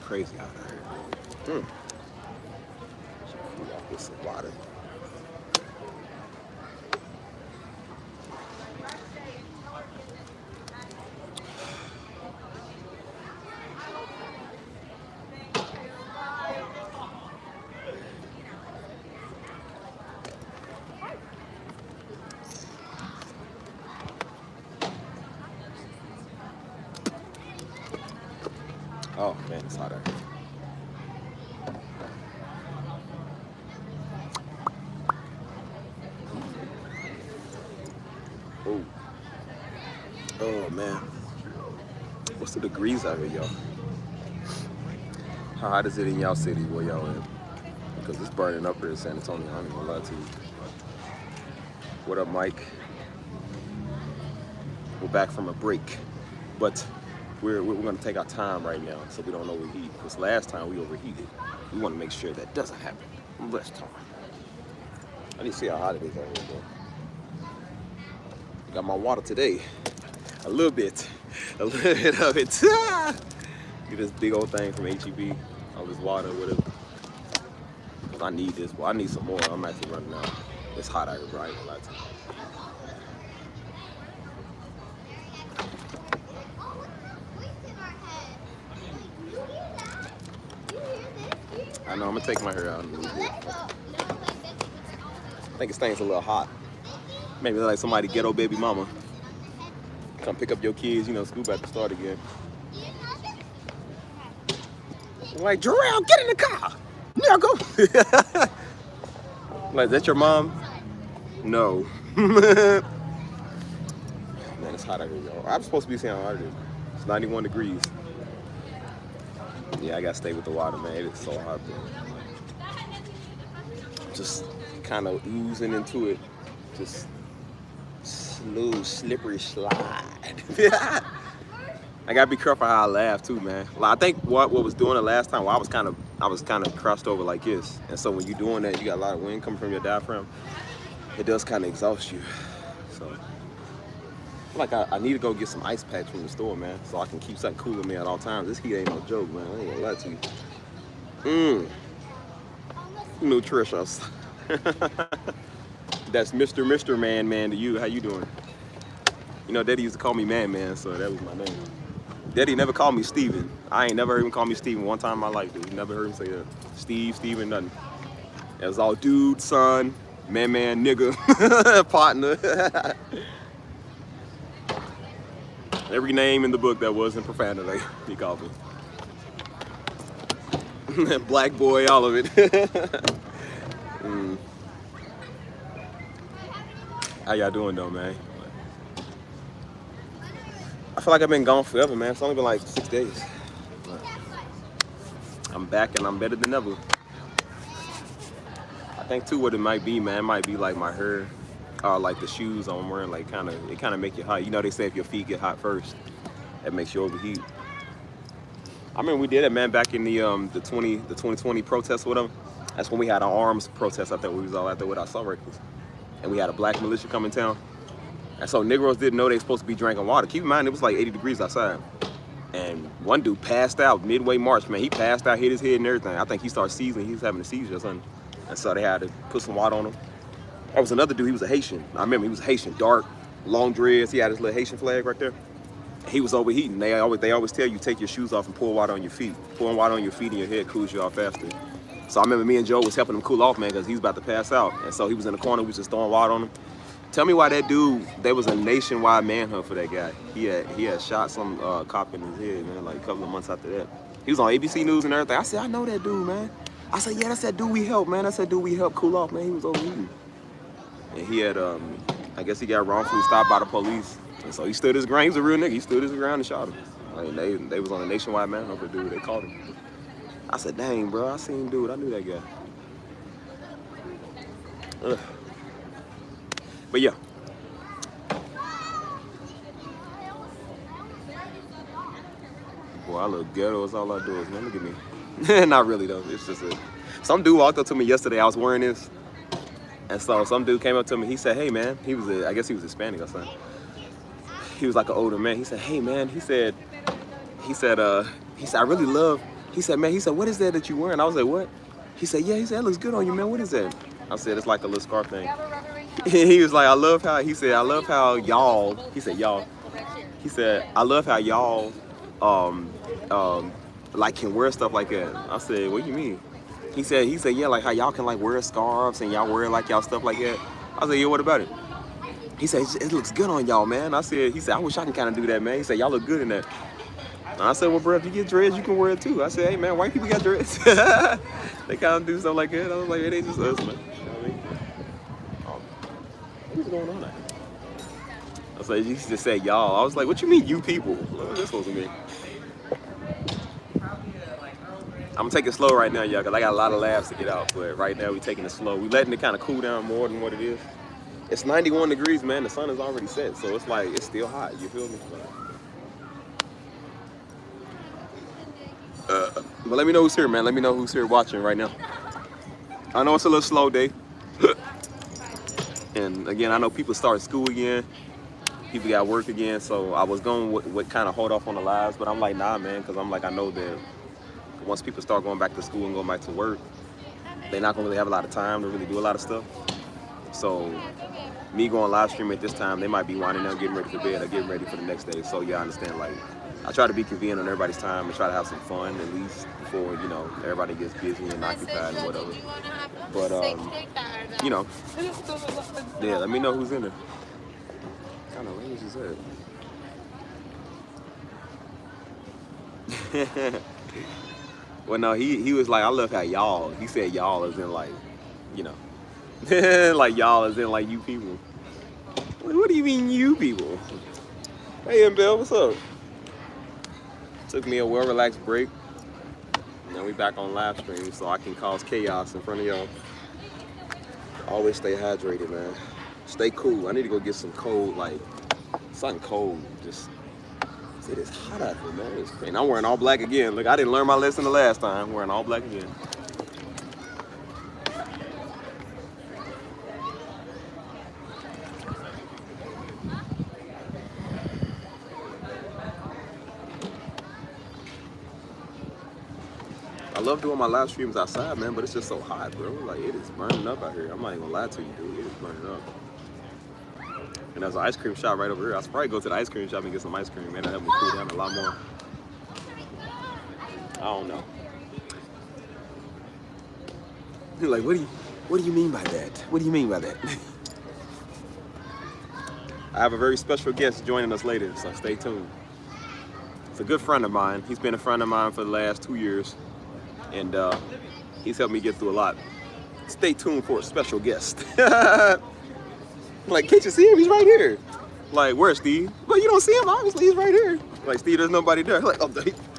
crazy out here. Cool off with some water. Oh man, it's hot out here. Oh. Oh man. What's the degrees out here, y'all? How hot is it in y'all city where y'all at? Because it's burning up here in San Antonio, I ain't gonna lie to you. What up, Mike? We're back from a break, but we're gonna take our time right now so we don't overheat. Because last time we overheated. We want to make sure that doesn't happen this time. I need to see how hot it is out here, bro. Got my water today. A little bit of it. Get this big old thing from HEB. All this water, whatever. Cause I need this. Well, I need some more. I'm actually running out. It's hot out here, bro. I ain't gonna lie to you. I know, I'm gonna take my hair out in a little bit. I think it stains a little hot. Maybe like somebody ghetto baby mama. Come pick up your kids, you know, school about to start again. Like, Jarrell, get in the car! Now go! Like, is that your mom? No. Man, it's hot out here, y'all. I'm supposed to be seeing how hot it is. It's 91 degrees. Yeah, I gotta stay with the water, man. It is so hot, bro. Just kind of oozing into it. Just smooth, slippery slide. I gotta be careful how I laugh too, man. Like, I think what was doing it last time, well, I was kind of crushed over like this, and so when you're doing that, you got a lot of wind coming from your diaphragm. It does kind of exhaust you. So I feel like I need to go get some ice packs from the store, man, so I can keep something cool with me at all times. This heat ain't no joke, man. I ain't gonna lie to you. Nutritious. That's Mr. Man to you. How you doing? You know, Daddy used to call me Man, so that was my name. Daddy never called me Steven. I ain't never heard him call me Steven one time in my life, dude. Never heard him say that. Steven, nothing. It was all dude, son, man, nigga, partner. Every name in the book that wasn't profanity, he called me. Black boy, all of it. How y'all doing though, man? I feel like I've been gone forever, man. It's only been like 6 days. But I'm back and I'm better than ever. I think too what it might be, man, it might be like my hair or like the shoes I'm wearing, like it kind of make you hot. You know, they say if your feet get hot first, that makes you overheat. I remember we did it, man, back in the 2020 protest with them. That's when we had our arms protest out there. We was all out there with our assault rifles. And we had a black militia come in town. And so Negroes didn't know they were supposed to be drinking water. Keep in mind, it was like 80 degrees outside. And one dude passed out midway march, man. He passed out, hit his head and everything. I think he started seizing. He was having a seizure or something. And so they had to put some water on him. There was another dude, he was a Haitian. I remember he was Haitian, dark, long dreads. He had his little Haitian flag right there. He was overheating. They always tell you, take your shoes off and pour water on your feet. Pouring water on your feet and your head cools you off faster. So I remember me and Joe was helping him cool off, man, because he was about to pass out. And so he was in the corner, we was just throwing water on him. Tell me why that dude, there was a nationwide manhunt for that guy. He had shot some cop in his head, man, like a couple of months after that. He was on ABC News and everything. I said, I know that dude, man. I said, yeah, that's that dude we helped, man. That's that dude we helped cool off, man. He was overheating. And he had, I guess he got wrongfully stopped by the police. And so he stood his ground. He was a real nigga. He stood his ground and shot him. Like, they was on a nationwide manhunt for dude. They caught him. I said, dang, bro, I seen dude. I knew that guy. Ugh. But yeah. Boy, I look ghetto. That's all I do is, man, look at me. Not really, though. It's just some dude walked up to me yesterday. I was wearing this. And so some dude came up to me. He said, hey, man. I guess he was Hispanic or something. He was like an older man. He said, hey, man. He said, I really love He said, man, he said, what is that you wearing? I was like, what? He said, yeah, he said, that looks good on you, man. What is that? I said, it's like a little scarf thing. He was like, I love how, he said, I love how y'all, he said, y'all, he said, I love how y'all, like can wear stuff like that. I said, what do you mean? He said, yeah, like how y'all can like wear scarves and y'all wear like y'all stuff like that. I said, yeah, what about it? He said, it looks good on y'all, man. He said, I wish I can kind of do that, man. He said, y'all look good in that. And I said, well, bro, if you get dreads, you can wear it too. I said, hey, man, white people got dreads. They kind of do stuff like that. I was like, it ain't just us, man. You know what I mean? What's going on there? I was like, you just said y'all. I was like, what you mean, you people? What is this supposed to mean? I'm gonna take it slow right now, y'all, because I got a lot of laughs to get out. But right now, we taking it slow. We letting it kind of cool down more than what it is. It's 91 degrees, man. The sun is already set, so it's like, it's still hot. You feel me? But let me know who's here, man. Let me know who's here watching right now. I know it's a little slow day. And again, I know people start school again. People got work again. So I was going with kind of hold off on the lives. But I'm like, nah, man. Because I'm like, I know that once people start going back to school and going back to work, they're not going to really have a lot of time to really do a lot of stuff. So me going live stream at this time, they might be winding down, getting ready for bed or getting ready for the next day. So yeah, I understand. Like, I try to be convenient on everybody's time and try to have some fun at least before, you know, everybody gets busy and occupied and whatever. But, you know, yeah, let me know who's in there. What kind of language is that? Well, no, he was like, I love how y'all, he said y'all as in like, you know, like y'all as in like you people. What do you mean you people? Hey, Bill, what's up? Took me a well-relaxed break. Now we back on live stream so I can cause chaos in front of y'all. Always stay hydrated, man. Stay cool. I need to go get some cold, like something cold. Just, it is hot out here, man. It's crazy. I'm wearing all black again. Look, I didn't learn my lesson the last time. I'm wearing all black again. I love doing my live streams outside, man, but it's just so hot, bro. Like, it is burning up out here. I'm not even gonna lie to you, dude. It is burning up. And there's an ice cream shop right over here. I should probably go to the ice cream shop and get some ice cream, man. That'll help me cool down a lot more. I don't know. You're like, what do you mean by that? What do you mean by that? I have a very special guest joining us later, so stay tuned. It's a good friend of mine. He's been a friend of mine for the last 2 years. And he's helped me get through a lot. Stay tuned for a special guest. Like, can't you see him? He's right here. Like, where's Steve? Well, you don't see him, obviously, he's right here. Like, Steve, there's nobody there. Like, oh,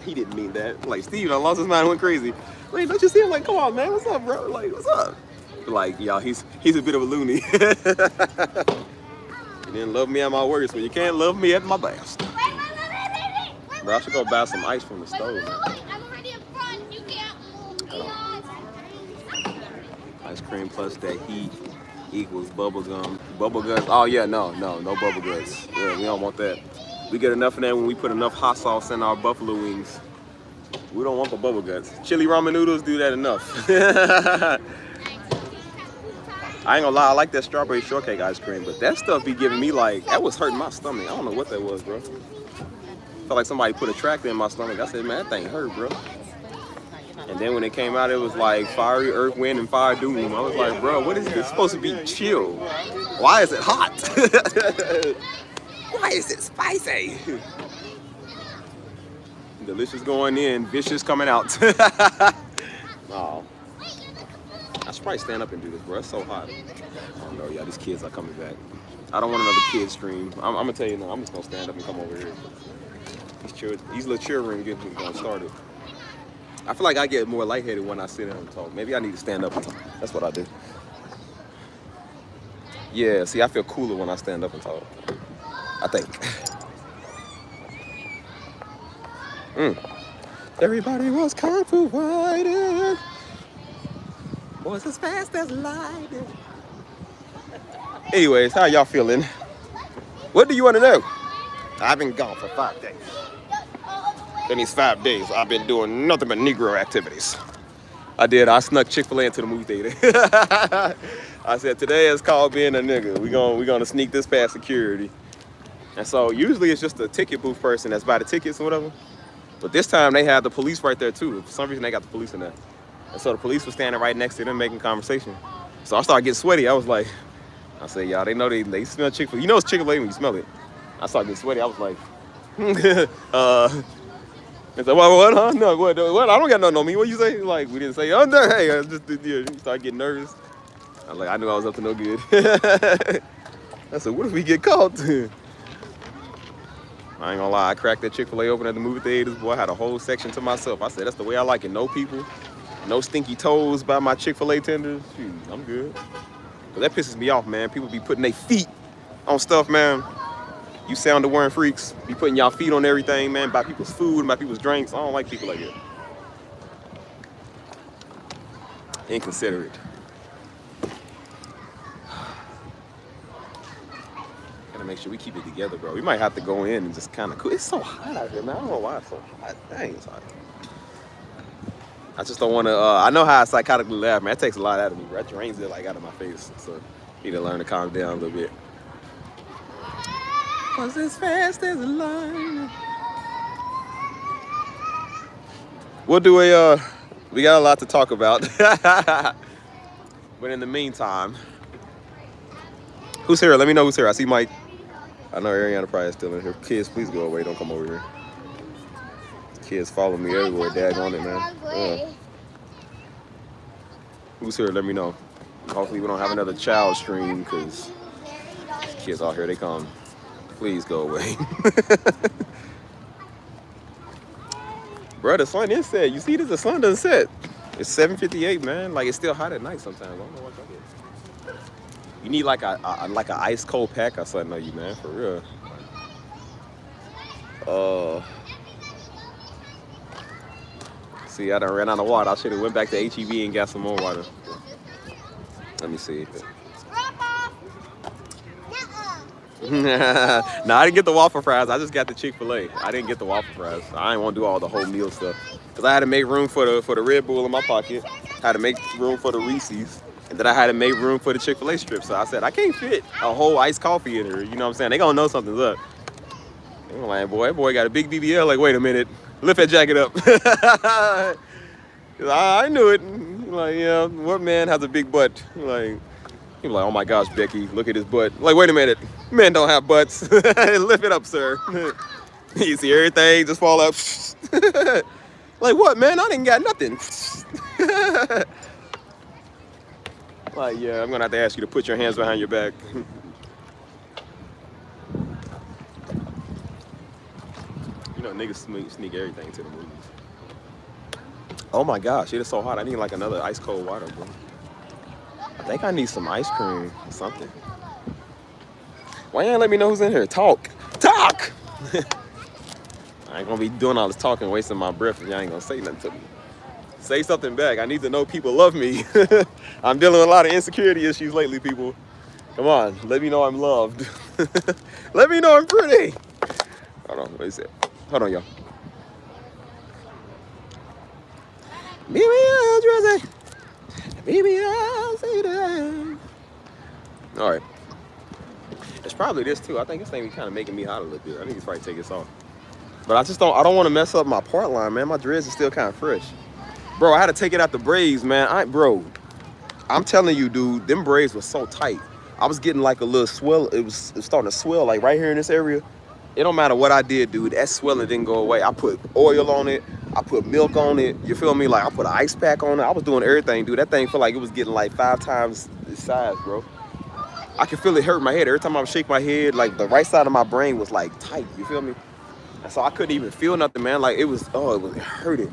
he didn't mean that. Like, Steve done lost his mind and went crazy. Like, don't you see him? Like, come on, man, what's up, bro? Like, what's up? Like, y'all, he's a bit of a loony. You didn't love me at my worst, but you can't love me at my best. Bro, I should go buy some ice from the stove, man. Ice cream plus that heat equals bubble gum. Bubble guts. Oh yeah, no bubble guts. Yeah, we don't want that. We get enough of that when we put enough hot sauce in our buffalo wings. We don't want the bubble guts. Chili ramen noodles do that enough. I ain't gonna lie, I like that strawberry shortcake ice cream, but that stuff be giving me like, that was hurting my stomach. I don't know what that was, bro. Felt like somebody put a tractor in my stomach. I said, man, that thing hurt, bro. And then when it came out, it was like fiery earth, wind, and fire doom. I was like, bro, what is this? It's supposed to be chill. Why is it hot? Why is it spicy? Delicious going in, vicious coming out. Oh. I should probably stand up and do this, bro. It's so hot. I don't know, y'all. These kids are coming back. I don't want another kid stream. I'm gonna tell you now. I'm just gonna stand up and come over here. These little children getting started. I feel like I get more lightheaded when I sit down and talk. Maybe I need to stand up and talk. That's what I do. Yeah, see, I feel cooler when I stand up and talk. I think. Everybody was kung fu fighting. Boys as fast as lightning. Anyways, how y'all feeling? What do you want to know? I've been gone for 5 days. In these 5 days, I've been doing nothing but Negro activities. I snuck Chick-fil-A into the movie theater. I said, today is called being a nigga. We gonna sneak this past security. And so usually it's just a ticket booth person that's by the tickets or whatever. But this time they had the police right there too. For some reason they got the police in there. And so the police was standing right next to them making conversation. So I started getting sweaty. I was like, I said, y'all, they know they smell Chick-fil-A. You know it's Chick-fil-A when you smell it. I started getting sweaty. I was like, and so, what, huh? No, what? I don't got nothing on me. What you say? Like, we didn't say, oh, no, hey, I just did, yeah. You started getting nervous. I knew I was up to no good. I said, what if we get caught? I ain't gonna lie, I cracked that Chick-fil-A open at the movie theaters. Boy, I had a whole section to myself. I said, that's the way I like it. No people, no stinky toes by my Chick-fil-A tenders. Shoot, I'm good. But that pisses me off, man. People be putting their feet on stuff, man. You sound-wearing freaks, be putting y'all feet on everything, man, by people's food and by people's drinks. I don't like people like that. Inconsiderate. Gotta make sure we keep it together, bro. We might have to go in and just kind of cool. It's so hot out here, man. I don't know why it's so hot. Dang, it's hot. I just don't want to, I know how I psychotically laugh, man. That takes a lot out of me, bro. That drains it like out of my face. So I need to learn to calm down a little bit. Was as fast as a line. We'll do we got a lot to talk about. But in the meantime, who's here? Let me know who's here. I see Mike. I know Ariana probably is still in here. Kids, please go away. Don't come over here. Kids follow me everywhere. Dad on it, man. Who's here? Let me know. Hopefully we don't have another child stream because kids out here, they come. Please go away. Bro, the sun is set. You see this? The sun doesn't set. It's 7:58, man. Like, it's still hot at night sometimes. I don't know what that is. You need like a ice cold pack or something on you, man. For real. See, I done ran out of water. I should have went back to HEB and got some more water. Let me see. No, I didn't get the waffle fries. I just got the Chick-fil-A. I didn't get the waffle fries. I didn't want to do all the whole meal stuff because I had to make room for the Red Bull in my pocket. I had to make room for the Reese's, and then I had to make room for the Chick-fil-A strip. So I said I can't fit a whole iced coffee in here. You know what I'm saying? They gonna know something's up. I'm like, boy, that boy got a big BBL. Like, wait a minute, lift that jacket up. I knew it. Like, yeah, what man has a big butt? Like. He was like, oh my gosh, Becky, look at his butt. Like, wait a minute, men don't have butts. Lift it up, sir. You see everything just fall up. Like, what, man? I didn't got nothing. Like, yeah, I'm gonna have to ask you to put your hands behind your back. You know, niggas sneak everything to the movies. Oh my gosh, it is so hot. I need like another ice cold water, bro. I think I need some ice cream or something. Why you ain't let me know who's in here? Talk! Talk! I ain't gonna be doing all this talking, wasting my breath if y'all ain't gonna say nothing to me. Say something back. I need to know people love me. I'm dealing with a lot of insecurity issues lately, people. Come on, let me know I'm loved. Let me know I'm pretty. Hold on, what is it? Hold on, y'all. Baby, I'll say that. All right. It's probably this too. I think this thing be kind of making me hot a little bit. I think it's probably take this off. But I don't want to mess up my part line, man. My dreads are still kind of fresh. Bro, I had to take it out the braids, man. Bro, I'm telling you, dude, them braids were so tight. I was getting like a little swell. It was starting to swell like right here in this area. It don't matter what I did, dude. That swelling didn't go away. I put oil on it. I put milk on it. You feel me? Like, I put an ice pack on it. I was doing everything, dude. That thing felt like it was getting like 5 times the size, bro. I could feel it hurt my head. Every time I would shake my head, like the right side of my brain was like tight. You feel me? And so I couldn't even feel nothing, man. Like, it hurting.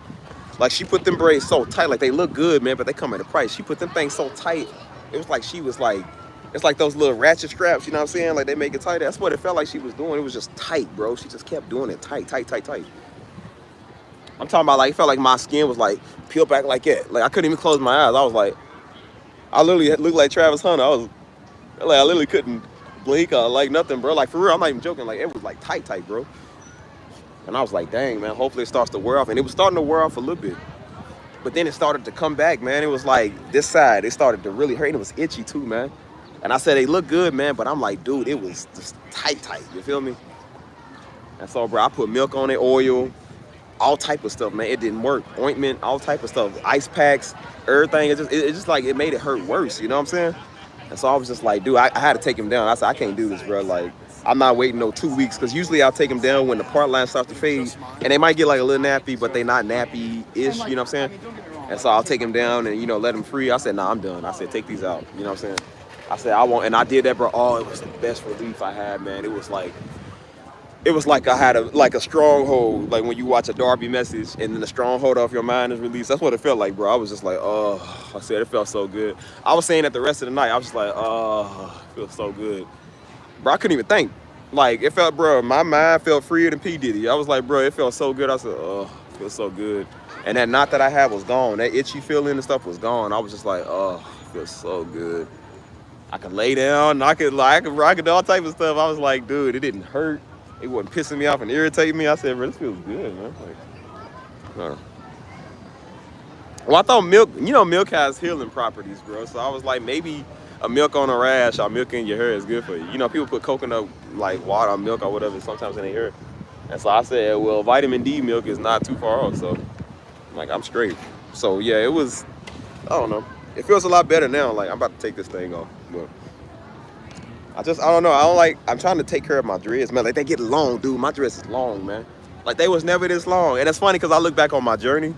Like, she put them braids so tight. Like, they look good, man, but they come at a price. She put them things so tight. It was like she was like, it's like those little ratchet straps, you know what I'm saying? Like, they make it tight. That's what it felt like she was doing. It was just tight, bro. She just kept doing it tight, tight, tight, tight. I'm talking about, like, it felt like my skin was, like, peeled back like that. Like, I couldn't even close my eyes. I was like, I literally looked like Travis Hunter. I literally couldn't blink or, like, nothing, bro. Like, for real, I'm not even joking. Like, it was, like, tight, tight, bro. And I was like, dang, man, hopefully it starts to wear off. And it was starting to wear off a little bit. But then it started to come back, man. It was like this side, it started to really hurt. And it was itchy too, man. And I said, they look good, man. But I'm like, dude, it was just tight. You feel me? And so, bro, I put milk on it, oil, all type of stuff, man. It didn't work. Ointment, all type of stuff. Ice packs, everything. It just like, it made it hurt worse. You know what I'm saying? And so I was just like, dude, I had to take him down. I said, I can't do this, bro. Like, I'm not waiting no 2 weeks, because usually I'll take them down when the part line starts to fade, and they might get like a little nappy, but they not nappy-ish, you know what I'm saying? And so I'll take them down and, you know, let them free. I said, nah, I'm done. I said, take these out, you know what I'm saying? I said, I won't, and I did that, bro. Oh, it was the best relief I had, man. It was like I had a stronghold, like when you watch a Darby Message and then the stronghold off your mind is released. That's what it felt like, bro. I was just like, oh, I said, it felt so good. I was saying that the rest of the night, I was just like, oh, it feels so good. Bro, I couldn't even think. Like, it felt, bro, my mind felt freer than P. Diddy. I was like, bro, it felt so good. I said, oh, it feels so good. And that knot that I had was gone. That itchy feeling and stuff was gone. I was just like, oh, it feels so good. I could lay down. I could do all type of stuff. I was like, dude, it didn't hurt. It wasn't pissing me off and irritating me. I said, bro, this feels good, man. Like, well, I thought milk has healing properties, bro. So I was like, maybe a milk on a rash or milk in your hair is good for you. You know, people put coconut, like, water or milk or whatever sometimes in their hair. And so I said, well, vitamin D milk is not too far off. So, like, I'm straight. So, yeah, it was, I don't know. It feels a lot better now. Like, I'm about to take this thing off. But I don't know. I'm trying to take care of my dreads, man. Like, they get long, dude. My dreads is long, man. Like, they was never this long. And it's funny because I look back on my journey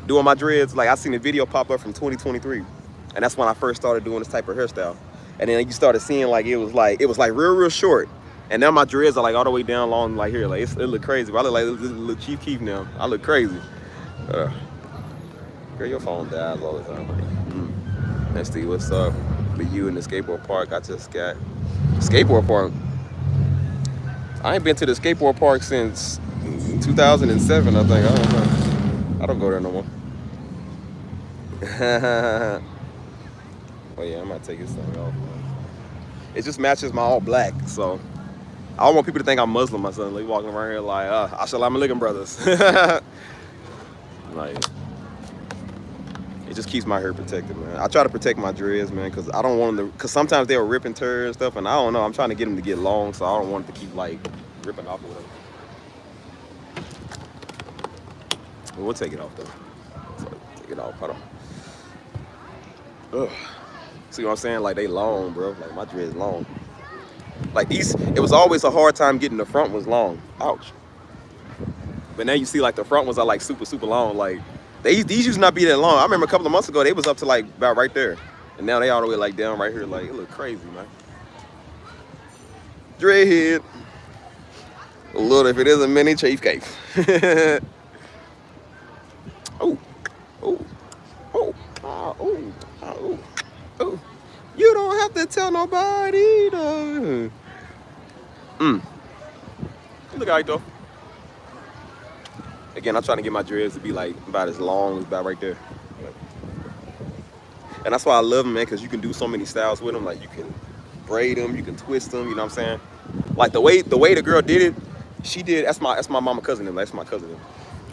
doing my dreads. Like, I seen a video pop up from 2023. And that's when I first started doing this type of hairstyle. And then you started seeing, like, it was real short. And now my dreads are, like, all the way down long, like, here. Like, it look crazy. But I look like little Chief Keef now. I look crazy. Girl, your phone dies all the time. Let's see, what's up with you in the skateboard park? I just got skateboard park. I ain't been to the skateboard park since 2007, I think. I don't know. I don't go there no more. Oh yeah, I might take this thing off. It just matches my all black, so I don't want people to think I'm Muslim or something. Like walking around here like, Assalamu alaikum, brothers. Like, it just keeps my hair protected, man. I try to protect my dreads, man, because I don't want them to, because sometimes they'll rip and tear and stuff, and I don't know. I'm trying to get them to get long, so I don't want it to keep, like, ripping off or whatever. Well, we'll take it off, though. So, take it off, hold on. Ugh. See what I'm saying? Like, they long, bro. Like, my dreads long. Like, these, it was always a hard time getting the front ones long. Ouch. But now you see, like, the front ones are, like, super, super long. Like, these used to not be that long. I remember a couple of months ago, they was up to, like, about right there. And now they all the way, like, down right here. Like, it look crazy, man. Dreadhead. Little if it is a mini Chief Keef. Oh. Oh. Oh. Oh. Oh. Oh. You don't have to tell nobody, though. Look all right, though. Again, I'm trying to get my dreads to be like about as long as about right there. And that's why I love them, man, because you can do so many styles with them. Like, you can braid them, you can twist them, you know what I'm saying? Like, the way the girl did it, she did, that's my mama cousin, that's my cousin.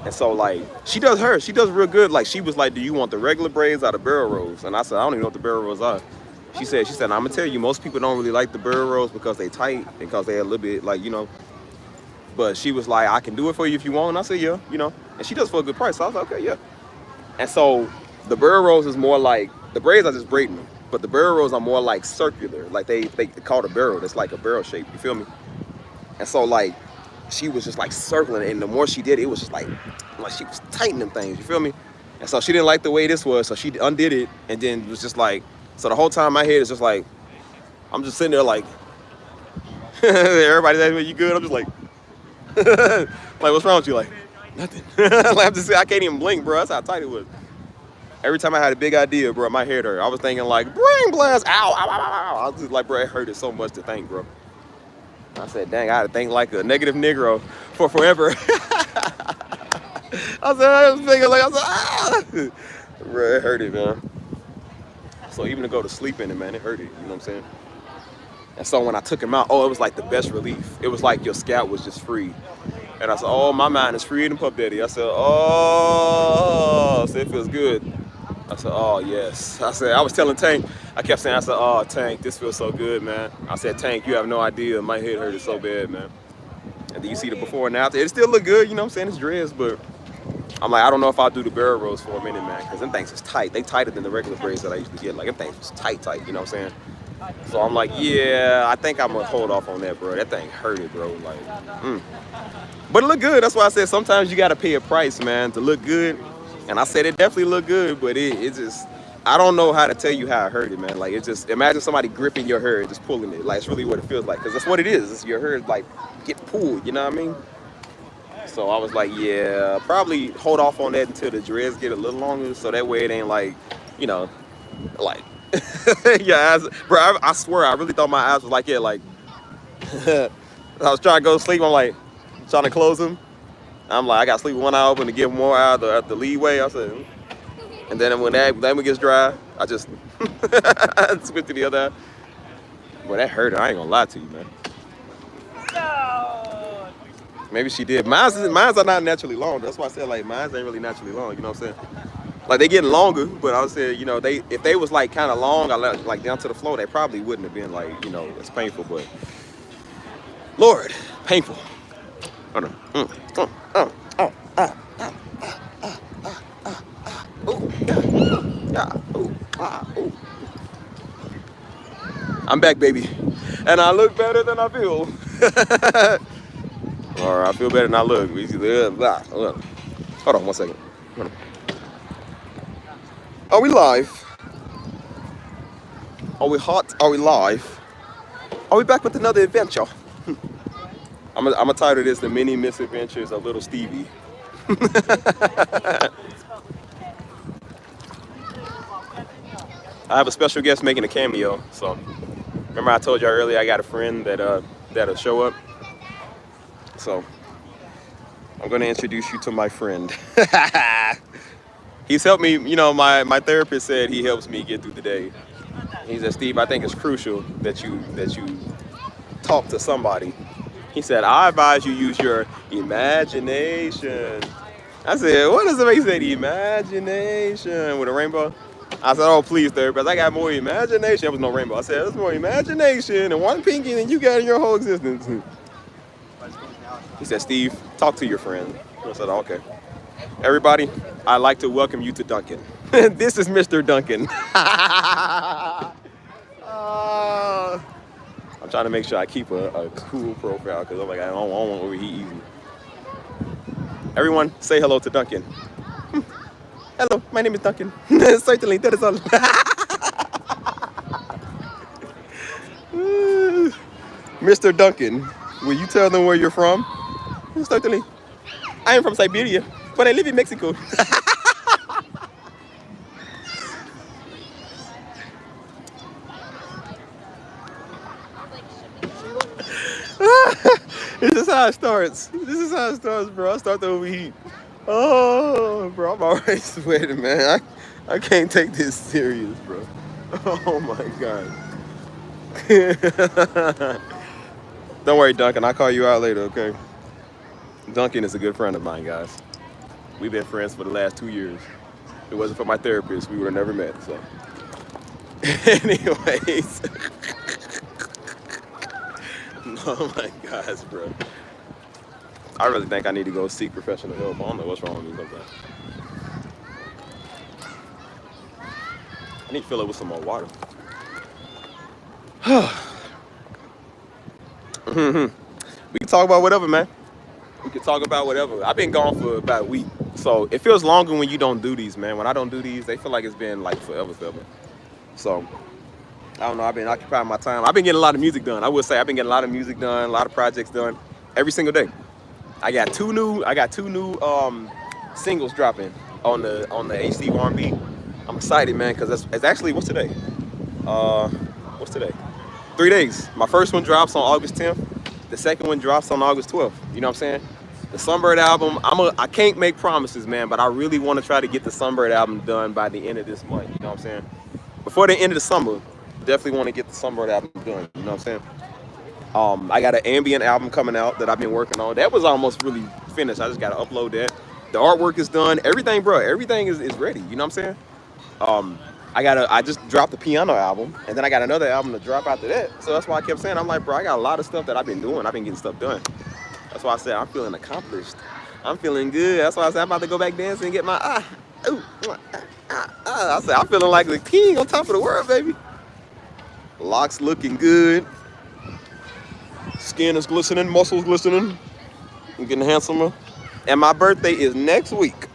And so, like, she does real good. Like, she was like, do you want the regular braids or the barrel rolls? And I said, I don't even know what the barrel rolls are. She said, I'm gonna tell you, most people don't really like the barrel rolls because they tight, because they're a little bit, like, you know. But she was like, I can do it for you if you want. And I said, yeah, you know. And she does for a good price. So I was like, okay, yeah. And so the barrel rolls is more like, the braids are just braiding them. But the barrel rolls are more like circular. Like, they call it a barrel. That's like a barrel shape. You feel me? And so, like, she was just like circling it. And the more she did it, it was just like she was tightening them things. You feel me? And so she didn't like the way this was. So she undid it. And then it was just like, so the whole time my head is just like, I'm just sitting there like, everybody's asking me, you good? I'm just like, like, what's wrong with you? Like, nothing. Like, I can't even blink, bro. That's how tight it was. Every time I had a big idea, bro, my head hurt. I was thinking like, brain blast, ow, ow, ow, ow. I was just like, bro, it hurted so much to think, bro. I said, dang, I had to think like a negative Negro for forever. I was thinking like, bro, it hurted, man. So even to go to sleep in it, man, it hurted, you know what I'm saying? And so when I took him out, it was like the best relief. It was like your scalp was just free. And I said, oh, my mind is free and Puff Daddy. I said, oh, I said, it feels good. I said, oh, yes. I said, I was telling Tank, I kept saying, I said, oh, Tank, this feels so good, man. I said, Tank, you have no idea. My head hurted so bad, man. And then you see the before and after. It still look good, you know what I'm saying? It's dreads, but I'm like, I don't know if I'll do the barrel rolls for a minute, man, because them things is tight. They tighter than the regular braids that I used to get. Like, them things was tight, you know what I'm saying? So I'm like, yeah, I think I'm going to hold off on that, bro. That thing hurted, bro. Like, But it looked good. That's why I said sometimes you got to pay a price, man, to look good. And I said it definitely looked good, but it just, I don't know how to tell you how it hurted, man. Like, it just, imagine somebody gripping your hair and just pulling it. Like, it's really what it feels like, because that's what it is. It's your hair, like, get pulled, you know what I mean? So I was like, yeah, probably hold off on that until the dreads get a little longer, so that way it ain't like, you know, like, your eyes, bro, I swear, I really thought my eyes was like, yeah, like, I was trying to go to sleep, I'm like, trying to close them. I'm like, I got to sleep with one eye open to give more eye the leeway, I said, and then when that one gets dry, I just switch to the other eye. Boy, that hurt, I ain't gonna lie to you, man. Maybe she did. Mine's are not naturally long. That's why I said, like, mine's ain't really naturally long. You know what I'm saying? Like, they getting longer, but I was saying, you know, if they was like kind of long, like down to the floor, they probably wouldn't have been like, you know, it's painful. But Lord, painful. Oh no. I'm back, baby, and I look better than I feel. Or I feel better than I look. Hold on 1 second. Are we live? Are we hot? Are we live? Are we back with another adventure? I'm gonna title this The Many Misadventures of Little Stevie. I have a special guest making a cameo. So remember I told you earlier I got a friend that'll show up. So I'm going to introduce you to my friend. He's helped me, you know, my therapist said he helps me get through the day. He said, Steve, I think it's crucial that you talk to somebody. He said, I advise you use your imagination. I said, what does it make you say, the imagination with a rainbow? I said, oh, please, therapist, I got more imagination. There was no rainbow. I said, there's more imagination and one pinky than you got in your whole existence. He said, Steve, talk to your friend. I said, okay. Everybody, I'd like to welcome you to Duncan. This is Mr. Duncan. I'm trying to make sure I keep a cool profile because I'm like, I don't want to overheat easy. Everyone, say hello to Duncan. Hello, my name is Duncan. Certainly, that is all. Mr. Duncan, will you tell them where you're from? Certainly. I am from Siberia, but I live in Mexico. This is how it starts. Bro. I start to overheat. Oh, bro, I'm already sweating, man. I can't take this serious, bro. Oh, my God. Don't worry, Duncan. I'll call you out later, okay? Duncan is a good friend of mine, guys. We've been friends for the last 2 years. If it wasn't for my therapist, we would have never met, so. Anyways. Oh my gosh, bro. I really think I need to go seek professional help. I don't know what's wrong with me sometimes. I need to fill it with some more water. We can talk about whatever, man. We can talk about whatever. I've been gone for about a week. So it feels longer when you don't do these, man. When I don't do these, they feel like it's been like forever. So I don't know, I've been occupying my time. I've been getting a lot of music done. I would say I've been getting a lot of music done, a lot of projects done every single day. I got two new singles dropping on the HD R&B. I'm excited, man, because it's actually, what's today? What's today? 3 days. My first one drops on August 10th. The second one drops on August 12th. You know what I'm saying? The Sunbird album, I can't make promises, man, but I really want to try to get the Sunbird album done by the end of this month. You know what I'm saying? Before the end of the summer, definitely want to get the Sunbird album done. You know what I'm saying? I got an ambient album coming out that I've been working on. That was almost really finished. I just got to upload that. The artwork is done. Everything, bro. Everything is ready. You know what I'm saying? Um, I just dropped the piano album, and then I got another album to drop after that. So that's why I kept saying, I'm like, bro, I got a lot of stuff that I've been doing. I've been getting stuff done. That's why I said I'm feeling accomplished. I'm feeling good. That's why I said I'm about to go back dancing and get my I said I'm feeling like the king on top of the world, baby. Locks looking good. Skin is glistening, muscles glistening. I'm getting handsomer. And my birthday is next week.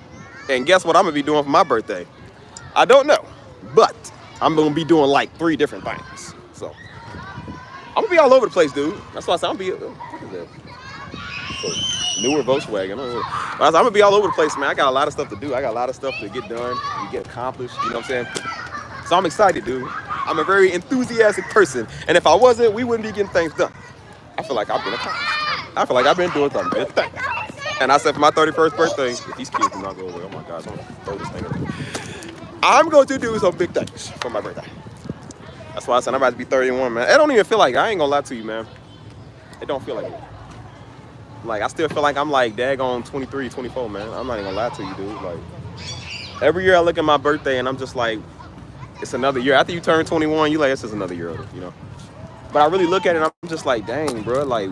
And guess what I'm gonna be doing for my birthday? I don't know, but I'm gonna be doing like 3 different things. So I'm gonna be all over the place, dude. That's why I said I'm gonna be. What is that? So, newer Volkswagen. I'm gonna be all over the place, man. I got a lot of stuff to do. I got a lot of stuff to get done and get accomplished. You know what I'm saying? So I'm excited, dude. I'm a very enthusiastic person, and if I wasn't, we wouldn't be getting things done. I feel like I've been accomplished. I feel like I've been doing some good things. And I said for my 31st birthday, if these kids do not go away, oh my God, I'm gonna throw this thing away. I'm going to do some big things for my birthday. That's why I said I'm about to be 31, man. It don't even feel like, I ain't gonna lie to you, man. It don't feel like it. Like, I still feel like I'm like daggone 23, 24, man. I'm not even gonna lie to you, dude. Like, every year I look at my birthday and I'm just like, it's another year. After you turn 21, you like, it's just another year older, you know? But I really look at it and I'm just like, dang, bro. Like,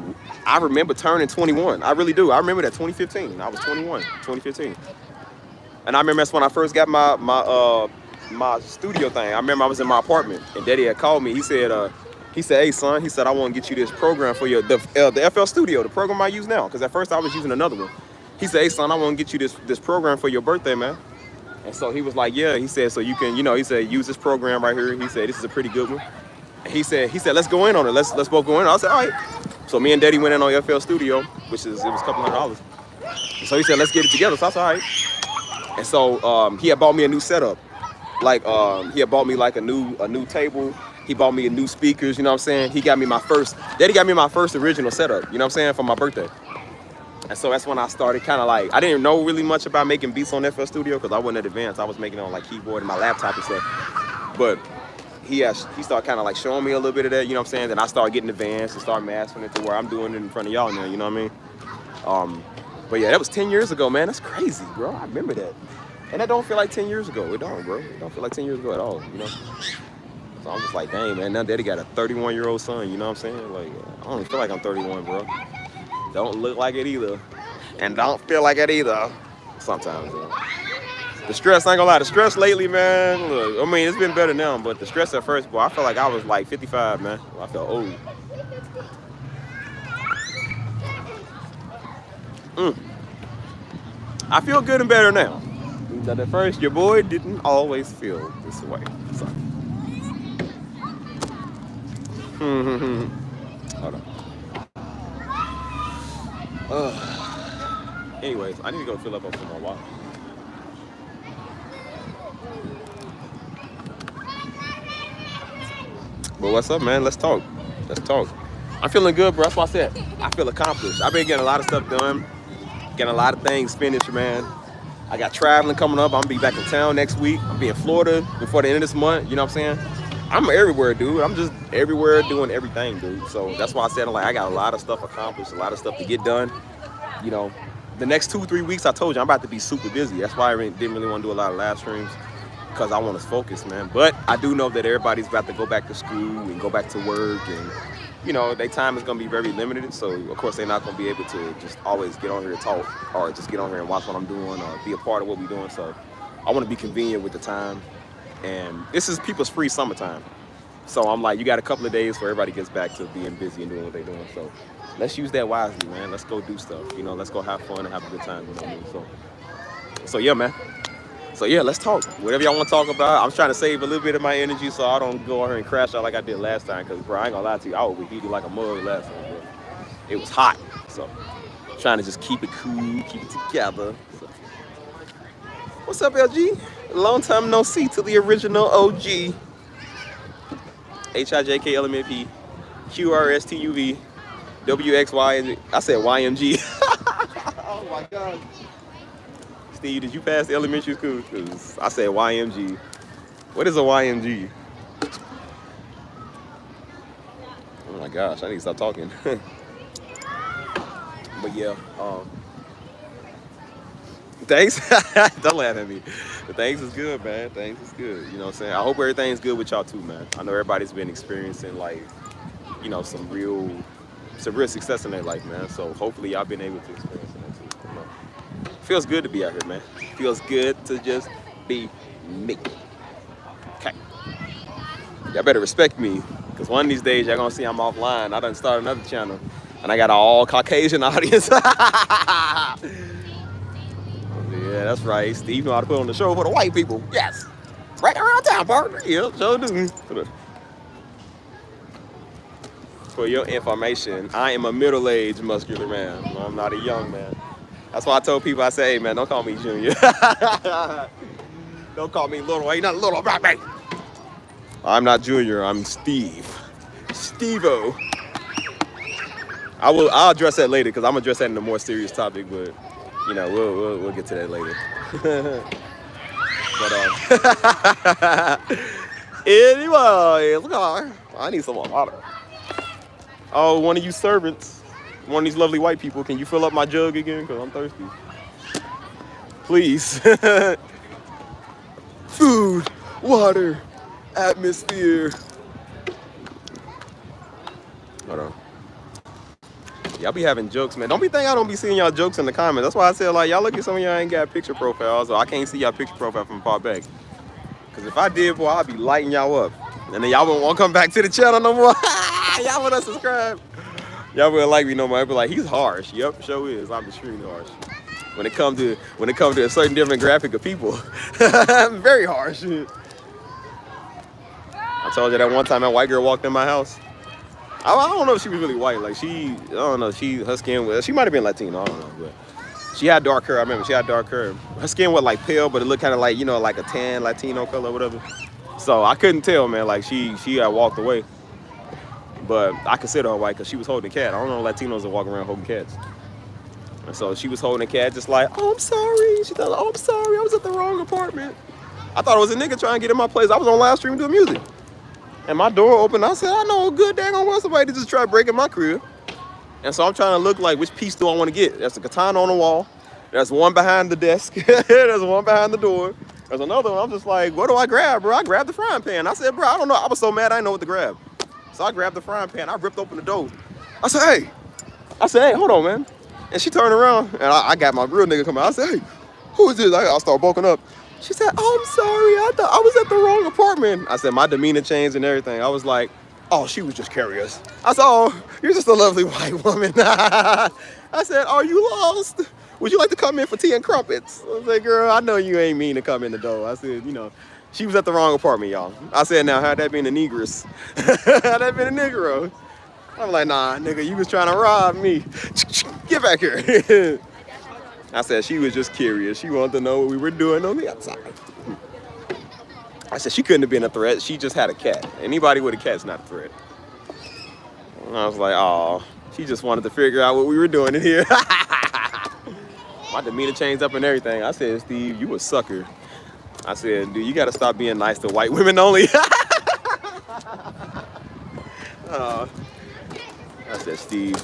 I remember turning 21. I really do. I remember that 2015. I was 21, 2015. And I remember that's when I first got my studio thing. I remember I was in my apartment and Daddy had called me. He said, hey son, he said, I want to get you this program for the FL Studio, the program I use now. Because at first I was using another one. He said, hey son, I want to get you this program for your birthday, man. And so he was like, yeah. He said, so you can, you know, he said, use this program right here. He said, this is a pretty good one. And he said, let's go in on it. Let's both go in. I said, all right. So me and Daddy went in on FL Studio, it was a couple $100. So he said, let's get it together. So I said, all right. And so he had bought me a new setup. Like he had bought me like a new table. He bought me a new speakers, you know what I'm saying? Daddy got me my first original setup, you know what I'm saying, for my birthday. And so that's when I started kind of like, I didn't know really much about making beats on FL Studio because I wasn't at advanced. I was making it on like keyboard and my laptop and stuff. But he started kind of like showing me a little bit of that, you know what I'm saying? Then I started getting advanced and started mastering it to where I'm doing it in front of y'all now, you know what I mean? But yeah, that was 10 years ago, man. That's crazy, bro. I remember that. And that don't feel like 10 years ago. It don't, bro. It don't feel like 10 years ago at all, you know? So I'm just like, dang, man. Now Daddy got a 31-year-old son, you know what I'm saying? Like, I don't even feel like I'm 31, bro. Don't look like it either. And don't feel like it either. Sometimes, you know? The stress, I ain't gonna lie. The stress lately, man, look, I mean, it's been better now, but the stress at first, boy, I felt like I was like 55, man. I felt old. I feel good and better now. But at first, your boy didn't always feel this way. So. Hold on. Anyways, I need to go fill up on some more water. But what's up, man? Let's talk. I'm feeling good, bro. That's why I said I feel accomplished. I've been getting a lot of stuff done. Getting a lot of things finished, man. I got traveling coming up. I'm gonna be back in town next week. I'll be in Florida before the end of this month. You know what I'm saying? I'm everywhere, dude. I'm just everywhere doing everything, dude. So that's why I said I got a lot of stuff accomplished, a lot of stuff to get done. You know, the next 2-3 weeks, I told you, I'm about to be super busy. That's why I didn't really want to do a lot of live streams because I want to focus, man. But I do know that everybody's about to go back to school and go back to work and, you know, their time is going to be very limited. So, of course, they're not going to be able to just always get on here and talk or just get on here and watch what I'm doing or be a part of what we're doing. So, I want to be convenient with the time. And this is people's free summertime. So, I'm like, you got a couple of days where everybody gets back to being busy and doing what they're doing. So, let's use that wisely, man. Let's go do stuff. You know, let's go have fun and have a good time. You know what I mean? So yeah, man. So, yeah, let's talk. Whatever y'all want to talk about. I'm trying to save a little bit of my energy so I don't go out here and crash out like I did last time. Because, bro, I ain't going to lie to you. I overheated like a mug last time, bro. It was hot. So, trying to just keep it cool, keep it together. So. What's up, LG? Long time no see to the original OG. HIJKLMNP, QRSTUV, WXY. I said YMG. Oh, my God. Steve, did you pass the elementary school? Because I said YMG. What is a YMG? Oh my gosh, I need to stop talking. But yeah, thanks. Don't laugh at me. But things is good, man. Things is good. You know what I'm saying? I hope everything's good with y'all too, man. I know everybody's been experiencing like, you know, some real success in their life, man. So hopefully y'all been able to experience that too. You know? Feels good to be out here, man. Feels good to just be me. Okay. Y'all better respect me, because one of these days y'all gonna see I'm offline. I done started another channel, and I got an all Caucasian audience. Yeah, that's right. Steve know how to put on the show for the white people. Yes. Right around town, partner. Yep, sure do. For your information, I am a middle-aged muscular man. I'm not a young man. That's why I told people, I say, hey, man, don't call me Junior. Don't call me little. Ain't not little about me. I'm not Junior. I'm Steve. Steve-O. I'll address that later, because I'm gonna address that in a more serious topic, but you know, we'll get to that later. But anyway, I need some more water. Oh, one of you servants, one of these lovely white people, can you fill up my jug again? Because I'm thirsty. Please. Food, water, atmosphere. Hold on. Y'all be having jokes, man. Don't be thinking I don't be seeing y'all jokes in the comments. That's why I said, like, y'all look at some of y'all ain't got picture profiles, so I can't see y'all picture profile from far back. Because if I did, boy, I'd be lighting y'all up. And then y'all wouldn't want to come back to the channel no more. Y'all want to subscribe. Y'all wouldn't like me no more. I'd be like, he's harsh. Yep, sure is. I'm extremely harsh. When it comes to a certain demographic of people, I'm very harsh. I told you that one time that white girl walked in my house. I don't know if she was really white. Like I don't know. Her skin was, she might have been Latino. I don't know, but she had dark hair. I remember she had dark hair. Her skin was like pale, but it looked kind of like, you know, like a tan Latino color or whatever. So I couldn't tell, man. Like she had walked away, but I consider her white because she was holding a cat. I don't know Latinos that walk around holding cats. And so she was holding a cat, just like, oh, I'm sorry. She thought, oh, I'm sorry. I was at the wrong apartment. I thought it was a nigga trying to get in my place. I was on live stream doing music. And my door opened. I said, I know a good daggone well somebody to just try breaking my crib. And so I'm trying to look like, which piece do I want to get? There's a katana on the wall. There's one behind the desk. There's one behind the door. There's another one. I'm just like, what do I grab, bro? I grabbed the frying pan. I said, bro, I don't know. I was so mad I didn't know what to grab. So I grabbed the frying pan. I ripped open the door. I said, hey, hold on, man. And she turned around, and I got my real nigga coming out. I said, hey, who is this? I started bulking up. She said, oh, I'm sorry. I thought I was at the wrong apartment. I said, my demeanor changed and everything. I was like, oh, she was just curious. I said, oh, you're just a lovely white woman. I said, are you lost? Would you like to come in for tea and crumpets? I said, girl, I know you ain't mean to come in the door. I said, you know, she was at the wrong apartment, y'all. I said, now, had that been a negress? Had that been a Negro? I'm like, nah, nigga, you was trying to rob me. Get back here. I said she was just curious. She wanted to know what we were doing on the outside. I said she couldn't have been a threat. She just had a cat. Anybody with a cat's not a threat. And I was like, oh, she just wanted to figure out what we were doing in here. My demeanor changed up and everything. I said, Steve, you a sucker. I said, dude, you got to stop being nice to white women only. I said, Steve,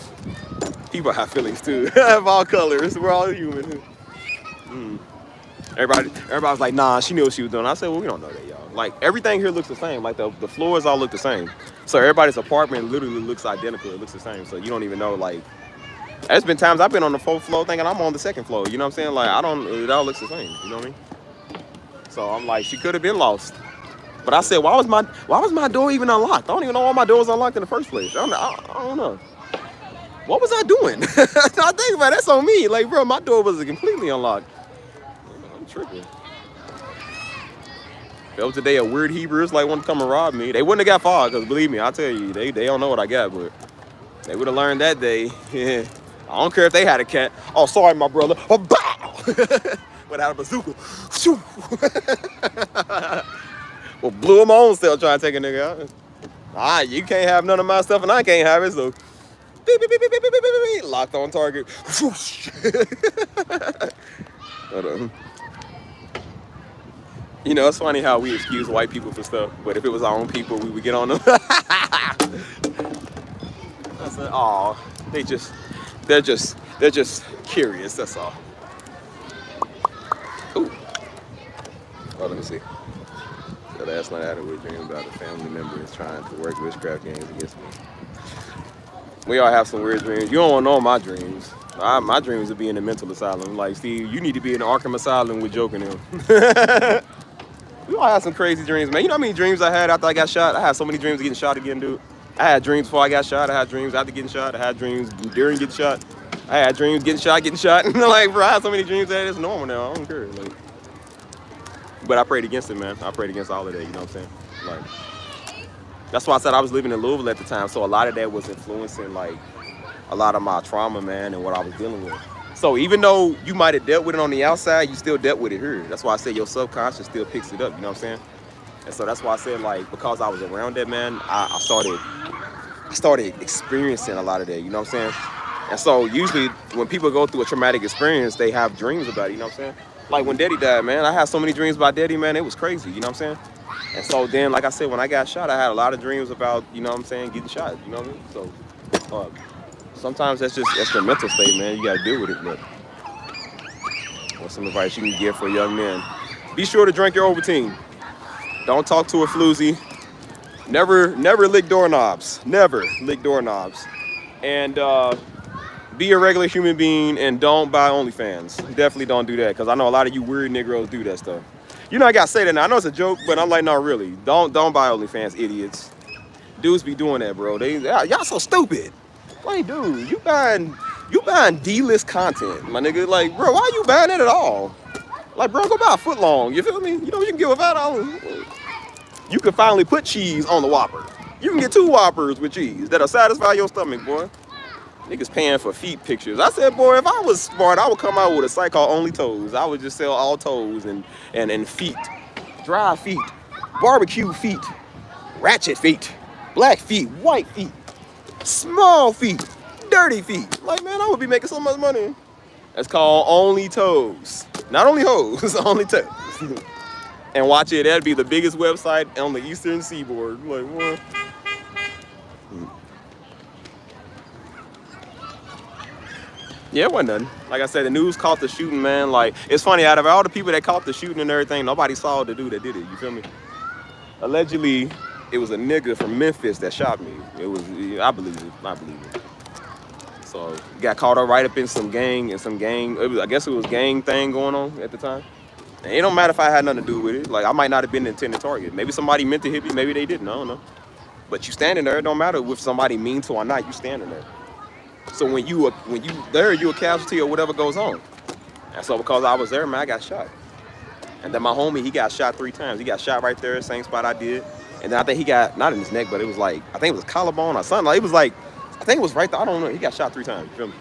people have feelings too, of all colors. We're all human. Everybody's like, nah, she knew what she was doing. I said, well, we don't know that, y'all. Like, everything here looks the same. Like, the floors all look the same. So everybody's apartment literally looks identical. It looks the same. So you don't even know, like, there's been times I've been on the 4th floor thinking I'm on the 2nd floor. You know what I'm saying? Like, it all looks the same. You know what I mean? So I'm like, she could have been lost. But I said, why was my door even unlocked? I don't even know why my door was unlocked in the first place. I don't know. What was I doing? I think about it, that's on me. Like, bro, my door was completely unlocked. I'm tripping. If it was a day of weird Hebrews like wanted to come and rob me, they wouldn't have got far, because believe me, I tell you, they don't know what I got, but they would have learned that day. Yeah. I don't care if they had a cat. Oh, sorry, my brother. Oh, bow! Without a bazooka. Well, blew him on still trying to take a nigga out. Ah, you can't have none of my stuff and I can't have it, so beep, beep, beep, beep, beep, beep, beep, beep. Locked on target. You know, it's funny how we excuse white people for stuff, but if it was our own people, we would get on them. I'm saying? Oh, they're just curious. That's all. Ooh. Oh, let me see. So last night I had a weird dream about a family member is trying to work witchcraft games against me. We all have some weird dreams. You don't know my dreams. My dreams would be in a mental asylum. Like, Steve, you need to be in the Arkham Asylum with Joker and him. We all have some crazy dreams, man. You know how many dreams I had after I got shot? I had so many dreams of getting shot again, dude. I had dreams before I got shot. I had dreams after getting shot. I had dreams during getting shot. I had dreams getting shot. Like, bro, I had so many dreams that it's normal now. I don't care. Like, but I prayed against it, man. I prayed against all of that, you know what I'm saying? Like, that's why I said I was living in Louisville at the time. So a lot of that was influencing, like, a lot of my trauma, man, and what I was dealing with. So even though you might have dealt with it on the outside, you still dealt with it here. That's why I said your subconscious still picks it up, you know what I'm saying? And so that's why I said, like, because I was around that, man, I started experiencing a lot of that, you know what I'm saying? And so usually when people go through a traumatic experience, they have dreams about it, you know what I'm saying? Like when Daddy died, man, I had so many dreams about Daddy, man, it was crazy, you know what I'm saying? And so then, like I said, when I got shot, I had a lot of dreams about, you know what I'm saying, getting shot, you know what I mean? So sometimes that's your mental state, man. You gotta deal with it. But what's some advice you can give for young men? Be sure to drink your Ovaltine. Don't talk to a floozy. Never lick doorknobs. Never lick doorknobs. And be a regular human being and don't buy OnlyFans. Definitely don't do that, because I know a lot of you weird Negroes do that stuff. You know, I gotta say that now. I know it's a joke, but I'm like, no, really. Don't buy OnlyFans, idiots. Dudes be doing that, bro. Y'all so stupid. Like, dude, you buying D-list content, my nigga. Like, bro, why are you buying it at all? Like, bro, go buy a foot long. You feel me? You know, you can get $5. You can finally put cheese on the Whopper. You can get 2 Whoppers with cheese that'll satisfy your stomach, boy. Niggas paying for feet pictures. I said, boy, if I was smart, I would come out with a site called Only Toes. I would just sell all toes and feet, dry feet, barbecue feet, ratchet feet, black feet, white feet, small feet, dirty feet. Like, man, I would be making so much money. That's called Only Toes. Not only hoes, Only Toes. And watch it, that'd be the biggest website on the Eastern Seaboard. Like, what? Yeah, it wasn't nothing. Like I said, the news caught the shooting, man. Like, it's funny, out of all the people that caught the shooting and everything, nobody saw the dude that did it, you feel me? Allegedly, it was a nigga from Memphis that shot me. I believe it. So, got caught up right up in some gang, I guess it was gang thing going on at the time. And it don't matter if I had nothing to do with it. Like, I might not have been the intended target. Maybe somebody meant to hit me, maybe they didn't, I don't know. But you standing there, it don't matter if somebody mean to or not, you standing there. So when you there, you a casualty or whatever goes on. And so because I was there, man, I got shot. And then my homie, he got shot 3 times. He got shot right there, same spot I did. And then I think he got, not in his neck, but it was like, I think it was collarbone or something. Like, it was like, I think it was right there. I don't know. He got shot 3 times, you feel me?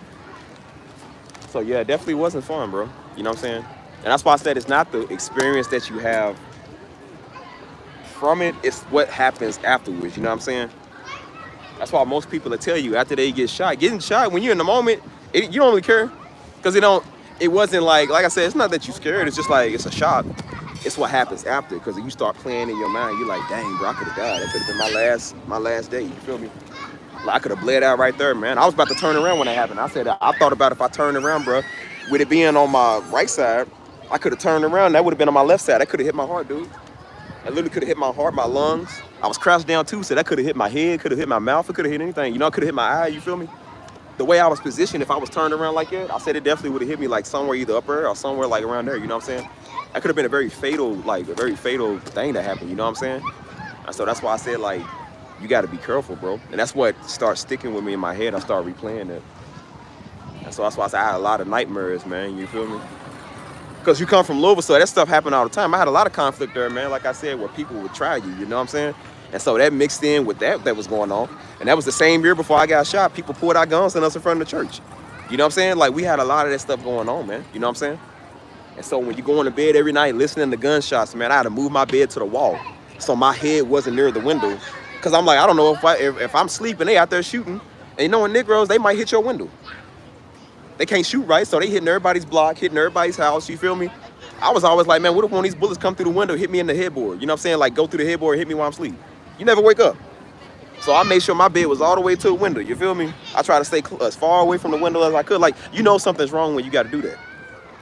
So yeah, it definitely wasn't fun, bro. You know what I'm saying? And that's why I said it's not the experience that you have from it, it's what happens afterwards, you know what I'm saying? That's why most people will tell you after they get shot. Getting shot, when you're in the moment, you don't really care. Because it wasn't like I said, it's not that you're scared. It's just like, it's a shock. It's what happens after. Because you start playing in your mind. You're like, dang, bro, I could have died. That could have been my last day. You feel me? Like, I could have bled out right there, man. I was about to turn around when that happened. I said, I thought about if I turned around, bro, with it being on my right side, I could have turned around. That would have been on my left side. That could have hit my heart, dude. That literally could have hit my heart, my lungs. I was crouched down too, so that could have hit my head, could have hit my mouth, it could have hit anything. You know, it could have hit my eye, you feel me? The way I was positioned, if I was turned around like that, I said it definitely would have hit me like somewhere either up there or somewhere like around there, you know what I'm saying? That could have been a very fatal thing that happened, you know what I'm saying? And so that's why I said, like, you got to be careful, bro. And that's what starts sticking with me in my head. I start replaying it. And so that's why I said I had a lot of nightmares, man, you feel me? Because you come from Louisville, so that stuff happened all the time. I had a lot of conflict there, man, like I said, where people would try you know what I'm saying? And so that mixed in with that was going on. And that was the same year before I got shot. People pulled out guns on us in front of the church. You know what I'm saying? Like, we had a lot of that stuff going on, man. You know what I'm saying? And so when you go into bed every night listening to gunshots, man, I had to move my bed to the wall so my head wasn't near the window. Because I'm like, I don't know if I'm sleeping, they out there shooting. And you know, in Negroes, they might hit your window. They can't shoot right, so they hitting everybody's block, hitting everybody's house, you feel me? I was always like, man, what if one of these bullets come through the window, hit me in the headboard? You know what I'm saying? Like, go through the headboard, hit me while I'm asleep. You never wake up. So I made sure my bed was all the way to the window. You feel me? I try to stay as far away from the window as I could. Like, you know something's wrong when you got to do that.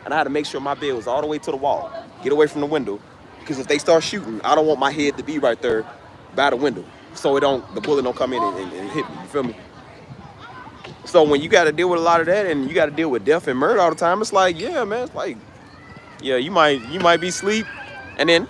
And I had to make sure my bed was all the way to the wall. Get away from the window. Because if they start shooting, I don't want my head to be right there by the window. So the bullet don't come in and hit me. You feel me? So when you got to deal with a lot of that and you got to deal with death and murder all the time, it's like, yeah, man, it's like, yeah, you might be asleep and then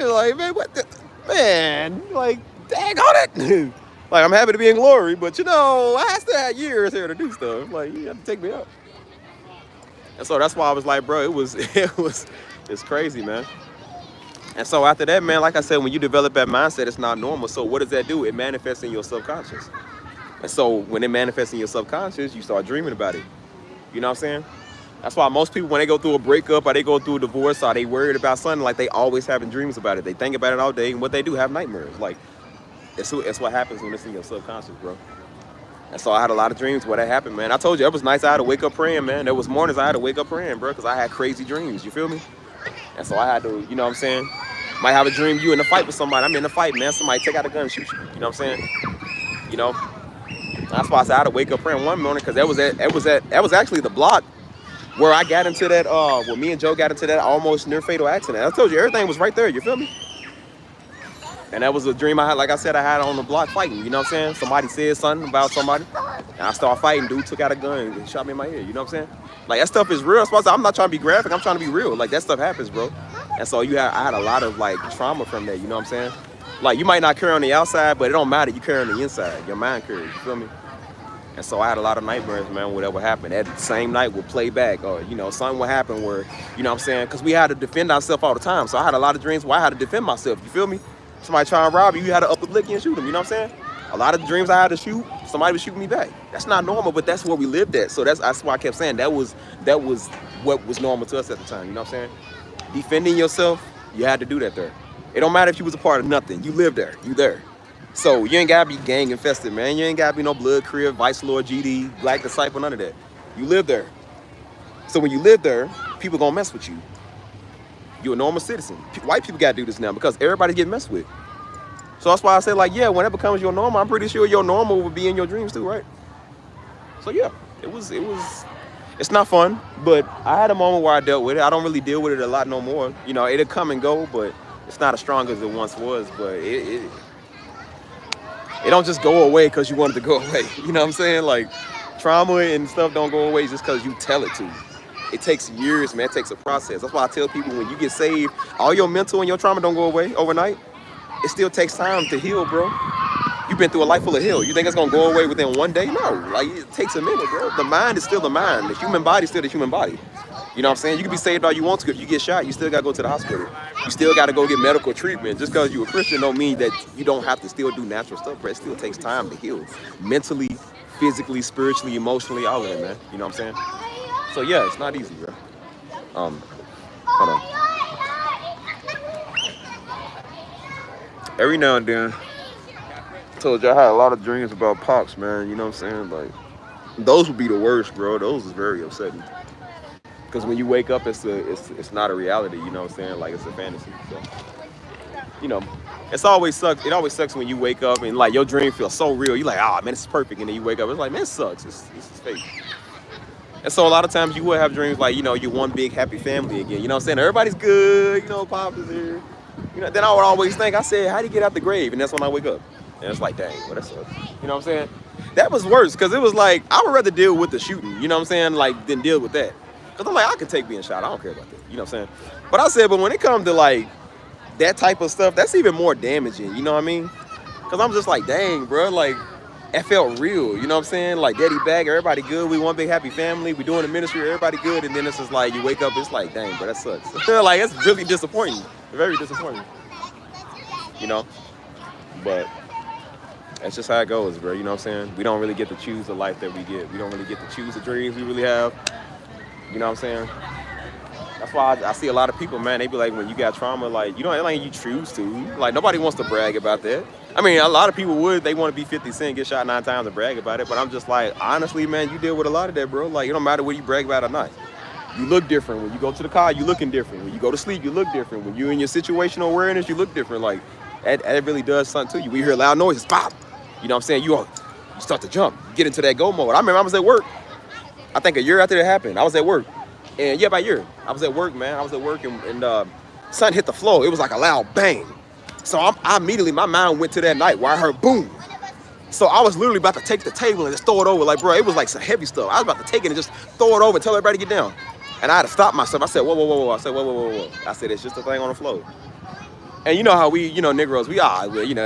like, man, what the, man, like, dang on it. Like, I'm happy to be in glory, but you know, I still had years here to do stuff. Like, you have to take me out. And so that's why I was like, bro, it's crazy, man. And so after that, man, like I said, when you develop that mindset, it's not normal. So what does that do? It manifests in your subconscious. And so when it manifests in your subconscious, you start dreaming about it. You know what I'm saying? That's why most people, when they go through a breakup or they go through a divorce or they worried about something, like they always having dreams about it. They think about it all day, and what they do, have nightmares. Like, it's what happens when it's in your subconscious, bro. And so I had a lot of dreams where that happened, man. I told you, it was nights I had to wake up praying, man. There was mornings I had to wake up praying, bro, because I had crazy dreams, you feel me? And so I had to, you know what I'm saying? Might have a dream you in a fight with somebody. I'm in a fight, man. Somebody take out a gun and shoot you. You know what I'm saying? You know? That's why I said I had to wake up praying one morning, because that was actually the block where I got into that, where me and Joe got into that almost near fatal accident. I told you, everything was right there, you feel me? And that was a dream I had, like I said, I had on the block fighting, you know what I'm saying? Somebody said something about somebody, and I started fighting. Dude took out a gun and shot me in my head, you know what I'm saying? Like, that stuff is real. I'm not trying to be graphic, I'm trying to be real. Like, that stuff happens, bro. And so I had a lot of, like, trauma from that, you know what I'm saying? Like, you might not carry on the outside, but it don't matter, you carry on the inside. Your mind carries, you feel me? And so I had a lot of nightmares, man, whatever happened. That same night would play back, or, you know, something would happen where, you know what I'm saying? Because we had to defend ourselves all the time. So I had a lot of dreams where I had to defend myself, you feel me? Somebody trying to rob you, you had to up the blicky and shoot them, you know what I'm saying? A lot of dreams I had to shoot, somebody was shooting me back. That's not normal, but that's where we lived at. So that's why I kept saying that was what was normal to us at the time, you know what I'm saying? Defending yourself, you had to do that there. It don't matter if you was a part of nothing. You lived there, you there. So you ain't gotta be gang infested, man. You ain't gotta be no Blood Crib, Vice Lord, GD, Black Disciple, none of that. You live there. So when you live there, people gonna mess with you. You're a normal citizen. White people gotta do this now because everybody get messed with. So that's why I say, like, yeah, when it becomes your normal, I'm pretty sure your normal will be in your dreams too, right? So yeah, it's not fun, but I had a moment where I dealt with it. I don't really deal with it a lot no more. You know, it'll come and go, but it's not as strong as it once was, but it don't just go away because you want it to go away. You know what I'm saying? Like, trauma and stuff don't go away just because you tell it to. It takes years, man. It takes a process. That's why I tell people, when you get saved, all your mental and your trauma don't go away overnight. It still takes time to heal, bro. You've been through a life full of hell. You think it's gonna go away within one day? No. Like, it takes a minute, bro. The mind is still the mind. The human body is still the human body. You know what I'm saying? You can be saved all you want to. If you get shot, you still gotta go to the hospital. You still gotta go get medical treatment. Just because you're a Christian don't mean that you don't have to still do natural stuff, bro. It still takes time to heal. Mentally, physically, spiritually, emotionally, all of it, man. You know what I'm saying? So yeah, it's not easy, bro. Hold on. Every now and then, I told you I had a lot of dreams about Pops, man. You know what I'm saying? Like, those would be the worst, bro. Those is very upsetting. Because when you wake up, it's not a reality, you know what I'm saying? Like, it's a fantasy. So, you know, it always sucks when you wake up and, like, your dream feels so real. You're like, oh, man, this is perfect. And then you wake up, it's like, man, it sucks. It's fake. And so a lot of times you will have dreams like, you know, you're one big happy family again. You know what I'm saying? Everybody's good. You know, Pops is here. You know, then I would always think, I said, how do you get out the grave? And that's when I wake up. And it's like, dang, well, that sucks. You know what I'm saying? That was worse, because it was like, I would rather deal with the shooting, you know what I'm saying, like, than deal with that. Because I'm like, I could take being shot. I don't care about that. You know what I'm saying? But I said, but when it comes to, like, that type of stuff, that's even more damaging. You know what I mean? Because I'm just like, dang, bro, like, it felt real. You know what I'm saying? Like, daddy back, everybody good. We one big happy family. We doing the ministry, everybody good. And then it's just like, you wake up, it's like, dang, bro, that sucks. Like, it's really disappointing. Very disappointing. You know? But that's just how it goes, bro. You know what I'm saying? We don't really get to choose the life that we get. We don't really get to choose the dreams we really have. You know what I'm saying? That's why I see a lot of people, man, they be like, when you got trauma, like, you don't, like, you choose to. Like, nobody wants to brag about that. I mean, a lot of people would. They want to be 50 Cent, get shot 9 times and brag about it. But I'm just like, honestly, man, you deal with a lot of that, bro. Like, it don't matter what you brag about or not. You look different. When you go to the car, you looking different. When you go to sleep, you look different. When you're in your situational awareness, you look different. Like, that really does something to you. We hear loud noises, pop. You know what I'm saying? You start to jump, get into that go mode. I remember I was at work. I think a year after that happened, I was at work. And yeah, about a year. I was at work, man. I was at work and something hit the floor. It was like a loud bang. So I immediately, my mind went to that night where I heard boom. So I was literally about to take the table and just throw it over. Like, bro, it was like some heavy stuff. I was about to take it and just throw it over and tell everybody to get down. And I had to stop myself. I said, whoa, whoa, whoa, whoa. I said, whoa, whoa, whoa, whoa. I said, it's just a thing on the floor. And you know how we, Negroes, we are, you know,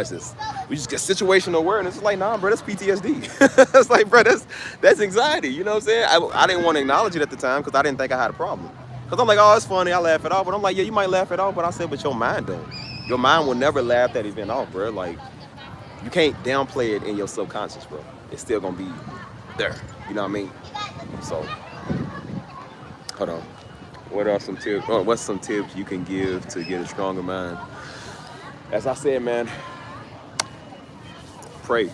we just get situational awareness. It's like, nah, bro, that's PTSD. It's like, bro, that's anxiety. You know what I'm saying? I didn't want to acknowledge it at the time because I didn't think I had a problem. Because I'm like, oh, it's funny. I laugh it off. But I'm like, yeah, you might laugh it off. But I said, but your mind don't. Your mind will never laugh that event off, bro. Like, you can't downplay it in your subconscious, bro. It's still going to be there. You know what I mean? So, hold on. What are some tips? Oh, what's some tips you can give to get a stronger mind? As I said, man, pray.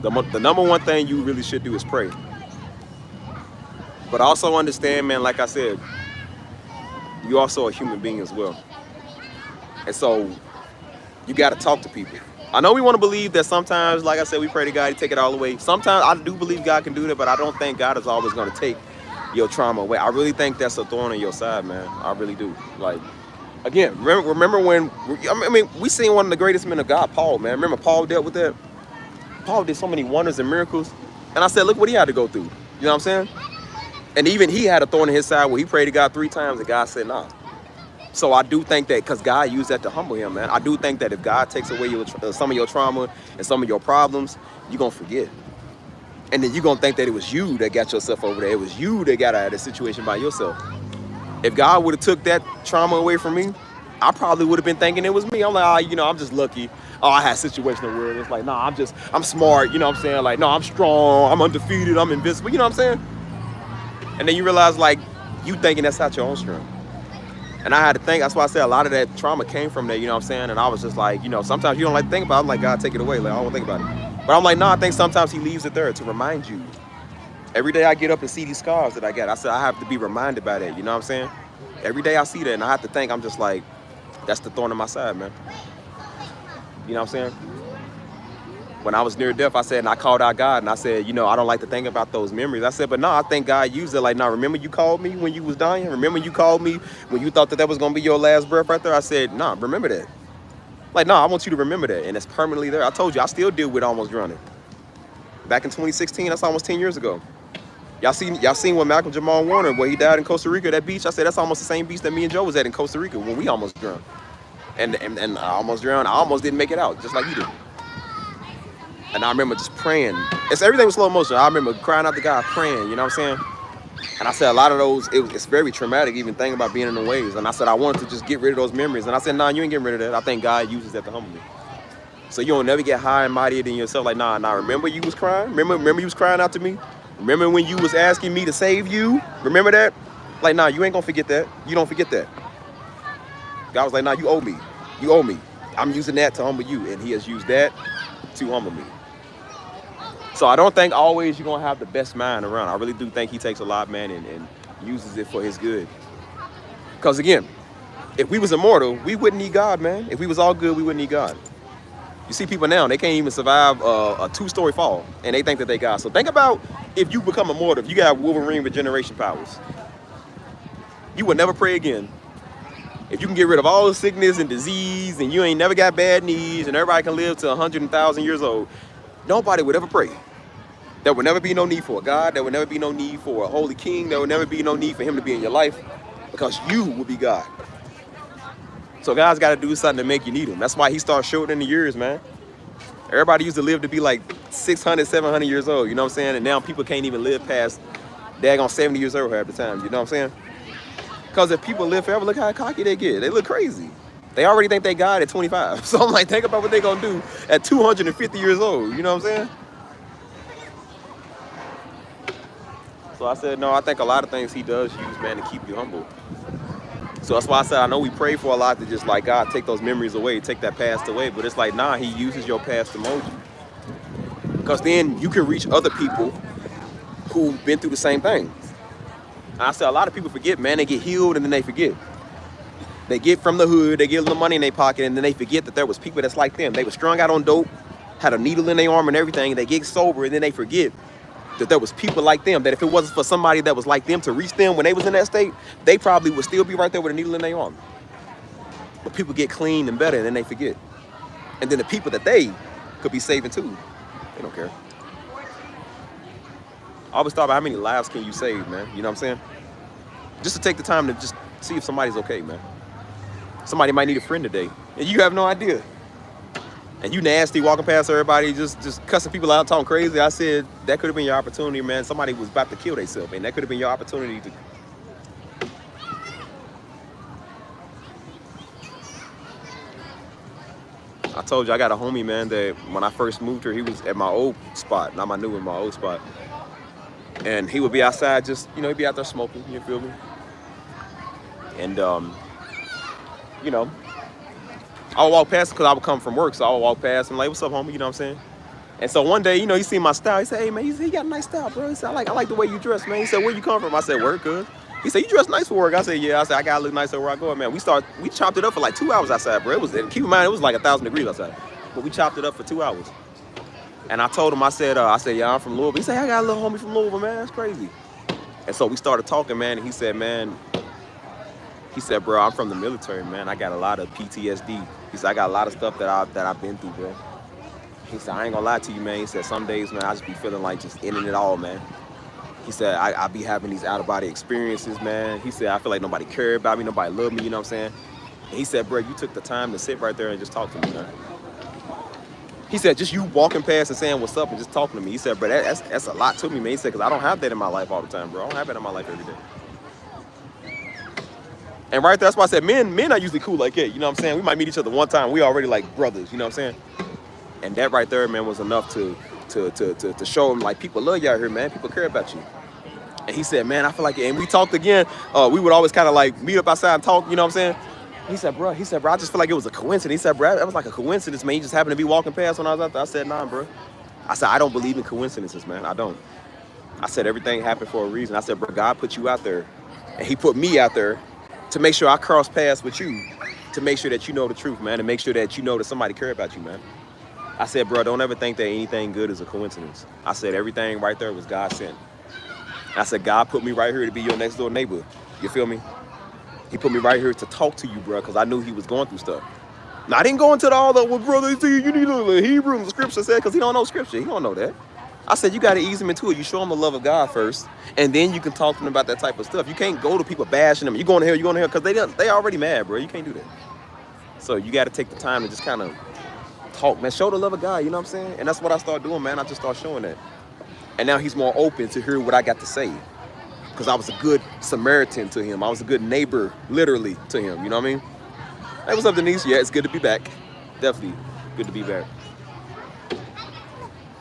The number one thing you really should do is pray. But also understand, man, like I said, you're also a human being as well. And so you got to talk to people. I know we want to believe that sometimes, like I said, we pray to God, He take it all away. Sometimes I do believe God can do that, but I don't think God is always going to take your trauma away. I really think that's a thorn in your side, man. I really do. Like, again, remember when, I mean, we seen one of the greatest men of God, Paul, man. Remember Paul dealt with that? Paul did so many wonders and miracles. And I said, look what he had to go through. You know what I'm saying? And even he had a thorn in his side where he prayed to God 3 times and God said, nah. So I do think that, because God used that to humble him, man. I do think that if God takes away some of your trauma and some of your problems, you're going to forget. And then you're going to think that it was you that got yourself over there. It was you that got out of the situation by yourself. If God would have took that trauma away from me, I probably would have been thinking it was me. I'm like, I'm just lucky. Oh, I had situational awareness. Like, nah, I'm smart. You know what I'm saying? Like, no, I'm strong. I'm undefeated. I'm invincible. You know what I'm saying? And then you realize, like, you thinking that's not your own strength. And I had to think, that's why I said a lot of that trauma came from there, you know what I'm saying? And I was just like, sometimes you don't like to think about it. I'm like, God, take it away. Like, I don't want to think about it. But I'm like, no, I think sometimes He leaves it there to remind you. Every day I get up and see these scars that I got, I said, I have to be reminded by that, you know what I'm saying? Every day I see that and I have to think, I'm just like, that's the thorn in my side, man. You know what I'm saying? When I was near death, I said, and I called out God, and I said, I don't like to think about those memories. I said, but no, I think God used it. Like, no, remember you called me when you was dying? Remember you called me when you thought that was going to be your last breath right there? I said, no, remember that. Like, no, I want you to remember that, and it's permanently there. I told you, I still deal with almost drowning. Back in 2016, that's almost 10 years ago. Y'all seen what Malcolm Jamal Warner, where he died in Costa Rica, that beach? I said, that's almost the same beach that me and Joe was at in Costa Rica when we almost drowned. And I almost drowned. I almost didn't make it out, just like you did. And I remember just praying. Everything was slow motion. I remember crying out to God, praying, you know what I'm saying? And I said a lot of those, it's very traumatic even thinking about being in the waves. And I said I wanted to just get rid of those memories. And I said, nah, you ain't getting rid of that. I think God uses that to humble me. So you don't never get high and mightier than yourself. Like, nah, remember you was crying? Remember you was crying out to me? Remember when you was asking me to save you? Remember that? Like, nah, you ain't gonna forget that. You don't forget that. God was like, nah, you owe me. You owe me. I'm using that to humble you. And He has used that to humble me. So I don't think always you're going to have the best mind around. I really do think He takes a lot, man, and uses it for His good. Because, again, if we was immortal, we wouldn't need God, man. If we was all good, we wouldn't need God. You see people now, they can't even survive a 2-story fall, and they think that they God. So think about if you become immortal, if you got Wolverine regeneration powers. You will never pray again. If you can get rid of all the sickness and disease, and you ain't never got bad knees, and everybody can live to 100,000 years old, nobody would ever pray. There would never be no need for a God. There would never be no need for a holy king. There would never be no need for Him to be in your life, because you will be God. So God's got to do something to make you need Him. That's why He starts shortening the years, man. Everybody used to live to be like 600, 700 years old, you know what I'm saying? And now people can't even live past daggone 70 years old half the time, you know what I'm saying? Because if people live forever, look how cocky they get. They look crazy. They already think they God at 25. So I'm like, think about what they gonna do at 250 years old, you know what I'm saying? So I said, no, I think a lot of things He does use, man, to keep you humble. So that's why I said, I know we pray for a lot to just like, God, take those memories away, take that past away. But it's like, nah, He uses your past to mold you. Because then you can reach other people who've been through the same thing. And I said, a lot of people forget, man. They get healed and then they forget. They get from the hood, they get a little money in their pocket, and then they forget that there was people that's like them. They were strung out on dope, had a needle in their arm and everything. They get sober, and then they forget that there was people like them, that if it wasn't for somebody that was like them to reach them when they was in that state, they probably would still be right there with a needle in their arm. But people get clean and better, and then they forget. And then the people that they could be saving too, they don't care. I always thought about how many lives can you save, man? You know what I'm saying? Just to take the time to just see if somebody's okay, man. Somebody might need a friend today, and you have no idea. And you nasty, walking past everybody, just cussing people out, talking crazy. I said, that could have been your opportunity, man. Somebody was about to kill themselves, and that could have been your opportunity to... I told you, I got a homie, man, that when I first moved here, he was at my old spot, not my new one, my old spot. And he would be outside just, you know, he'd be out there smoking, you feel me? And, you know, I would walk past because I would come from work, so I would walk past and like, what's up, homie? You know what I'm saying? And so one day, you know, he seen my style. He said, hey, man, he got a nice style, bro. He said, I like the way you dress, man. He said, where you come from? I said, work, cuz. He said, you dress nice for work. I said, yeah. I said, I gotta look nice where I go, man. We chopped it up for like 2 hours outside, bro. Keep in mind, it was like 1,000 degrees outside. But we chopped it up for 2 hours. And I told him, I said, yeah, I'm from Louisville. He said, I got a little homie from Louisville, man. That's crazy. And so we started talking, man. And he said, bro, I'm from the military, man. I got a lot of PTSD. He said, I got a lot of stuff that I've been through, bro. He said, I ain't gonna lie to you, man. He said, some days, man, I just be feeling like just ending it all, man. He said, I be having these out-of-body experiences, man. He said, I feel like nobody cared about me, nobody loved me, you know what I'm saying? And he said, bro, you took the time to sit right there and just talk to me, man. He said, just you walking past and saying what's up and just talking to me. He said, bro, that's a lot to me, man. He said, because I don't have that in my life all the time, bro. I don't have that in my life every day. And right there, that's why I said men are usually cool like that, you know what I'm saying? We might meet each other one time, we already like brothers, you know what I'm saying? And that right there, man, was enough to show him, like, people love you out here, man. People care about you. And he said, man, I feel like, and we talked again, we would always kind of like meet up outside and talk, you know what I'm saying? He said, bro, I just feel like it was a coincidence. He said, bro, that was like a coincidence, man. You just happened to be walking past when I was out there. I said, nah, bro. I said, I don't believe in coincidences, man. I don't. I said, everything happened for a reason. I said, bro, God put you out there, and he put me out there to make sure I cross paths with you, to make sure that you know the truth, man, and make sure that you know that somebody care about you, man. I said, bro, don't ever think that anything good is a coincidence. I said, everything right there was God sent. I said, God put me right here to be your next door neighbor. You feel me? He put me right here to talk to you, bro, because I knew he was going through stuff. Now, I didn't go into all the, well, brother, you need to learn Hebrew and the scripture said, because he don't know scripture. He don't know that. I said, you got to ease him into it. You show him the love of God first, and then you can talk to them about that type of stuff. You can't go to people bashing them. You going to hell, because they already mad, bro. You can't do that. So you got to take the time to just kind of talk, man. Show the love of God, you know what I'm saying? And that's what I started doing, man. I just started showing that. And now he's more open to hear what I got to say, because I was a good Samaritan to him. I was a good neighbor, literally, to him. You know what I mean? Hey, what's up, Denise? Yeah, it's good to be back. Definitely good to be back.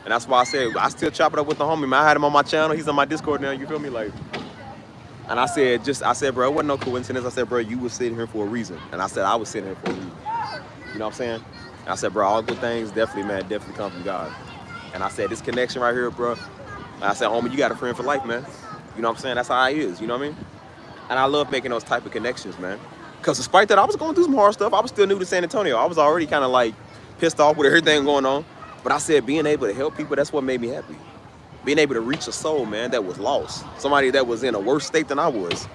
And that's why I said, I still chop it up with the homie, man. I had him on my channel. He's on my Discord now, you feel me? Like, and I said, bro, it wasn't no coincidence. I said, bro, you was sitting here for a reason. And I said, I was sitting here for a reason. You know what I'm saying? And I said, bro, all good things definitely come from God. And I said, this connection right here, bro. And I said, homie, you got a friend for life, man. You know what I'm saying? That's how he is, you know what I mean? And I love making those type of connections, man. Because despite that, I was going through some hard stuff. I was still new to San Antonio. I was already kind of like pissed off with everything going on. But I said, being able to help people, that's what made me happy. Being able to reach a soul, man, that was lost. Somebody that was in a worse state than I was.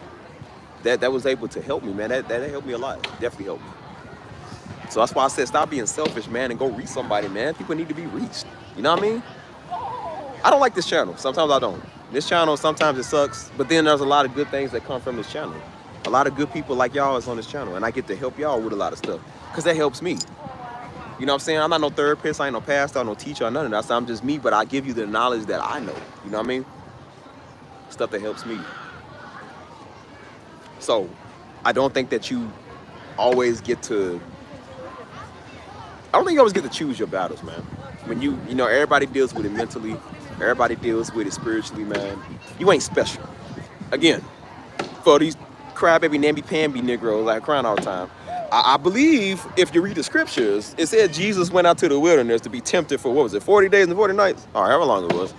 That was able to help me, man. That helped me a lot. Definitely helped me. So that's why I said, stop being selfish, man, and go reach somebody, man. People need to be reached. You know what I mean? I don't like this channel. Sometimes I don't. This channel, sometimes it sucks, but then there's a lot of good things that come from this channel. A lot of good people like y'all is on this channel, and I get to help y'all with a lot of stuff, because that helps me. You know what I'm saying? I'm not no therapist, I ain't no pastor, I'm no teacher, or none of that. So I'm just me, but I give you the knowledge that I know. You know what I mean? Stuff that helps me. So I don't think that you always get to, I don't think you always get to choose your battles, man. When you know, everybody deals with it mentally. Everybody deals with it spiritually, man. You ain't special. Again, for these crybaby, namby-pamby Negroes like crying all the time, I believe if you read the scriptures, it said Jesus went out to the wilderness to be tempted for, what was it, 40 days and 40 nights? Or however long it was.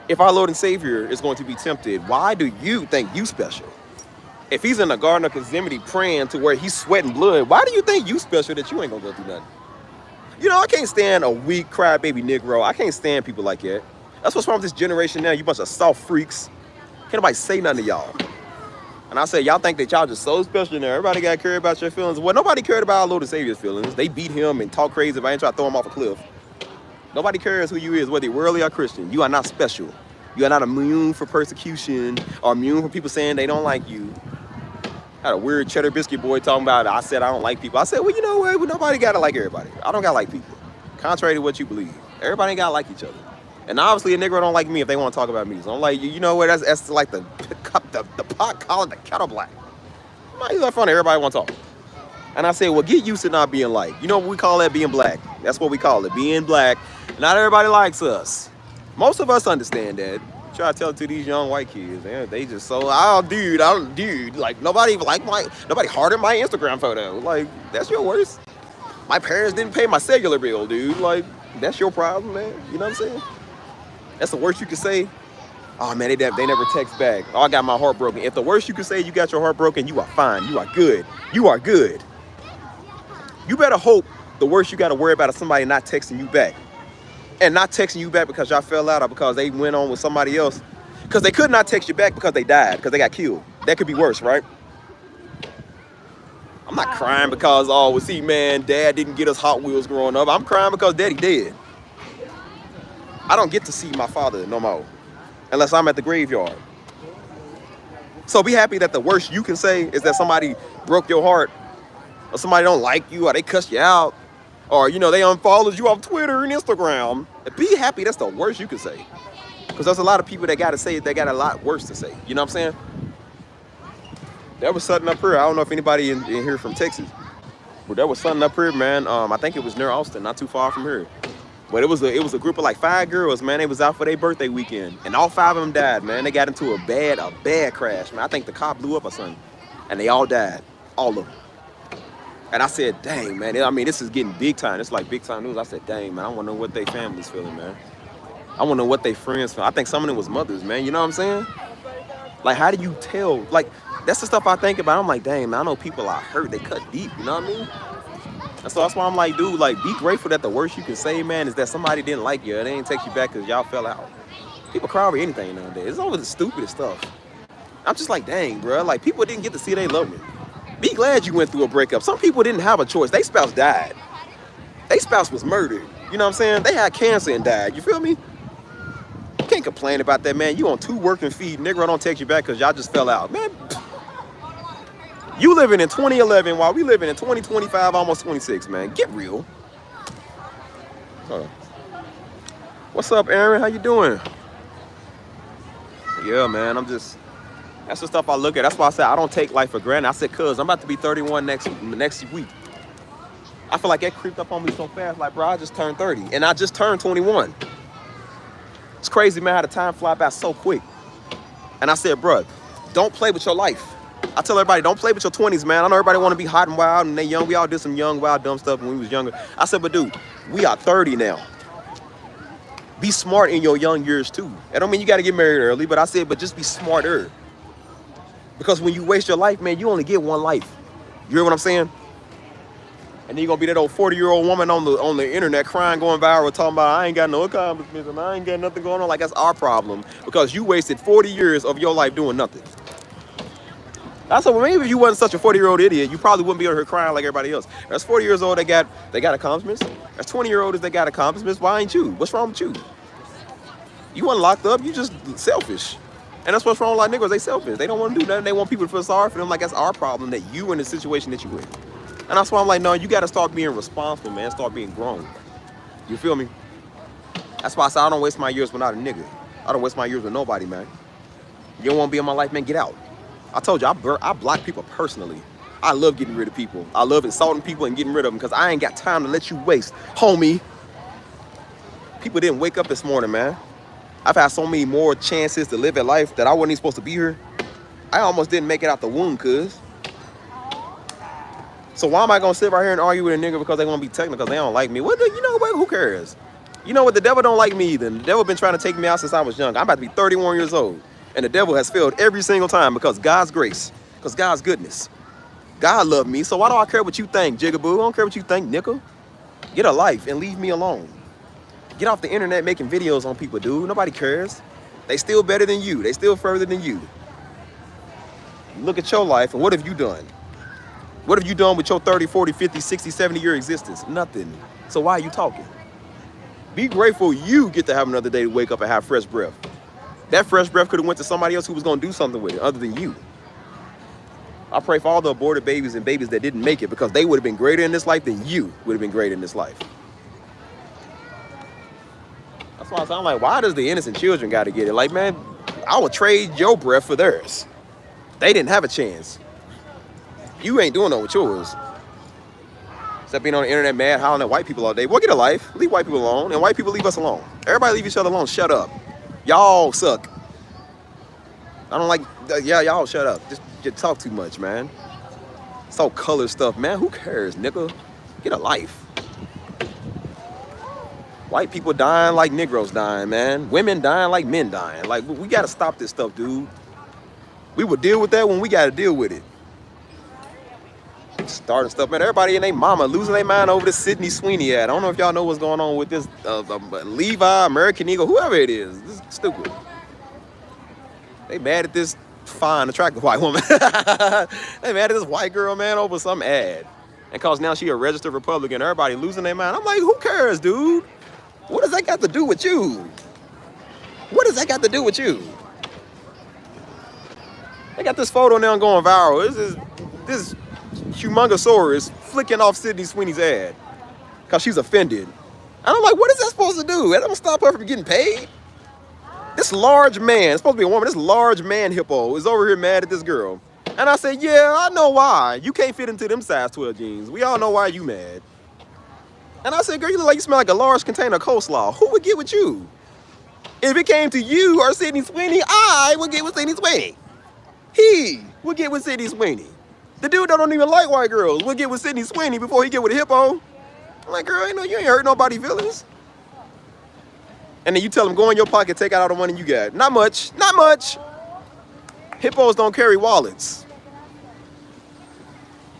If our Lord and Savior is going to be tempted, why do you think you special? If he's in the Garden of Gethsemane praying to where he's sweating blood, why do you think you special that you ain't gonna go through nothing? You know, I can't stand a weak crybaby Negro. I can't stand people like that. That's what's wrong with this generation now. You bunch of soft freaks. Can't nobody say nothing to y'all. And I say, y'all think that y'all just so special now. Everybody got to care about your feelings. Well, nobody cared about our Lord and Savior's feelings. They beat him and talk crazy if I ain't try to throw him off a cliff. Nobody cares who you is, whether you're worldly or Christian. You are not special. You are not immune for persecution or immune for people saying they don't like you. I had a weird cheddar biscuit boy talking about, I said I don't like people. I said, well, you know what? Nobody got to like everybody. I don't got to like people. Contrary to what you believe. Everybody ain't got to like each other. And obviously a nigga don't like me if they want to talk about me. So I'm like, you know what? That's like the pot calling the kettle black. He's in front of everybody want to talk. And I said, well, get used to not being liked. You know what we call that? Being black. That's what we call it. Being black. Not everybody likes us. Most of us understand that. Try to tell it to these young white kids, man. They just so, dude. Like, nobody hearted my Instagram photo. Like, that's your worst. My parents didn't pay my cellular bill, dude. Like, that's your problem, man. You know what I'm saying? That's the worst you can say. Oh, man, they never text back. Oh, I got my heart broken. If the worst you can say, you got your heart broken, you are fine. You are good. You are good. You better hope the worst you got to worry about is somebody not texting you back. And not texting you back because y'all fell out or because they went on with somebody else. Because they could not text you back because they died, because they got killed. That could be worse, right? I'm not crying because, oh, well, see, man, Dad didn't get us Hot Wheels growing up. I'm crying because Daddy dead. I don't get to see my father no more unless I'm at the graveyard. So be happy that the worst you can say is that somebody broke your heart or somebody don't like you or they cussed you out or, you know, they unfollowed you off Twitter and Instagram. Be happy that's the worst you can say. Because there's a lot of people that got to say they got a lot worse to say. You know what I'm saying? There was something up here. I don't know if anybody in here from Texas, but there was something up here, man. I think it was near Austin, not too far from here. But it was a group of like 5 girls, man. They was out for their birthday weekend, and all 5 of them died, man. They got into a bad crash, man. I think the car blew up or something, and they all died, all of them. And I said, dang, man. I mean, this is getting big time. It's like big time news. I said, dang, man. I want to know what they families feeling, man. I want to know what they friends feel. I think some of them was mothers, man. You know what I'm saying? Like, how do you tell? Like, that's the stuff I think about. I'm like, dang, man, I know people are hurt. They cut deep, you know what I mean? And so that's why I'm like, dude, like, be grateful that the worst you can say, man, is that somebody didn't like you. They ain't text you back because y'all fell out. People cry over anything nowadays. It's always the stupidest stuff. I'm just like, dang, bro. Like, people didn't get to see they love me. Be glad you went through a breakup. Some people didn't have a choice. Their spouse died. Their spouse was murdered. You know what I'm saying? They had cancer and died. You feel me? You can't complain about that, man. You on 2 working feet. Nigga don't text you back because y'all just fell out. Man, you living in 2011 while we living in 2025, almost 26, man. Get real. What's up, Aaron? How you doing? Yeah, man, that's the stuff I look at. That's why I said I don't take life for granted. I said, cuz I'm about to be 31 next week. I feel like that creeped up on me so fast. Like, bro, I just turned 30 and I just turned 21. It's crazy, man, how the time fly by so quick. And I said, bro, don't play with your life. I tell everybody, don't play with your 20s, man. I know everybody want to be hot and wild and they young. We all did some young, wild, dumb stuff when we was younger. I said, but dude, we are 30 now. Be smart in your young years too. I don't mean you got to get married early, but I said, but just be smarter. Because when you waste your life, man, you only get one life. You hear what I'm saying? And then you're going to be that old 40-year-old woman on the internet crying, going viral, talking about, I ain't got no accomplishments and I ain't got nothing going on. Like, that's our problem. Because you wasted 40 years of your life doing nothing. I said, well, maybe if you wasn't such a 40-year-old idiot, you probably wouldn't be over here crying like everybody else. That's 40 years old, they got accomplishments. That's 20-year-olds that got accomplishments. Why ain't you? What's wrong with you? You weren't locked up. You just selfish. And that's what's wrong with a lot of niggas. They selfish. They don't want to do nothing. They want people to feel sorry for them. Like, that's our problem, that you in the situation that you in. And that's why I'm like, no, you got to start being responsible, man. Start being grown. You feel me? That's why I say I don't waste my years without a nigga. I don't waste my years with nobody, man. You don't want to be in my life, man, get out. I told you, I block people personally. I love getting rid of people. I love insulting people and getting rid of them because I ain't got time to let you waste, homie. People didn't wake up this morning, man. I've had so many more chances to live a life that I wasn't even supposed to be here. I almost didn't make it out the womb, cuz. So why am I going to sit right here and argue with a nigga because they want to be technical because they don't like me? What? You know what? Who cares? You know what? The devil don't like me either. The devil been trying to take me out since I was young. I'm about to be 31 years old. And the devil has failed every single time because God's grace, because God's goodness. God loved me, so why do I care what you think, Jigaboo? I don't care what you think, nickel. Get a life and leave me alone. Get off the internet making videos on people, dude. Nobody cares. They still better than you. They still further than you. Look at your life, and what have you done? What have you done with your 30, 40, 50, 60, 70-year existence? Nothing. So why are you talking? Be grateful you get to have another day to wake up and have fresh breath. That fresh breath could have went to somebody else who was going to do something with it other than you. I pray for all the aborted babies and babies that didn't make it because they would have been greater in this life than you would have been greater in this life. That's why I'm like, why does the innocent children got to get it? Like, man, I would trade your breath for theirs. They didn't have a chance. You ain't doing no with yours. Except being on the internet mad, hollering at white people all day. Well, get a life. Leave white people alone. And white people leave us alone. Everybody leave each other alone. Shut up. Y'all suck. I don't like, yeah, y'all shut up. Just talk too much, man. It's all color stuff, man. Who cares, nigga? Get a life. White people dying like Negroes dying, man. Women dying like men dying. Like, we got to stop this stuff, dude. We will deal with that when we got to deal with it. Starting stuff, man. Everybody and their mama losing their mind over this Sydney Sweeney ad. I don't know if y'all know what's going on with this Levi, American Eagle, whoever it is. This is stupid. They mad at this fine, attractive white woman. They mad at this white girl, man, over some ad. And cause now she a registered Republican. Everybody losing their mind. I'm like, who cares, dude? What does that got to do with you? What does that got to do with you? They got this photo now going viral. This Humongosaurus flicking off Sydney Sweeney's ad because she's offended. And I'm like, what is that supposed to do? That don't stop her from getting paid. This large man, it's supposed to be a woman, this large man hippo is over here mad at this girl. And I said, yeah, I know why. You can't fit into them size 12 jeans. We all know why you mad. And I said, girl, you look like you smell like a large container of coleslaw. Who would get with you? If it came to you or Sydney Sweeney, I would get with Sydney Sweeney. He would get with Sydney Sweeney. The dude that don't even like white girls would get with Sydney Sweeney before he get with a hippo. I'm like, girl, you ain't hurt nobody's feelings. And then you tell him, go in your pocket, take out all the money you got. Not much, not much. Hippos don't carry wallets.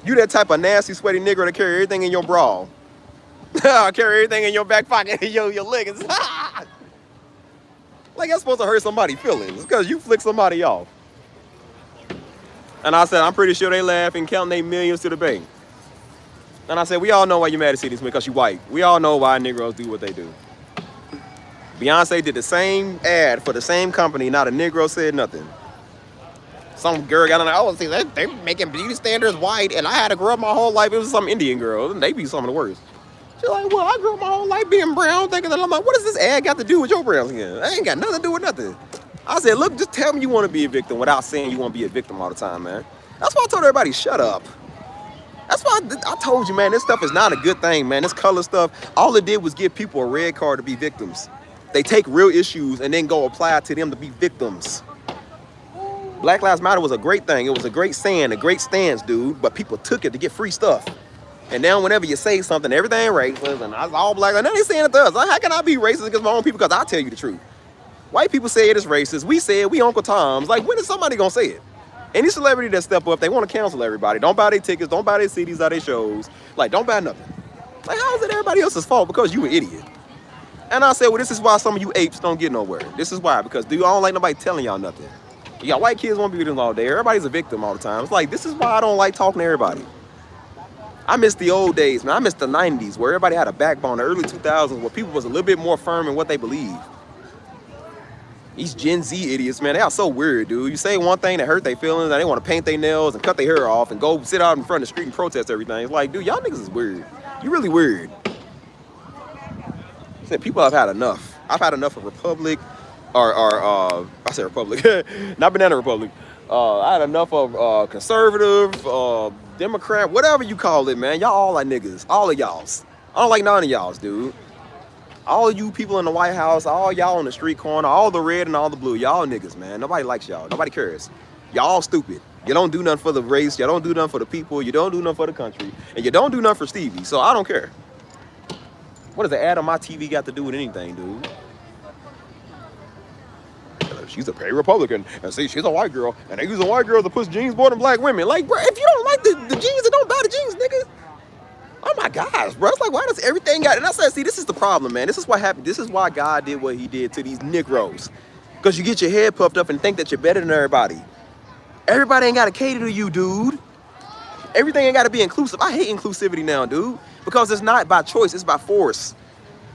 You that type of nasty, sweaty nigger to carry everything in your bra. Carry everything in your back pocket, your leggings. Like that's supposed to hurt somebody's feelings because you flick somebody off. And I said, I'm pretty sure they laugh and counting their millions to the bank. And I said, we all know why you mad at Sydney Sweeney, because you white. We all know why Negroes do what they do. Beyonce did the same ad for the same company, not a Negro said nothing. Some girl got on there, oh, see, they making beauty standards white, and I had to grow up my whole life. It was some Indian girl, and they be some of the worst. She's like, well, I grew up my whole life being brown, thinking that. I'm like, what does this ad got to do with your brown skin? I ain't got nothing to do with nothing. I said, look, just tell me you want to be a victim without saying you want to be a victim all the time, man. That's why I told everybody, shut up. That's why I told you, man, this stuff is not a good thing, man. This color stuff, all it did was give people a red card to be victims. They take real issues and then go apply it to them to be victims. Black Lives Matter was a great thing. It was a great saying, a great stance, dude. But people took it to get free stuff. And now whenever you say something, everything racist, and I was all black, and now they saying it to us. How can I be racist against my own people? Because I tell you the truth. White people say it is racist. We say it. We Uncle Toms. Like, when is somebody going to say it? Any celebrity that step up, they want to cancel everybody. Don't buy their tickets. Don't buy their CDs or their shows. Like, don't buy nothing. Like, how is it everybody else's fault? Because you an idiot. And I said, well, this is why some of you apes don't get nowhere. This is why. Because, dude, I don't like nobody telling y'all nothing. You got white kids want to be victims all day. Everybody's a victim all the time. It's like, this is why I don't like talking to everybody. I miss the old days, man. I miss the 90s where everybody had a backbone. The early 2000s where people was a little bit more firm in what they believe. These Gen Z idiots, man, they are so weird, dude. You say one thing that hurt their feelings, and they want to paint their nails and cut their hair off and go sit out in front of the street and protest everything. It's like, dude, y'all niggas is weird. You really weird. I said, people have had enough. I've had enough of Republic, I said Republic, not Banana Republic. I had enough of conservative, Democrat, whatever you call it, man. Y'all all like niggas, all of y'all's. I don't like none of y'all's, dude. All you people in the White House, all y'all on the street corner, all the red and all the blue, y'all niggas, man. Nobody likes y'all. Nobody cares. Y'all stupid. You don't do nothing for the race. You don't do nothing for the people. You don't do nothing for the country. And you don't do nothing for Stevie. So I don't care. What does the ad on my TV got to do with anything, dude? She's a pay Republican, and see, she's a white girl, and they use a white girl to push jeans more than black women. Like, bro, if you don't like the jeans, then don't buy the jeans, nigga. Oh my gosh, bro. It's like, why does everything got... And I said, see, this is the problem, man. This is what happened. This is why God did what he did to these Negroes. Because you get your head puffed up and think that you're better than everybody. Everybody ain't got to cater to you, dude. Everything ain't got to be inclusive. I hate inclusivity now, dude. Because it's not by choice, it's by force.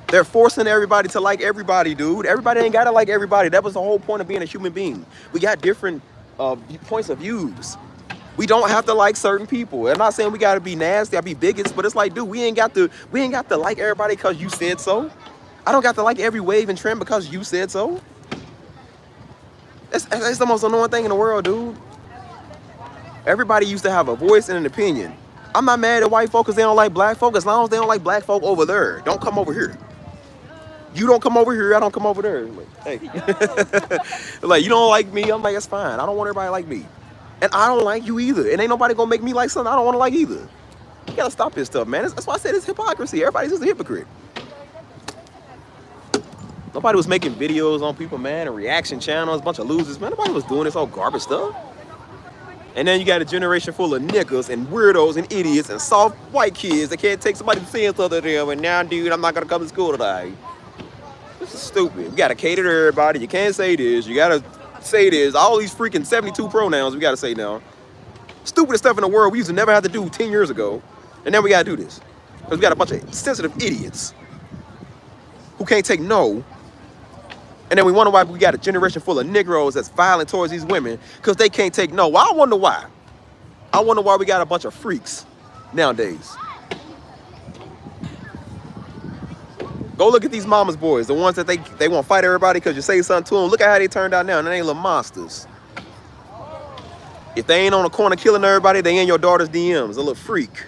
They're forcing everybody to like everybody, dude. Everybody ain't got to like everybody. That was the whole point of being a human being. We got different points of views. We don't have to like certain people. I'm not saying we gotta be nasty, I be bigots, but it's like, dude, we ain't got to like everybody because you said so. I don't got to like every wave and trend because you said so. That's the most annoying thing in the world, dude. Everybody used to have a voice and an opinion. I'm not mad at white folk because they don't like black folk, as long as they don't like black folk over there. Don't come over here. You don't come over here, I don't come over there. Like, hey. Like, you don't like me, I'm like, that's fine. I don't want everybody to like me. And I don't like you either. And ain't nobody gonna make me like something I don't want to like either. You gotta stop this stuff, man. That's why I said it's hypocrisy. Everybody's just a hypocrite. Nobody was making videos on people, man, and reaction channels, a bunch of losers, man. Nobody was doing this old garbage stuff. And then you got a generation full of niggas and weirdos and idiots and soft white kids that can't take somebody saying something to them. And now, dude, I'm not gonna come to school today. This is stupid. You gotta cater to everybody. You can't say this. You gotta say this. All these freaking 72 pronouns we gotta say now. Stupidest stuff in the world we used to never have to do 10 years ago. And now we gotta do this. Because we got a bunch of sensitive idiots who can't take no. And then we wonder why we got a generation full of Negroes that's violent towards these women because they can't take no. Well, I wonder why. I wonder why we got a bunch of freaks nowadays. Go look at these mama's boys, the ones that they want to fight everybody because you say something to them. Look at how they turned out now, and they ain't little monsters. If they ain't on the corner killing everybody, they in your daughter's DMs, a little freak.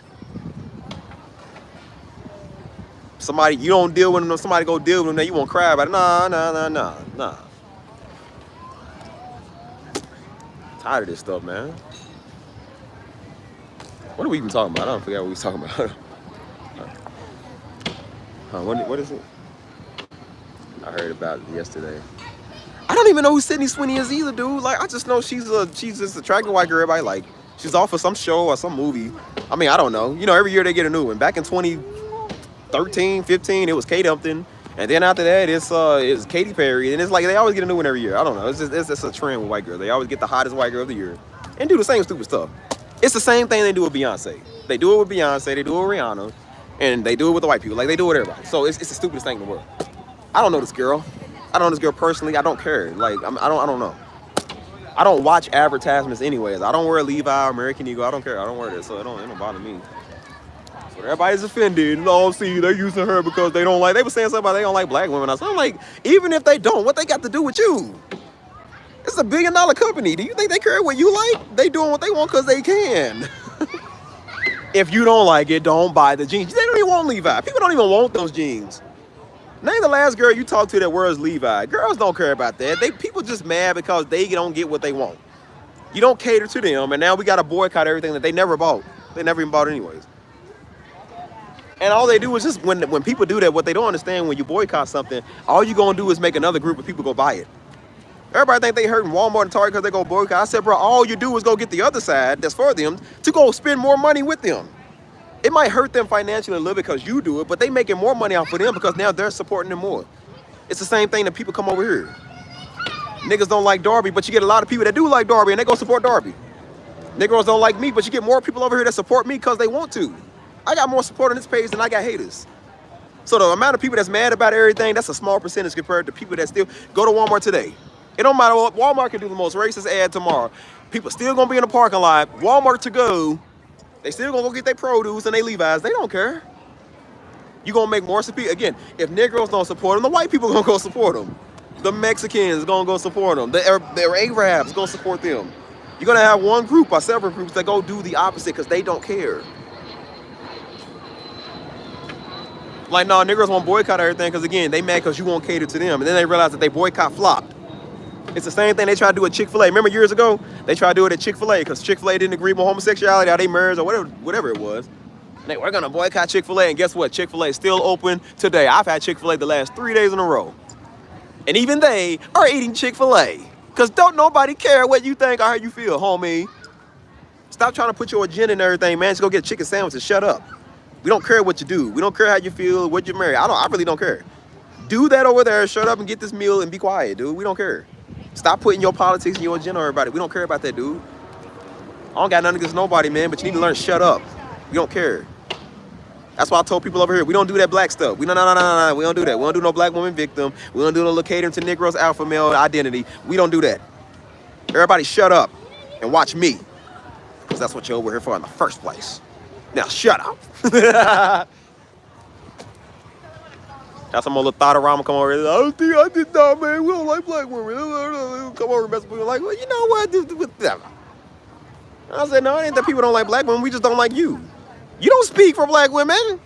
Somebody, you don't deal with them, somebody go deal with them, then you won't cry about it. Nah. Tired of this stuff, man. What are we even talking about? I don't forget what we was talking about. What is it? I heard about it yesterday. I don't even know who Sydney Sweeney is either, dude. Like, I just know she's just attractive white girl everybody like. She's off of some show or some movie. I mean, I don't know. You know, every year they get a new one. Back in 2013, 15, it was Kate Upton. And then after that, it's Katy Perry. And it's like they always get a new one every year. I don't know. It's just a trend with white girls. They always get the hottest white girl of the year. And do the same stupid stuff. It's the same thing they do with Beyonce. They do it with Beyonce. They do it with Rihanna. And they do it with the white people. Like, they do it with everybody. So it's the stupidest thing in the world. I don't know this girl. I don't know this girl personally. I don't care. Like, I don't know. I don't watch advertisements anyways. I don't wear a Levi or American Eagle. I don't care. I don't wear this. So it don't bother me. So everybody's offended. Oh, see, they're using her because they don't like... They were saying something about they don't like black women. So I'm like, even if they don't, what they got to do with you? It's a $1 billion company. Do you think they care what you like? They doing what they want because they can. If you don't like it, don't buy the jeans. They don't even want Levi. People don't even want those jeans. Name the last girl you talked to that wears Levi. Girls don't care about that. People just mad because they don't get what they want. You don't cater to them, and now we got to boycott everything that they never bought. They never even bought anyways. And all they do is just, when people do that, what they don't understand, when you boycott something, all you're going to do is make another group of people go buy it. Everybody think they hurting Walmart and Target because they go boycott. I said, bro, all you do is go get the other side that's for them to go spend more money with them. It might hurt them financially a little bit because you do it, but they making more money off of them because now they're supporting them more. It's the same thing that people come over here. Niggas don't like Darby, but you get a lot of people that do like Darby and they go support Darby. Negroes don't like me, but you get more people over here that support me because they want to. I got more support on this page than I got haters. So the amount of people that's mad about everything, that's a small percentage compared to people that still go to Walmart today. It don't matter what, Walmart can do the most racist ad tomorrow. People still gonna be in the parking lot, Walmart to go. They still gonna go get their produce and they Levi's. They don't care. You gonna make more support. Again, if Negroes don't support them, the white people gonna go support them. The Mexicans gonna go support them. The Arabs gonna support them. You're gonna have one group or several groups that go do the opposite because they don't care. Like, no, Negroes won't boycott everything because, again, they mad because you won't cater to them. And then they realize that they boycott flopped. It's the same thing they tried to do at Chick-fil-A. Remember years ago? They tried to do it at Chick-fil-A because Chick-fil-A didn't agree with homosexuality, how they married or whatever it was. We're gonna boycott Chick-fil-A, and guess what? Chick-fil-A is still open today. I've had Chick-fil-A the last 3 days in a row. And even they are eating Chick-fil-A. Because don't nobody care what you think or how you feel, homie. Stop trying to put your agenda and everything, man. Just go get a chicken sandwich and shut up. We don't care what you do. We don't care how you feel, what you marry. I really don't care. Do that over there, shut up and get this meal and be quiet, dude. We don't care. Stop putting your politics and your agenda on everybody. We don't care about that, dude. I don't got nothing against nobody, man, but you need to learn to shut up. We don't care. That's why I told people over here, we don't do that black stuff. We no. We don't do that. We don't do no black woman victim. We don't do no catering to Negroes alpha male identity. We don't do that. Everybody shut up and watch me. Because that's what you're over here for in the first place. Now shut up. That's some little thought-a-rama come over here. I did not, man. We don't like black women. Come over and mess with people like, well, you know what? I said, no, it ain't that people don't like black women. We just don't like you. You don't speak for black women.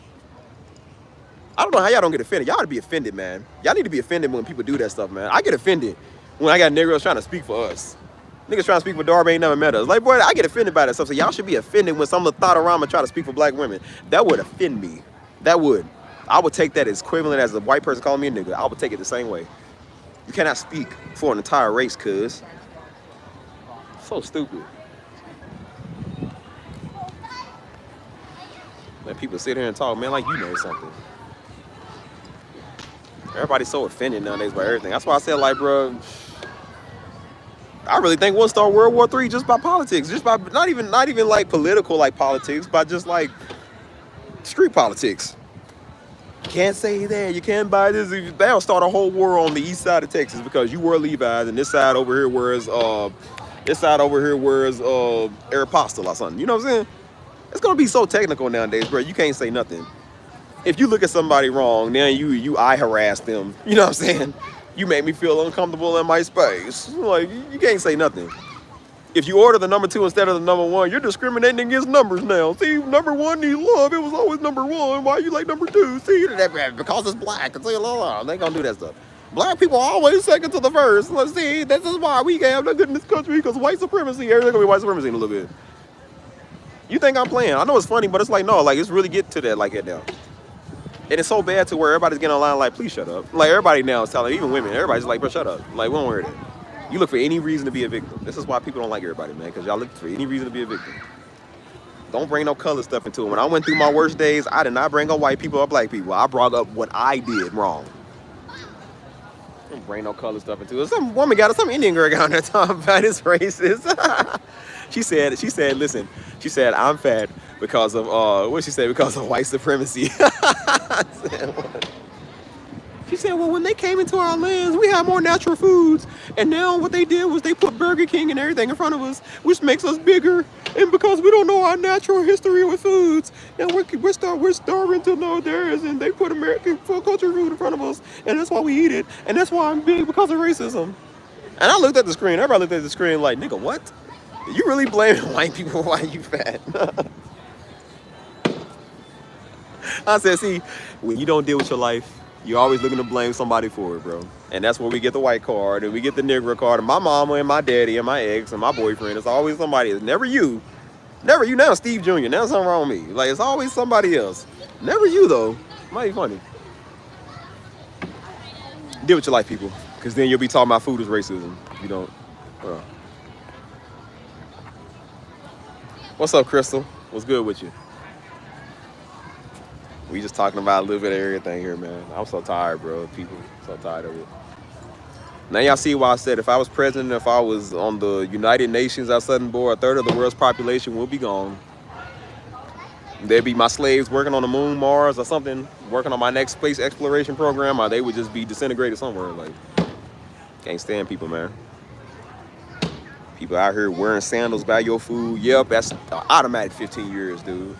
I don't know how y'all don't get offended. Y'all ought to be offended, man. Y'all need to be offended when people do that stuff, man. I get offended when I got Negroes trying to speak for us. Niggas trying to speak for Darby ain't never met us. Like, boy, I get offended by that stuff. So y'all should be offended when some little thought-a-rama try to speak for black women. That would offend me. That would. I would take that as equivalent as a white person calling me a nigga. I would take it the same way. You cannot speak for an entire race, cuz. So stupid. Let people sit here and talk, man, like you know something. Everybody's so offended nowadays by everything. That's why I said, like, bro, I really think we'll start World War III just by politics. Just by, not even like political, like politics, but just like street politics. You can't say that. You can't buy this. They'll start a whole war on the east side of Texas because you wear Levi's, and this side over here wears Aeropostale or something. You know what I'm saying? It's gonna be so technical nowadays, bro. You can't say nothing. If you look at somebody wrong, then you I harass them. You know what I'm saying? You make me feel uncomfortable in my space. Like, you can't say nothing. If you order the number 2 instead of the number 1, you're discriminating against numbers now. See, number 1 needs love. It was always number 1. Why you like number 2? See, because it's black. They gonna do that stuff. Black people are always second to the first. Let's see, this is why we have no good in this country, because white supremacy. Everything's gonna be white supremacy in a little bit. You think I'm playing? I know it's funny, but it's like, no, like, it's really get to that like that now. And it's so bad to where everybody's getting online like, please shut up. Like, everybody now is telling, even women, everybody's like, bro, shut up. Like, we don't hear that. You look for any reason to be a victim. This is why people don't like everybody, man, because y'all look for any reason to be a victim. Don't bring no color stuff into it. When I went through my worst days, I did not bring up white people or black people. I brought up what I did wrong. Don't bring no color stuff into it. Some Indian girl got on that time about it's racist. She said, listen, she said, I'm fat because of, because of white supremacy. I said, what? She said, well, when they came into our lands, we had more natural foods. And now what they did was they put Burger King and everything in front of us, which makes us bigger. And because we don't know our natural history with foods, and we're starving to know theirs, and they put American culture food in front of us, and that's why we eat it. And that's why I'm big, because of racism. And I looked at the screen. Everybody looked at the screen like, nigga, what? You really blaming white people for why you fat? I said, see, when you don't deal with your life, you're always looking to blame somebody for it, bro. And that's where we get the white card, and we get the Negro card, and my mama and my daddy and my ex and my boyfriend. It's always somebody else. Never you. Never you. Now Steve Jr. Now something wrong with me. Like, it's always somebody else. Never you, though. Might be funny. Deal with your life, people. Because then you'll be talking about food as racism. If you don't. What's up, Crystal? What's good with you? We just talking about a little bit of everything here, man. I'm so tired, bro. People, so tired of it. Now y'all see why I said if I was president, if I was on the United Nations outside board, 1/3 of the world's population will be gone. There'd be my slaves working on the moon, Mars, or something, working on my next space exploration program, or they would just be disintegrated somewhere. Like, can't stand people, man. People out here wearing sandals by your food. Yep, that's automatic 15 years, dude.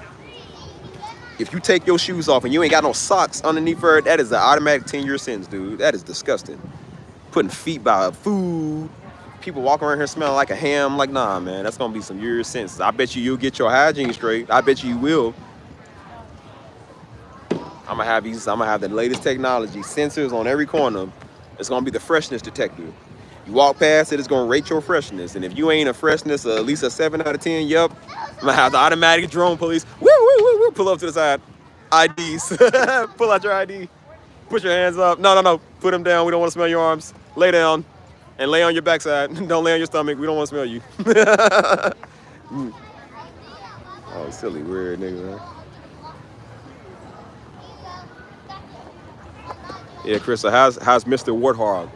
If you take your shoes off and you ain't got no socks underneath her, that is an automatic 10-year sentence, dude. That is disgusting. Putting feet by food. People walking around here smelling like a ham. Like, nah, man, that's gonna be some years sentences. I bet you'll get your hygiene straight. I bet you will. I'm gonna have the latest technology, sensors on every corner. It's gonna be the freshness detector. You walk past it, it's gonna rate your freshness. And if you ain't a freshness, at least a 7 out of 10, yep, I'm gonna have the automatic drone police. Woo, woo, woo, Pull up to the side. IDs. Pull out your ID. Put your hands up. No. Put them down. We don't want to smell your arms. Lay down. And lay on your backside. Don't lay on your stomach. We don't want to smell you. Oh, silly, weird nigga, man. Yeah, Krista, how's Mr. Warthog?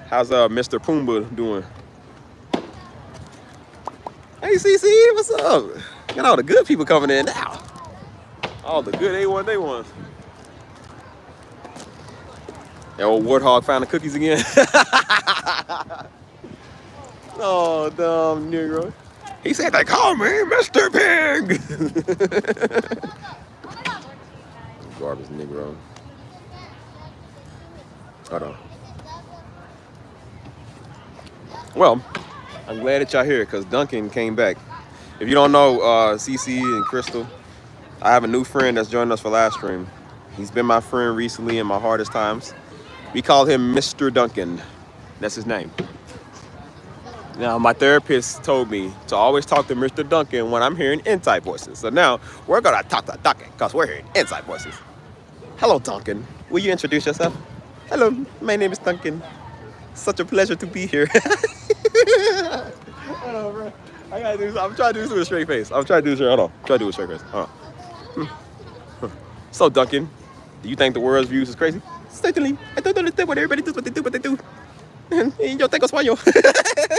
How's Mr. Pumbaa doing? Hey, CC, what's up? Got all the good people coming in now. All the good A1 day ones. That old Warthog found the cookies again. Oh, dumb Negro. He said they call me Mr. Pig. Garbage Negro. Hold on. Well, I'm glad that y'all here because Duncan came back. If you don't know CC and Crystal, I have a new friend that's joined us for live stream. He's been my friend recently in my hardest times. We call him Mr. Duncan. That's his name. Now, my therapist told me to always talk to Mr. Duncan when I'm hearing inside voices. So now we're going to talk to Duncan because we're hearing inside voices. Hello, Duncan. Will you introduce yourself? Hello, my name is Duncan. Such a pleasure to be here. Hold on, bro. I'm trying to do this with a straight face. I'm trying to do this. Hold on. Try to do it with a straight face. Hold on. So, Duncan, do you think the world's views is crazy? Certainly. I don't understand what everybody does, what they do, but they do. Yo tengo sueño.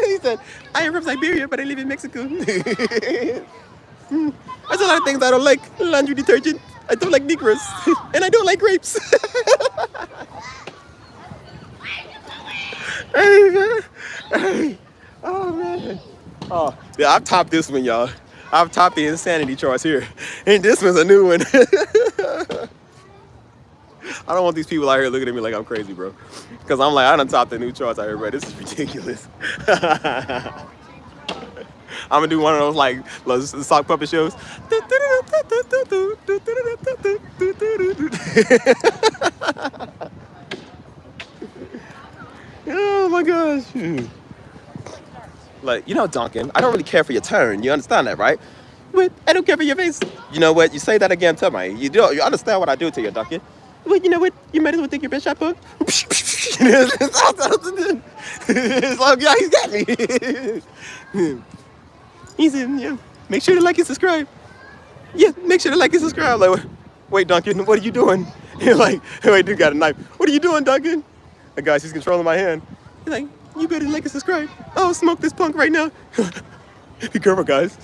He said, I am from Siberia, but I live in Mexico. There's a lot of things I don't like. Laundry detergent. I don't like Negroes. And I don't like grapes. Hey, man. Hey. Oh, man. Oh, yeah, I've topped this one, y'all. I've topped the insanity charts here. And this one's a new one. I don't want these people out here looking at me like I'm crazy, bro. Because I'm like, I done topped the new charts out here, bro. This is ridiculous. I'm going to do one of those, like, sock puppet shows. Oh, my gosh. Like, you know, Duncan, I don't really care for your turn. You understand that, right? But I don't care for your face. You know what? You say that again to me. You understand what I do to you, Duncan. Well, you know what? You might as well take your best shot, punk. It's like, yeah, he's got me. He said, yeah, make sure to like and subscribe. Yeah, make sure to like and subscribe. Like, wait, Duncan, what are you doing? He's like, wait, dude got a knife. What are you doing, Duncan? The guy, she's controlling my hand. He's like, you better like and subscribe. I'll smoke this punk right now. Be careful, guys.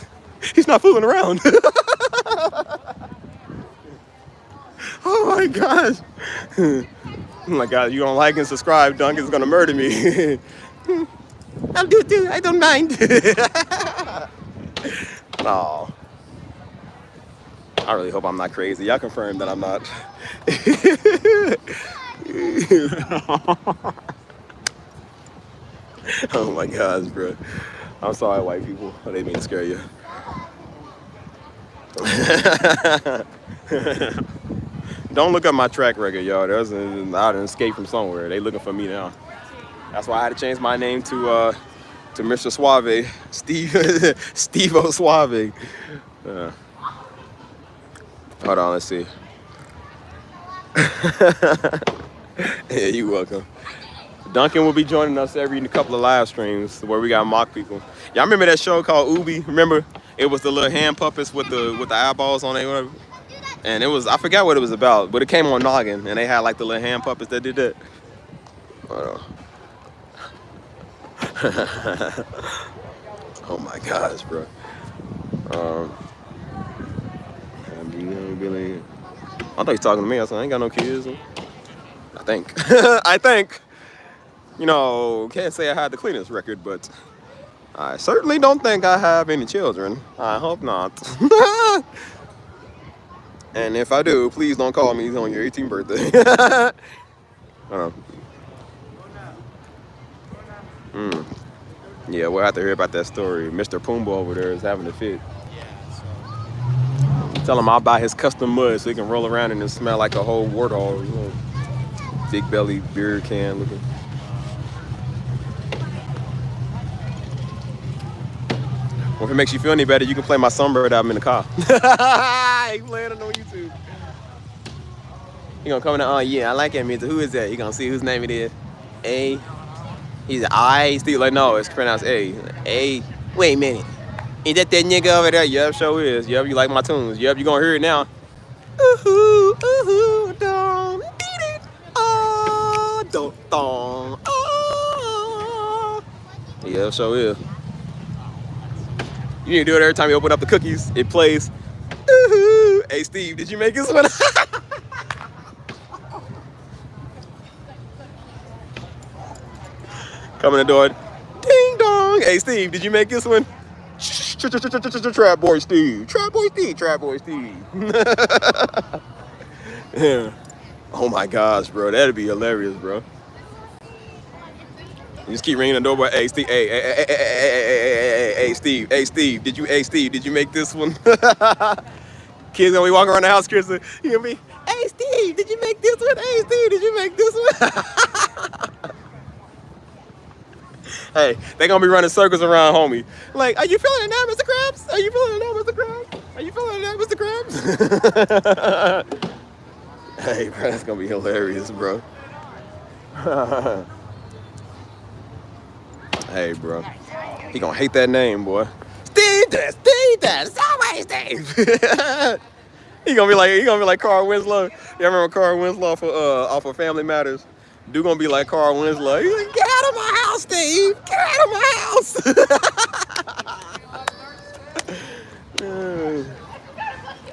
He's not fooling around. Oh my gosh. Oh my God, you don't like and subscribe, Duncan's gonna murder me. I'll do it too, I don't mind. No. I really hope I'm not crazy. Y'all confirm that I'm not. Oh my gosh, bro. I'm sorry, white people. I didn't mean to scare you. Don't look up my track record, y'all. I done escaped from somewhere. They looking for me now. That's why I had to change my name to Mr. Suave, Steve-O Suave. Hold on, let's see. Yeah, you're welcome. Duncan will be joining us every couple of live streams where we got mock people. Y'all remember that show called Ubi? Remember? It was the little hand puppets with the eyeballs on it. And it was, I forgot what it was about, but it came on Noggin, and they had like the little hand puppets that did that. Oh my gosh, bro. I thought you were talking to me. I said, I ain't got no kids. I think. I think. You know, can't say I had the cleanest record, but I certainly don't think I have any children. I hope not. And if I do, please don't call me on your 18th birthday. Yeah, we'll have to hear about that story. Mr. Pumbaa over there is having a fit. Tell him I'll buy his custom mud so he can roll around and it smell like a whole warthog. You know, big belly beer can looking. Well, if it makes you feel any better, you can play my Sunbird album in the car. he playing it on YouTube. He gonna come in and, yeah, I like that music. Who is that? He gonna see whose name it is. A. He's I. Still like, no, it's pronounced A. A. Wait a minute. Ain't that nigga over there? Yep, sure is. Yep, you like my tunes. Yep, you gonna hear it now. Ooh, ooh, dong, beat it. Oh, dong, dong. Oh. Yep, sure is. You need to do it every time you open up the cookies. It plays. Ooh. Hey, Steve, did you make this one? Come in the door. Ding dong. Hey, Steve, did you make this one? Trap boy Steve. Trap boy Steve. Trap boy Steve. Yeah. Oh my gosh, bro. That'd be hilarious, bro. You just keep ringing the doorbell. Hey, Steve. Hey, Steve. Hey, Steve. Did you make this one? Kids gonna be walking around the house, Chris. You gonna be, hey, Steve, did you make this one? Hey, Steve, did you make this one? Hey, they gonna be running circles around homie. Like, are you feeling it now, Mr. Krabs? Are you feeling it now, Mr. Krabs? Are you feeling it now, Mr. Krabs? Hey, bro, that's gonna be hilarious, bro. Hey, bro. He gonna hate that name, boy. Steve, that's always Steve. He gonna be like Carl Winslow. You remember Carl Winslow off of Family Matters? Dude gonna be like Carl Winslow. He's like, get out of my house, Steve! Get out of my house!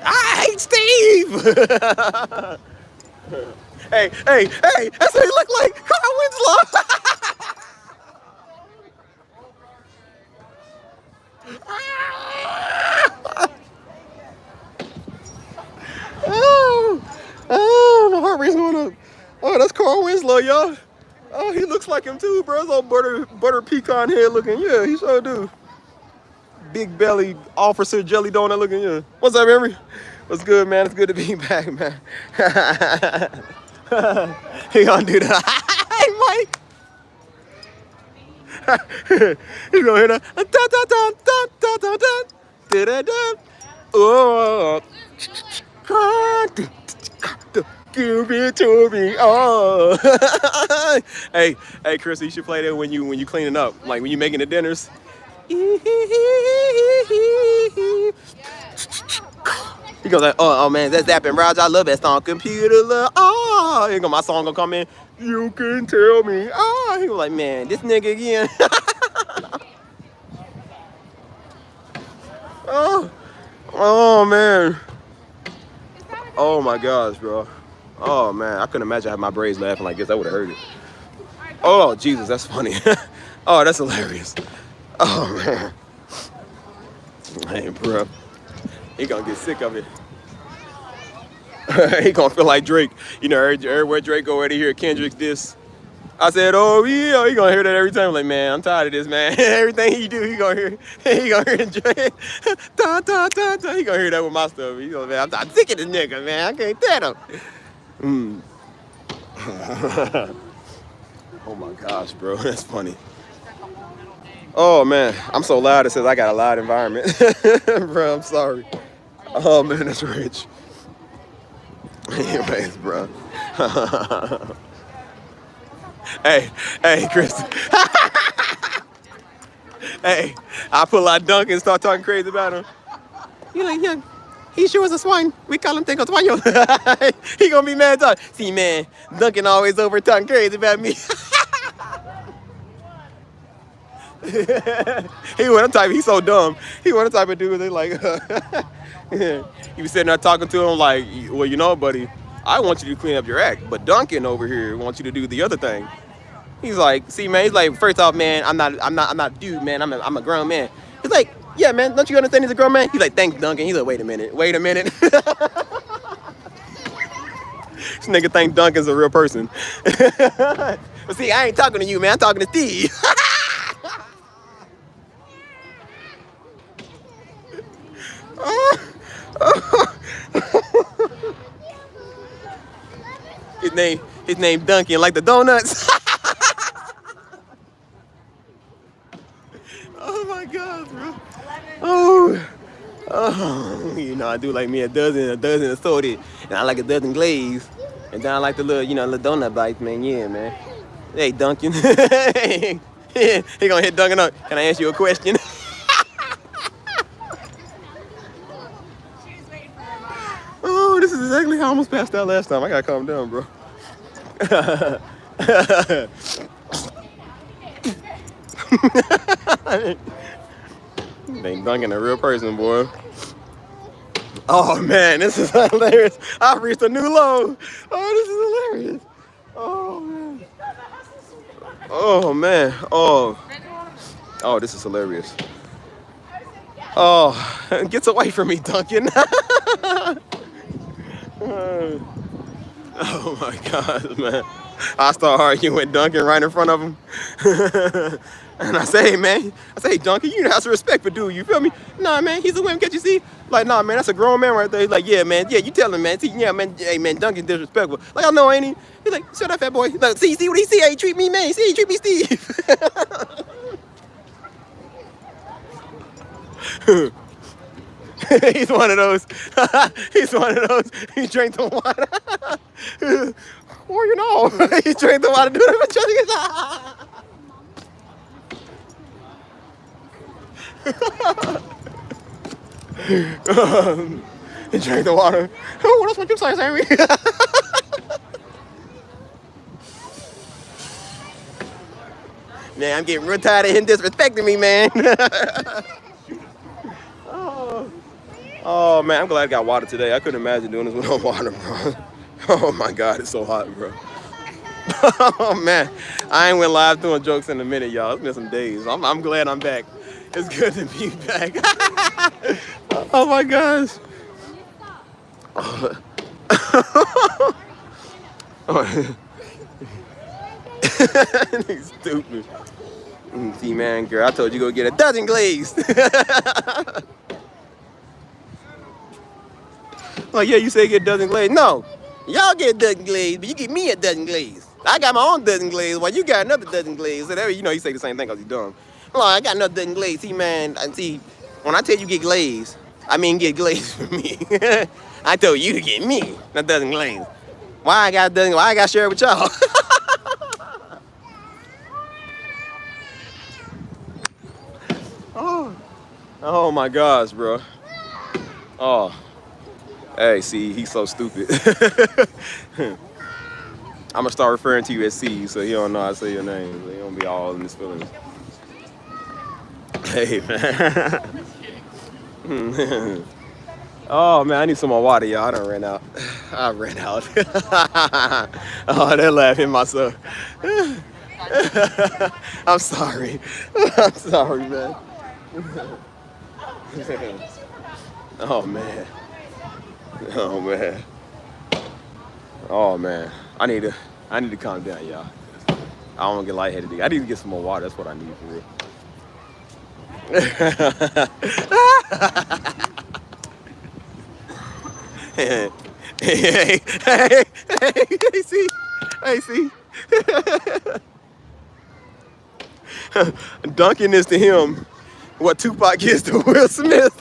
I hate Steve! Hey, that's what he look like, Carl Winslow! Oh, my heart rate's going up. Oh, that's Carl Winslow, y'all. Oh, he looks like him too, bro. His old butter pecan head looking. Yeah, he sure do. Big belly officer jelly donut looking. Yeah. What's up, Emery? What's good, man? It's good to be back, man. He gonna do that. Hey, Mike. He's gonna hear that. Oh. Give it to me. Oh. Hey, Chris, you should play that when you cleaning up, like when you making the dinners. He goes like, oh man, that's Zapping Roger. I love that song. Computer love. Oh, here go my song gonna come in. You can tell me. Oh, he was like, man, this nigga again. Oh man. Oh my gosh, bro. Oh man, I couldn't imagine having my braids laughing like this. I would have heard it. Oh Jesus, that's funny. Oh, that's hilarious. Oh man. Hey, bro. He gonna get sick of it. He gonna feel like Drake. You know, everywhere Drake go, already hear Kendrick's diss. I said, oh yeah, he gonna hear that every time. Like, man, I'm tired of this, man. Everything he do, he gonna hear Drake. Da, da, da, da. He gonna hear that with my stuff. He gonna, man, I'm sick of this nigga, man. I can't tell him. Oh my gosh, bro, that's funny. Oh man, I'm so loud. It says I got a loud environment. Bro, I'm sorry. Oh man, that's rich. Anyways, bro. Hey, Chris. Hey, I pull out Duncan and start talking crazy about him. You like, yeah, he sure is a swine. We call him Tengo Sueño. He gonna be mad talking. See, man, Duncan always over talking crazy about me. He wasn't type. He's so dumb. He wasn't the type of dude. They like. He was sitting there talking to him like, well, you know, buddy, I want you to clean up your act, but Duncan over here wants you to do the other thing. He's like, see, man. He's like, first off, man, I'm not a dude, man. I'm a grown man. He's like, yeah, man. Don't you understand he's a grown man? He's like, thanks, Duncan. He's like, wait a minute. This nigga think Duncan's a real person. But see, I ain't talking to you, man. I'm talking to Steve. His name Duncan, like the donuts. Oh my God, bro. Oh, you know, I do like me a dozen assorted, and I like a dozen glazed, and then I like the little, you know, little donut bites, man. Yeah, man. Hey, Duncan. He gonna hit Duncan up. Can I ask you a question? Oh, this is exactly how I almost passed out last time. I gotta calm down, bro. Ain't Duncan a real person, boy. Oh man, this is hilarious. I've reached a new low. Oh, this is hilarious. Oh man. Oh man. Oh, this is hilarious. Oh, gets away from me, Duncan. Oh my God, man. I start arguing with Duncan right in front of him. And I say, hey, man, hey, Duncan, you have some respect for dude, you feel me? Nah, man, he's a wimp, can't you see? Like, nah, man, that's a grown man right there. He's like, yeah, man, yeah, you tell him, man. See, yeah, man, hey, man, Duncan's disrespectful. Like, I know, ain't he? He's like, shut up, fat boy. Like, see what he see? How he treat me, man. See, he treat me, Steve. He's one of those. He's one of those. He drank the water. Or you know, he drank the water. Do it he drank the water. Oh, that's what you say, Sammy. Man, I'm getting real tired of him disrespecting me, man. Oh man, I'm glad I got water today. I couldn't imagine doing this without water, bro. Oh my God, it's so hot, bro. Oh man, I ain't went live doing jokes in a minute, y'all. It's been some days. I'm glad I'm back. It's good to be back. Oh my gosh. He's stupid. See, man, girl, I told you go get a dozen glazed. Like, yeah, you say get a dozen glazed. No, y'all get a dozen glazed, but you get me a dozen glazed. I got my own dozen glazed, while you got another dozen glazed. So you know, you say the same thing because you dumb. Like, I got another dozen glazed. See, man, and see, when I tell you get glazed, I mean get glazed for me. I told you to get me a dozen glazed. Why I got a dozen? Why I got to share it with y'all? Oh my gosh, bro. Oh. Hey, see, he's so stupid. I'm gonna start referring to you as C, so he don't know how to say your name. So he don't be all in his feelings. Hey, man. Oh man, I need some more water, y'all. I done ran out. I ran out. Oh, that laugh hit myself. I'm sorry. I'm sorry, man. Oh man. Oh man. Oh man. I need to calm down, y'all. I don't want to get lightheaded. I need to get some more water. That's what I need for real. Hey, see? Hey, see? Duncan is to him what Tupac is to Will Smith.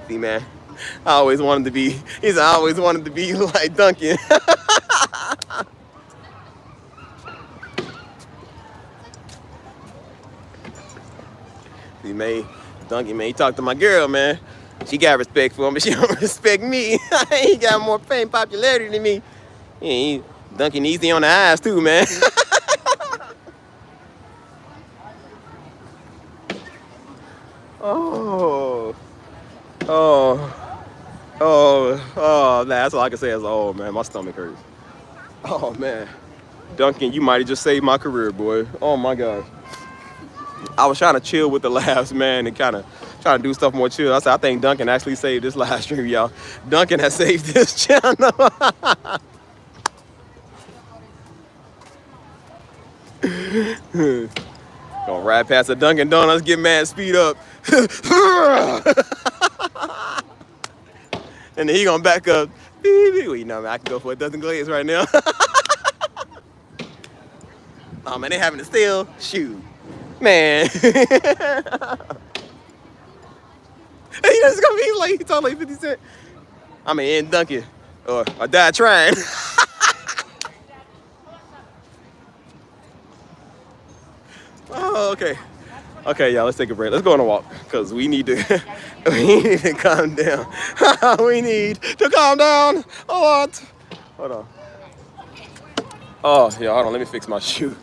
See, man, I always wanted to be like Duncan. See, man, Duncan, man, he talked to my girl, man. She got respect for him, but she don't respect me. He got more fame, popularity than me. Yeah, Duncan easy on the eyes too, man. Oh, that's all I can say is, oh man, my stomach hurts. Oh man, Duncan, you might have just saved my career, boy. Oh my gosh. I was trying to chill with the laughs, man, and kind of trying to do stuff more chill. I said, I think Duncan actually saved this live stream, y'all. Duncan has saved this channel. Gonna ride past the Dunkin' Donuts, get mad, speed up. And then he gonna back up. Well, you know, man, I can go for a dozen glazed right now. Oh man, they having to steal. Shoot, man. He just gonna be like he told like 50 Cent. I mean, in Duncan, or I died trying. Oh, okay. Okay, y'all, let's take a break. Let's go on a walk, because we need to, we need to calm down. We need to calm down a lot. Hold on. Oh, yeah, hold on, let me fix my shoe.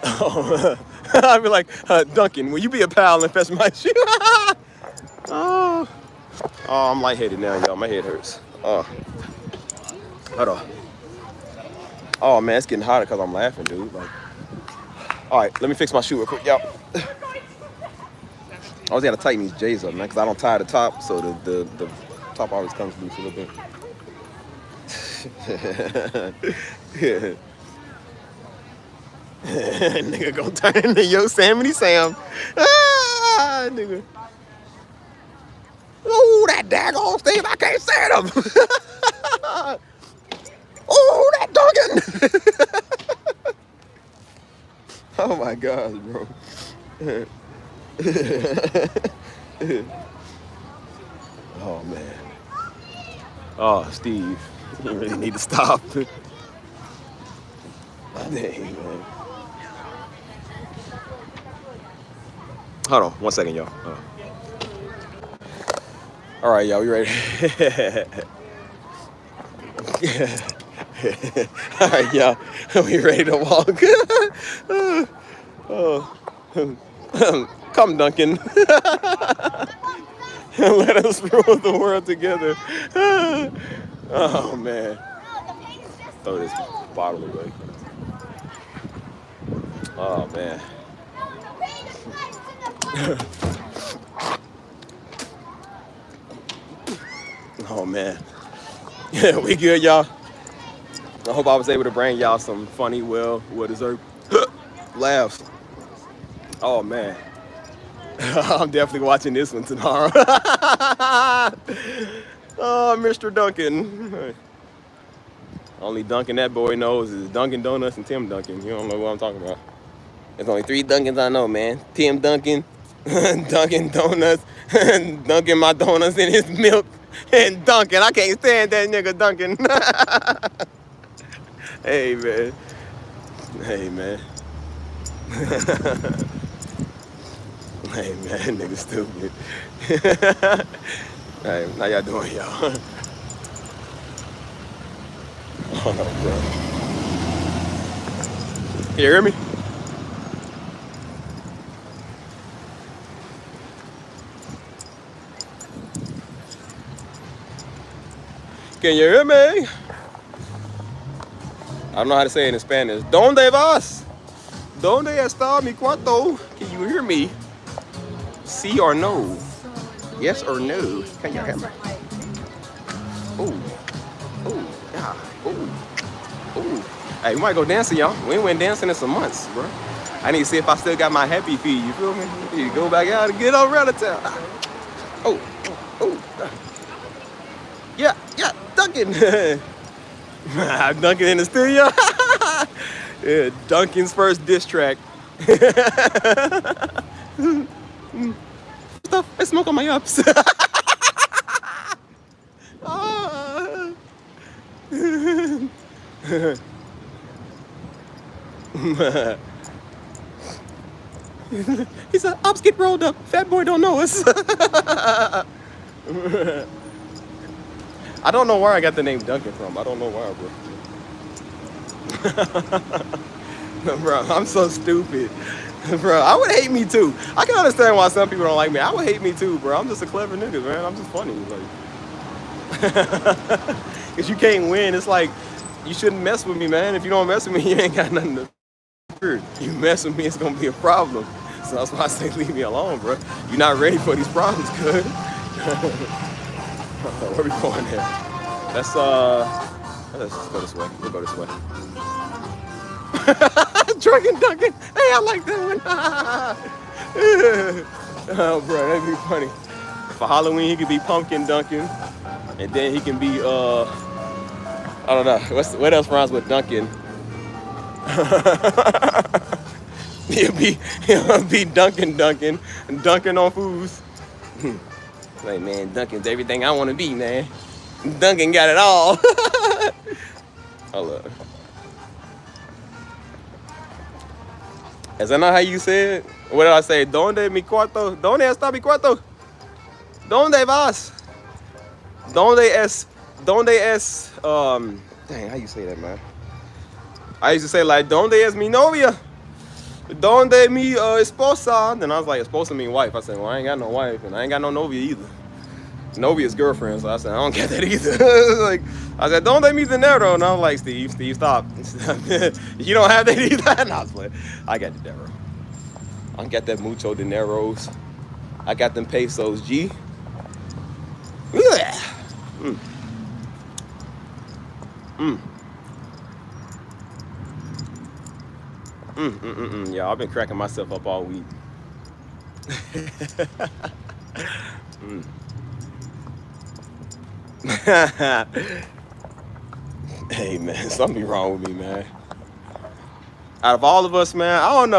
Oh, I'd be like, Duncan, will you be a pal and fetch my shoe? Oh. Oh, I'm lightheaded now, y'all. My head hurts. Oh. Hold on. Oh, man, it's getting hotter because I'm laughing, dude. Like, all right, let me fix my shoe real quick, y'all. I always gotta tighten these J's up, man, because I don't tie the top, so the top always comes loose a little bit. Nigga gonna turn into Yosemite Sam. Ah, nigga. Oh, that daggone thing, I can't stand him. Oh, that Duncan. Oh my gosh, bro. Oh man. Oh, Steve, you really need to stop. Dang, man. Hold on, 1 second, y'all. All right, y'all, we ready? All right, y'all, we ready to walk? Come, Duncan. Let us rule the world together. Oh, man. Throw this bottle away. Oh, man. Oh, man. Yeah, we good, y'all? I hope I was able to bring y'all some funny, well-deserved laughs. Oh, man. I'm definitely watching this one tomorrow. Oh, Mr. Duncan. Only Duncan that boy knows is Dunkin' Donuts and Tim Duncan. You don't know what I'm talking about. There's only 3 Duncans I know, man. Tim Duncan, Dunkin' Donuts, Dunkin' my donuts in his milk, and Duncan. I can't stand that nigga Duncan. Hey, man. Hey, man. Hey, man, nigga stupid. Hey, how y'all doing, y'all? Oh, no, bro. You hear me? Can you hear me? I don't know how to say it in Spanish. ¿Dónde vas? ¿Dónde está mi cuarto? Can you hear me? Sí or no? Yes or no? Can you hear me? Oh, oh, yeah, oh, oh. Hey, we might go dancing, y'all. We ain't went dancing in some months, bro. I need to see if I still got my happy feet, you feel me? You go back out and get over out of town. Oh, oh, oh. Yeah, yeah, Duncan. Duncan in the studio. Yeah, Duncan's first diss track. Stuff, I smoke on my ups. He said, ups get rolled up. Fat boy don't know us. I don't know where I got the name Duncan from. I don't know why, bro. Bro, I'm so stupid. Bro, I would hate me too. I can understand why some people don't like me. I would hate me too, bro. I'm just a clever nigga, man. I'm just funny. Like, because you can't win. It's like, you shouldn't mess with me, man. If you don't mess with me, you ain't got nothing to do. You mess with me, it's going to be a problem. So that's why I say leave me alone, bro. You're not ready for these problems, good. Where we going here? Let's just go this way. We'll go this way. Drunken Duncan. Hey, I like that one. Oh, bro, that'd be funny. For Halloween, he could be Pumpkin Duncan, and then he can be I don't know. What else rhymes with Duncan? He'll be Duncan on foods. Like, man, Duncan's everything I want to be, man. Duncan got it all. Hold up. Is that not how you say it? What did I say? ¿Dónde mi cuarto? ¿Dónde está mi cuarto? ¿Dónde vas? ¿Dónde es, dang, how you say that, man? I used to say, like, ¿Dónde es mi novia? ¿Dónde mi esposa? Then I was like, esposa mean wife. I said, well, I ain't got no wife, and I ain't got no novia either. Novia is girlfriend, so I said, I don't get that either. Like, I said, ¿Dónde mi dinero? And I was like, Steve, stop. You don't have that either? And I was like, I got dinero. I got that mucho dineros. I got them pesos, G. Yeah. Yeah, I've been cracking myself up all week. Hey, man, something wrong with me, man. Out of all of us, man, I don't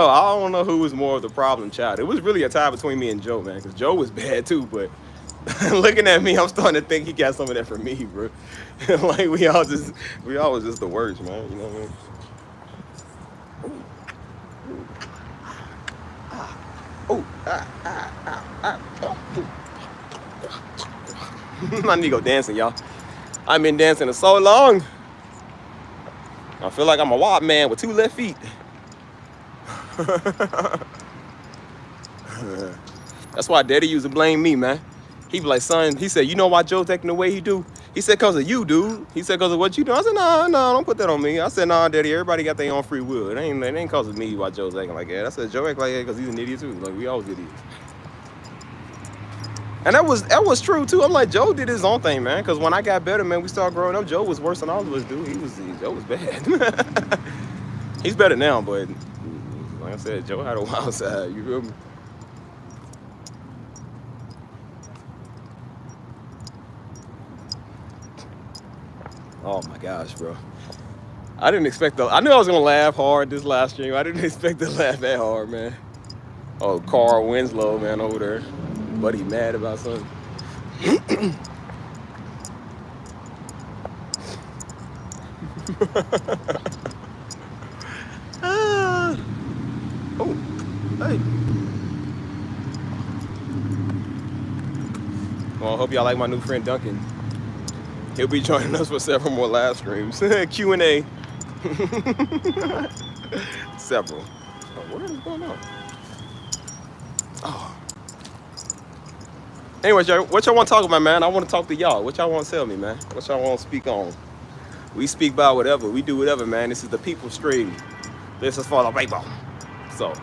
know who was more of the problem child. It was really a tie between me and Joe, man, because Joe was bad too, but looking at me, I'm starting to think he got some of that from me, bro. Like, we all was just the worst, man, you know what I mean? My nigga dancing, y'all. I've been dancing for so long. I feel like I'm a wild man with 2 left feet. That's why Daddy used to blame me, man. He be like, son, he said, you know why Joe's acting the way he do? He said, cause of you, dude. He said, cause of what you do. I said, no, don't put that on me. I said, nah, Daddy, everybody got their own free will. It ain't cause of me why Joe's acting like that. I said, Joe act like that cause he's an idiot too. Like, we always idiots. And that was true too. I'm like, Joe did his own thing, man. Cause when I got better, man, we started growing up. Joe was worse than all of us, dude. Joe was bad. He's better now, but like I said, Joe had a wild side. You feel me? Oh my gosh, bro. I didn't expect I knew I was gonna laugh hard this last stream. I didn't expect to laugh that hard, man. Oh, Carl Winslow, man, over there. Buddy mad about something. Oh, hey. Well, I hope y'all like my new friend Duncan. He'll be joining us for several more live streams. Q&A. Several. Oh, what is going on? Oh. Anyways, y'all, what y'all want to talk about, man? I want to talk to y'all. What y'all want to tell me, man? What y'all want to speak on? We speak about whatever. We do whatever, man. This is the people stream. This is for the people. So,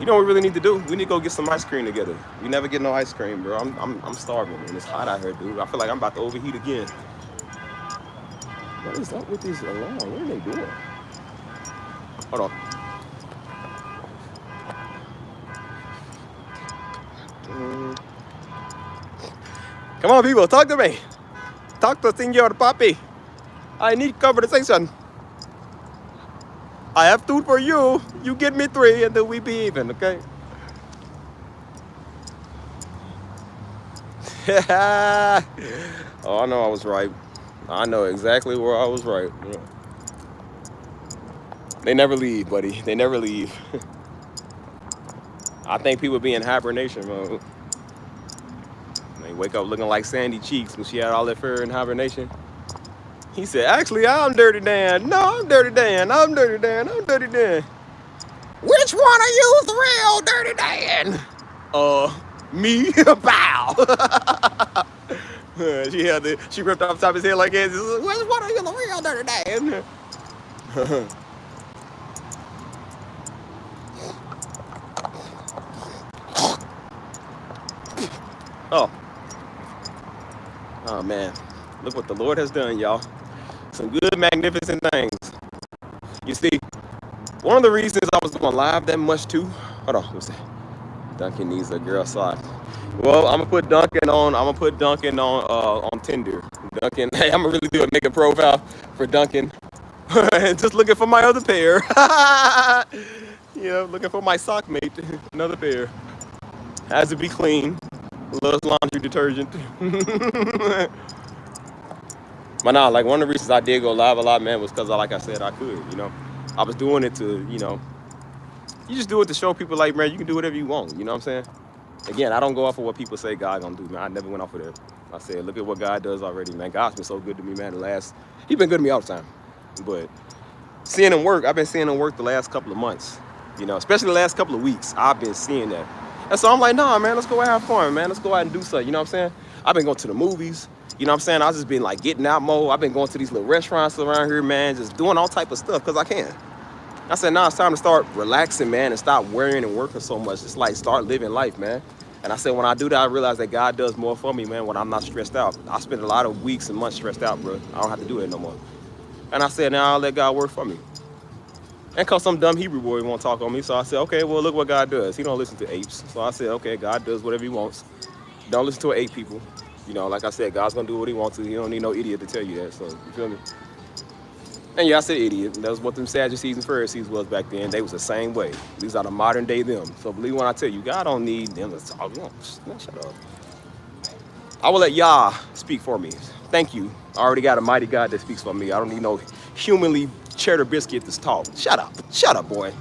you know what we really need to do? We need to go get some ice cream together. We never get no ice cream, bro. I'm starving, and it's hot out here, dude. I feel like I'm about to overheat again. What is up with this alarm? What are they doing? Hold on. Come on, people, talk to me. Talk to Senor Papi. I need conversation. I have 2 for you. You get me 3, and then we be even, okay? Oh, I know I was right. I know exactly where I was right. Yeah. They never leave, buddy. They never leave. I think people be in hibernation mode. They wake up looking like Sandy Cheeks when she had all that fur in hibernation. He said, actually, I'm Dirty Dan. No, I'm Dirty Dan. I'm Dirty Dan. I'm Dirty Dan. Which one of you's the real Dirty Dan? Me. Bow. She ripped off the top of his head like this. Which one of you the real Dirty Dan? Oh man, look what the Lord has done, y'all. Some good, magnificent things. You see, one of the reasons I was going live that much too. Hold on, what's that? Duncan needs a girl sock. Well, I'm gonna put Duncan on Tinder. Duncan, hey, I'm gonna really make a profile for Duncan. And just looking for my other pair. Looking for my sock mate, another pair. Has to be clean. Loves laundry detergent. But nah, like one of the reasons I did go live a lot, man, was because, like I said, I could, I was doing it to, you just do it to show people, like, man, you can do whatever you want, you know what I'm saying? Again, I don't go off of what people say God gonna do, man. I never went off of that. I said, look at what God does already, man. God's been so good to me, man. He's been good to me all the time. But seeing him work, I've been seeing him work the last couple of months, especially the last couple of weeks. I've been seeing that. And so I'm like, nah, man, let's go out and have fun, man. Let's go out and do something, you know what I'm saying? I've been going to the movies, you know what I'm saying? I've just been like getting out more. I've been going to these little restaurants around here, man, just doing all type of stuff because I can. I said, nah, it's time to start relaxing, man, and stop worrying and working so much. Just like start living life, man. And I said, when I do that, I realize that God does more for me, man, when I'm not stressed out. I spend a lot of weeks and months stressed out, bro. I don't have to do it no more. And I said, now I'll let God work for me. And cause some dumb Hebrew boy won't talk on me, so I said, okay, well, look what God does. He don't listen to apes. So I said, okay, God does whatever he wants. Don't listen to ape people. Like I said, God's gonna do what he wants to. He don't need no idiot to tell you that, so you feel me? And yeah, I said idiot. That was what them Sadducees and Pharisees was back then. They was the same way. These are the modern day them. So believe when I tell you, God don't need them to talk. No, shut up. I will let Yah speak for me. Thank you. I already got a mighty God that speaks for me. I don't need no humanly cheddar biscuit to talk. Shut up. Shut up, boy.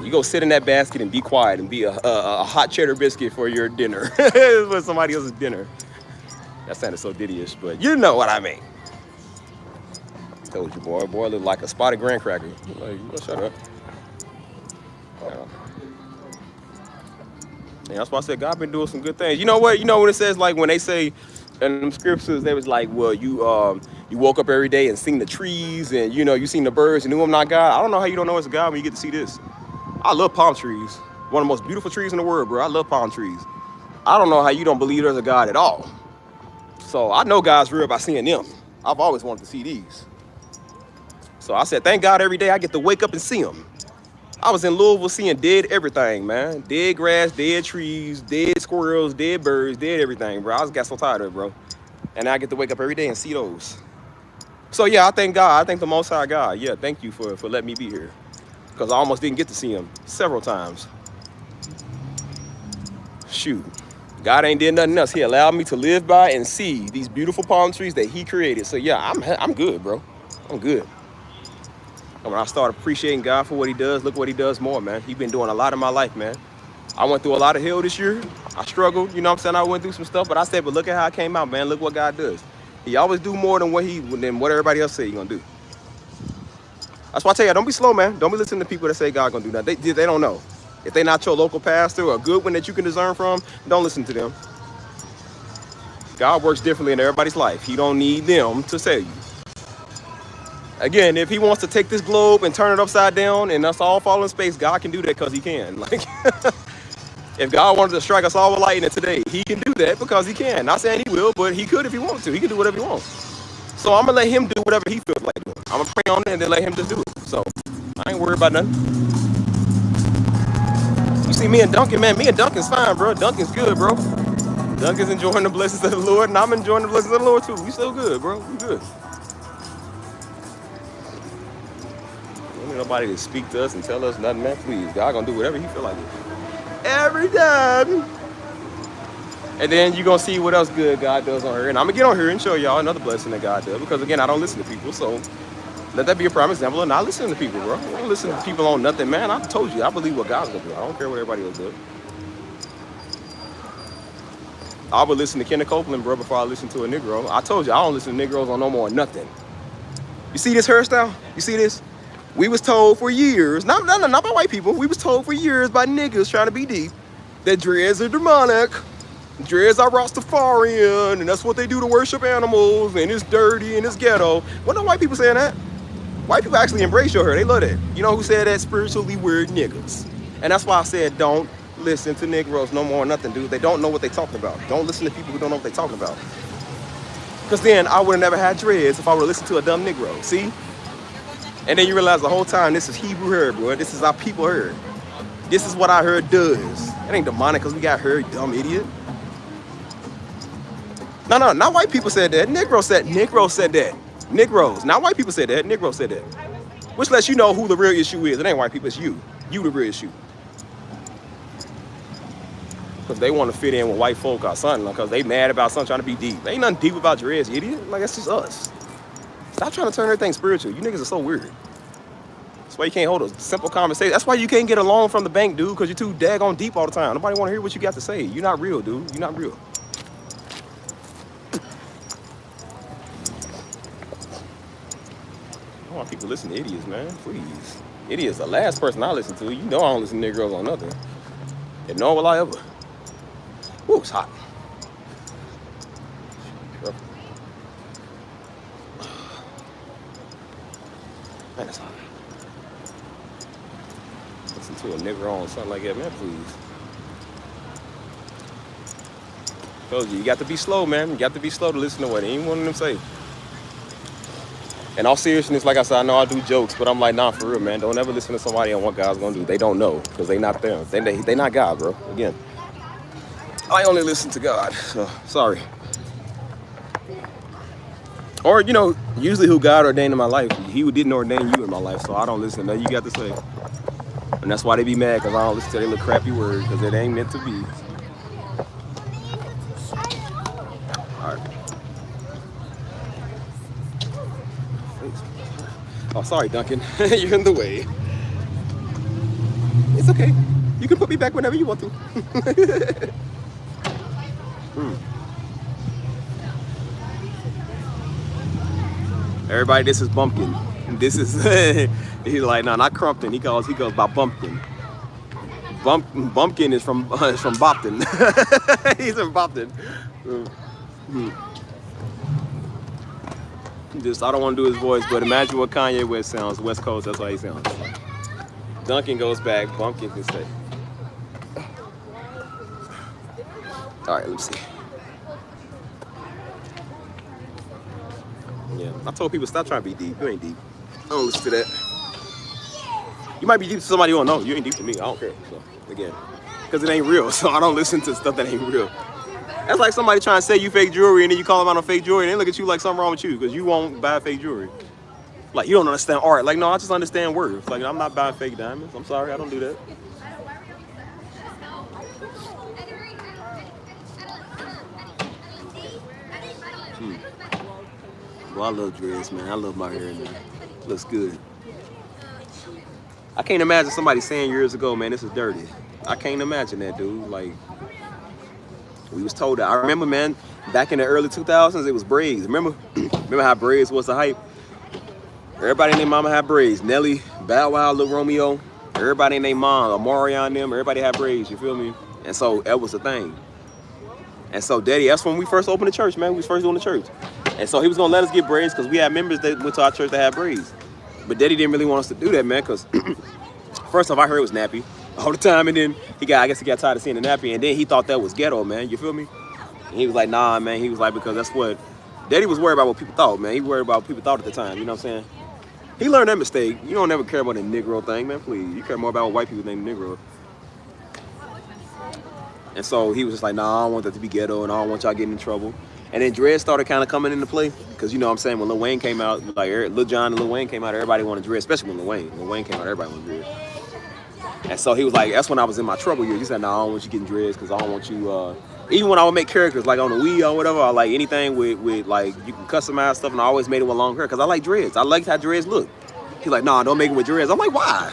You go sit in that basket and be quiet and be a hot cheddar biscuit for your dinner. For somebody else's dinner. That sounded so Diddy-ish, but you know what I mean. Told you, boy. Boy looked like a spotted graham cracker. Like, shut up. Yeah, that's why I said God been doing some good things. You know what? You know when it says, like, when they say in them scriptures, they was like, well, you woke up every day and seen the trees and, you seen the birds and knew I'm not God. I don't know how you don't know it's God when you get to see this. I love palm trees. One of the most beautiful trees in the world, bro. I love palm trees. I don't know how you don't believe there's a God at all. So I know God's real by seeing them. I've always wanted to see these. So I said, thank God every day I get to wake up and see them. I was in Louisville seeing dead everything, man. Dead grass, dead trees, dead squirrels, dead birds, dead everything, bro. I just got so tired of it, bro. And I get to wake up every day and see those. So yeah, I thank God. I thank the Most High God. Yeah, thank you for letting me be here. Because I almost didn't get to see him several times. Shoot. God ain't did nothing else. He allowed me to live by and see these beautiful palm trees that he created. So yeah, I'm good, bro. I'm good. And when I start appreciating God for what he does, look what he does more, man. He's been doing a lot in my life, man. I went through a lot of hell this year. I struggled, you know what I'm saying? I went through some stuff, but I said, but look at how I came out, man. Look what God does. He always do more than what everybody else say he's gonna do. That's why I tell you, don't be slow, man. Don't be listening to people that say God gonna do that. They don't know. If they not your local pastor or a good one that you can discern from, don't listen to them. God works differently in everybody's life. He don't need them to tell you. Again, if he wants to take this globe and turn it upside down and us all fall in space, God can do that because he can. Like, if God wanted to strike us all with lightning today, he can do that because he can. Not saying he will, but he could if he wanted to. He can do whatever he wants. So I'm going to let him do whatever he feels like doing. I'm going to pray on it and then let him just do it. So I ain't worried about nothing. You see me and Duncan, man. Me and Duncan's fine, bro. Duncan's good, bro. Duncan's enjoying the blessings of the Lord, and I'm enjoying the blessings of the Lord, too. We still good, bro. We good. Don't need nobody to speak to us and tell us nothing, man. Please. God going to do whatever he feel like it. Every time. And then you're going to see what else good God does on her. And I'm going to get on here and show y'all another blessing that God does. Because, again, I don't listen to people. So let that be a prime example of not listening to people, bro. I don't listen to people on nothing, man. I told you, I believe what God's going to do. I don't care what everybody else does. I would listen to Kenneth Copeland, bro, before I listen to a Negro. I told you, I don't listen to Negroes on no more nothing. You see this hairstyle? You see this? We was told for years, not by white people. We was told for years by niggas trying to be deep that dreads are demonic. Dreads are Rastafarian, and that's what they do to worship animals, and it's dirty, and it's ghetto. What are white people saying that? White people actually embrace your hair. They love that. You know who said that? Spiritually weird niggas. And that's why I said don't listen to Negroes no more or nothing, dude. They don't know what they're talking about. Don't listen to people who don't know what they're talking about. Because then I would have never had dreads if I would have listened to a dumb Negro. See? And then you realize the whole time this is Hebrew hair, bro. This is our people hair. This is what our hair does. It ain't demonic because we got hair, you dumb idiot. No, not white people said that. Negro said that. Negroes. Not white people said that. Negroes said that. Which lets you know who the real issue is. It ain't white people, it's you. You the real issue. Because they want to fit in with white folk or something. Because they mad about something trying to be deep. Ain't nothing deep about dreads, you idiot. Like, that's just us. Stop trying to turn everything spiritual. You niggas are so weird. That's why you can't hold a simple conversation. That's why you can't get a loan from the bank, dude, because you're too daggone deep all the time. Nobody want to hear what you got to say. You're not real, dude. You're not real. I don't want people to listen to idiots, man. Please. Idiots the last person I listen to. You know I don't listen to niggas on nothing. And nor will I ever. Ooh, it's hot. Man, it's hot. Listen to a nigger on something like that, man, please. Told you, you got to be slow, man. You got to be slow to listen to what any one of them say. In all seriousness, like I said, I know I do jokes, but I'm like, nah, for real, man. Don't ever listen to somebody on what God's gonna do. They don't know, because they not them. They not God, bro. Again, I only listen to God, so sorry. Or, you know, usually who God ordained in my life, he didn't ordain you in my life, so I don't listen to nothing you got to say. And that's why they be mad, because I don't listen to their little crappy words, because it ain't meant to be. All right. Oh, sorry, Duncan. You're in the way. It's okay. You can put me back whenever you want to. Everybody, this is Bumpkin. This is, he's like, no, not Crumpton. He goes by Bumpkin. Bumpkin is from Bopton. He's from Bopton. Just, I don't want to do his voice, but imagine what Kanye West sounds. West Coast, that's how he sounds. Duncan goes back, Bumpkin can stay. All right, let's see. Yeah, I told people stop trying to be deep. You ain't deep. I don't listen to that. You might be deep to somebody you don't know. You ain't deep to me. I don't care. So again, because it ain't real. So I don't listen to stuff that ain't real. That's like somebody trying to sell you fake jewelry and then you call them out on fake jewelry and they look at you like something wrong with you because you won't buy fake jewelry. Like, you don't understand art. Like, no, I just understand words. Like, I'm not buying fake diamonds. I'm sorry, I don't do that. Well, I love dreads, man. I love my hair, man. Looks good. I can't imagine somebody saying years ago, man, this is dirty. I can't imagine that, dude. Like, we was told that. I remember, man, back in the early 2000s, it was braids. Remember how braids was the hype? Everybody and their mama had braids. Nelly, Bow Wow, Lil Romeo, everybody and their mom, Amarion and them, everybody had braids, you feel me? And so that was the thing. And so Daddy, that's when we first opened the church, man. We was first doing the church. And so he was gonna let us get braids because we had members that went to our church that had braids. But Daddy didn't really want us to do that, man, because first off, I heard it was nappy all the time, and then I guess he got tired of seeing the nappy, and then he thought that was ghetto, man, you feel me? And he was like, nah, man, he was like, because that's what, Daddy was worried about what people thought, man. He worried about what people thought at the time, you know what I'm saying? He learned that mistake. You don't ever care about the Negro thing, man, please. You care more about what white people think Negro. And so he was just like, nah, I don't want that to be ghetto, and I don't want y'all getting in trouble. And then dread started kind of coming into play, because you know what I'm saying, when Lil Wayne came out, like Lil Jon and Lil Wayne came out, everybody wanted dread, especially when Lil Wayne came out, everybody wanted dread. And so he was like, that's when I was in my trouble years. He said, nah, I don't want you getting dreads, because I don't want you, even when I would make characters, like on the Wii or whatever, or like anything with like, you can customize stuff, and I always made it with long hair, because I like dreads. I liked how dreads look. He's like, nah, don't make it with dreads. I'm like, why?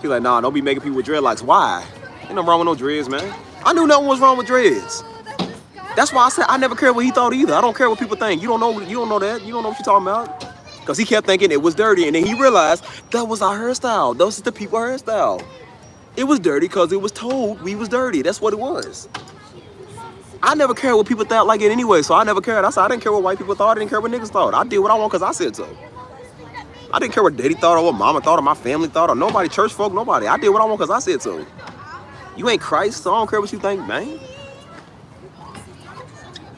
He's like, nah, don't be making people with dreadlocks. Why? Ain't nothing wrong with no dreads, man. I knew nothing was wrong with dreads. That's why I said I never cared what he thought either. I don't care what people think. You don't know that. You don't know what you're talking about. Because he kept thinking it was dirty, and then he realized that was our hairstyle. Those are the people's hairstyle. It was dirty because it was told we was dirty. That's what it was. I never cared what people thought like it anyway, so I never cared. I said I didn't care what white people thought. I didn't care what niggas thought. I did what I want because I said so. I didn't care what Daddy thought or what Mama thought or my family thought or nobody, church folk, nobody. I did what I want because I said so. You ain't Christ, so I don't care what you think, man.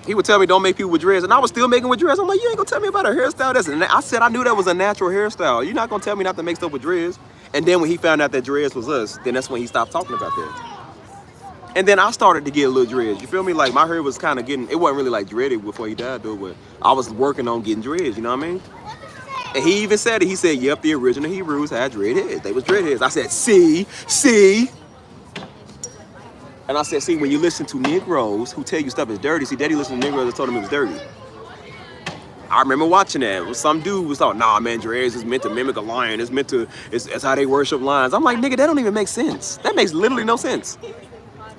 He would tell me don't make people with dreads, and I was still making with dreads. I'm like, you ain't gonna tell me about a hairstyle. I said I knew that was a natural hairstyle. You're not gonna tell me not to make stuff with dreads. And then when he found out that dreads was us, then that's when he stopped talking about that. And then I started to get a little dreads. You feel me? Like my hair was kind of getting, it wasn't really like dreaded before he died though, but I was working on getting dreads, you know what I mean? And he even said it. He said, yep, the original Hebrews had dread heads. They was dread heads. I said, see. And I said, see, when you listen to Negroes who tell you stuff is dirty, see, Daddy listened to Negroes that told him it was dirty. I remember watching that. Some dude was like, nah, man, dreads is meant to mimic a lion. It's meant to, it's how they worship lions. I'm like, nigga, that don't even make sense. That makes literally no sense.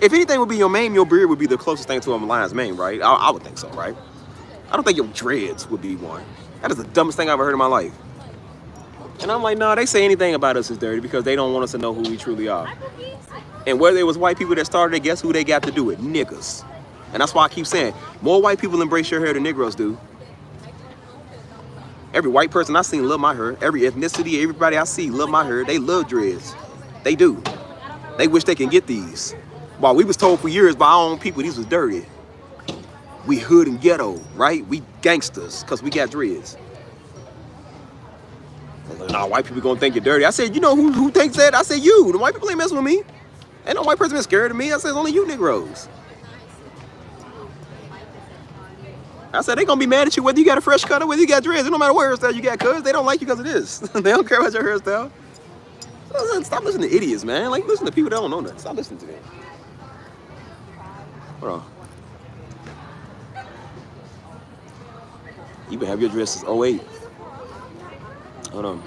If anything would be your mane, your beard would be the closest thing to a lion's mane, right? I would think so, right? I don't think your dreads would be one. That is the dumbest thing I've ever heard in my life. And I'm like, no, they say anything about us is dirty because they don't want us to know who we truly are. And whether it was white people that started it, guess who they got to do it? Niggas. And that's why I keep saying, more white people embrace your hair than Negroes do. Every white person I seen love my hair. Every ethnicity, everybody I see love my hair. They love dreads. They do. They wish they can get these. While we was told for years by our own people these was dirty. We hood and ghetto, right? We gangsters, because we got dreads. Like, nah, white people gonna think you're dirty. I said, you know who thinks that? I said, you. The white people ain't messing with me. Ain't no white person been scared of me. I said, it's only you Negroes. I said, they gonna be mad at you whether you got a fresh cut or whether you got dreads. It don't matter what hairstyle you got, cuz they don't like you because of this. They don't care about your hairstyle. Stop listening to idiots, man. Like, listen to people that don't know nothing. Stop listening to them. Hold on. You been have your dress since 08. Hold on.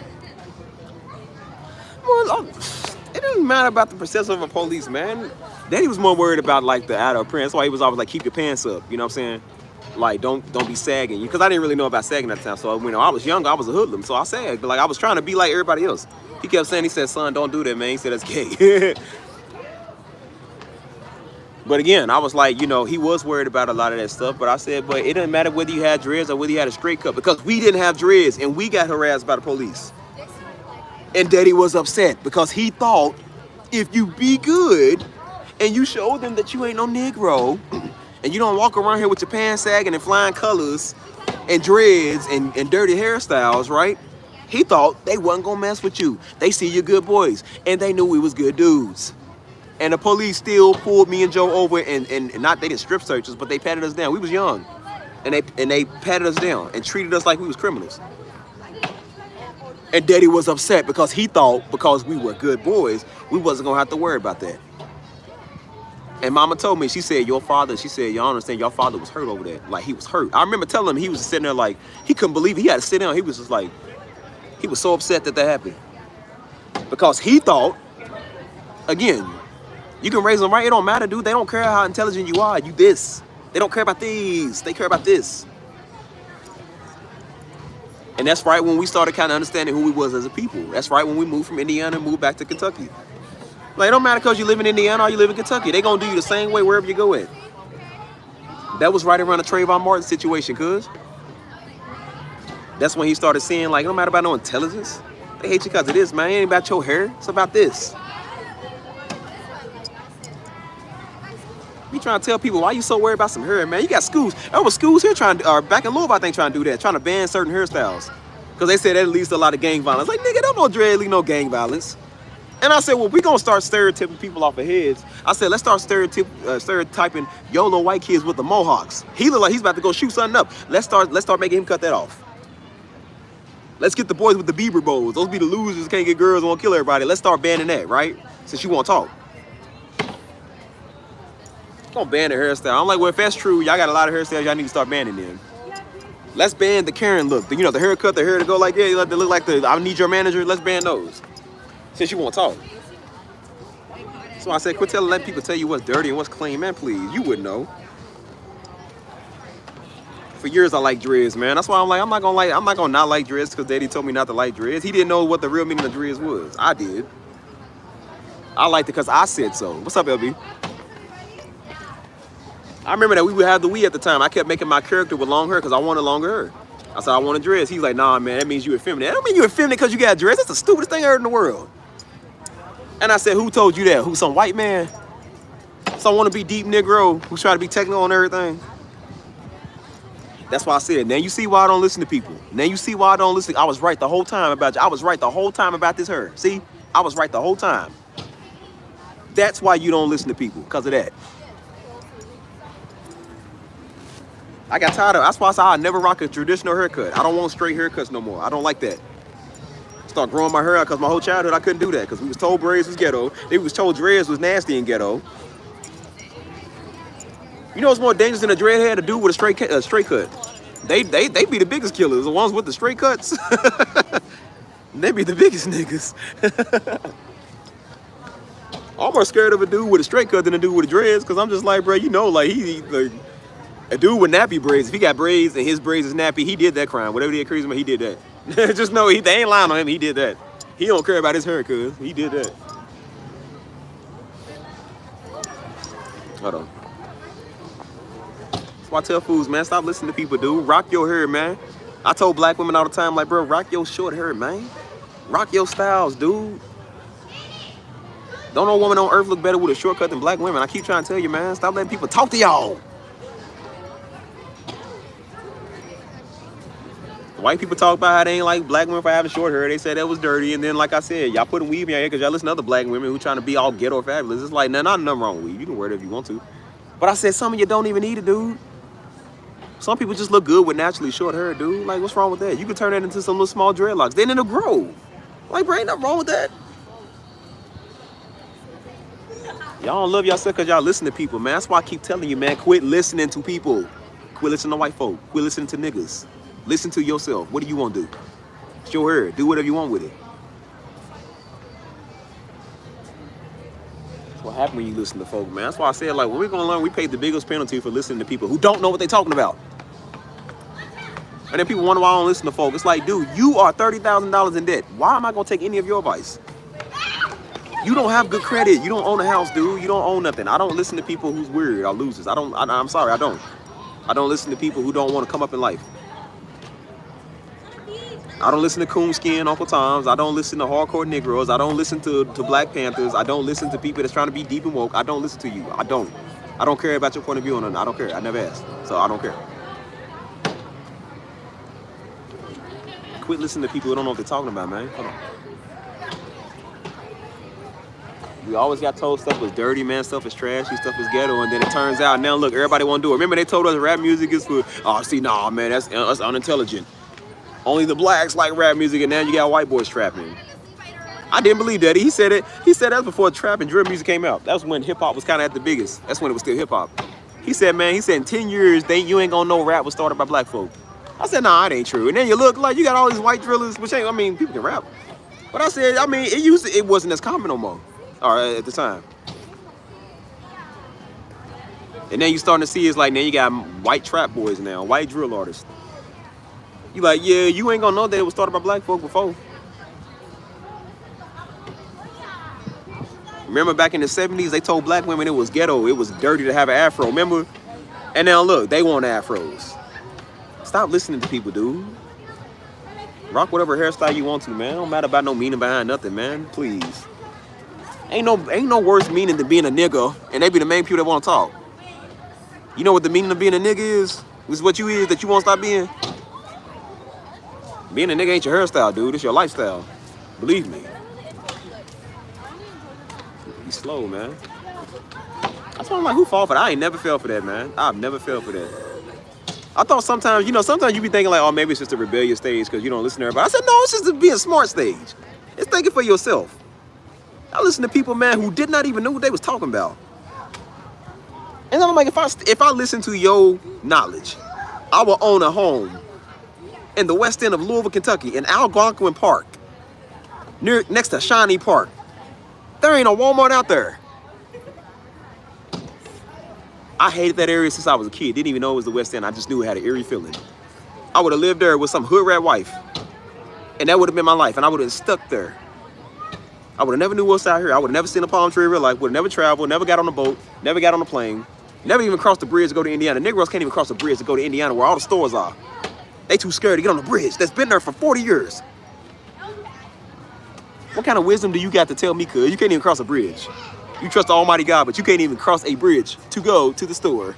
Well, it doesn't matter about the perception of a police, man. Daddy was more worried about like the outer appearance. That's why he was always like, keep your pants up. You know what I'm saying? Like, don't be sagging. Because I didn't really know about sagging at the time. So when I was younger, I was a hoodlum. So I sagged. But like, I was trying to be like everybody else. He kept saying, he said, son, don't do that, man. He said, that's gay. But again, I was like, you know, he was worried about a lot of that stuff. But I said, but it doesn't matter whether you had dreads or whether you had a straight cut. Because we didn't have dreads and we got harassed by the police. And Daddy was upset because he thought if you be good and you show them that you ain't no Negro and you don't walk around here with your pants sagging and flying colors and dreads and dirty hairstyles, right? He thought they wasn't gonna mess with you. They see you good boys and they knew we was good dudes. And the police still pulled me and Joe over and not, they didn't strip search us, but they patted us down. We was young. And they patted us down and treated us like we was criminals. And Daddy was upset because he thought because we were good boys, we wasn't gonna have to worry about that. And Mama told me, she said, your father, she said, y'all understand, your father was hurt over that. Like, he was hurt. I remember telling him, he was sitting there like, he couldn't believe it. He had to sit down. He was just like, he was so upset that happened. Because he thought, again, you can raise them right, it don't matter, dude. They don't care how intelligent you are, you this. They don't care about these, they care about this. And that's right when we started kind of understanding who we was as a people. That's right when we moved from Indiana and moved back to Kentucky. Like, it don't matter because you live in Indiana or you live in Kentucky. They gonna do you the same way wherever you go at. That was right around the Trayvon Martin situation, cuz. That's when he started seeing, like, it don't matter about no intelligence. They hate you because of this, man. It ain't about your hair, it's about this. You trying to tell people, why you so worried about some hair, man? You got schools. There was schools here trying to, or back in Louisville, I think, trying to do that, trying to ban certain hairstyles. Because they said that leads to a lot of gang violence. Like, nigga, don't no dread lead no gang violence. And I said, well, we gonna start stereotyping people off of heads. I said, let's start stereotyping YOLO white kids with the mohawks. He look like he's about to go shoot something up. Let's start making him cut that off. Let's get the boys with the Bieber bows. Those be the losers, can't get girls, won't kill everybody. Let's start banning that, right? Since you won't talk. Don't ban the hairstyle. I'm like, well, if that's true, y'all got a lot of hairstyles y'all need to start banning them. Let's ban the Karen look. You know, the haircut, the hair to go like that, they look like the I need your manager. Let's ban those. Since you won't talk. So I said, quit letting people tell you what's dirty and what's clean. Man, please, you wouldn't know. For years I like dreads, man. That's why I'm like, I'm not gonna not like dreads because Daddy told me not to like dreads. He didn't know what the real meaning of dreads was. I did. I liked it because I said so. What's up, LB? I remember that we would have the we at the time. I kept making my character with long hair because I wanted longer hair. I said I wanted dreads. He's like, nah, man, that means you effeminate. That don't mean you effeminate because you got dreads. That's the stupidest thing I heard in the world. And I said, who told you that? Who, some white man? Some wanna be deep Negro who's trying to be technical on everything? That's why I said, now you see why I don't listen to people. Now you see why I don't listen. I was right the whole time about you. I was right the whole time about this hair. See, I was right the whole time. That's why you don't listen to people, because of that. I got tired of it. That's why I said I never rock a traditional haircut. I don't want straight haircuts no more. I don't like that. Start growing my hair out because my whole childhood I couldn't do that because we was told braids was ghetto. They was told dreads was nasty and ghetto. You know what's more dangerous than a dreadhead? A dude with a straight cut. They be the biggest killers. The ones with the straight cuts. They be the biggest niggas. I'm more scared of a dude with a straight cut than a dude with a dreads because I'm just like, bro, you know, like he like a dude with nappy braids. If he got braids and his braids is nappy, he did that crime. Whatever they accuse him of, he did that. Just know they ain't lying on him. He did that. He don't care about his hair, cuz he did that. Hold on. That's why I tell fools, man, stop listening to people, dude. Rock your hair, man. I told black women all the time, like, bro, rock your short hair, man. Rock your styles, dude. Don't no woman on earth look better with a shortcut than black women. I keep trying to tell you, man. Stop letting people talk to y'all. White people talk about how they ain't like black women for having short hair. They said that was dirty. And then, like I said, y'all putting weave in your hair because y'all listen to other black women who trying to be all ghetto or fabulous. It's like, nah, not nothing wrong with weave. You can wear it if you want to. But I said, some of you don't even need it, dude. Some people just look good with naturally short hair, dude. Like, what's wrong with that? You can turn that into some little small dreadlocks. Then it'll grow. Like, bro, ain't nothing wrong with that. Y'all don't love yourself because y'all listen to people, man. That's why I keep telling you, man, quit listening to people. Quit listening to white folk. Quit listening to niggas. Listen to yourself. What do you want to do? It's your hair. Do whatever you want with it. That's what happens when you listen to folk, man. That's why I said, like, when we're going to learn, we pay the biggest penalty for listening to people who don't know what they're talking about. And then people wonder why I don't listen to folk. It's like, dude, you are $30,000 in debt. Why am I going to take any of your advice? You don't have good credit. You don't own a house, dude. You don't own nothing. I don't listen to people who's weird or losers. I'm sorry, I don't. I don't listen to people who don't want to come up in life. I don't listen to Coonskin, Uncle Toms. I don't listen to hardcore Negroes. I don't listen to Black Panthers. I don't listen to people that's trying to be deep and woke. I don't listen to you. I don't care about your point of view on it. I don't care. I never asked. So I don't care. Quit listening to people who don't know what they're talking about, man. Hold on. We always got told stuff was dirty, man. Stuff is trashy, stuff is ghetto, and then it turns out now look, everybody want to do it. Remember they told us rap music is for, oh, see, nah, man, that's unintelligent. Only the blacks like rap music, and now you got white boys trapping. I didn't believe that. He said it. He said that before trap and drill music came out. That was when hip hop was kind of at the biggest. That's when it was still hip hop. He said, man, he said in 10 years, you ain't gonna know rap was started by black folk. I said, nah, it ain't true. And then you look like you got all these white drillers, which ain't, I mean, people can rap. But I said, I mean, it wasn't as common no more. Or at the time. And then you starting to see it's like now you got white trap boys now, white drill artists. You like, yeah, you ain't gonna know that it was started by black folk before. Remember back in the 70s, they told black women it was ghetto, it was dirty to have an afro, remember? And now look, they want afros. Stop listening to people, dude. Rock whatever hairstyle you want to, man. Don't matter about no meaning behind nothing, man. Please. Ain't no worse meaning than being a nigga, and they be the main people that want to talk. You know what the meaning of being a nigga is? Is what you is that you won't stop being? Being a nigga ain't your hairstyle, dude. It's your lifestyle. Believe me. Be slow, man. That's why I'm like, who fall for that? I ain't never fell for that, man. I've never fell for that. I thought sometimes you be thinking like, oh, maybe it's just a rebellious stage because you don't listen to everybody. I said, no, it's just to be a smart stage. It's thinking for yourself. I listen to people, man, who did not even know what they was talking about. And then I'm like, if I listen to your knowledge, I will own a home in the west end of Louisville, Kentucky, in Algonquin Park, next to Shawnee Park. There ain't a Walmart out there. I hated that area since I was a kid. Didn't even know it was the west end. I just knew it had an eerie feeling. I would have lived there with some hood rat wife, and that would have been my life, and I would have stuck there. I would have never knew what's out here. I would have never seen a palm tree in real life. Would have never traveled, never got on a boat, never got on a plane, never even crossed the bridge to go to Indiana. Negroes can't even cross the bridge to go to Indiana where all the stores are. They too scared to get on the bridge that's been there for 40 years. What kind of wisdom do you got to tell me, cuz? You can't even cross a bridge. You trust the Almighty God, but you can't even cross a bridge to go to the store.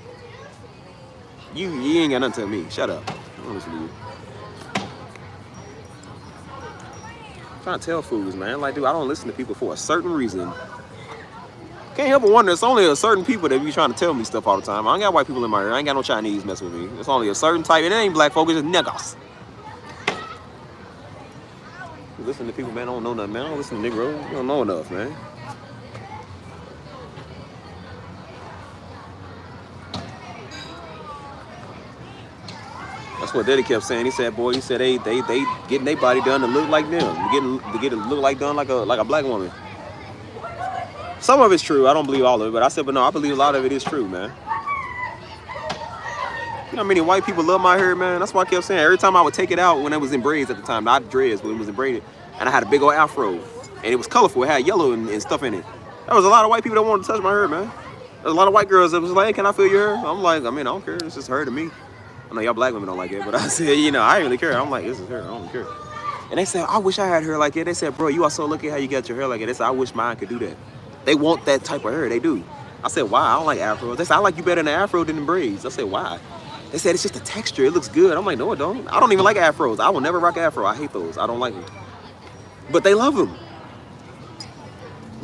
You ain't got nothing to tell me. Shut up. I don't listen to you. I'm trying to tell fools, man. Like, dude, I don't listen to people for a certain reason. Can't help but wonder, it's only a certain people that be trying to tell me stuff all the time. I ain't got white people in my ear. I ain't got no Chinese messing with me. It's only a certain type, and it ain't black folks, it's niggas. You listen to people, man, I don't know nothing, man. I don't listen to Negro. You don't know enough, man. That's what Daddy kept saying. He said, boy, he said they getting their body done to look like them. To get it look like done like a black woman. Some of it's true. I don't believe all of it, but I said, but no, I believe a lot of it is true, man. You know how many white people love my hair, man? That's why I kept saying. Every time I would take it out when it was in braids at the time, not dreads, when it was in braided, and I had a big old afro, and it was colorful. It had yellow and stuff in it. There was a lot of white people that wanted to touch my hair, man. There's a lot of white girls that was like, hey, can I feel your hair? I'm like, I mean, I don't care. It's just hair to me. I know y'all black women don't like it, but I said, you know, I ain't really care. I'm like, this is hair. I don't care. And they said, I wish I had hair like that. They said, bro, you are so lucky how you got your hair like that. They said, I wish mine could do that. They want that type of hair. They do. I said, why? I don't like afros. They said, I like you better in the afro than in braids. I said, why? They said, it's just the texture. It looks good. I'm like, no, it don't. I don't even like afros. I will never rock afro. I hate those. I don't like them. But they love them.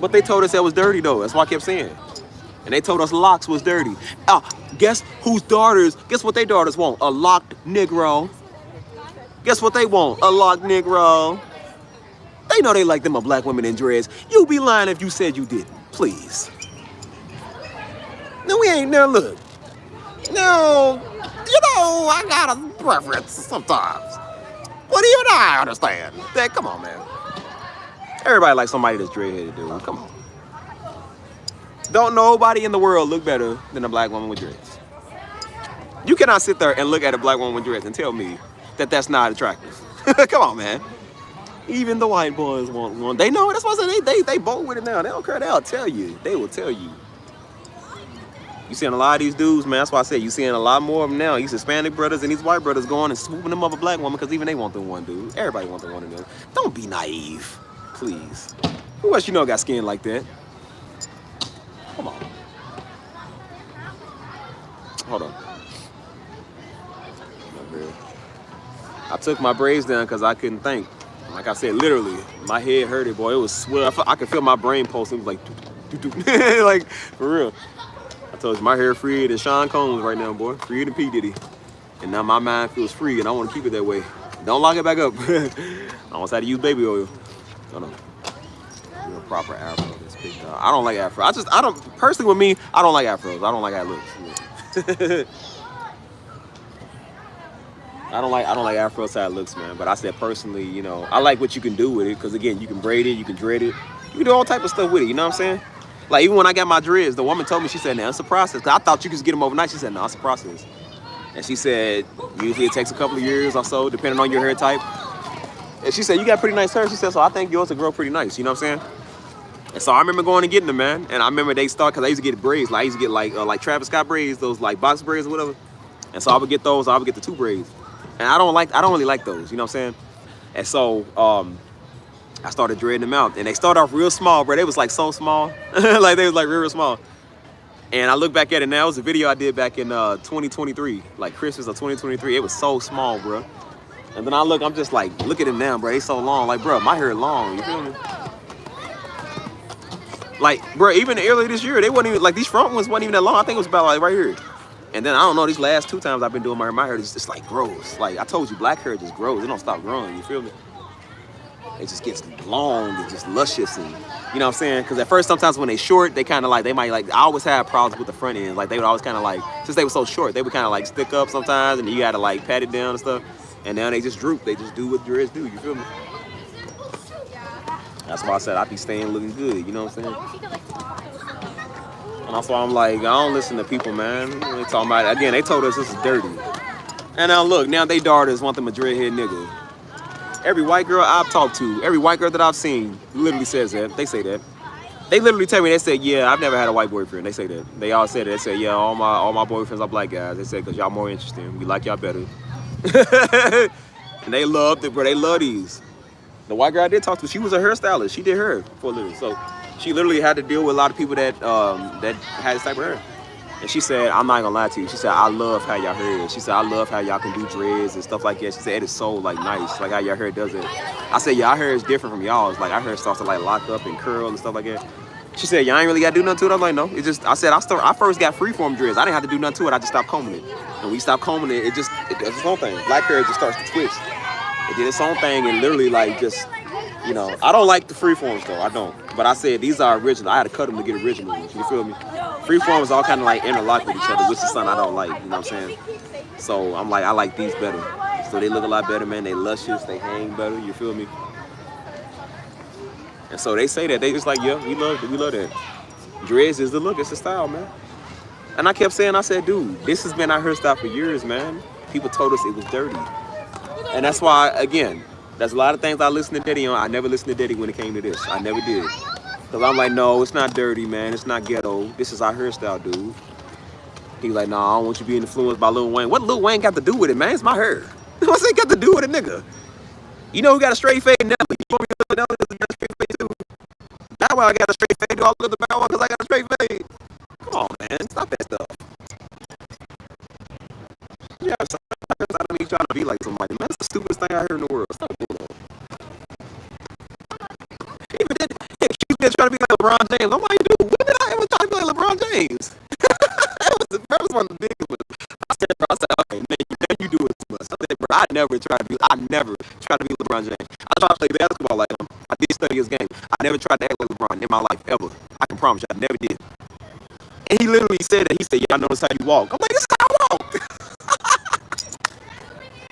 But they told us that was dirty, though. That's why I kept saying. And they told us locks was dirty. Guess what their daughters want? A locked Negro. Guess what they want? A locked Negro. They know they like them a black women in dreads. You be lying if you said you didn't. Please. No, we ain't there. Look. No, you know, I got a preference sometimes. But even I understand. That, come on, man. Everybody likes somebody that's dreadheaded, dude. Come on. Don't nobody in the world look better than a black woman with dreads. You cannot sit there and look at a black woman with dreads and tell me that that's not attractive. Come on, man. Even the white boys want one. They know it. That's why I said they bold with it now. They don't care. They'll tell you. They will tell you. You seeing a lot of these dudes, man. That's why I said you seeing a lot more of them now. These Hispanic brothers and these white brothers going and swooping them up a black woman because even they want the one dude. Everybody wants the one of them. Don't be naive, please. Who else you know got skin like that? Come on. Hold on. I took my braids down because I couldn't think. Like I said, literally, my head hurted, boy. It was swell. I could feel my brain pulse. It was like, like, for real. I told you, my hair freer than Sean Combs right now, boy. Freer than P. Diddy. And now my mind feels free, and I want to keep it that way. Don't lock it back up. I almost had to use baby oil. Hold on. Real proper afro. I don't like afro. Personally with me, I don't like afros. I don't like how it looks. I don't like afros how it looks, man. But I said personally, you know, I like what you can do with it. Because again, you can braid it, you can dread it. You can do all type of stuff with it, you know what I'm saying? Like even when I got my dreads, the woman told me, she said, now it's a process. Because I thought you could just get them overnight. She said, no, it's a process. And she said, usually it takes a couple of years or so, depending on your hair type. And she said, you got pretty nice hair. She said, so I think yours will grow pretty nice, you know what I'm saying? And so I remember going and getting them, man. And I remember they start, because I used to get braids. Like I used to get like Travis Scott braids, those like box braids or whatever. And so I would get those, I would get the 2 braids. And I don't really like those, you know what I'm saying? And so I started dreading them out. And they started off real small, bro. They was like so small. Like they was like real small. And I look back at it now. It was a video I did back in 2023, like Christmas of 2023. It was so small, bro. And then I look, I'm just like, look at it now, bro. They so long. Like, bro, my hair long, you feel me? Like, bro, even earlier this year, they wasn't even, like these front ones wasn't even that long. I think it was about like right here. And then I don't know, these last 2 times I've been doing my hair just like grows. Like I told you, black hair just grows. It don't stop growing, you feel me? It just gets long and just luscious and, you know what I'm saying? Because at first, sometimes when they short, they kind of like, they might like, I always have problems with the front end. Like they would always kind of like, since they were so short, they would kind of like stick up sometimes and you got to like pat it down and stuff. And now they just droop. They just do what dreads do, you feel me? That's why I said I be staying looking good, you know what I'm saying? And that's why I'm like, I don't listen to people, man. They talking about it. Again, they told us this is dirty. And now look, now they daughters want them a dreadhead nigga. Every white girl I've talked to, every white girl that I've seen literally says that. They say that. They literally tell me, they say, yeah, I've never had a white boyfriend. They say that. They all say that. They say, yeah, all my boyfriends are black guys. They say, because y'all more interesting. We like y'all better. And they love it, bro. They love these. The white girl I did talk to, she was a hairstylist. She did hair for a living. So she literally had to deal with a lot of people that had this type of hair. And she said, I'm not gonna lie to you. She said, I love how y'all hair is. She said, I love how y'all can do dreads and stuff like that. She said, it is so like nice, like how y'all hair does it. I said, yeah, our hair is different from y'all's. Like our hair starts to like lock up and curl and stuff like that. She said, "Y'all ain't really got to do nothing to it." I'm like, "No, it just." I said, I first got freeform dreads. I didn't have to do nothing to it. I just stopped combing it. And we stopped combing it. It does its own thing. Black hair just starts to twist. It did its own thing and literally like just, you know. I don't like the freeforms though. I don't. But I said these are original. I had to cut them to get original ones. You feel me? Freeforms all kind of like interlock with each other, which is something I don't like. You know what I'm saying? So I'm like, I like these better. So they look a lot better, man. They luscious. They hang better. You feel me? And so they say that they just like, yeah, we love that. Dreads is the look, it's the style, man. And I kept saying, I said, dude, this has been our hairstyle for years, man. People told us it was dirty. And that's why, again, there's a lot of things I listened to Daddy on. I never listened to Daddy when it came to this. I never did. Because I'm like, no, it's not dirty, man. It's not ghetto. This is our hairstyle, dude. He's like, nah, I don't want you being influenced by Lil Wayne. What Lil Wayne got to do with it, man? It's my hair. What's it got to do with it, nigga? You know who got a straight fade? Nelly. You know who Nelly got a straight fade, too? That's why I got a straight fade. All look at the back one because I got a straight fade. Come on, man. Stop that stuff. Yeah, sometimes I don't even trying to be like somebody. Man, that's the stupidest thing I heard in the world. Stop doing that. Even then, he accused me of trying to be like LeBron James. I'm like, dude, when did I ever try to be like LeBron James? that was one of the biggest ones. I said, okay, man, you do it too much. I said, bro, I never tried to be LeBron James. I tried to play basketball like him. I did study his game. I never tried to act like LeBron in my life, ever. I can promise you, I never did. And he literally said that. He said, yeah, I noticed how you walk. I'm like, this is how I walk.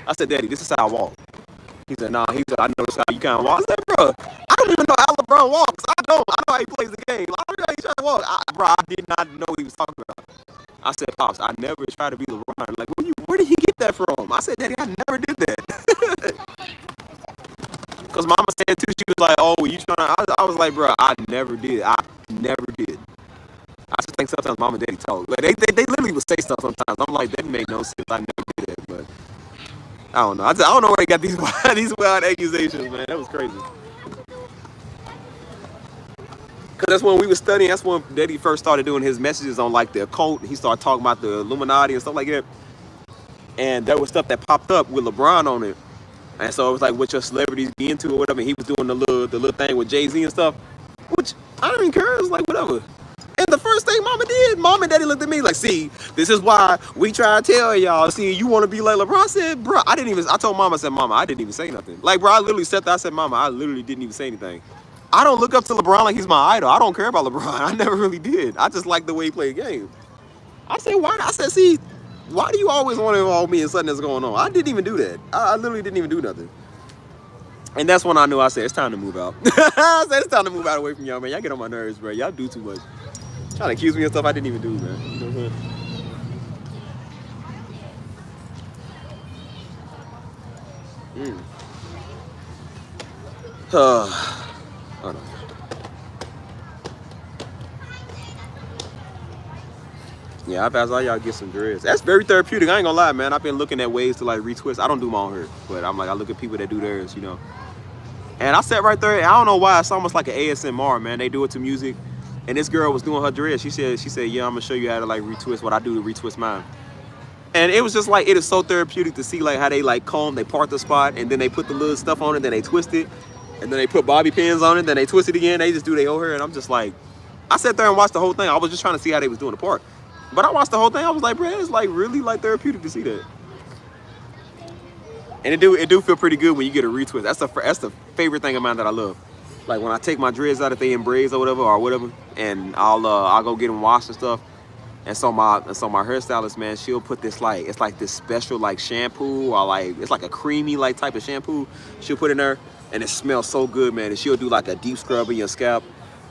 I said, Daddy, this is how I walk. He said, nah. He said, I noticed how you kind of walk. I said, bro, I don't even know how LeBron walks. I know how he plays the game. I don't know how he tries to walk. Bro, I did not know what he was talking about. I said, Pops, I never tried to be LeBron. Like, where did he get that from? I said, Daddy, I never did that. Because Mama said, too, she was like, oh, you trying to... I was like, bro, I never did. I never did. I just think sometimes Mom and Daddy talk. Like, they literally would say stuff sometimes. I'm like, that make no sense. I never did that, but... I don't know. I don't know where they got these wild accusations, man. That was crazy. Because that's when we were studying. That's when Daddy first started doing his messages on, like, the occult. He started talking about the Illuminati and stuff like that. And there was stuff that popped up with LeBron on it. And so it was like, what your celebrities be into or whatever. And he was doing the little thing with Jay-Z and stuff. Which, I don't even care. It was like, whatever. And the first thing Mama did, Mom and Daddy looked at me like, see, this is why we try to tell y'all, see, you want to be like LeBron. I said, bro, I told Mama, I said, Mama, I didn't even say nothing. Like, bro, I literally said that. I said, Mama, I literally didn't even say anything. I don't look up to LeBron like he's my idol. I don't care about LeBron. I never really did. I just like the way he played the game. I said, why? I said, see, why do you always want to involve me in something that's going on? I didn't even do that. I literally didn't even do nothing. And that's when I knew. I said, it's time to move out. I said, it's time to move out away from y'all, man. Y'all get on my nerves, bro. Y'all do too much. Trying to accuse me of stuff I didn't even do, man. You know what I'm saying? Hold on. Yeah, I've asked all y'all to get some dreads. That's very therapeutic. I ain't gonna lie, man. I've been looking at ways to like retwist. I don't do my own hair, but I'm like, I look at people that do theirs, you know. And I sat right there. I don't know why. It's almost like an ASMR, man. They do it to music. And this girl was doing her dreads. She said, yeah, I'm gonna show you how to like retwist what I do to retwist mine. And it was just like, it is so therapeutic to see like how they like comb, they part the spot, and then they put the little stuff on it, then they twist it, and then they put bobby pins on it, then they twist it again. They just do their whole hair, and I'm just like, I sat there and watched the whole thing. I was just trying to see how they was doing the part. But I watched the whole thing. I was like, bro, it's like really like therapeutic to see that. And it do feel pretty good when you get a retwist. That's the favorite thing of mine that I love. Like when I take my dreads out, if they in braids or whatever, and I'll go get them washed and stuff. And so my hairstylist, man, she'll put this like, it's like this special like shampoo or like, it's like a creamy like type of shampoo she'll put in there, and it smells so good, man. And she'll do like a deep scrub in your scalp,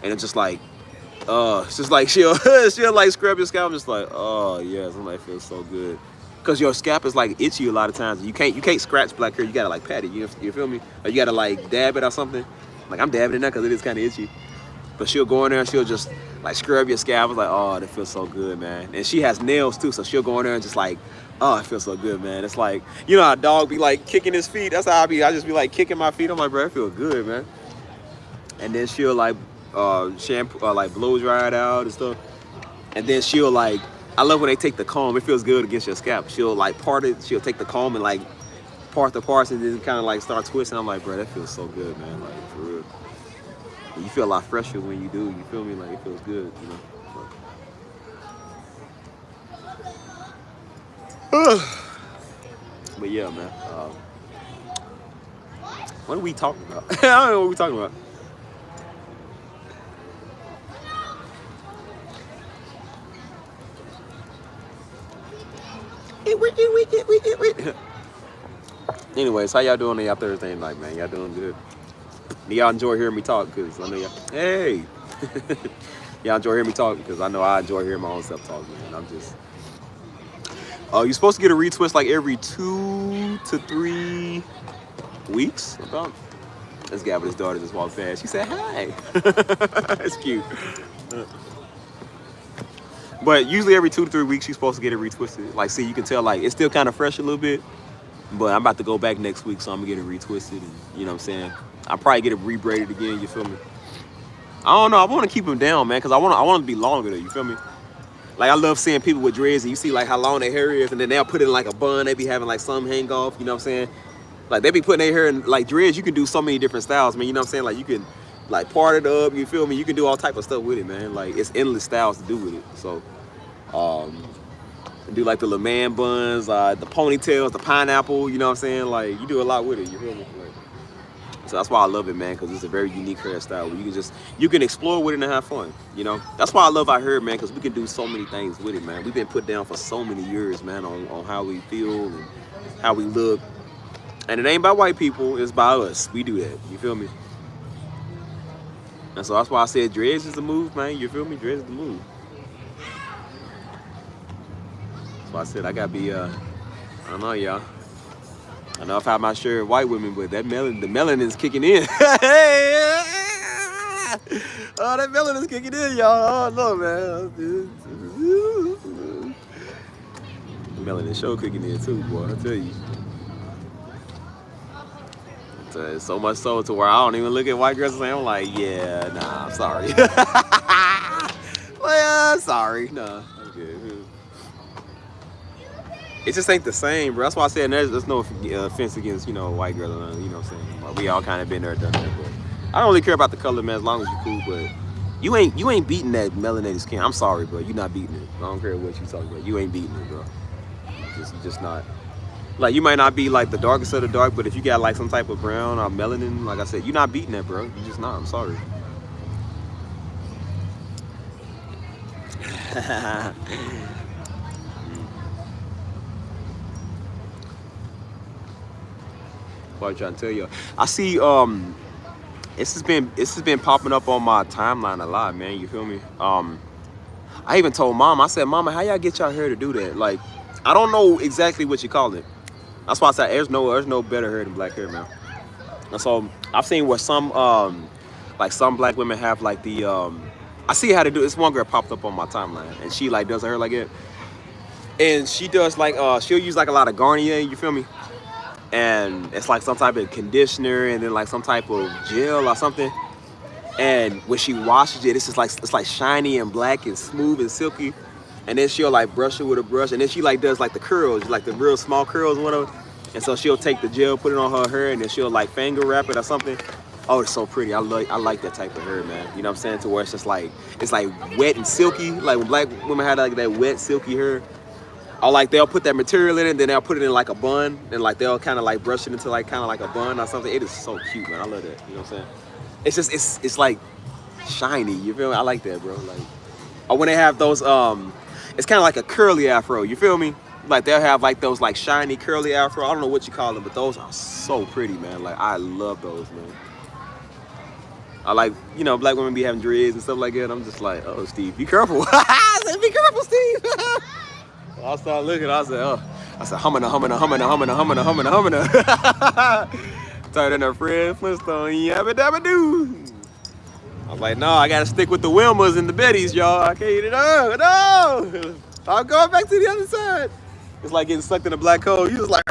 and it's just like, it's just like she'll like scrub your scalp. I'm just like, oh yes, I'm like, feels so good. Cause your scalp is like itchy a lot of times. You can't scratch black hair. You gotta like pat it. You feel me? Or you gotta like dab it or something. Like I'm dabbing it now because it is kind of itchy. But she'll go in there and she'll just like scrub your scalp. I was like, oh, that feels so good, man. And she has nails too, so she'll go in there and just like, oh, it feels so good, man. It's like, you know how a dog be like kicking his feet? That's how I be. I just be like kicking my feet. I'm like, bro, it feels good, man. And then she'll like shampoo, like blow dry it out and stuff. And then she'll like, I love when they take the comb. It feels good against your scalp. She'll like part it. She'll take the comb and like part the parts and then kind of like start twisting. I'm like, bro, that feels so good, man. Like for real. You feel a lot fresher when you do. You feel me? Like it feels good, you know. But yeah, man. What are we talking about? I don't know what we're talking about. Anyways, how y'all doing on y'all Thursday night, man? Y'all doing good? Do y'all enjoy hearing me talk? Because I know y'all. Hey! Y'all enjoy hearing me talk? Because I know I enjoy hearing my own self talk, man. I'm just. Oh, you're supposed to get a retwist like every 2 to 3 weeks. About. This guy with his daughter just walked past. She said, "Hi." That's cute. But usually every 2 to 3 weeks, you're supposed to get it retwisted. Like, see, you can tell, like, it's still kind of fresh a little bit. But I'm about to go back next week, so I'm going to get it retwisted. And, you know what I'm saying? I'll probably get it rebraided again, you feel me? I don't know. I want to keep them down, man, because I want them to be longer, though, you feel me? Like, I love seeing people with dreads, and you see, like, how long their hair is, and then they'll put it in, like, a bun. They be having, like, some hang off, you know what I'm saying? Like, they be putting their hair in, like, dreads. You can do so many different styles, man, you know what I'm saying? Like, you can, like, part it up, you feel me? You can do all type of stuff with it, man. Like, it's endless styles to do with it. So, do like the little man buns, the ponytails, the pineapple, you know what I'm saying? Like, you do a lot with it, you feel me? Like, so that's why I love it, man, because it's a very unique hairstyle where you can explore with it and have fun, you know? That's why I love our hair, man, because we can do so many things with it, man. We've been put down for so many years, man, on how we feel and how we look. And it ain't by white people, it's by us. We do that, you feel me? And so that's why I said dreads is the move, man, you feel me? Dreads is the move. So I said I gotta be I don't know, y'all. I know I've had my share of white women, but the melanin's kicking in. Oh, that melanin's kicking in, y'all. Oh no, man. The melanin show kicking in too, boy. I tell you. It's so much so to where I don't even look at white girls and say, I'm like, yeah, nah, I'm sorry. Well, sorry, nah, I'm good. It just ain't the same, bro. That's why I said there's no offense against, you know, white girls, you know what I'm saying? Like, we all kind of been there, done that, but I don't really care about the color, man, as long as you cool, but you ain't beating that melanated skin. I'm sorry, bro. You not beating it. I don't care what you talking about. You ain't beating it, bro. You just not. Like, you might not be like the darkest of the dark, but if you got like some type of brown or melanin, like I said, you're not beating that, bro. You just not. I'm sorry. What I'm trying to tell you, I see. This has been popping up on my timeline a lot, man. You feel me? I even told Mom. I said, Mama, how y'all get y'all hair to do that? Like, I don't know exactly what you call it. That's why I said there's no better hair than black hair, man. And so I've seen where some black women have like the I see how to do it. This one girl popped up on my timeline, and she like does her hair like it, and she does like she'll use like a lot of Garnier. You feel me? And it's like some type of conditioner, and then like some type of gel or something. And when she washes it, it's like shiny and black and smooth and silky. And then she'll like brush it with a brush, and then she like does like the curls, like the real small curls, whatever. And so she'll take the gel, put it on her hair, and then she'll like finger wrap it or something. Oh, it's so pretty. I like that type of hair, man. You know what I'm saying? To where it's just like wet and silky. Like when black women have like that wet, silky hair. Or like they'll put that material in it, and then they'll put it in like a bun, and like they'll kind of like brush it into like kind of like a bun or something. It is so cute, man. I love that. You know what I'm saying? It's just it's like shiny. You feel me? I like that, bro. Like, or when they have those it's kind of like a curly afro. You feel me? Like they'll have like those like shiny curly afro. I don't know what you call them, but those are so pretty, man. Like I love those, man. I like, you know, black women be having dreads and stuff like that. I'm just like, oh, Steve, be careful. I said, be careful, Steve. I started looking. I said, oh. I said, humming. Tired than her Fred Flintstone. Yabba dabba doo. I was like, no, I gotta stick with the Wilmas and the Bettys, y'all. I can't, no. I'm going back to the other side. It's like getting sucked in a black hole. You just like,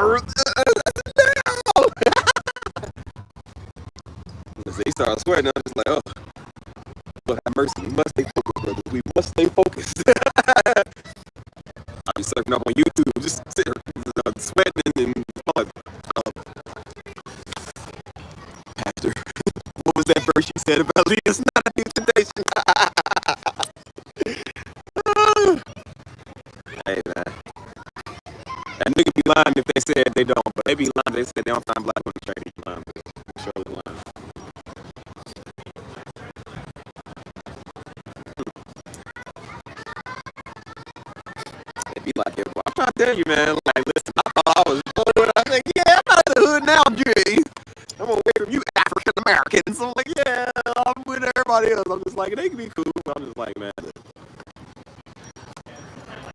he started sweating. I'm just like, oh, Lord have mercy. We must stay focused, brothers. We must stay focused. I be sucking up on YouTube, just sitting sweating and pastor. What was that verse you said about Lee? It's not a new temptation. Hey, man. That nigga be lying if they said they don't, but they be lying if they said they don't find black women straight. They be lying. Sure lying. They be like, yeah, I'm trying to tell you, man. Like, listen, I thought I was bored. I think, yeah, I'm out of the hood now, Jay. I'm away from you African Americans. So I'm like, yeah, I'm with everybody else. I'm just like, they can be cool. But I'm just like, man,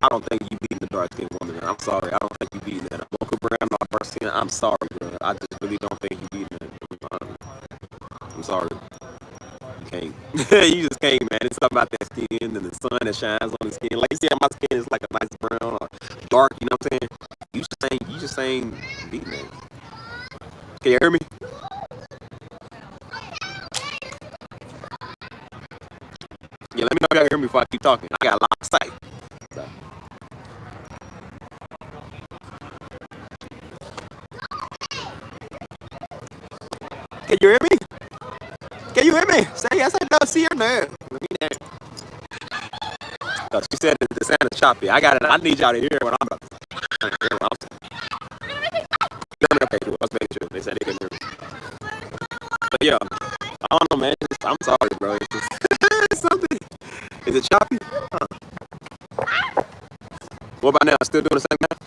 I don't think you beating the dark skinned woman. Man. I'm sorry. I don't think you beating that. Mocha Brown or dark skin. I'm sorry, bro. I just really don't think you beating that. I'm sorry. You can't. You just can't, man. It's something about that skin and the sun that shines on the skin. Like you see how my skin is like a nice brown or dark, you know what I'm saying? You just ain't beating that. Can you hear me? Yeah, let me know if y'all can hear me before I keep talking. I got a lot to say. So. Can you hear me? Can you hear me? Say yes or no, see or no. Let me know. She said the sound is choppy. I got it. I need y'all to hear what I'm about to say. Okay, cool. Let's make sure. They said they couldn't hear me. But yeah, I don't know, man. I'm sorry, bro. It's just it's something. Is it choppy? Huh. What about now? Still doing the same thing?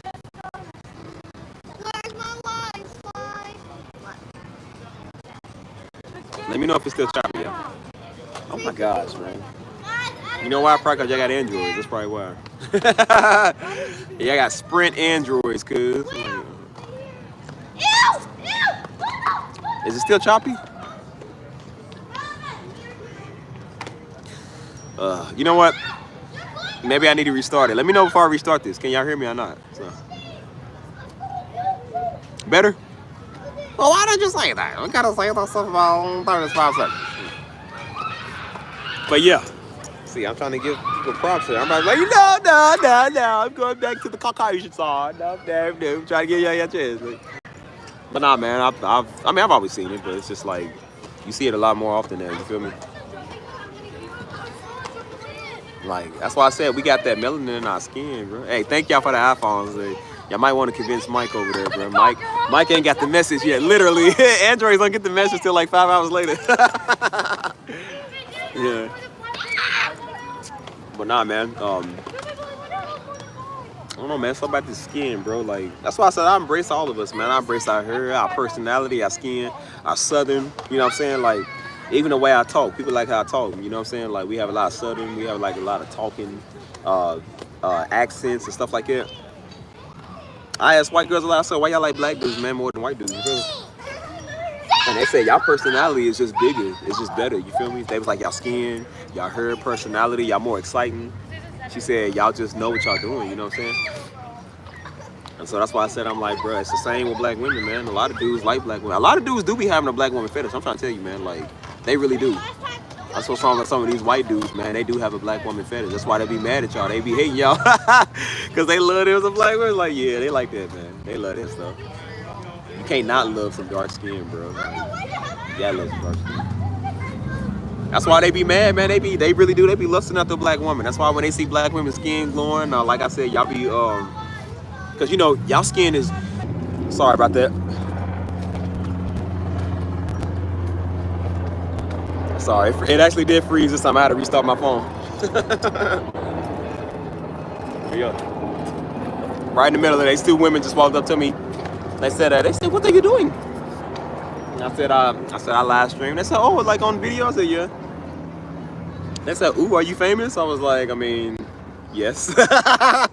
Where's my Wi-Fi? Let me know if it's still choppy, yeah. Oh my gosh, man. You know why? Probably because y'all got Androids. That's probably why. Y'all got Sprint Androids, cuz. Is it still choppy? You know what? Maybe I need to restart it. Let me know before I restart this. Can y'all hear me or not? So. Better? Well, why don't you say that? We gotta say that stuff about 35 seconds. But yeah. See, I'm trying to give people props here. I'm like, no. I'm going back to the Caucasian side. No. I'm trying to give y'all your chance. But nah, man. I've always seen it, but it's just like you see it a lot more often now. You feel me? Like that's why I said we got that melanin in our skin, bro. Hey, thank y'all for the iPhones. Y'all might want to convince Mike over there, bro. Mike ain't got the message yet. Literally, Androids don't get the message till like 5 hours later. Yeah. But nah, man. I don't know, man. Something about the skin, bro. Like that's why I said I embrace all of us, man. I embrace our hair, our personality, our skin, our southern. You know what I'm saying? Like even the way I talk, people like how I talk. You know what I'm saying? Like we have a lot of southern. We have like a lot of talking, accents and stuff like that. I ask white girls a lot. I said, why y'all like black dudes, man, more than white dudes? You feel me? And they say y'all personality is just bigger. It's just better. You feel me? They was like y'all skin, y'all hair, personality, y'all more exciting. She said y'all just know what y'all doing. You know what I'm saying? And so that's why I said I'm like, bro, it's the same with black women, man. A lot of dudes like black women. A lot of dudes do be having a black woman fetish. I'm trying to tell you, man. Like they really do. That's what's wrong with some of these white dudes, man. They do have a black woman fetish. That's why they be mad at y'all. They be hating y'all because they love them some black women. Like, yeah, they like that, man. They love that stuff. You can't not love some dark skin, bro. Like, yeah, I love some dark skin. That's why they be mad, man. They really do. They be lusting after a black woman. That's why when they see black women's skin glowing, like I said, y'all be because you know y'all skin is. Sorry about that. Sorry, it actually did freeze this time. I had to restart my phone. Here we go. Right in the middle of it, these two women just walked up to me. They said, what are you doing? And I said, I live stream. They said, oh, like on video? I said, yeah. They said, ooh, are you famous? I was like, I mean, yes. I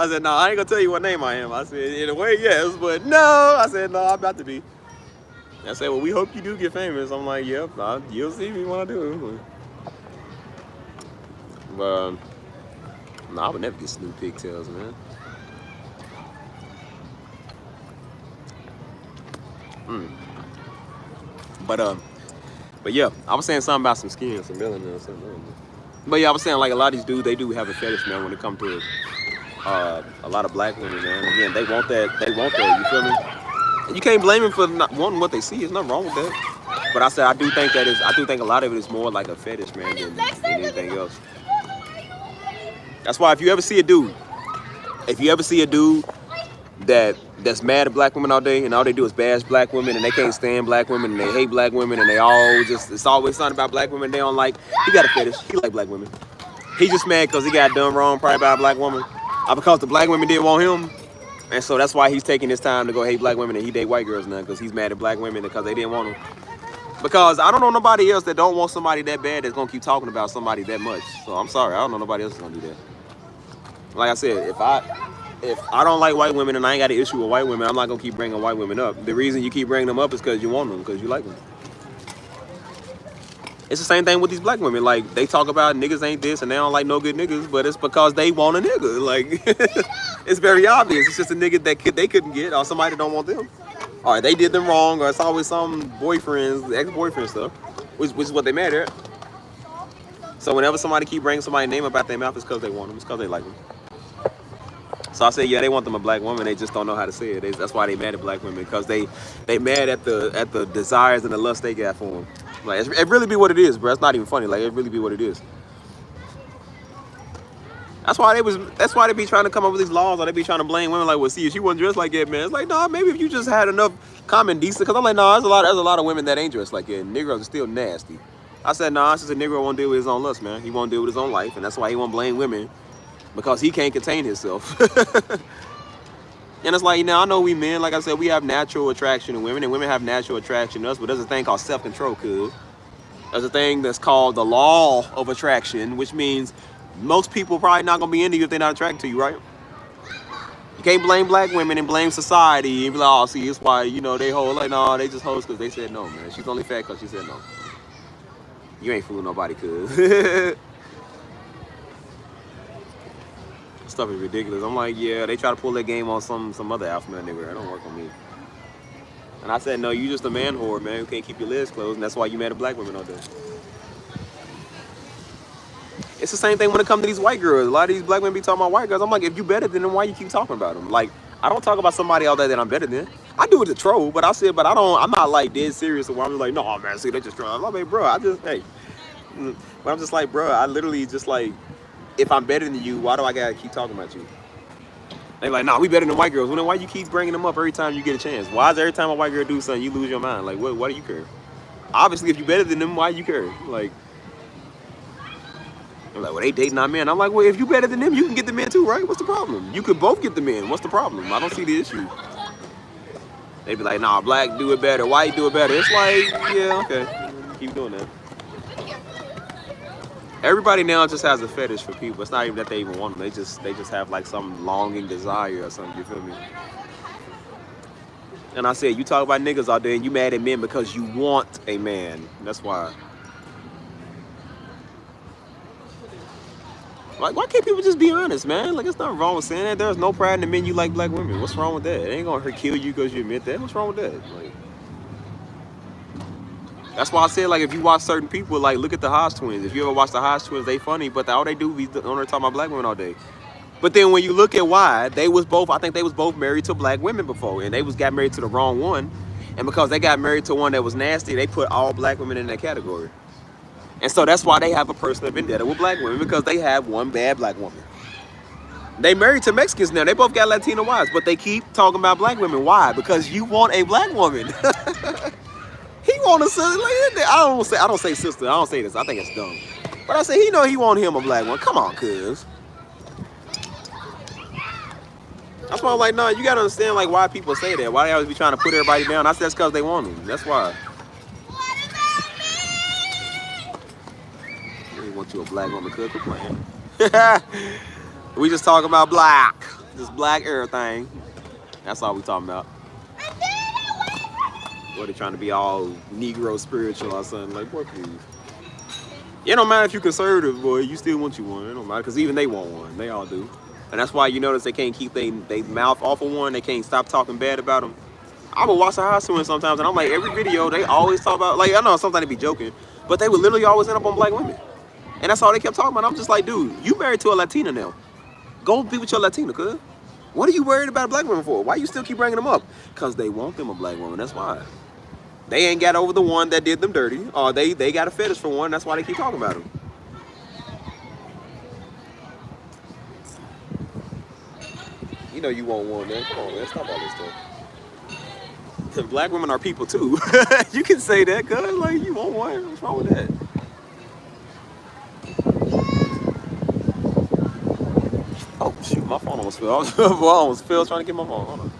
said, no, I ain't gonna tell you what name I am. I said, in a way, yes, but no. I said, no, I'm about to be. I said, well, we hope you do get famous. I'm like, yep, you'll see me when I do. But, no, I would never get Snoop pigtails, man. But yeah, I was saying something about some skin, some melanin or something. But yeah, I was saying like a lot of these dudes, they do have a fetish, man, when it comes to a lot of black women, man. Again, they want that, you feel me? And you can't blame them for not wanting what they see. There's nothing wrong with that. But I said I do think a lot of it is more like a fetish, man, than anything else. That's why if you ever see a dude that's mad at black women all day and all they do is bash black women and they can't stand black women and they hate black women and they all just, it's always something about black women they don't like, he got a fetish. He like black women. He just mad because he got done wrong probably by a black woman. Or because the black women didn't want him. And so that's why he's taking his time to go hate black women and he date white girls now because he's mad at black women because they didn't want him. Because I don't know nobody else that don't want somebody that bad that's going to keep talking about somebody that much. So I'm sorry, I don't know nobody else that's going to do that. Like I said, if I don't like white women and I ain't got an issue with white women, I'm not going to keep bringing white women up. The reason you keep bringing them up is because you want them, because you like them. It's the same thing with these black women. Like, they talk about niggas ain't this and they don't like no good niggas, but it's because they want a nigga. Like, it's very obvious. It's just a nigga that they couldn't get or somebody that don't want them. Or they did them wrong, or it's always some boyfriends, ex-boyfriend stuff, which is what they mad at. So whenever somebody keep bringing somebody's name up out their mouth, it's because they want them. It's because they like them. So I say, yeah, they want them a black woman. They just don't know how to say it. That's why they mad at black women, because they mad at the desires and the lust they got for them. Like, it really be what it is, bro. It's not even funny. Like, it really be what it is. That's why they be trying to come up with these laws, or they be trying to blame women. Like, well, see, if she wasn't dressed like that, man. It's like, nah, maybe if you just had enough common decency. Because I'm like, nah, there's a lot of women that ain't dressed like that. And Negroes are still nasty. I said, nah, it's just a Negro won't deal with his own lust, man. He won't deal with his own life, and that's why he won't blame women, because he can't contain himself. And it's like, you know, I know we men, like I said, we have natural attraction to women, and women have natural attraction to us, but there's a thing called self-control, cuz. There's a thing that's called the law of attraction, which means most people probably not gonna be into you if they're not attracted to you, right? You can't blame black women and blame society and be like, oh, see, it's why, you know, they hold, like, no, they just hoes because they said no, man. She's only fat because she said no. You ain't fooling nobody, cuz. Stuff is ridiculous. I'm like, yeah, they try to pull that game on some other alpha male nigga. That don't work on me. And I said, no, you just a man whore, man, who can't keep your legs closed, and that's why you mad at black women all day. It's the same thing when it comes to these white girls. A lot of these black women be talking about white girls. I'm like, if you better than them, why you keep talking about them? Like, I don't talk about somebody all day that I'm better than. I do it to troll, but I said, I'm not like dead serious. So I'm just like, no, man, see, they just trying. I'm like, bro, but I'm just like, bro, I literally just like, if I'm better than you, why do I gotta keep talking about you? They like, nah, we better than white girls. Well, then why you keep bringing them up every time you get a chance? Why is every time a white girl do something, you lose your mind? Like, why do you care? Obviously, if you better than them, why you care? Like, I'm like, well, they dating our men. I'm like, well, if you better than them, you can get the men too, right? What's the problem? You could both get the men. What's the problem? I don't see the issue. They be like, nah, black do it better, white do it better. It's like, yeah, okay, keep doing that. Everybody now just has a fetish for people. It's not even that they even want them. They just have like some longing desire or something. You feel me? And I said, you talk about niggas out there and you mad at men because you want a man. That's why. Like, why can't people just be honest, man? Like, it's nothing wrong with saying that. There's no pride in the men you like black women. What's wrong with that? It ain't gonna kill you because you admit that. What's wrong with that? Like, that's why I said, like, if you watch certain people, like, look at the Hodge twins. If you ever watch the Hodge twins, they funny, but all they do is on there talking about black women all day. But then when you look at why, I think they was both married to black women before, and they got married to the wrong one. And because they got married to one that was nasty, they put all black women in that category. And so that's why they have a personal vendetta with black women, because they have one bad black woman. They married to Mexicans now. They both got Latino wives, but they keep talking about black women. Why? Because you want a black woman. He want a sister. I don't say sister. I don't say this. I think it's dumb. But I say he know he want him a black one. Come on, cuz. That's why I'm like, no, you gotta understand like why people say that. Why they always be trying to put everybody down. I said that's because they want them. That's why. They want you a black woman, cuz. Quit playing. We just talking about black. Just black everything. That's all we talking about. Or they trying to be all Negro spiritual or something. Like, boy, please. It don't matter if you're conservative, boy. You still want you one. It don't matter, because even they want one. They all do. And that's why you notice they can't keep their mouth off of one. They can't stop talking bad about them. I would watch the Hodge twins sometimes, and I'm like, every video, they always talk about, like, I know sometimes they be joking, but they would literally always end up on black women. And that's all they kept talking about. I'm just like, dude, you married to a Latina now. Go be with your Latina, cuz. What are you worried about black women for? Why you still keep bringing them up? Because they want them a black woman. That's why. They ain't got over the one that did them dirty, or they got a fetish for one. That's why they keep talking about them. You know you want one, man. Come on, man. Stop all this stuff. Black women are people too. You can say that, cuz like you want one. What's wrong with that? Oh shoot, my phone almost fell. I almost fell trying to get my phone. Hold on.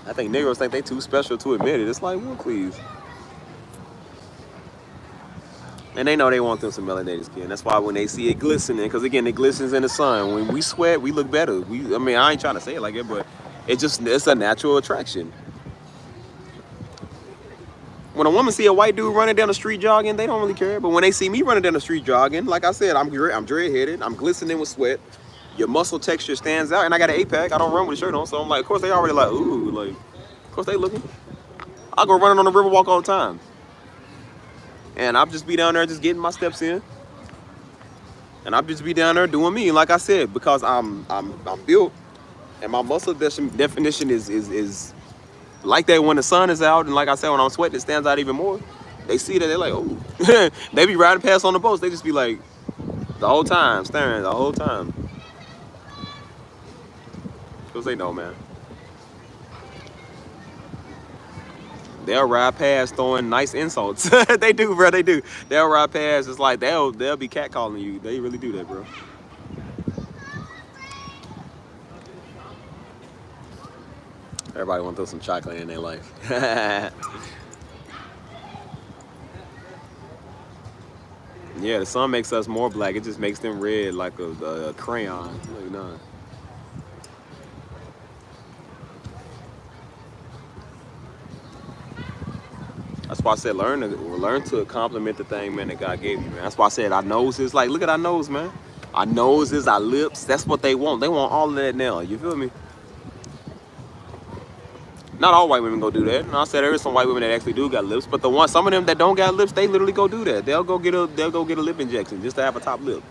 I think Negroes think they too special to admit it. It's like, well, please. And they know they want them some melanated skin. That's why when they see it glistening, because again, it glistens in the sun. When we sweat, we look better. I mean, I ain't trying to say it like it, but it's a natural attraction. When a woman see a white dude running down the street jogging, they don't really care. But when they see me running down the street jogging, like I said, I'm dread-headed, I'm glistening with sweat. Your muscle texture stands out, and I got an 8-pack. I don't run with a shirt on, so I'm like, of course they already like, ooh, like, of course they looking. I go running on the river walk all the time. And I'll just be down there just getting my steps in. And I'll just be down there doing me, like I said, because I'm built, and my muscle definition is like that when the sun is out, and like I said, when I'm sweating, it stands out even more. They see that, they're like, oh. They be riding past on the boats, they just be like, the whole time, staring the whole time. Because they know, man. They'll ride past throwing nice insults. They do, bro. They do. They'll ride past. It's like they'll be catcalling you. They really do that, bro. Everybody want to throw some chocolate in their life. Yeah, the sun makes us more black. It just makes them red like a crayon. Like, nah. That's why I said learn to compliment the thing, man, that God gave you, man. That's why I said our nose is like, look at our nose, man. Our noses, our lips, that's what they want. They want all of that now. You feel me? Not all white women go do that. And I said there is some white women that actually do got lips, but some of them that don't got lips, they literally go do that. They'll go get a lip injection just to have a top lip.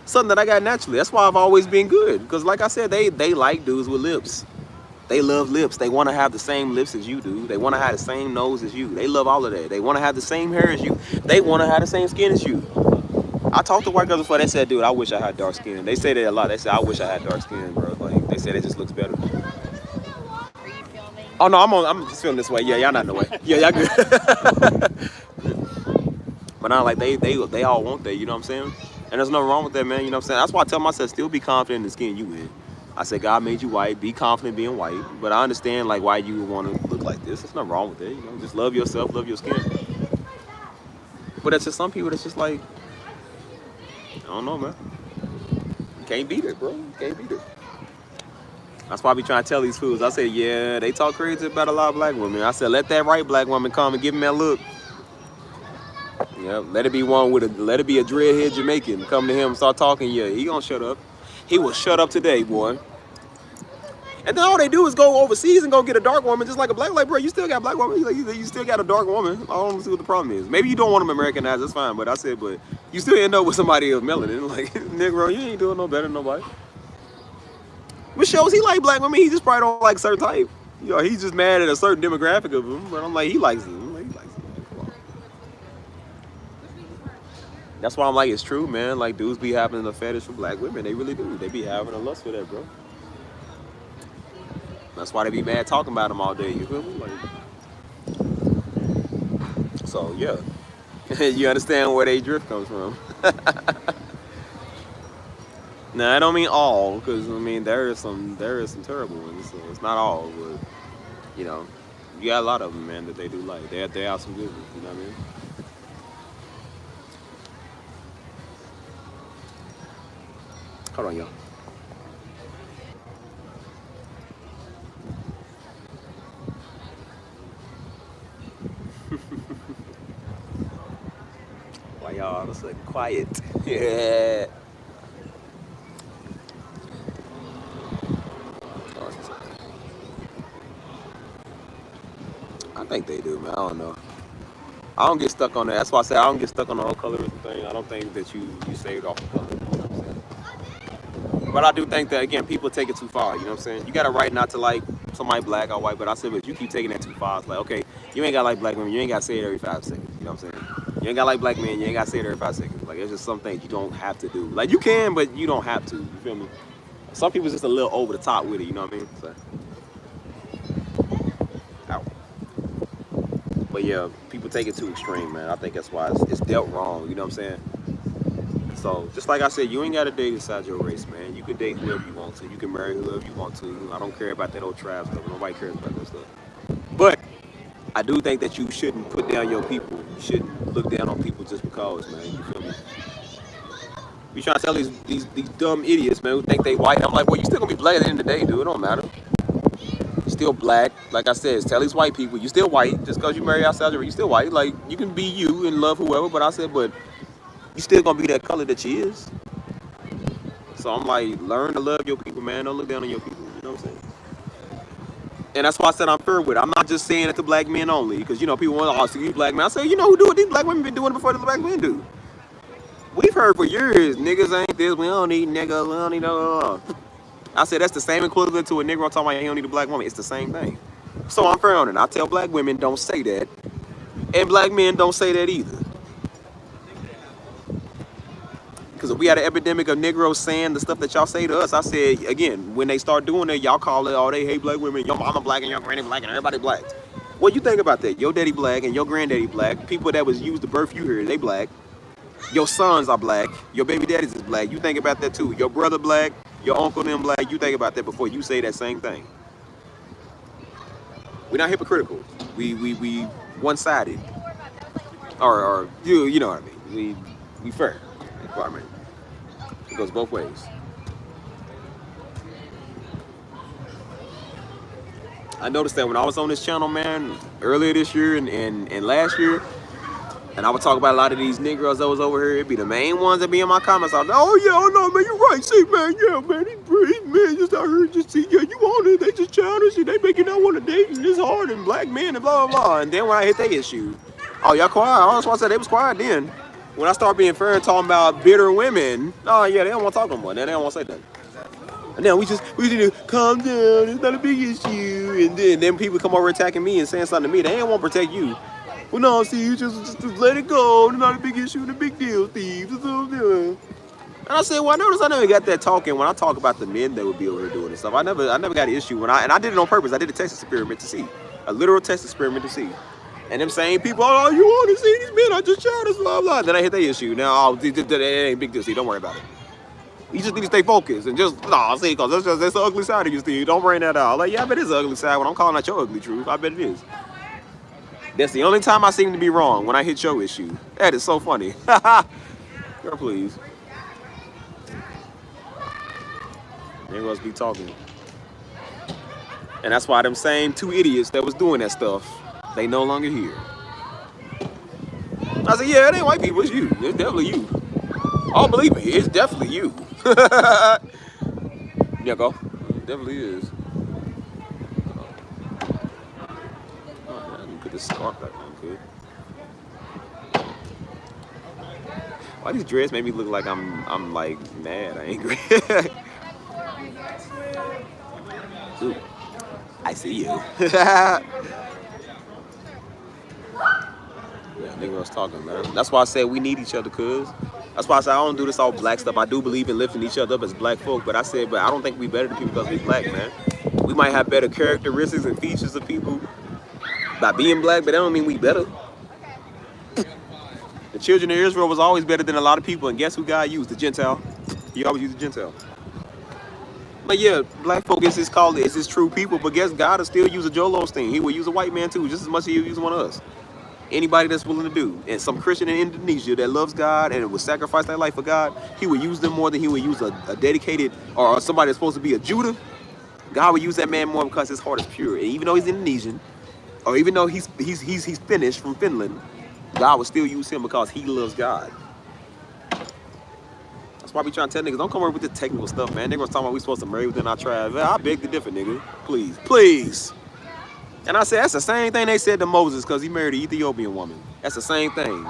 Something that I got naturally. That's why I've always been good. Because like I said, they like dudes with lips. They love lips. They want to have the same lips as you do. They want to have the same nose as you. They love all of that. They want to have the same hair as you. They want to have the same skin as you. I talked to white girls before. They said, dude, I wish I had dark skin. They say that a lot. They say, I wish I had dark skin, bro. Like, they said it just looks better. Are you filming? Oh, no, I'm just feeling this way. Yeah, y'all not in the way. Yeah, y'all good. But now, like, they all want that, you know what I'm saying? And there's nothing wrong with that, man, you know what I'm saying? That's why I tell myself, still be confident in the skin you in. I said, God made you white. Be confident being white. But I understand, like, why you would want to look like this. There's nothing wrong with it, you know? Just love yourself, love your skin. But that's just some people that's just like, I don't know, man. You can't beat it, bro. You can't beat it. That's why I be trying to tell these fools. I said, yeah, they talk crazy about a lot of black women. I said, let that right black woman come and give him that look. Yeah, let it be a dreadhead Jamaican. Come to him and start talking. Yeah, he gonna shut up. He will shut up today, boy. And then all they do is go overseas and go get a dark woman just like a black. Like, bro, you still got a black woman. You still got a dark woman. I don't see what the problem is. Maybe you don't want them Americanized. That's fine. But I said, but you still end up with somebody of melanin. Like, Negro, you ain't doing no better than nobody. Which shows he like black women. He just probably don't like certain type. You know, he's just mad at a certain demographic of them. But I'm like, he likes them. Like, he likes them. Like, come on. That's why I'm like, it's true, man. Like, dudes be having a fetish for black women. They really do. They be having a lust for that, bro. That's why they be mad talking about them all day. You feel me? Like, so yeah, you understand where they drift comes from. Now I don't mean all, because I mean there is some terrible ones. So it's not all, but you know, you got a lot of them, man, that they do like. They have some good ones. You know what I mean? Hold on, y'all. Why y'all all of a sudden quiet? Yeah. I think they do, man. I don't know. I don't get stuck on that. That's why I say I don't get stuck on the whole colorism thing. I don't think that you saved off the color. You know what I'm saying? But I do think that, again, people take it too far. You know what I'm saying? You got a right not to like somebody black or white, but I said, but you keep taking that too far. It's like, okay, you ain't got like black women, you ain't got to say it every 5 seconds. You know what I'm saying? You ain't got like black men, you ain't got to say it every 5 seconds. Like, it's just some things you don't have to do. Like, you can, but you don't have to. You feel me? Some people just a little over the top with it, you know what I mean? So, ow. But yeah, people take it too extreme, man. I think that's why it's dealt wrong, you know what I'm saying? So, just like I said, you ain't got to date inside your race, man. You can date whoever you want to. You can marry whoever you want to. I don't care about that old tribe stuff. Nobody cares about that stuff. But I do think that you shouldn't put down your people. You shouldn't look down on people just because, man. You feel me? You trying to tell these dumb idiots, man, who think they white. I'm like, well, you still gonna be black at the end of the day, dude. It don't matter. You're still black. Like I said, tell these white people, you still white. Just because you marry outside your race, you still white. Like, you can be you and love whoever. But I said, but you still gonna be that color that you is. So I'm like, learn to love your people, man. Don't look down on your people. You know what I'm saying? And that's why I said I'm fair with it. I'm not just saying it to black men only, because you know people want to see these black men. I say, you know who do it? These black women been doing it before the black men do. We've heard for years, niggas ain't this. We don't need niggas. We don't need no. I said that's the same equivalent to a Negro talking about you don't need a black woman. It's the same thing. So I'm fair on it. I tell black women don't say that, and black men don't say that either. Because if we had an epidemic of Negroes saying the stuff that y'all say to us, I said, again, when they start doing it, y'all call it, oh, they hate black women. Your mama black and your granny black and everybody black. What you think about that? Your daddy black and your granddaddy black. People that was used to birth you here, they black. Your sons are black. Your baby daddies is black. You think about that too. Your brother black, your uncle them black. You think about that before you say that same thing. We're not hypocritical. We one-sided. Or you know what I mean. We fair. I mean. It goes both ways. I noticed that when I was on this channel, man, earlier this year and last year, and I would talk about a lot of these Negroes that was over here, it'd be the main ones that be in my comments. I was like, oh yeah, oh no, man, you're right. See, man, yeah, man, these men just out here just see, yeah, you want it. They just childish and they make you not want to date and it's hard and black men and blah, blah, blah. And then when I hit that issue, oh, y'all quiet. That's why I said they was quiet then. When I start being fair and talking about bitter women, oh yeah, they don't want to talk no more. Then they don't want to say that. And then we need to calm down. It's not a big issue. And then people come over attacking me and saying something to me. They ain't want to protect you. Well, no, see, you just let it go. It's not a big issue. It's a big deal, Steve. And I said, well, I noticed I never got that talking when I talk about the men that would be over here doing this stuff. I never got an issue and I did it on purpose. I did a test experiment to see, a literal test experiment to see. And them same people, oh, you want to see these men? I just childish, blah, blah. Then I hit that issue. Now, oh, it ain't big deal, Steve. Don't worry about it. You just need to stay focused and just, no, see, because that's the ugly side of you, Steve. Don't bring that out. Like, yeah, I bet it's an ugly side when I'm calling out your ugly truth. I bet it is. That's the only time I seem to be wrong, when I hit your issue. That is so funny. Girl, please. They must be talking. And that's why them same two idiots that was doing that stuff, they no longer here. I said, yeah, it ain't white people, it's you. It's definitely you. Oh, believe me, it's definitely you. Yeah, go. It definitely is. Oh, man, put this scarf back on, good. Why these dreads make me look like I'm like mad, angry? Ooh, I see you. Yeah, nigga was talking, man. That's why I said we need each other, cuz. That's why I said I don't do this all black stuff. I do believe in lifting each other up as black folk, but I said, but I don't think we better than people because we black, man. We might have better characteristics and features of people by being black, but that don't mean we better. The children of Israel was always better than a lot of people, and guess who God used? The Gentile. He always used the Gentile. But yeah, black folk is his true people, but guess God will still use a Joel Osteen. He will use a white man too, just as much as he'll use one of us. Anybody that's willing to do. And some Christian in Indonesia that loves God and will sacrifice their life for God, he will use them more than he would use a dedicated or somebody that's supposed to be a Judah. God will use that man more because his heart is pure. And even though he's Indonesian, or even though he's Finnish from Finland, God will still use him because he loves God. That's why we trying to tell niggas, don't come over with the technical stuff, man. Niggas talking about we supposed to marry within our tribe. I beg to differ, nigga. Please, please. And I said, that's the same thing they said to Moses because he married an Ethiopian woman. That's the same thing.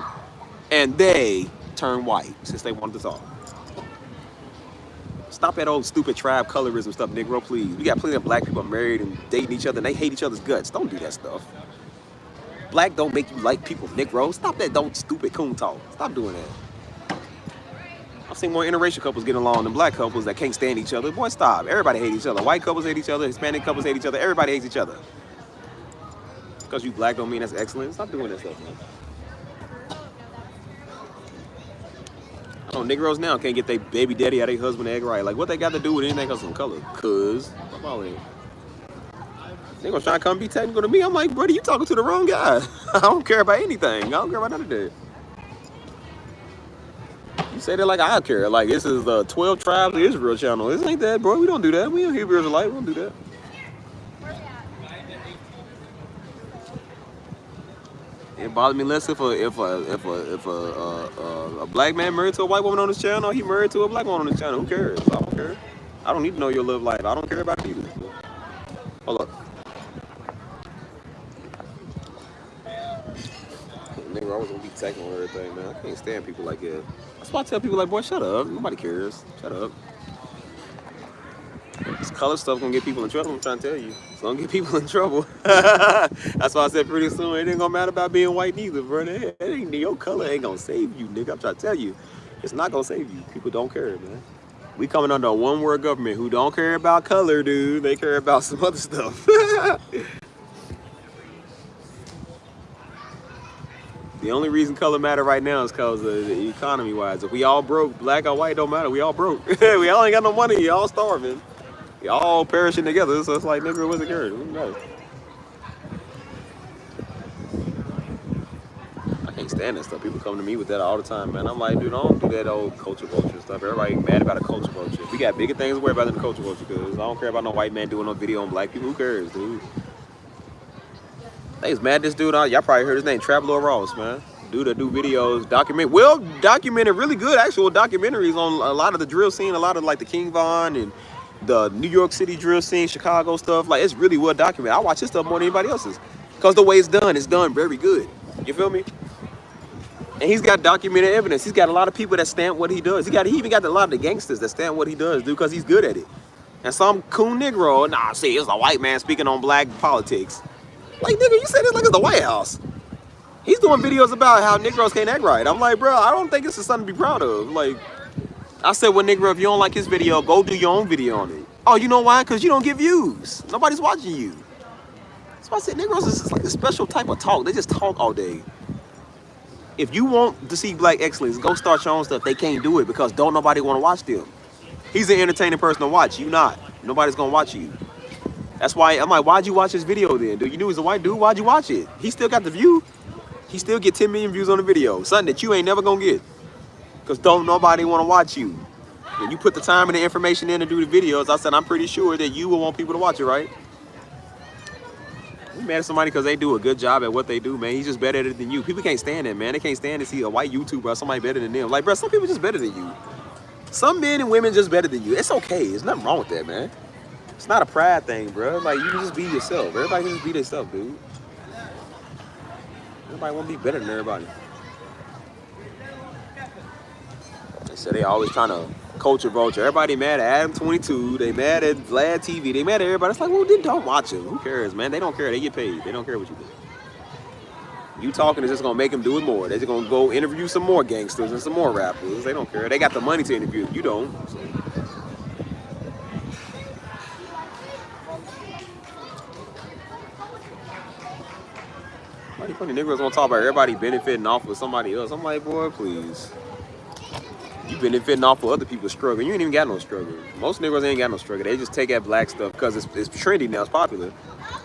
And they turned white since they wanted to talk. Stop that old stupid tribe colorism stuff, Negro, please. We got plenty of black people married and dating each other and they hate each other's guts. Don't do that stuff. Black don't make you like people, Negro. Stop that don't stupid coon talk. Stop doing that. I've seen more interracial couples get along than black couples that can't stand each other. Boy, stop. Everybody hate each other. White couples hate each other. Hispanic couples hate each other. Everybody hates each other. Because you black don't mean that's excellent. Stop doing that stuff, man. I know Negroes now can't get their baby daddy or their husband egg right. Like, what they got to do with anything else in color? Cuz. They gonna try to come be technical to me. I'm like, brother, you talking to the wrong guy. I don't care about anything. I don't care about none of that. You say that like I care. Like, this is the 12 Tribes of Israel channel. This ain't that, bro. We don't do that. We don't Hebrew Israelite. We don't do that. It bothers me less if a black man married to a white woman on this channel, or he married to a black woman on this channel. Who cares? I don't care. I don't need to know your love life. I don't care about it either. Hold up. Nigga, I was gonna be technical and everything, man. I can't stand people like that. That's why I tell people like, boy, shut up. Nobody cares. Shut up. This color stuff gonna get people in trouble. I'm trying to tell you. It's gonna get people in trouble. That's why I said pretty soon it ain't gonna matter about being white neither, bro. It ain't, your color ain't gonna save you, nigga. I'm trying to tell you. It's not gonna save you. People don't care, man. We coming under a one-world government who don't care about color, dude. They care about some other stuff. The only reason color matter right now is because of the economy-wise. If we all broke, black or white don't matter. We all broke. We all ain't got no money. We all starving. We all perishing together. So it's like, nigga, what's it cared? Who knows? I can't stand that stuff. People come to me with that all the time, man. I'm like, dude, don't do that old culture vulture stuff. Everybody mad about a culture vulture. We got bigger things to worry about than the culture vulture, because I don't care about no white man doing no video on black people. Who cares, dude? They was mad at this dude. Y'all probably heard his name, Traveler Ross, man. Dude that do videos, documented really good actual documentaries on a lot of the drill scene, a lot of like the King Von and the New York City drill scene, Chicago stuff. Like, it's really well documented. I watch his stuff more than anybody else's, because the way it's done very good. You feel me? And he's got documented evidence. He's got a lot of people that stamp what he does. He even got a lot of the gangsters that stamp what he does, dude, because he's good at it. And some coon Negro, nah, see, it's a white man speaking on black politics. Like, nigga, you said this like it's the White House. He's doing videos about how Negroes can't act right. I'm like, bro, I don't think this is something to be proud of. Like, I said, well, Negro, if you don't like his video, go do your own video on it. Oh, you know why? Because you don't get views. Nobody's watching you. That's why I said Negroes is like a special type of talk. They just talk all day. If you want to see black excellence, go start your own stuff. They can't do it because don't nobody want to watch them. He's an entertaining person to watch. You not. Nobody's going to watch you. That's why I'm like, why'd you watch this video then, dude? You knew he was a white dude. Why'd you watch it? He still got the view. He still get 10 million views on the video. Something that you ain't never gonna get. Because don't nobody want to watch you. When you put the time and the information in to do the videos, I said, I'm pretty sure that you will want people to watch it, right? You mad at somebody because they do a good job at what they do, man. He's just better at it than you. People can't stand it, man. They can't stand to see a white YouTuber or somebody better than them. Like, bro, some people just better than you. Some men and women just better than you. It's okay. There's nothing wrong with that, man. It's not a pride thing, bro. Like, you can just be yourself. Everybody can just be themselves, dude. Everybody want to be better than everybody. They said they always trying to culture vulture. Everybody mad at Adam 22. They mad at Vlad TV. They mad at everybody. It's like, well, then don't watch them. Who cares, man? They don't care. They get paid. They don't care what you do. You talking is just going to make them do it more. They're just going to go interview some more gangsters and some more rappers. They don't care. They got the money to interview. You don't. So. Funny niggas gonna talk about everybody benefiting off of somebody else. I'm like, boy, please. You benefiting off of other people's struggle. You ain't even got no struggle. Most niggas ain't got no struggle. They just take that black stuff because it's trendy now, it's popular.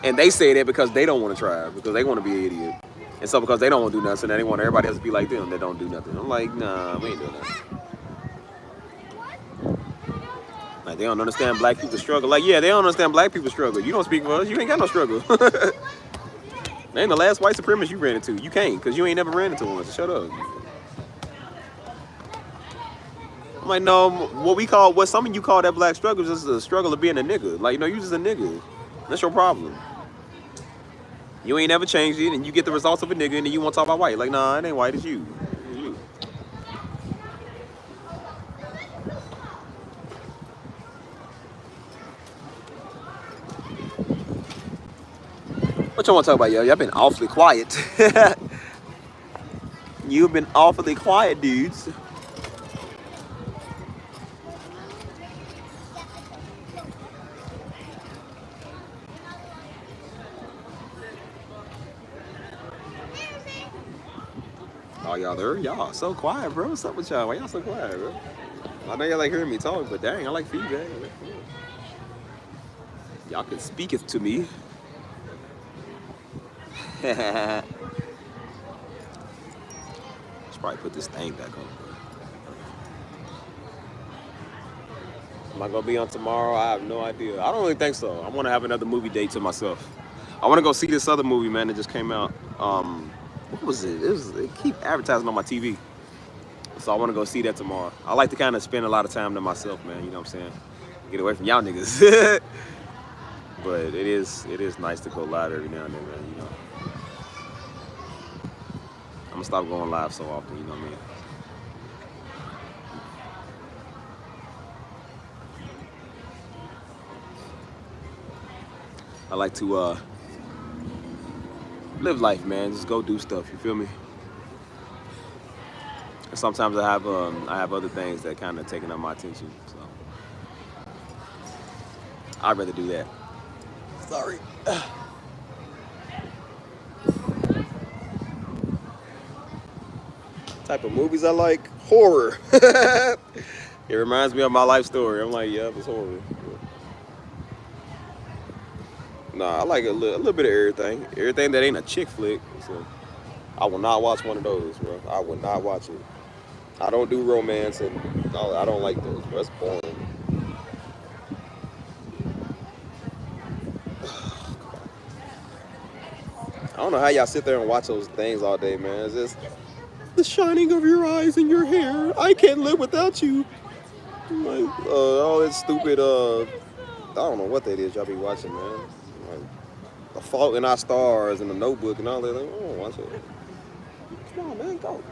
And they say that because they don't want to try, because they want to be an idiot. And so because they don't want to do nothing, so now they want everybody else to be like them that don't do nothing. I'm like, nah, we ain't doing that. Like, they don't understand black people's struggle. Like, yeah, they don't understand black people's struggle. You don't speak for us. You ain't got no struggle. They ain't the last white supremacist you ran into. You can't, because you ain't never ran into one, so shut up. I'm like, no, what some of you call that black struggle is just the struggle of being a nigga. Like, no, you just a nigga. That's your problem. You ain't never changed it, and you get the results of a nigga, and then you want to talk about white. Like, nah, it ain't white, it's you. It's you. you want to talk about, yo? Y'all been awfully quiet. You've been awfully quiet, dudes. Oh, y'all there? Y'all so quiet, bro. What's up with y'all? Why y'all so quiet, bro? I know y'all like hearing me talk, but dang, I like feedback. Y'all can speak it to me. Should probably put this thing back on. Am I gonna be on tomorrow? I have no idea. I don't really think so. I want to have another movie date to myself. I want to go see this other movie, man, that just came out. What was it? It keep advertising on my TV. So I want to go see that tomorrow. I like to kind of spend a lot of time to myself, man. You know what I'm saying? Get away from y'all niggas. But it is nice to go live every now and then, man. You know. I'm gonna stop going live so often. You know what I mean? I like to live life, man. Just go do stuff. You feel me? And sometimes I have other things that kind of taking up my attention. So I'd rather do that. Sorry. Type of movies I like, horror. It reminds me of my life story. I'm like, yep, it's horror. Nah, I like a little bit of everything. Everything that ain't a chick flick. So I will not watch one of those, bro. I will not watch it. I don't do romance, and I don't like those, bro. That's boring. I don't know how y'all sit there and watch those things all day, man. It's just the shining of your eyes and your hair. I can't live without you. Like all that stupid. I don't know what that is y'all be watching, man. Like The Fault in Our Stars and The Notebook and all that. Like, I don't watch it. Come on, man, go.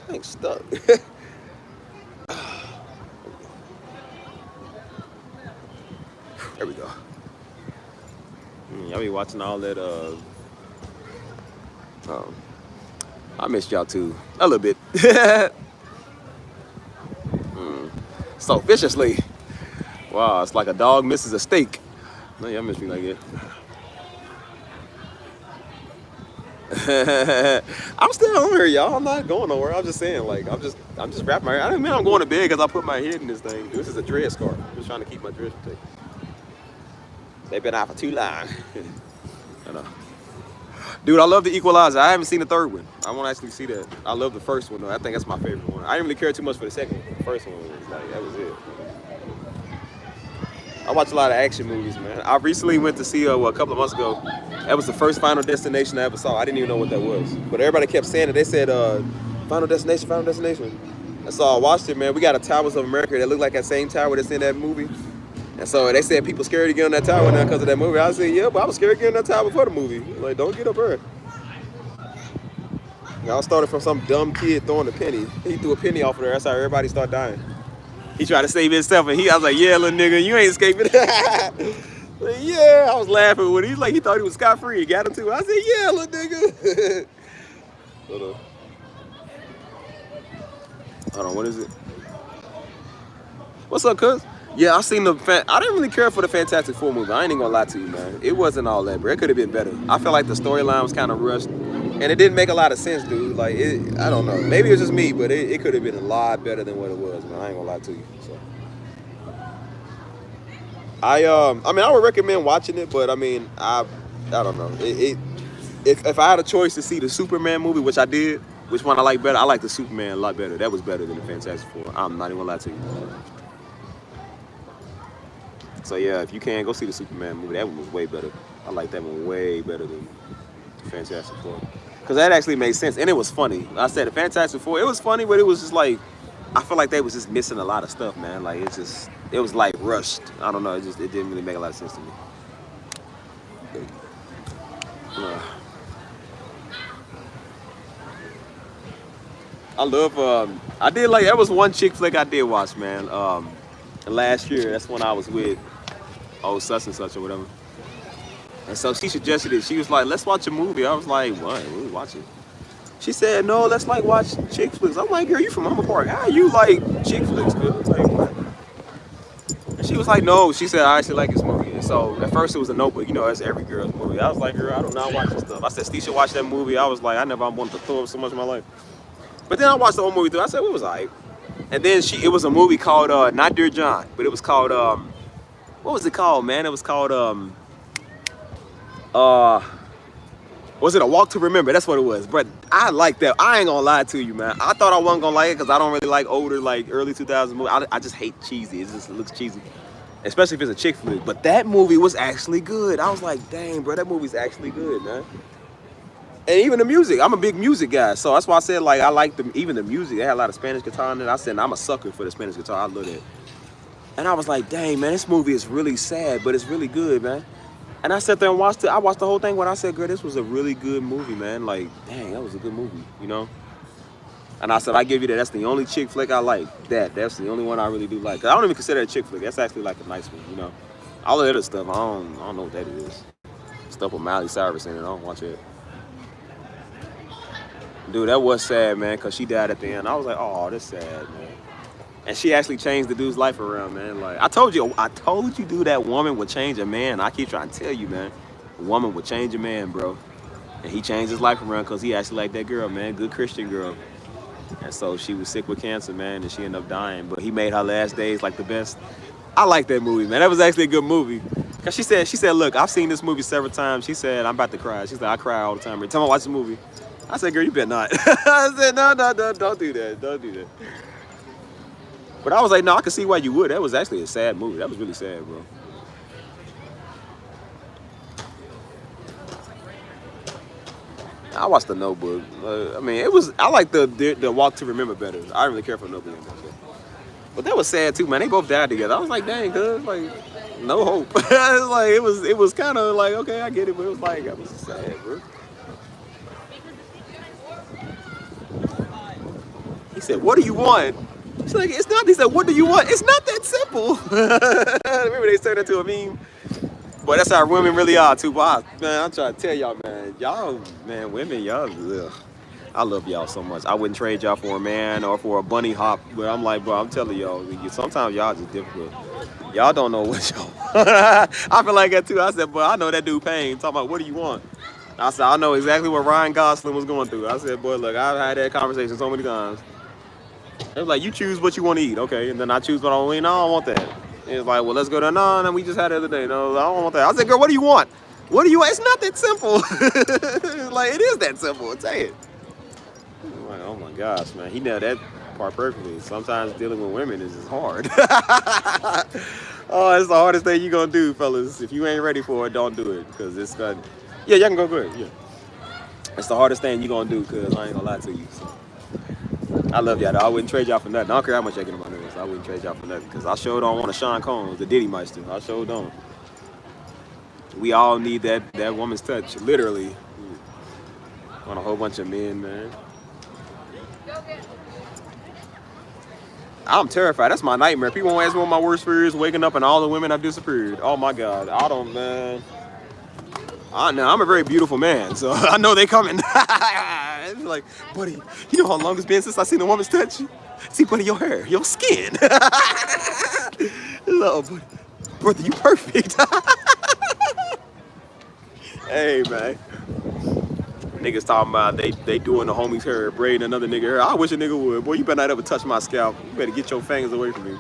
I ain't stuck. There we go. Y'all be watching all that. I missed y'all too a little bit. So viciously. Wow, it's like a dog misses a steak. No, y'all miss me like that. I'm still on here, y'all. I'm not going nowhere. I'm just saying, like, I'm just wrapping my hair. I don't mean I'm going to bed because I put my head in this thing. This is a dread scarf. I'm just trying to keep my dreads protected. They've been out for too long. I know. Dude, I love The Equalizer. I haven't seen the third one. I want to actually see that. I love the first one, though. I think that's my favorite one. I didn't really care too much for the second one. The first one was like, that was it. I watch a lot of action movies, man. I recently went to see a couple of months ago. That was the first Final Destination I ever saw. I didn't even know what that was. But everybody kept saying it. They said, Final Destination, Final Destination. And so I watched it, man. We got a Towers of America that look like that same tower that's in that movie. And so they said people scared to get on that tower now because of that movie. I said, yeah, but I was scared to get on that tower before the movie. Like, don't get up there. Y'all started from some dumb kid throwing a penny. He threw a penny off of there. That's how everybody started dying. He tried to save himself, and I was like, yeah, little nigga, you ain't escaping. Like, yeah, I was laughing with him. He's like, he thought he was scot-free. He got him too. I said, yeah, little nigga. Hold on, what is it? What's up, cuz? Yeah, I seen I didn't really care for the Fantastic Four movie. I ain't even gonna lie to you, man. It wasn't all that, bro. It could have been better. I feel like the storyline was kind of rushed, and it didn't make a lot of sense, dude. Like, I don't know. Maybe it was just me, but it could have been a lot better than what it was, man. I ain't gonna lie to you. So, I mean, I would recommend watching it, but I mean, I don't know. If I had a choice to see the Superman movie, which I did, which one I like better? I like the Superman a lot better. That was better than the Fantastic Four. I'm not even gonna lie to you. So yeah, if you can, go see the Superman movie. That one was way better. I like that one way better than the Fantastic Four. Because that actually made sense, and it was funny. I said the Fantastic Four, it was funny, but it was just like, I feel like they was just missing a lot of stuff, man. Like, it was like rushed. I don't know, it didn't really make a lot of sense to me. I love, that was one chick flick I did watch, man. Last year, that's when I was with old such and such or whatever. And so she suggested it. She was like, let's watch a movie. I was like, what we watching? She said, no, let's like watch chick flicks. I'm like, girl, you from Humber Park. How you like chick flicks, girl? Like, what? And she was like, no. She said, I actually like this movie. And so at first it was a Notebook. You know, that's every girl's movie. I was like, girl, I do not watch this stuff. I said, Steve should watch that movie. I was like, I never wanted to throw up so much in my life. But then I watched the whole movie through. I said, it was alright. And then it was a movie called, not Dear John, but it was called, what was it called, man? It was called, was it A Walk to Remember? That's what it was. But I like that. I ain't gonna lie to you, man. I thought I wasn't gonna like it because I don't really like older, like early 2000s movies. I just hate cheesy. It looks cheesy, especially if it's a chick flick. But that movie was actually good. I was like, dang, bro, that movie's actually good, man. And even the music. I'm a big music guy, so that's why I said like I like even the music. They had a lot of Spanish guitar in it. I said I'm a sucker for the Spanish guitar. I love it. And I was like, dang, man, this movie is really sad, but it's really good, man. And I sat there and watched it. I watched the whole thing when I said, girl, this was a really good movie, man. Like, dang, that was a good movie, you know? And I said, I give you that. That's the only chick flick I like. That's the only one I really do like. 'Cause I don't even consider it a chick flick. That's actually like a nice one, you know? All the other stuff, I don't know what that is. Stuff with Miley Cyrus in it, I don't watch it. Dude, that was sad, man, because she died at the end. I was like, oh, that's sad, man. And she actually changed the dude's life around, man. Like I told you, dude, that woman would change a man. I keep trying to tell you, man. A woman would change a man, bro. And he changed his life around because he actually liked that girl, man. Good Christian girl. And so she was sick with cancer, man, and she ended up dying. But he made her last days like the best. I like that movie, man. That was actually a good movie. Cause she said, look, I've seen this movie several times. She said, I'm about to cry. She said, I cry all the time. Every time I watch the movie. I said, girl, you better not. I said, no, don't do that. Don't do that. But I was like, no, I can see why you would. That was actually a sad movie. That was really sad, bro. I watched The Notebook. I mean, I like the Walk to Remember better. I didn't really care for Notebook. But that was sad too, man. They both died together. I was like, dang, cuz, like, no hope. Like, it was kind of like, okay, I get it, but it was like, that was sad, bro. He said, what do you want? She's like, it's not. He said, what do you want? It's not that simple. Remember they turned into a meme? Boy, that's how women really are too. Boy, man, I'm trying to tell y'all, man. Y'all, man, women, y'all, ugh. I love y'all so much. I wouldn't trade y'all for a man or for a bunny hop. But I'm like, bro, I'm telling y'all, sometimes y'all just difficult. Y'all don't know what y'all I feel like that too. I said, boy, I know that dude pain. Talking about, what do you want? I said, I know exactly what Ryan Gosling was going through. I said, boy, look, I've had that conversation so many times. It was like, you choose what you want to eat, okay? And then I choose what I want to eat. No, I don't want that. And it's like, well, let's go to, no, we just had it the other day. No, I don't want that. I said, girl, what do you want? What do you want? It's not that simple. Like, it is that simple. Say it. I'm like, oh my gosh, man. He nailed that part perfectly. Sometimes dealing with women is just hard. Oh, it's the hardest thing you're going to do, fellas. If you ain't ready for it, don't do it. Because it's going to, yeah, y'all can go good. Yeah. It's the hardest thing you're going to do because I ain't going to lie to you. So. I love y'all, though. I wouldn't trade y'all for nothing. I don't care how much I get in my nerves. I wouldn't trade y'all for nothing. Because I sure don't want a Sean Combs, the Diddy Meister. I sure don't. We all need that woman's touch, literally. On a whole bunch of men, man. I'm terrified. That's my nightmare. People won't ask me what my worst fear is, waking up and all the women have disappeared. Oh, my God. I don't, man. I'm a very beautiful man, so I know they coming. It's like, buddy, you know how long it's been since I seen a woman's touch? See, buddy, your hair, your skin. Oh, buddy, brother, you perfect. Hey, man. Niggas talking about they doing the homie's hair, braiding another nigga hair. I wish a nigga would. Boy, you better not ever touch my scalp. You better get your fingers away from me.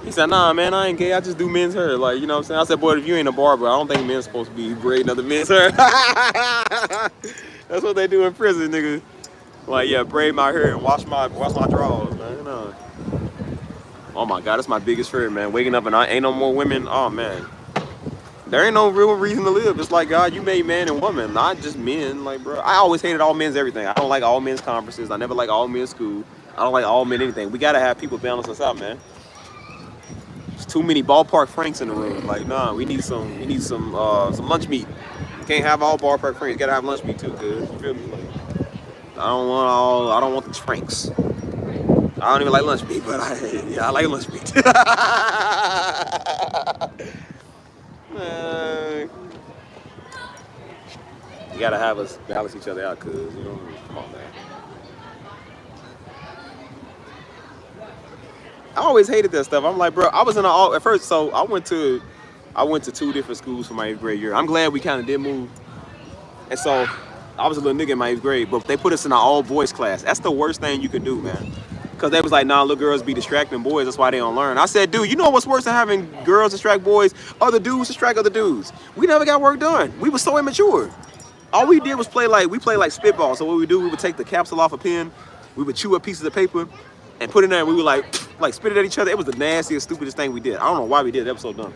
He said, nah, man, I ain't gay. I just do men's hair. Like, you know what I'm saying? I said, boy, if you ain't a barber, I don't think men's supposed to be braiding other men's hair. That's what they do in prison, nigga. Like, yeah, braid my hair and wash my drawers, man. You know. Oh, my God, that's my biggest fear, man. Waking up and I ain't no more women. Oh, man. There ain't no real reason to live. It's like, God, you made man and woman, not just men. Like, bro, I always hated all men's everything. I don't like all men's conferences. I never like all men's school. I don't like all men anything. We got to have people balance us out, man. Too many ballpark Franks in the room. Like, nah, we need some lunch meat. Can't have all ballpark Franks. Gotta have lunch meat too, cuz. You feel me? Like, I don't want the Franks. I don't even like lunch meat, but I like lunch meat. Man, you gotta have us balance each other out, cause you know, come on, man. I always hated that stuff. I'm like, bro, I was in all at first, so I went to two different schools for my 8th grade year. I'm glad we kind of did move, and so I was a little nigga in my 8th grade, but they put us in an all boys class. That's the worst thing you could do, man. Cause they was like, nah, little girls be distracting boys. That's why they don't learn. I said, dude, you know what's worse than having girls distract boys? Other dudes distract other dudes. We never got work done. We was so immature. All we did was we played like spitball. So what we do, we would take the capsule off a pen, we would chew up pieces of paper and put it in there, and we would like spit it at each other. It was the nastiest, stupidest thing we did. I don't know why we did it. That was so dumb.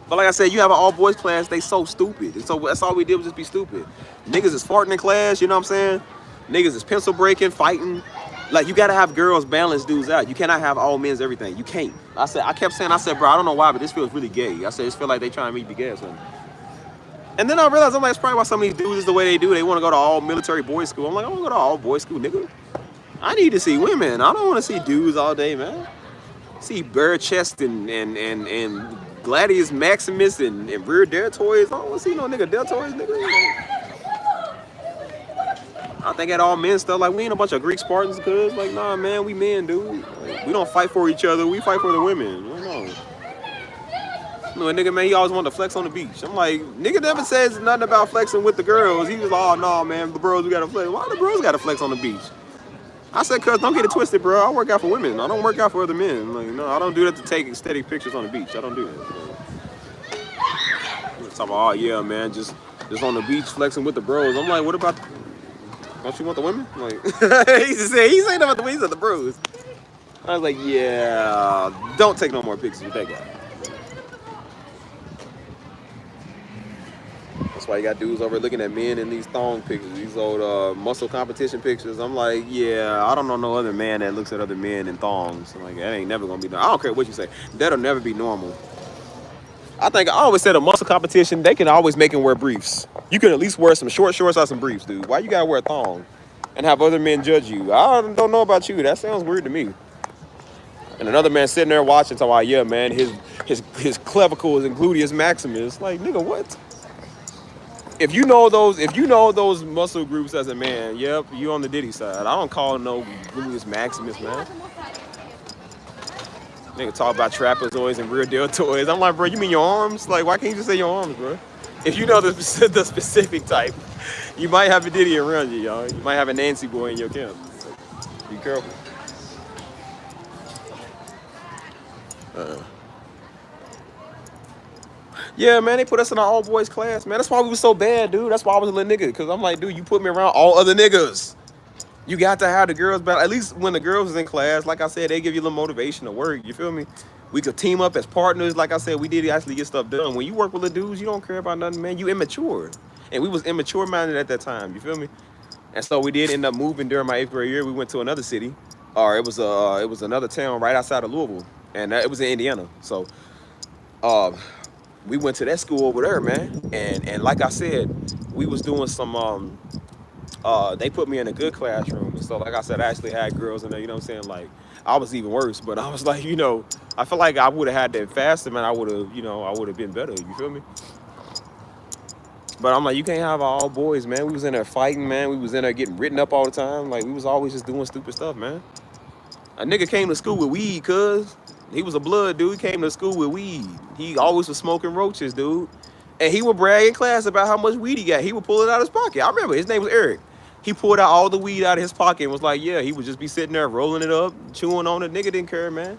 But like I said, you have an all boys class, they so stupid. And so that's all we did was just be stupid. Niggas is farting in class, you know what I'm saying? Niggas is pencil breaking, fighting. Like, you gotta have girls balance dudes out. You cannot have all men's everything. You can't. I kept saying, bro, I don't know why, but this feels really gay. I said, it feel like they trying to make me gay or something. And then I realized, I'm like, it's probably why some of these dudes is the way they do. They want to go to all military boys school. I'm like, I don't go to all boys school, nigga. I need to see women. I don't want to see dudes all day, man. See bare chest and Gladius Maximus and rear deltoids. I don't want to see no nigga deltoids, nigga. I think at all men stuff, like, we ain't a bunch of Greek Spartans, cuz, like, nah, man, we men, dude. Like, we don't fight for each other, we fight for the women. I don't know. You know, a nigga, man, he always wanted to flex on the beach. I'm like, nigga never says nothing about flexing with the girls. He was like, oh, no, man, the bros, we gotta flex. Why the bros gotta flex on the beach? I said, cuz, don't get it twisted, bro. I work out for women. I don't work out for other men. Like, no, I don't do that to take aesthetic pictures on the beach. I don't do that. Talking about, oh, yeah, man, just on the beach flexing with the bros. I'm like, what about... Don't you want the women? Like, he said about the women, he said the bros. I was like, yeah, don't take no more pictures with that guy. That's why you got dudes over looking at men in these thong pictures, these old muscle competition pictures. I'm like, yeah, I don't know no other man that looks at other men in thongs. I'm like, that ain't never gonna be normal. I don't care what you say. That'll never be normal. I always said a muscle competition, they can always make him wear briefs. You can at least wear some short shorts or some briefs, dude. Why you gotta wear a thong and have other men judge you? I don't know about you. That sounds weird to me. And another man sitting there watching, talking about, yeah, man, his clavicles and gluteus maximus. Like, nigga, what? If you know those muscle groups as a man, yep, you on the Diddy side. I don't call no gluteus maximus, man. Nigga talk about trapezoids and rear deltoids. I'm like, bro, you mean your arms? Like, why can't you just say your arms, bro? If you know the specific type, you might have a Diddy around you, y'all. You might have a Nancy boy in your camp. So be careful. Yeah, man, they put us in an all-boys class, man. That's why we was so bad, dude. That's why I was a little nigga. Because I'm like, dude, you put me around all other niggas. You got to have the girls back. At least when the girls is in class, like I said, they give you a little motivation to work. You feel me? We could team up as partners. Like I said, we did actually get stuff done. When you work with the dudes, you don't care about nothing, man. You immature. And we was immature-minded at that time. You feel me? And so we did end up moving during my 8th grade year. We went to another city. Or it was another town right outside of Louisville. And it was in Indiana. So we went to that school over there, man. And like I said, we was doing some... they put me in a good classroom. And so, like I said, I actually had girls in there, you know what I'm saying? Like, I was even worse, but I was like, you know, I feel like I would have had that faster, man. I would have been better, you feel me? But I'm like, you can't have all boys, man. We was in there fighting, man. We was in there getting written up all the time. Like, we was always just doing stupid stuff, man. A nigga came to school with weed, cuz. He was a blood dude. He came to school with weed. He always was smoking roaches, dude. And he would brag in class about how much weed he got. He would pull it out of his pocket. I remember, his name was Eric. He pulled out all the weed out of his pocket and was like, yeah, he would just be sitting there rolling it up, chewing on it. Nigga didn't care, man.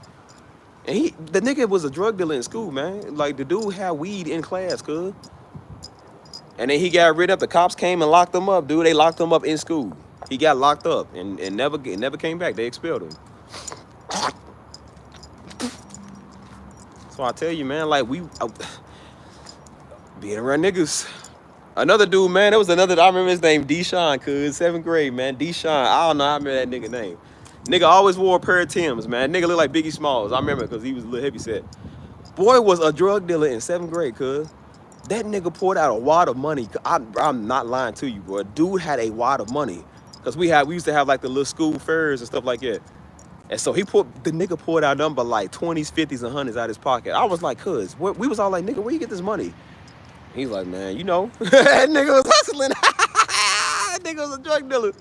And the nigga was a drug dealer in school, man. Like, the dude had weed in class, cuz. And then he got rid of, the cops came and locked him up, dude. They locked him up in school. He got locked up and never came back. They expelled him. So I tell you, man, like, being around niggas. Another dude, man, I remember his name, Deshaun, cuz, 7th grade, man, Deshaun. I don't know, I remember that nigga name. Nigga always wore a pair of Timbs, man. Nigga looked like Biggie Smalls. I remember because he was a little heavy set. Boy was a drug dealer in 7th grade, cuz. That nigga poured out a wad of money. I'm not lying to you, bro. Dude had a wad of money. Because we used to have like the little school fairs and stuff like that. And so the nigga pulled out number like 20s, 50s, and 100s out his pocket. I was like, cuz, we was all like, nigga, where you get this money? He's like, man, you know, that nigga was hustling. That nigga was a drug dealer.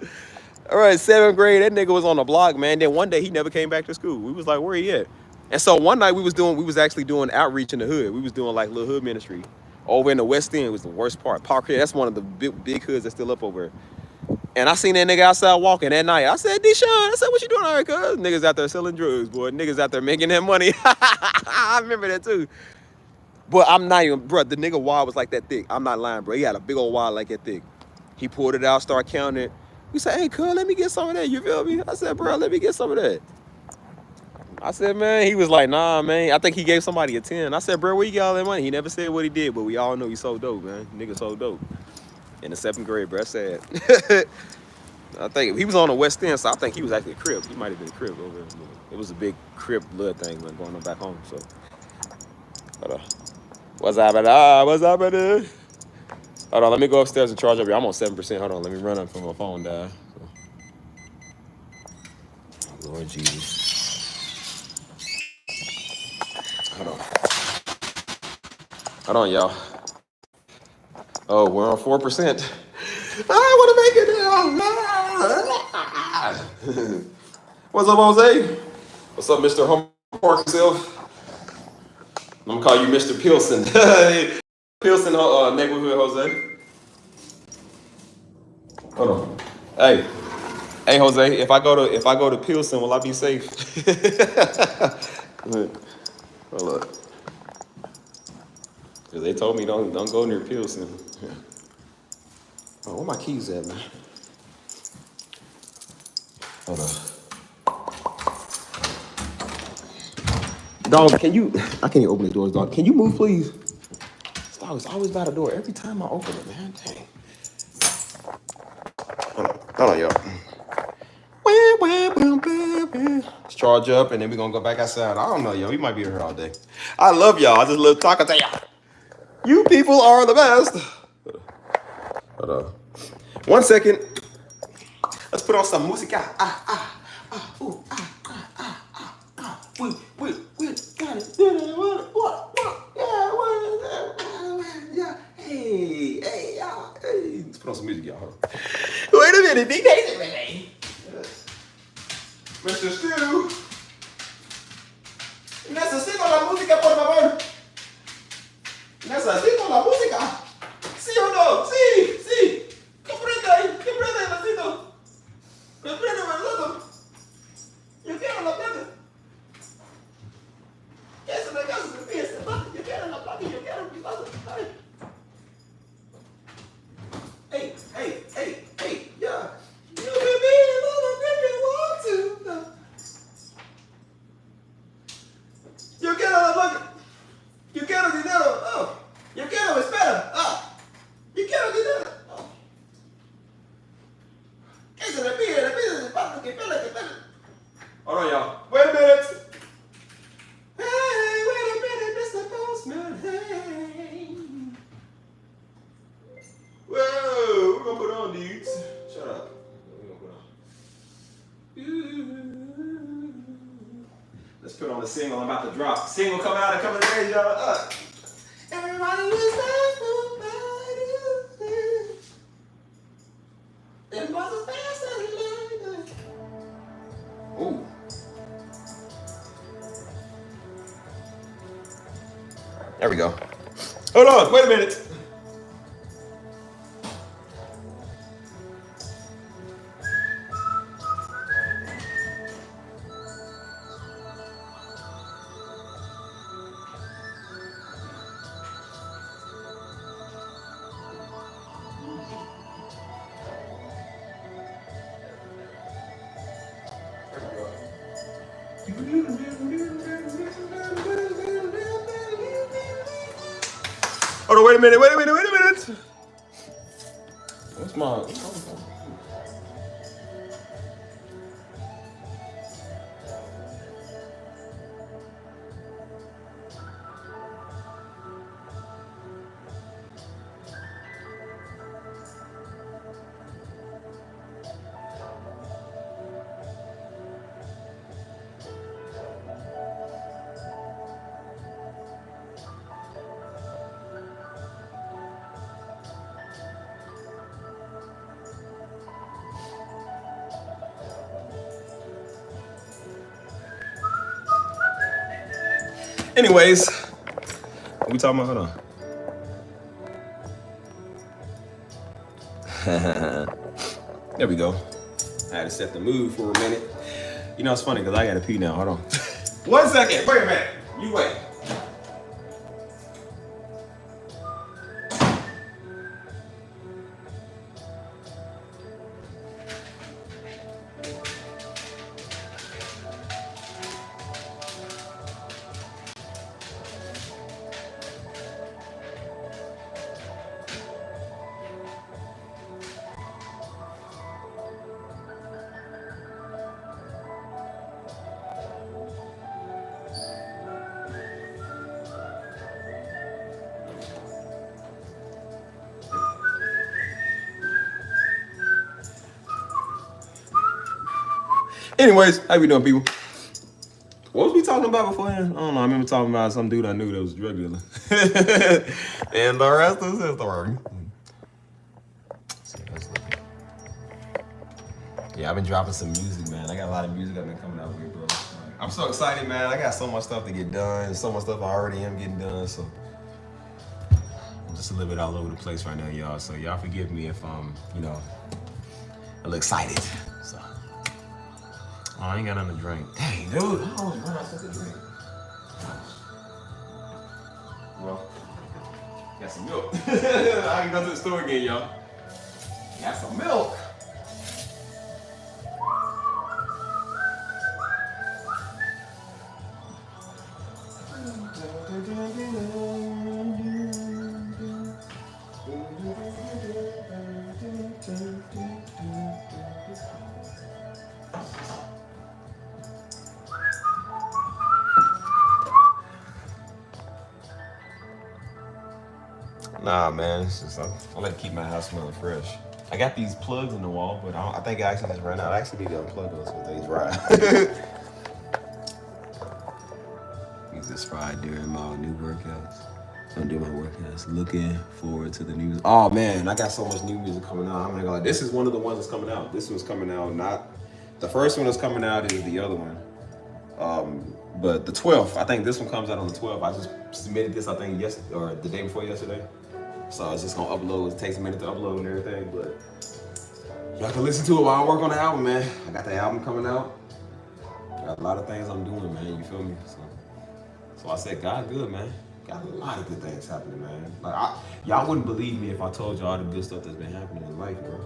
All right, 7th grade, that nigga was on the block, man. Then one day he never came back to school. We was like, where he at? And so one night we was actually doing outreach in the hood. We was doing like little hood ministry. Over in the West End was the worst part. Park Hill, that's one of the big hoods that's still up over there. And I seen that nigga outside walking that night. I said, Deshaun, I said, what you doing out here, cuz? Niggas out there selling drugs, boy. Niggas out there making that money. I remember that too. But I'm not even, bro, the nigga wad was like that thick. I'm not lying, bro. He had a big old wad like that thick. He pulled it out, started counting it. We said, hey, cuz, let me get some of that. You feel me? I said, bro, let me get some of that. I said, man, he was like, nah, man. I think he gave somebody a 10. I said, bro, where you got all that money? He never said what he did, but we all know he so dope, man. Nigga so dope. In the 7th grade, bro. That's sad. I think he was on the West End, so I think he was actually a Crip. He might have been a Crip over there. It was a big Crip blood thing going on back home. So, but, what's happening? What's happening? Hold on, let me go upstairs and charge up here. I'm on 7%. Hold on, let me run up from my phone died. So. Lord Jesus. Hold on, y'all. Oh, we're on 4%. I want to make it down. What's up, Jose? What's up, Mr. Home Park himself? I'm gonna call you Mr. Pilsen. Pilsen, neighborhood, Jose. Hold on. Hey, Jose. If I go to Pilsen, will I be safe? Hold up. Cause they told me don't go near Pilsen. Oh, where my keys at, man? Hold on. Dog, can you? I can't even open the doors, dog. Can you move, please? This dog is always by the door every time I open it, man. Dang. Hold on, y'all. Let's charge up, and then we're gonna go back outside. I don't know, yo. We might be here all day. I love y'all. I just love talking to y'all. You people are the best. Hold on. 1 second. Let's put on some música. We got it. Yeah. Hey, y'all. Hey. Let's put on some music, y'all. Wait a minute. Be patient with me. Mr. Stu. Necesito la música, por favor. Necesito la música. ¿Sí o no? Sí, sí. Comprende, necesito. Comprende, ¿verdad? Yo quiero la plata. Eso me caso, yo quiero la plata, yo quiero mi plata. Hey, yeah. You can be anything you want to. Yo quiero la plata. Yo quiero dinero. Oh. Yo quiero, espera. Ah. Yo quiero dinero. Oh. ¿Qué se le pide? Le pide despacio, que pele. Hold on, y'all. Wait a minute. Hey, wait a minute, Mr. Postman. Hey. Whoa, we're gonna put on, dudes. Shut up. We're gonna put on. Let's put on the single I'm about to drop. Single coming out in a couple of days, y'all. Everybody was there for me. It was as fast as it. Ooh. There we go. Hold on, wait a minute. Hold on, wait a minute. What's my... Anyways, what we talking about? Hold on. There we go. I had to set the mood for a minute. You know, it's funny because I got to pee now. Hold on. 1 second. Wait a minute. You wait. Anyways, how we doing, people? What was we talking about beforehand? I don't know. I remember talking about some dude I knew that was a drug dealer. And the rest is history. Yeah, I've been dropping some music, man. I got a lot of music I've been coming out with, bro. I'm so excited, man. I got so much stuff to get done. So much stuff I already am getting done. So I'm just a little bit all over the place right now, y'all. So y'all forgive me if I'm, you know, a little excited. So. Oh, I ain't got nothing to drink. Dang, dude, I always run out something to drink. Well, got some milk. I can go to the store again, y'all. Got some milk. Nah, man, it's just I like to keep my house smelling fresh. I got these plugs in the wall, but I think I actually just ran out. I actually need to unplug those because they dry. These just fried during my new workouts. I'm doing my workouts. Looking forward to the news. Oh man, I got so much new music coming out. I'm gonna go. This is one of the ones that's coming out. This one's coming out. Not the first one that's coming out is the other one. But the 12th, I think this one comes out on the 12th. I just submitted this, I think, yesterday or the day before yesterday. So it's just gonna upload. It takes a minute to upload and everything, but y'all can listen to it while I work on the album, man. I got the album coming out. Got a lot of things I'm doing, man. You feel me? So I said, God good, man. Got a lot of good things happening, man. Like y'all wouldn't believe me if I told y'all all the good stuff that's been happening in life, bro.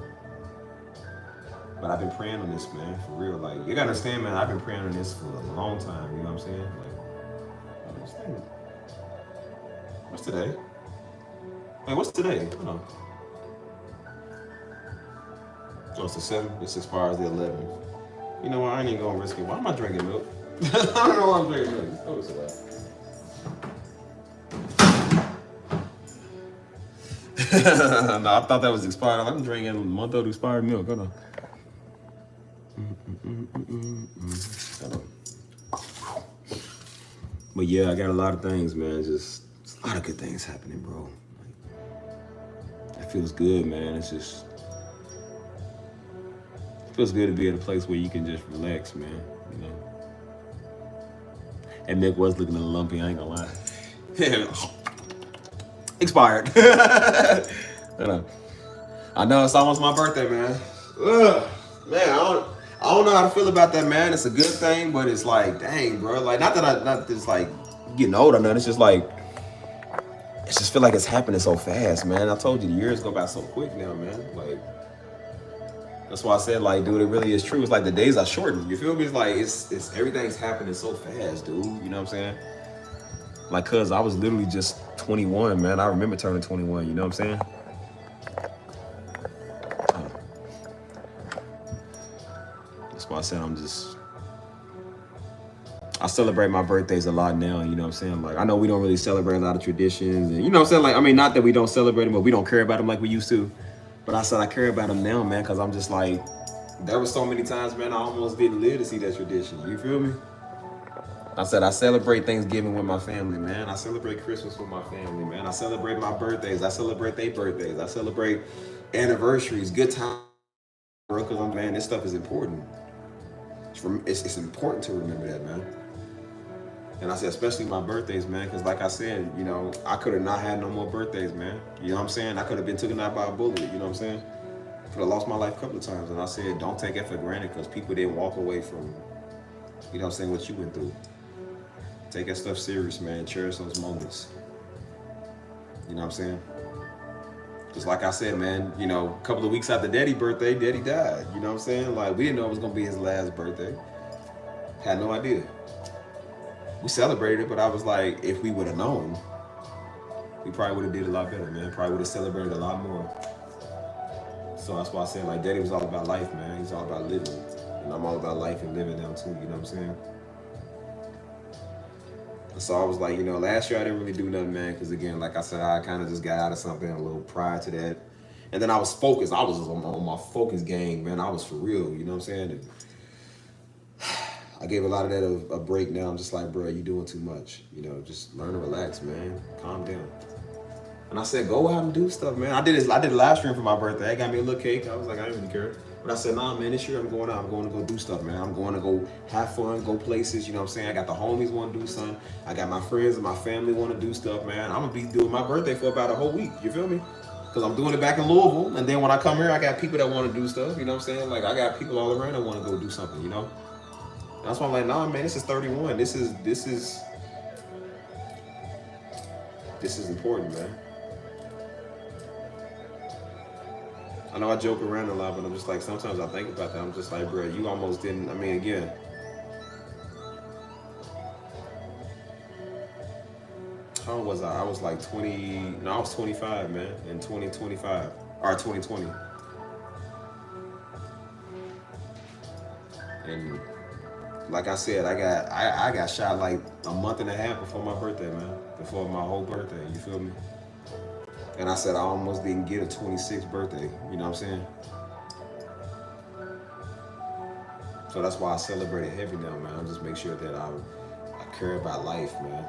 But I've been praying on this, man, for real. Like, you gotta understand, man, I've been praying on this for a long time, you know what I'm saying? Like, I understand. What's today? Wait, what's today? Hold on. Oh, it's the 7th. This expires the 11th. You know what? I ain't even gonna risk it. Why am I drinking milk? I don't know why I'm drinking milk. Oh, it's alright. No, I thought that was expired. I'm drinking a month old expired milk. Hold on. Hold on. But yeah, I got a lot of things, man. Just a lot of good things happening, bro. It feels good, man. It feels good to be at a place where you can just relax, man. You know. And milk was looking a little lumpy. I ain't gonna lie. Expired. I know it's almost my birthday, man. Ugh, man, I don't know how to feel about that, man. It's a good thing, but it's like, dang, bro. Like, not just like getting old or nothing. It's just like, it just feel like it's happening so fast, man. I told you the years go by so quick now, man. Like, that's why I said, like, dude, it really is true. It's like the days are shortened. You feel me? It's like it's everything's happening so fast, dude. You know what I'm saying? Like, cause I was literally just 21, man. I remember turning 21. You know what I'm saying? That's why I said I celebrate my birthdays a lot now, you know what I'm saying? Like, I know we don't really celebrate a lot of traditions, and you know what I'm saying? Like, I mean, not that we don't celebrate them, but we don't care about them like we used to. But I said I care about them now, man, because I'm just like, there were so many times, man, I almost didn't live to see that tradition. You feel me? I said I celebrate Thanksgiving with my family, man. I celebrate Christmas with my family, man. I celebrate my birthdays. I celebrate their birthdays. I celebrate anniversaries, good times, bro, because man, this stuff is important. It's important to remember that, man. And I said, especially my birthdays, man, because like I said, you know, I could have not had no more birthdays, man. You know what I'm saying? I could have been taken out by a bullet, you know what I'm saying? Could have lost my life a couple of times. And I said, don't take it for granted because people didn't walk away from, you know what I'm saying, what you went through. Take that stuff serious, man. Cherish those moments. You know what I'm saying? Just like I said, man, you know, a couple of weeks after Daddy's birthday, Daddy died. You know what I'm saying? Like, we didn't know it was going to be his last birthday. Had no idea. We celebrated it, but I was like, if we would have known, we probably would have did a lot better, man. Probably would have celebrated a lot more. So that's why I said, like, Daddy was all about life, man. He's all about living. And I'm all about life and living now, too. You know what I'm saying? So I was like, you know, last year I didn't really do nothing, man, because again, like I said, I kind of just got out of something a little prior to that. And then I was focused. I was on my focus game, man. I was for real, you know what I'm saying? And I gave a lot of that a break now. I'm just like, bro, you doing too much. You know, just learn to relax, man. Calm down. And I said, go out and do stuff, man. I did a live stream for my birthday. I got me a little cake. I was like, I didn't really care. But I said, nah, man, this year I'm going out. I'm going to go do stuff, man. I'm going to go have fun, go places. You know what I'm saying? I got the homies want to do something. I got my friends and my family want to do stuff, man. I'm going to be doing my birthday for about a whole week. You feel me? Because I'm doing it back in Louisville. And then when I come here, I got people that want to do stuff. You know what I'm saying? Like, I got people all around that want to go do something, you know? That's why I'm like, nah, man, this is 31. This is important, man. I know I joke around a lot, but I'm just like, sometimes I think about that. I'm just like, bro, you almost didn't, I mean, again. How old was I? I was like 20, I was 25, man, in 2025, or 2020. And like I said, I got shot like a month and a half before my birthday, man. Before my whole birthday, you feel me? And I said I almost didn't get a 26th birthday, you know what I'm saying? So that's why I celebrate it heavy now, man. I just make sure that I care about life, man.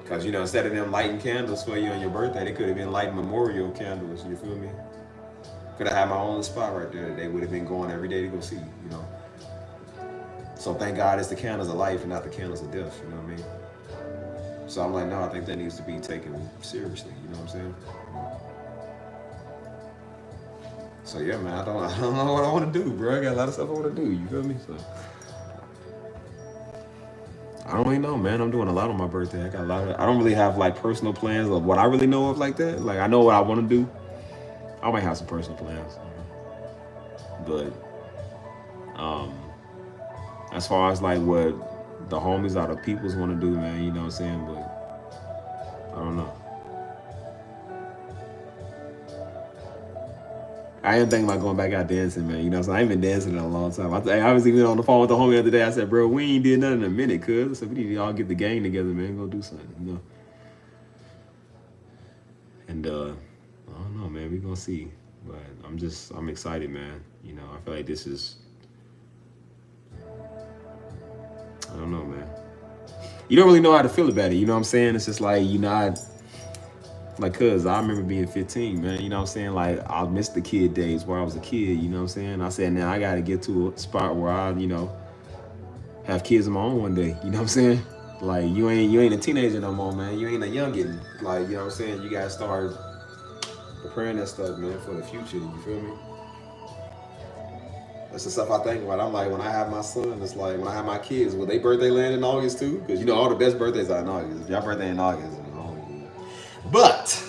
Because, you know, instead of them lighting candles for you on your birthday, they could have been lighting memorial candles, you feel me? Could have had my own spot right there that they would have been going every day to go see, you know? So thank God it's the candles of life and not the candles of death, you know what I mean? So I'm like, no, I think that needs to be taken seriously, you know what I'm saying? So yeah, man, I don't know what I want to do, bro. I got a lot of stuff I want to do, you feel me? So I don't really know, man. I'm doing a lot on my birthday. I don't really have like personal plans of what I really know of like that. Like I know what I want to do. I might have some personal plans. But as far as like what the homies or the peoples want to do, man, you know what I'm saying? But I don't know. I am thinking about going back out dancing, man. You know what I'm saying? I ain't been dancing in a long time. I was even on the phone with the homie the other day. I said, bro, we ain't did nothing in a minute, cuz. So we need to all get the gang together, man. Go do something, you know? And I don't know, man. We gonna see. But I'm excited, man. You know, I feel like this is, I don't know, man. You don't really know how to feel about it, you know what I'm saying? It's just like, you're not, like, cuz I remember being 15, man, you know what I'm saying? Like, I missed the kid days where I was a kid, you know what I'm saying? I said, now I gotta get to a spot where I, you know, have kids of my own one day, you know what I'm saying? Like, you ain't a teenager no more, man. You ain't a youngin'. Like, you know what I'm saying? You gotta start preparing that stuff, man, for the future, you feel me? That's the stuff I think about. I'm like, when I have my son, it's like, when I have my kids, will they birthday land in August too? Because, you know, all the best birthdays are in August. If y'all birthday in August, but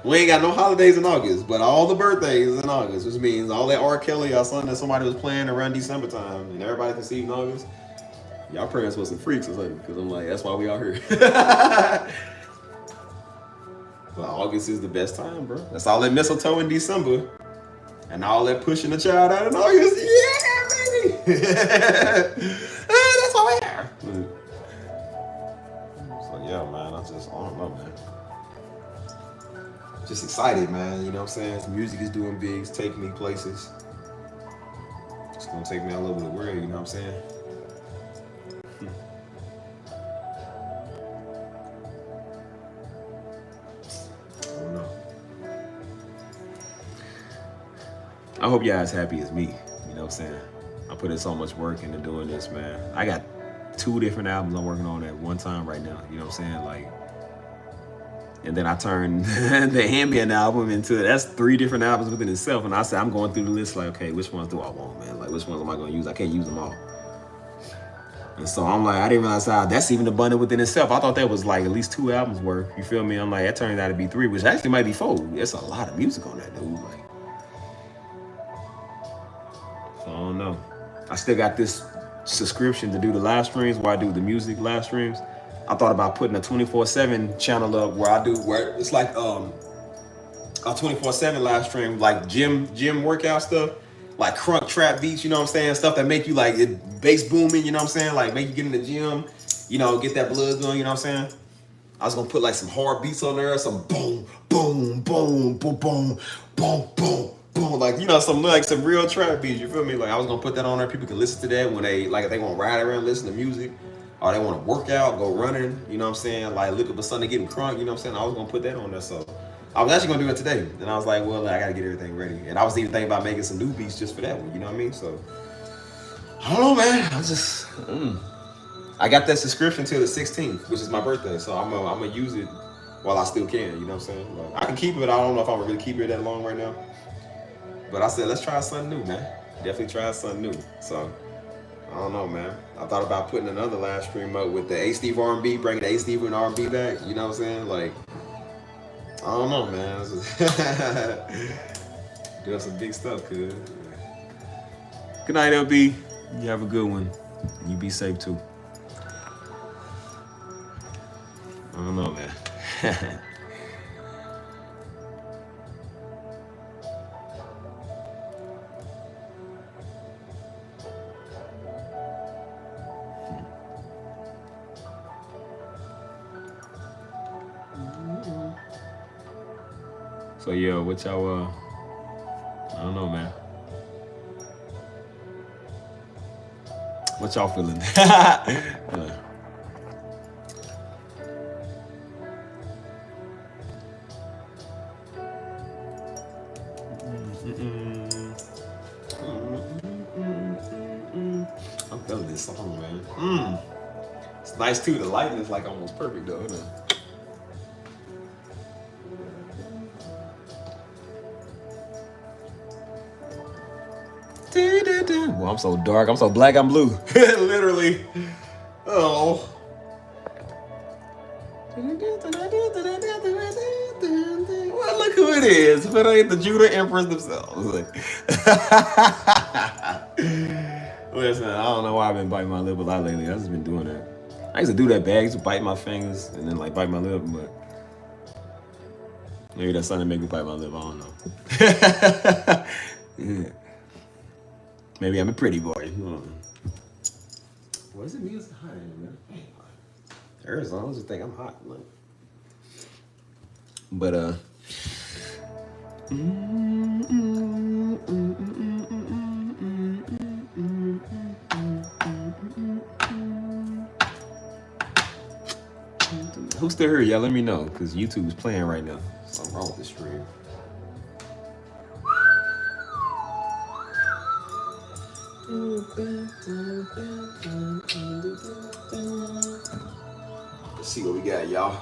we ain't got no holidays in August, but all the birthdays in August, which means all that R. Kelly or something that somebody was playing around December time and everybody conceived in August, y'all parents was some freaks or something, because I'm like, that's why we out here. But August is the best time, bro. That's all that mistletoe in December. And all that pushing the child out in August. Yeah, baby. That's why we're here. So yeah, man, I don't know, man. Just excited, man. You know what I'm saying? The music is doing big. It's taking me places. It's gonna take me all over the world. You know what I'm saying? I don't know. I hope y'all as happy as me. You know what I'm saying? I put in so much work into doing this, man. I got 2 different albums I'm working on at one time right now. You know what I'm saying? Like, and then I turned the ambient album into, that's 3 different albums within itself. And I said, I'm going through the list like, okay, which ones do I want, man? Like, which ones am I going to use? I can't use them all. And so I'm like, I didn't realize how that's even abundant within itself. I thought that was like at least 2 albums worth. You feel me? I'm like, that turned out to be 3, which actually might be 4. It's a lot of music on that, dude. Like, so I don't know. I still got this subscription to do the live streams where I do the music live streams. I thought about putting a 24/7 channel up where it's like a 24/7 live stream, like gym workout stuff, like crunk trap beats, you know what I'm saying? Stuff that make you like it bass booming, you know what I'm saying? Like make you get in the gym, you know, get that blood going, you know what I'm saying? I was gonna put like some hard beats on there, some boom, boom, boom, boom, boom, boom, boom, boom, like, you know, some real trap beats, you feel me? Like I was gonna put that on there, people can listen to that when they, like if they wanna ride around, listen to music, or they wanna work out, go running, you know what I'm saying? Like look up for something getting crunk, you know what I'm saying? I was gonna put that on there, so I was actually gonna do it today. And I was like, well, I gotta get everything ready. And I was even thinking about making some new beats just for that one, you know what I mean? So, I don't know, man. I just, I got that subscription till the 16th, which is my birthday. So I'm gonna use it while I still can, you know what I'm saying? Like, I can keep it, I don't know if I'm gonna really keep it that long right now. But I said, let's try something new, man. Definitely try something new. So, I don't know, man. I thought about putting another live stream up with the A Steve R&B, bringing the A Steve and R&B back, you know what I'm saying? Like, I don't know, man. Doing some big stuff, cuz. Good night, LB. You have a good one. And you be safe, too. I don't know, man. So, yeah, what y'all, I don't know, man. What y'all feeling? I'm feeling this song, man. It's nice, too. The lighting is, like, almost perfect, though. Hold on. Well, I'm so dark. I'm so black. I'm blue. Literally. Oh. Well, look who it is. If it ain't the Judah Emperors themselves. Listen, I don't know why I've been biting my lip a lot lately. I've just been doing that. I used to do that bad. I used to bite my fingers and then like bite my lip, but maybe that's something that make me bite my lip. I don't know. Yeah. Maybe I'm a pretty boy. What is it? Me? It's hot in here, man. Arizona, just think I'm hot. Like. But who's still here? Y'all let me know, because YouTube's playing right now. Something wrong with the stream. Let's see what we got, y'all.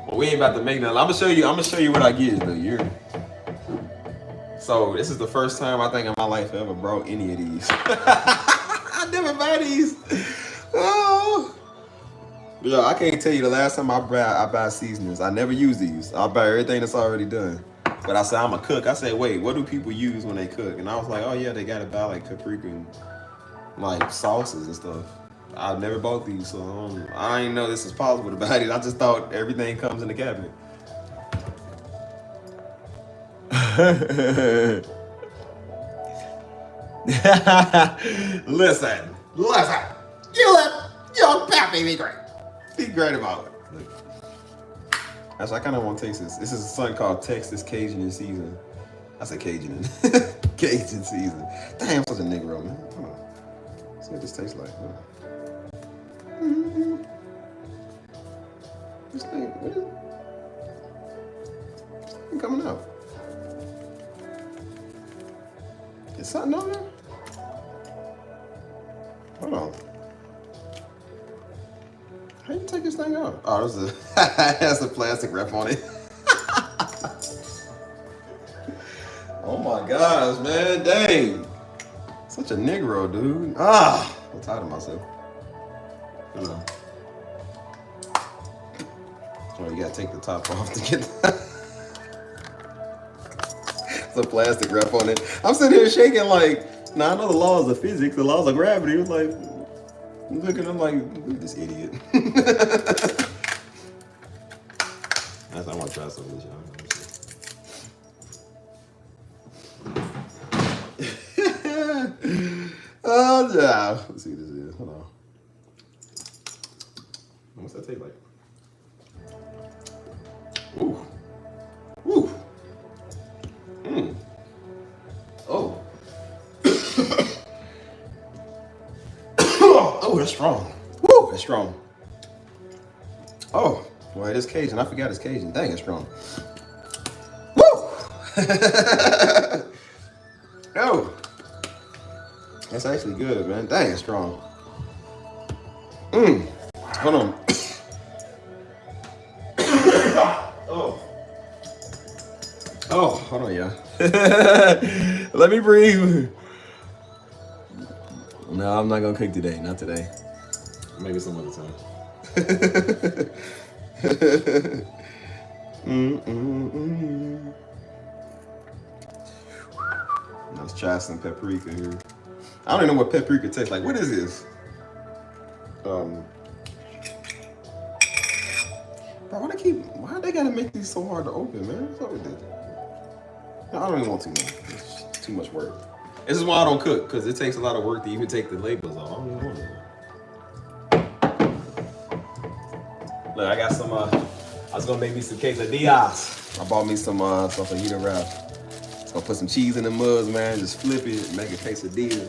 Well, we ain't about to make nothing. I'm gonna show you what I get though. So this is the first time I think in my life I ever brought any of these. I never buy these. Oh. Yeah, I can't tell you the last time I buy seasonings. I never use these. I buy everything that's already done. But I said I'm a cook. I said, wait, what do people use when they cook? And I was like, oh yeah, they gotta buy like paprika and like sauces and stuff. I've never bought these, so I didn't know this was possible to buy these. I just thought everything comes in the cabinet. Listen. You let your pappy be great. Be great about it. Actually, I kind of want to taste this. This is something called Texas Cajun in season. I said Cajun. Cajun season. Damn, I'm such a Negro, man. Hold on. See what this tastes like. This thing, what is it? This thing coming out. Is something on there? this thing out? Oh, this is has a plastic wrap on it. Oh my gosh, man, dang. Such a Negro, dude. Ah, I'm tired of myself. Oh, you gotta take the top off to get it's a plastic wrap on it. I'm sitting here shaking like, nah, I know the laws of physics, the laws of gravity. It's like, I'm looking, I'm like, look at this idiot. I want to try some of this, y'all. Oh, yeah. Let's see what this is. Hold on. What's that taste like? Ooh. Ooh. Mmm. Oh. Oh, that's strong. Woo, that's strong. Oh, boy, it is Cajun. I forgot it's Cajun. Dang, it's strong. Woo! Oh. That's actually good, man. Dang, it's strong. Mmm. Hold on. Oh. Oh, hold on, y'all. Let me breathe. No, I'm not gonna cook today. Not today. Maybe some other time. Let's try some paprika here. I don't even know what paprika tastes like. What is this? Bro, why they gotta make these so hard to open, man? What's up with this? No, I don't even want to, man. It's too much work. This is why I don't cook, because it takes a lot of work to even take the labels off. I don't even want to. Look, I got some, I was gonna make me some quesadillas. I bought me some fajita wrap. Just gonna put some cheese in the muds, man. Just flip it, make a quesadilla.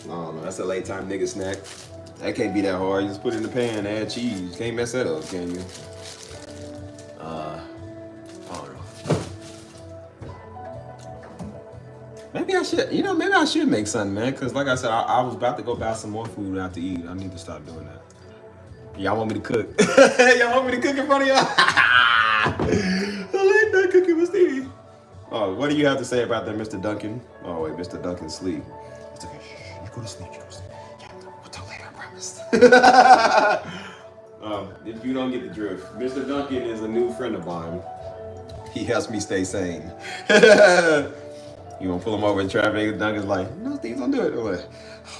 No, that's a late time nigga snack. That can't be that hard. You just put it in the pan, add cheese. You can't mess that up, can you? I don't know. Maybe I should, maybe I should make something, man. Because like I said, I was about to go buy some more food out to eat. I need to stop doing that. Y'all want me to cook? Y'all want me to cook in front of y'all? I like that cooking with Stevie. Oh, what do you have to say about that, Mr. Duncan? Oh, wait, Mr. Duncan's sleep. It's okay. Shh, you go to sleep. Yeah, we'll talk later, I promise. If you don't get the drift, Mr. Duncan is a new friend of mine. He helps me stay sane. You want to pull him over in traffic? Duncan's like, no, Steve, don't do it. I'm like,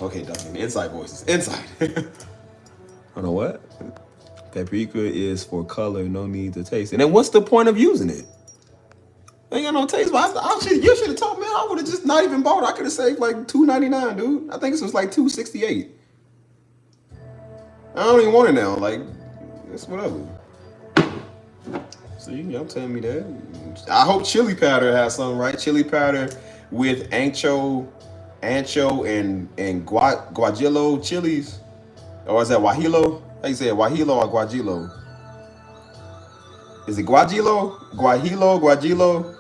okay, Duncan, inside voices. Inside. I know what? Paprika is for color, no need to taste. And then what's the point of using it? Ain't got no taste. But you should have told me. I would have just not even bought it. I could have saved like $2.99, dude. I think this was like $2.68. I don't even want it now. Like, it's whatever. See, y'all telling me that. I hope chili powder has something, right? Chili powder with ancho and guajillo chilies. Or is that guajillo? How you say it? Guajillo or guajillo? Is it guajillo? Guajillo?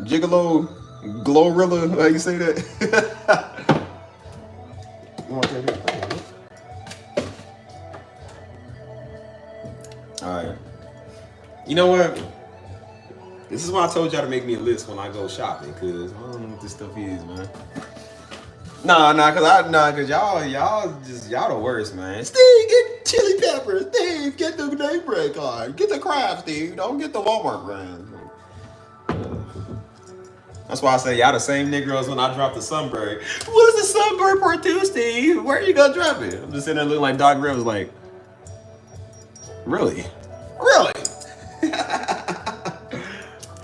Gigolo? Glorilla? How you say that? Alright. You know what? This is why I told y'all to make me a list when I go shopping, because I don't know what this stuff is, man. Cause y'all the worst, man. Steve, get chili peppers. Steve, get the neighborhood card. Get the Kraft, Steve. Don't get the Walmart brand. That's why I say y'all the same Negroes when I drop the Sunbird. What's the Sunbird part 2, Steve? Where are you gonna drop it? I'm just sitting there looking like Doc Rivers, like, really?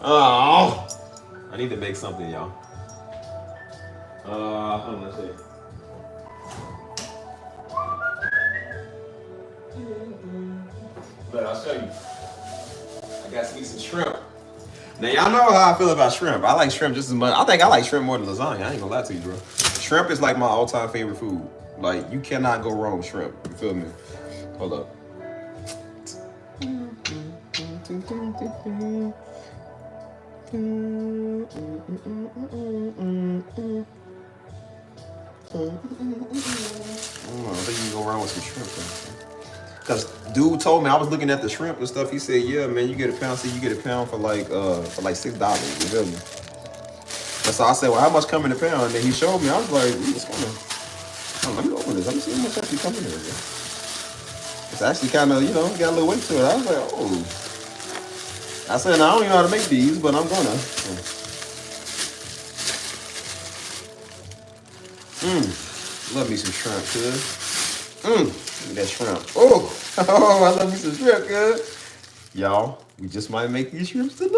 Oh, I need to make something, y'all. Hold on, let's see. But I'll show you. I got to eat some shrimp. Now y'all know how I feel about shrimp. I like shrimp just as much. I think I like shrimp more than lasagna. I ain't gonna lie to you, bro. Shrimp is like my all-time favorite food. Like, you cannot go wrong with shrimp. You feel me? Hold up. I think you can go wrong with some shrimp. Cause dude told me, I was looking at the shrimp and stuff. He said, yeah, man, you get a pound. See, you get a pound for like $6. You feel me? And so I said, well, how much come in a pound? And then he showed me. I was like, it's kind of. Let me open this. Let me see how much actually come in here. Man. It's actually kind of, got a little weight to it. I was like, oh. I said, now, I don't even know how to make these, but I'm gonna. Love me some shrimp, cuz. Look at that shrimp. Oh, I love me some shrimp, cuz. Y'all, we just might make these shrimps tonight.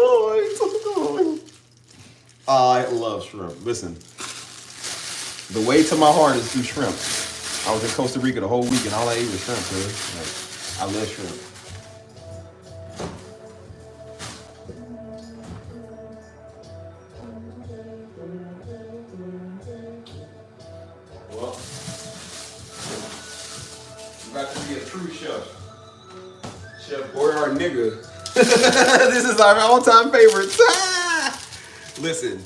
I love shrimp. Listen, the way to my heart is through shrimp. I was in Costa Rica the whole week and all I ate was shrimp, cuz. Like, I love shrimp. Well, I'm about to be a true chef. Chef Boyard nigga. This is our all-time favorite. Listen,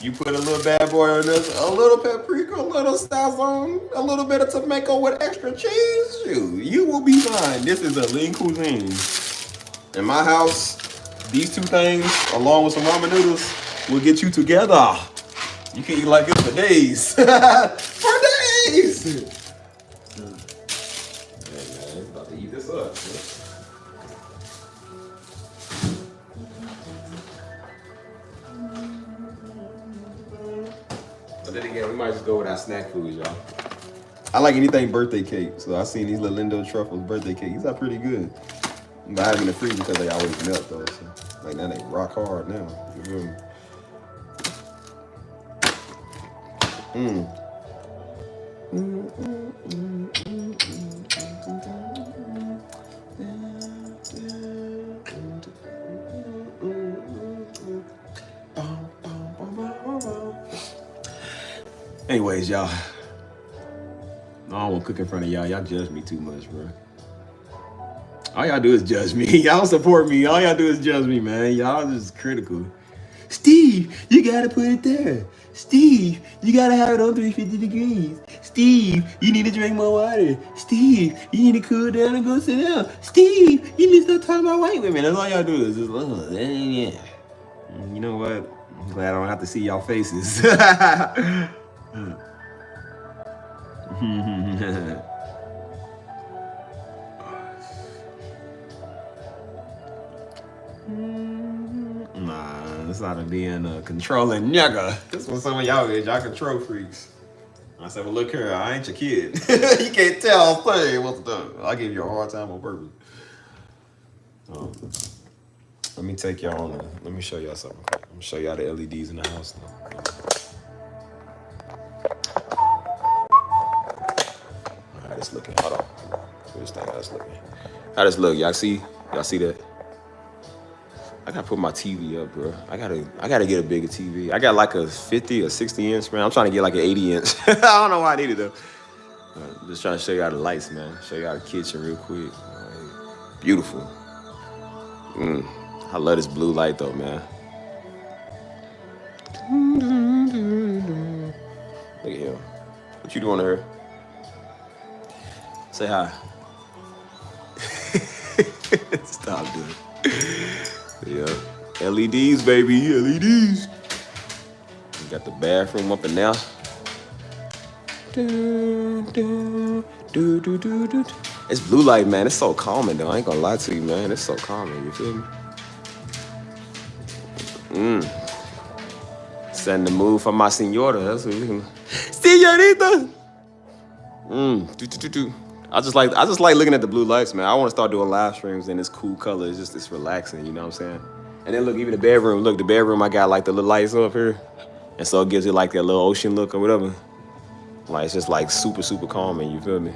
you put a little bad boy on this, a little paprika, a little sazon, a little bit of tomato with extra cheese. Shoot, you will be fine. This is a lean cuisine. In my house, these two things, along with some ramen noodles, will get you together. You can eat like this for days. For days! Hey man, it's about to eat this up. But then again, we might just go with our snack foods, y'all. I like anything birthday cake, so I seen these little Lindo Truffles birthday cakes. These are pretty good. But I have them in the freezer because they always melt though. So like now they rock hard now. You feel me? Anyways, y'all. I don't want to cook in front of y'all. Y'all judge me too much, bro. All y'all do is judge me. Y'all support me. All y'all do is judge me, man. Y'all just critical. Steve, you gotta put it there. Steve, you gotta have it on 350 degrees. Steve, you need to drink more water. Steve, you need to cool down and go sit down. Steve, you need to stop talking about white women. That's all y'all do is just, yeah. You know what? I'm glad I don't have to see y'all faces. Nah, it's not a being a controlling nigga. This was some of y'all is. Y'all control freaks. I said, well, look here, I ain't your kid. You can't tell I'm saying what to do. I give you a hard time on purpose. Let me take y'all on. Let me show y'all something. I'm gonna show y'all the LEDs in the house now. How this looking? Hold on. This thing, how this looking? How this look? Y'all see? Y'all see that? I gotta put my TV up, bro. I gotta get a bigger TV. I got like a 50 or 60 inch, man. I'm trying to get like an 80 inch. I don't know why I need it though. Just trying to show y'all the lights, man. Show y'all the kitchen real quick. Beautiful. I love this blue light though, man. Look at him. What you doing to her? Say hi. Stop doing it. Yeah. LEDs, baby. LEDs. We got the bathroom up in there. It's blue light, man. It's so calming, though. I ain't gonna lie to you, man. It's so calming. You feel me? Setting the mood for my senora. That's what we can. Senorita. I just like looking at the blue lights, man. I want to start doing live streams in this cool color. It's relaxing, you know what I'm saying? And then look, even the bedroom. Look, the bedroom, I got like the little lights up here. And so it gives it like that little ocean look or whatever. Like, it's just like super, super calming, you feel me?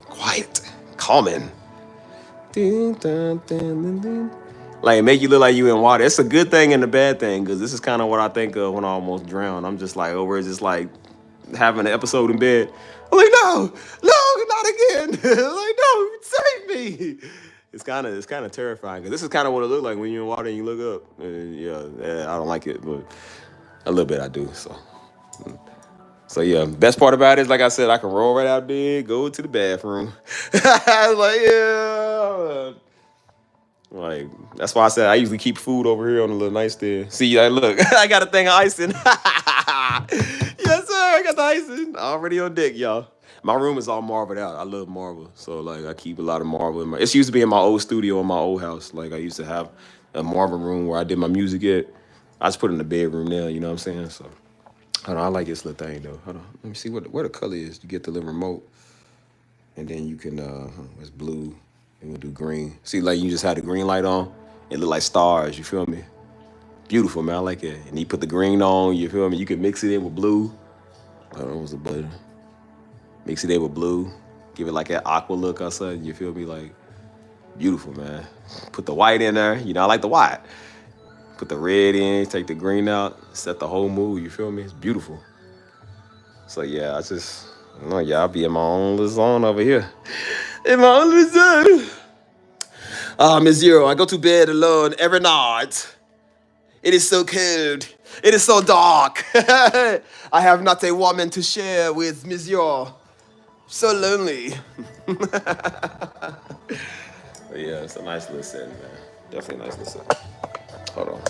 Quiet, calming. Like, make you look like you in water. It's a good thing and a bad thing, because this is kind of what I think of when I almost drown. I'm just like, we're just like having an episode in bed. I'm like, no, not again. Like, no, save me. It's kind of terrifying, because this is kind of what it looks like when you're in water and you look up. Yeah, I don't like it, but a little bit I do, so. So yeah, best part about it is, like I said, I can roll right out there, go to the bathroom. Like yeah, like that's why I said I usually keep food over here on the little nightstand. See, like, look, I got a thing of icing. Yes, sir, I got the icing already on deck, y'all. My room is all marbled out. I love marble, so like I keep a lot of marble in my. It used to be in my old studio in my old house. Like I used to have a marble room where I did my music at. I just put it in the bedroom now. You know what I'm saying? So hold on, I like this little thing though. Hold on, let me see where the color is. You get the little remote, and then you can it's blue, and we'll do green. See, like you just had the green light on. It look like stars. You feel me? Beautiful, man. I like it. And you put the green on. You feel me? You can mix it in with blue. I don't know what's the button. Mix it in with blue. Give it like an aqua look or something. You feel me? Like beautiful, man. Put the white in there. You know, I like the white. Put the red in, take the green out, set the whole mood, you feel me? It's beautiful. So yeah, I'll be in my own little zone over here. In my own little zone. Miss Zero, I go to bed alone every night. It is so cold. It is so dark. I have not a woman to share with, Miss Zero. So lonely. But yeah, it's a nice little setting, man. Definitely a nice little setting. Hold on.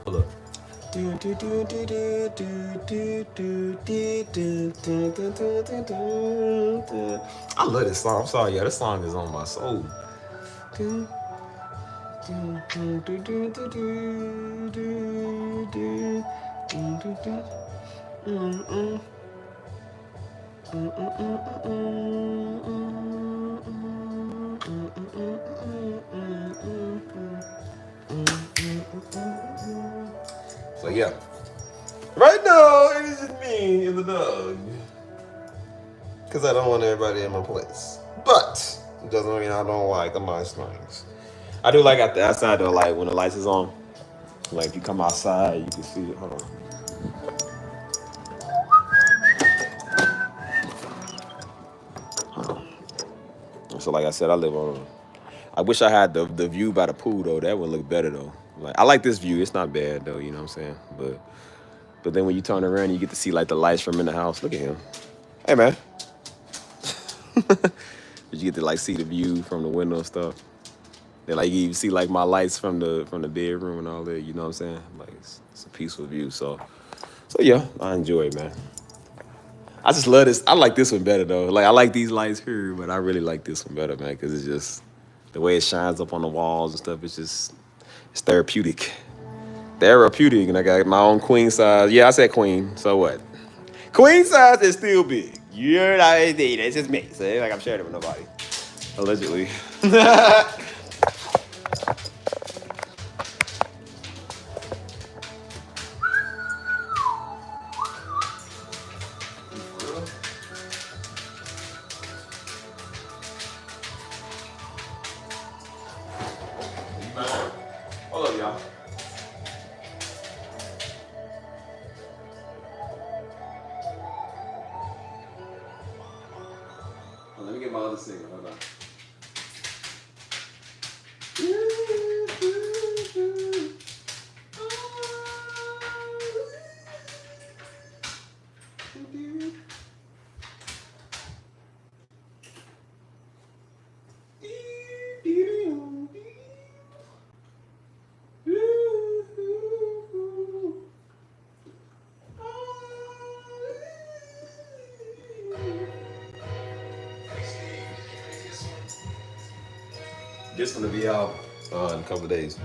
Hold up. I love this song. I'm sorry, yeah, this song is on my soul. So yeah, right now it is just me and the dog, cause I don't want everybody in my place. But it doesn't mean I don't like the nice things. I do like at the outside though, like when the lights is on. Like if you come outside, you can see it. Hold on. So like I said, I live on. I wish I had the view by the pool though. That would look better though. Like I like this view. It's not bad though. You know what I'm saying? But then when you turn around, you get to see like the lights from in the house. Look at him. Hey man. But you get to like see the view from the window and stuff. Then like you see like my lights from the bedroom and all that. You know what I'm saying? Like it's a peaceful view. So yeah, I enjoy it, man. I just love this. I like this one better though. Like I like these lights here, but I really like this one better, man, because it's just the way it shines up on the walls and stuff. It's therapeutic. Therapeutic, and I got my own queen size. Yeah, I said queen. So what? Queen size is still big. You're not indeed. It's just me. So it ain't like I'm sharing it with nobody. Allegedly. Hold up, y'all. Let me get my other singer. Hold on. This gonna be out in a couple of days.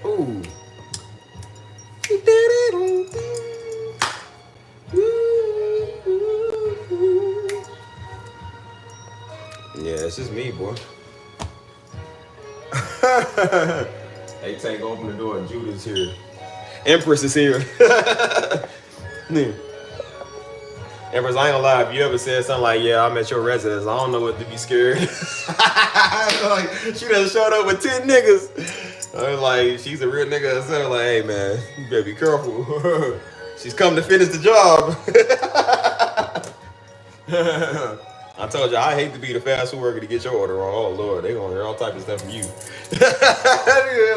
Ooh. Yeah, it's just me, boy. Hey, Tank, open the door. Judah's here. Empress is here. Empress, I ain't gonna lie, if you ever said something like, yeah, I'm at your residence, I don't know what to be scared. Like, she done showed up with 10 niggas. I was like, she's a real nigga herself. Like, hey man, you better be careful. She's coming to finish the job. I told you I hate to be the fast food worker to get your order wrong. Oh Lord, they gonna hear all type of stuff from you.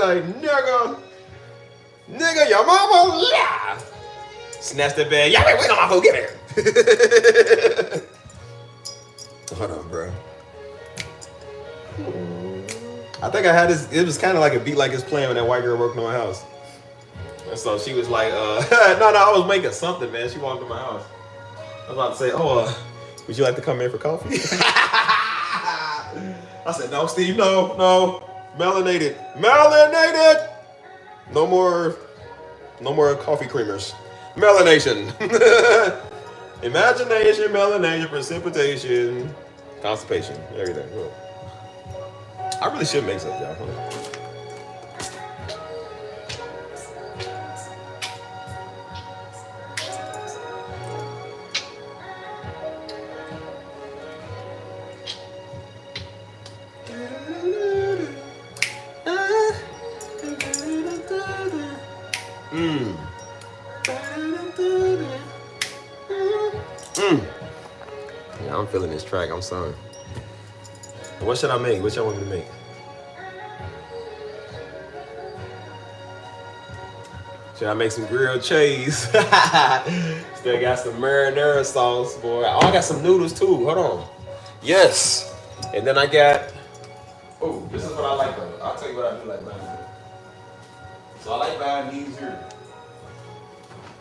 Like, nigga, your mama, yeah. Snatch that bag. Yeah, wait on my food. Get here. Hold on, bro. I think I had this. It was kind of like a beat like it's playing when that white girl working on my house. And so she was like, no, I was making something, man. She walked in my house. I was about to say, would you like to come in for coffee? I said, no, Steve, no. Melanated. No more coffee creamers. Melanation. Imagination, melanation, precipitation, constipation, everything. I really should make something, y'all. Yeah, I'm feeling this track. I'm sorry. What should I make? What y'all want me to make? Should I make some grilled cheese? Still got some marinara sauce, boy. Oh, I got some noodles too. Hold on. Yes. And then I got. Oh, this is what I like though. I'll tell you what I do like buying. So I like buying these here.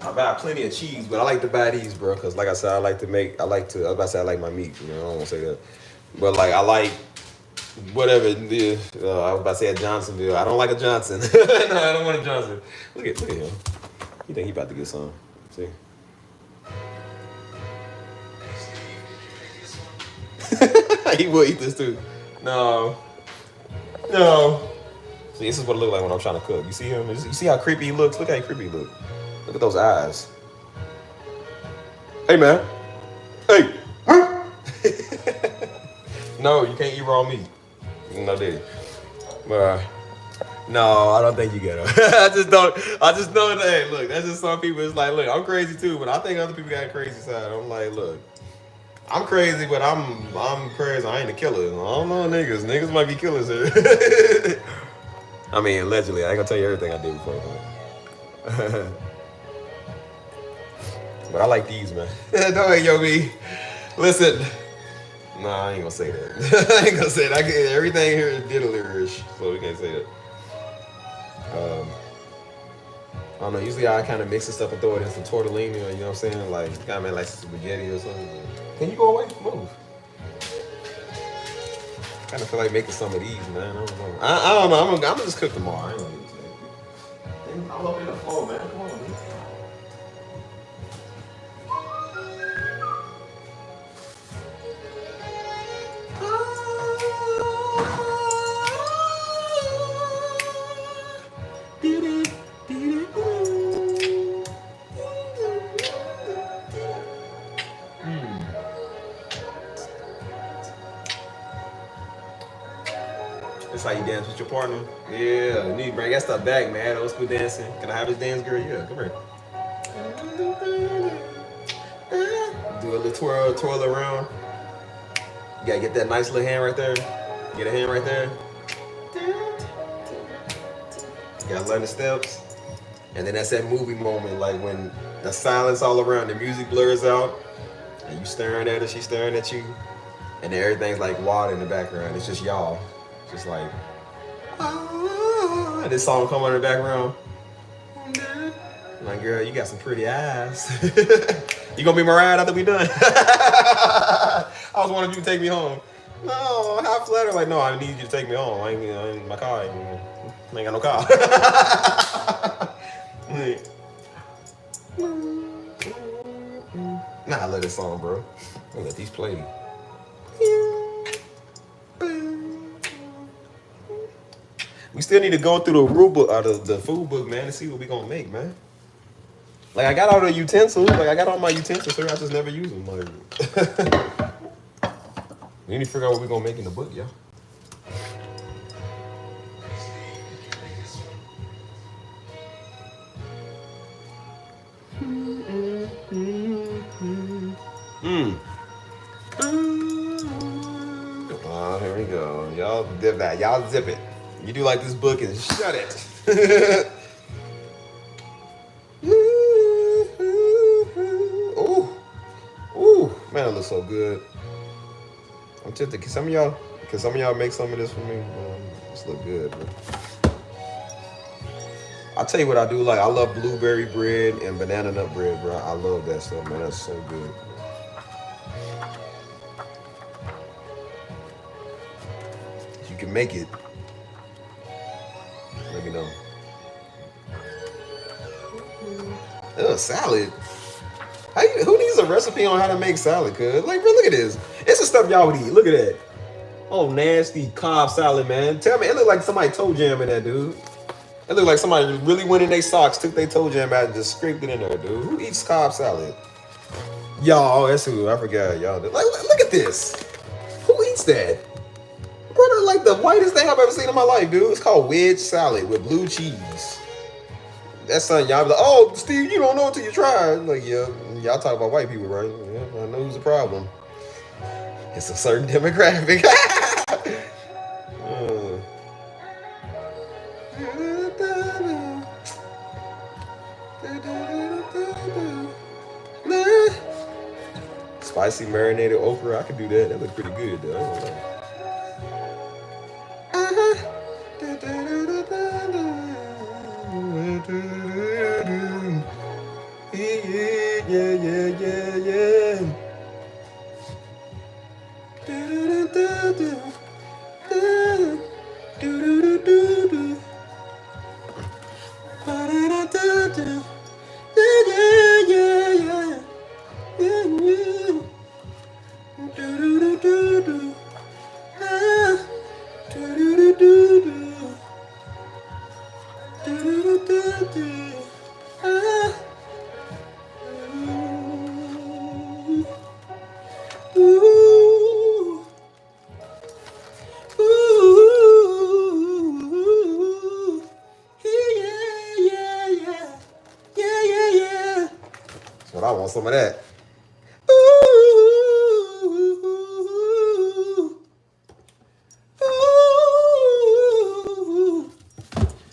I buy plenty of cheese, but I like to buy these, bro, because like I said, I like I was about to say I like my meat, you know, I don't want to say that. But like, I like whatever it is. I was about to say a Johnsonville. I don't like a Johnson. No, I don't want a Johnson. Look at him. You think he about to get some? See? He will eat this too. No. See, this is what it looks like when I'm trying to cook. You see him? You see how creepy he looks? Look how creepy he looks. Look at those eyes. Hey, man. Hey. No, you can't eat raw meat. No, dude. But no, I don't think you get it. I just know that. Hey, look, that's just some people. It's like, look, I'm crazy too, but I think other people got a crazy side. I'm like, look, I'm crazy, but I'm crazy. I ain't a killer. I don't know niggas. Niggas might be killers here. I mean, allegedly. I ain't gonna tell you everything I did before. But I like these, man. Don't hate yo me. Listen. Nah, I ain't gonna say that. I ain't gonna say that. Everything here is diddlerish, so we can't say that. I don't know. Usually I kind of mix this up and throw it in some tortellini, or, you know what I'm saying? Like, kind of make like some spaghetti or something. Can you go away? Move. Kind of feel like making some of these, man. I don't know. I don't know. I'm gonna just cook tomorrow. I ain't gonna do it. I'm up in the floor, man. Come on, man. That's how you dance with your partner? Yeah, you need to bring that stuff back, man. Old school dancing. Can I have this dance, girl? Yeah, come here. Do a little twirl around. You gotta get that nice little hand right there. Get a hand right there. You gotta learn the steps. And then that's that movie moment, like when the silence all around, the music blurs out, and you staring at her, she's staring at you, and then everything's like water in the background. It's just y'all. Just like, this song come on in the background. Like, girl, you got some pretty eyes. You gonna be my ride after we done? I was wondering if you could take me home. No, how flattered. Like, no, I need you to take me home. I ain't my car. I ain't got no car. Nah, I love this song, bro. I let these play. We still need to go through the rule book, or the food book, man, to see what we gonna make, man. Like, I got all the utensils. Like, I got all my utensils here. I just never use them. Like, we need to figure out what we gonna make in the book, y'all. Here we go. Y'all dip that. Y'all zip it. You do like this book and shut it. Ooh. Ooh. Man, it looks so good. I'm tempted. Can some of y'all make some of this for me? This look good, bro. I'll tell you what I do like. I love blueberry bread and banana nut bread, bro. I love that stuff, man. That's so good. If you can make it, let me know. Ugh, salad. Who needs a recipe on how to make salad, cuz? Like, bro, look at this. It's the stuff y'all would eat. Look at that. Oh, nasty Cobb salad, man. Tell me, it looked like somebody toe jam in that, dude. It looked like somebody really went in their socks, took their toe jam out, and just scraped it in there, dude. Who eats Cobb salad? Y'all, that's who. I forgot, y'all. Like, look at this. Who eats that? Brother, like the whitest thing I've ever seen in my life, dude. It's called wedge salad with blue cheese. That's something y'all be like, oh, Steve, you don't know until you try. Like, yeah, y'all talk about white people, right? Yeah, I know who's the problem. It's a certain demographic. Spicy marinated okra, I could do that. That looks pretty good, though. Yeah. But I want some of that.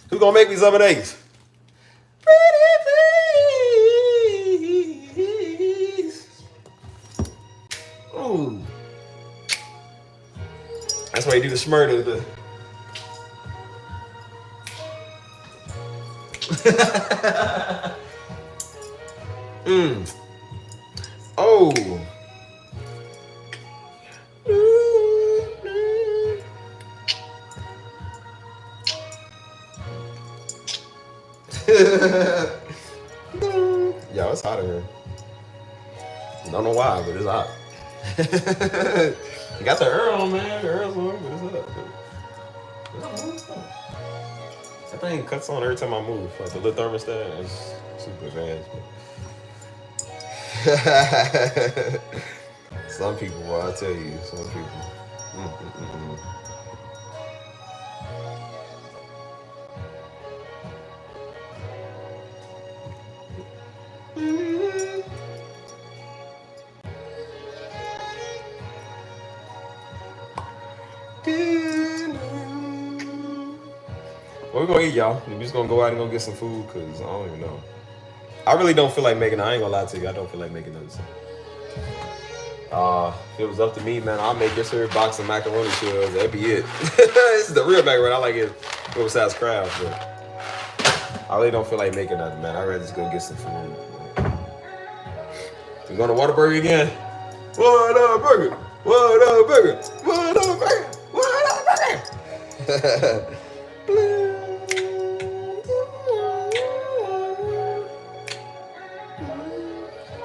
Who's gonna make me some of these? Pretty please. Ooh. That's why you do the smurder. Oh. Yo, it's hot in here. Don't know why, but it's hot. You got the Earl on, man. The Earl's on, but it's hot. That thing cuts on every time I move. Like the little thermostat is super fast. Some people, well, I tell you, some people. What we gonna eat, y'all? We just gonna go out and go get some food, cause I don't even know. I really don't feel like making it. I ain't gonna lie to you. I don't feel like making it. If it was up to me, man, I'll make this here box of macaroni shells. That'd be it. This is the real macaroni. I like it besides crab, but I really don't feel like making nothing, man. I'd rather just go get some food. We going to Whataburger again? Whataburger! Whataburger! Whataburger! Whataburger!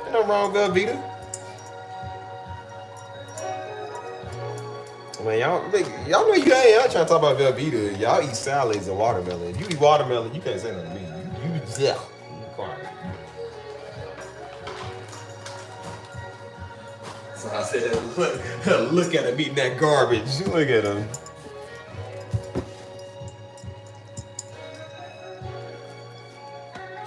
Ain't no wrong with Velveeta. Man, y'all know you ain't trying to talk about Velveeta. Y'all eat salads and watermelon. If you eat watermelon, you can't say nothing to me. You quiet. So I said, look at him eating that garbage. Look at him.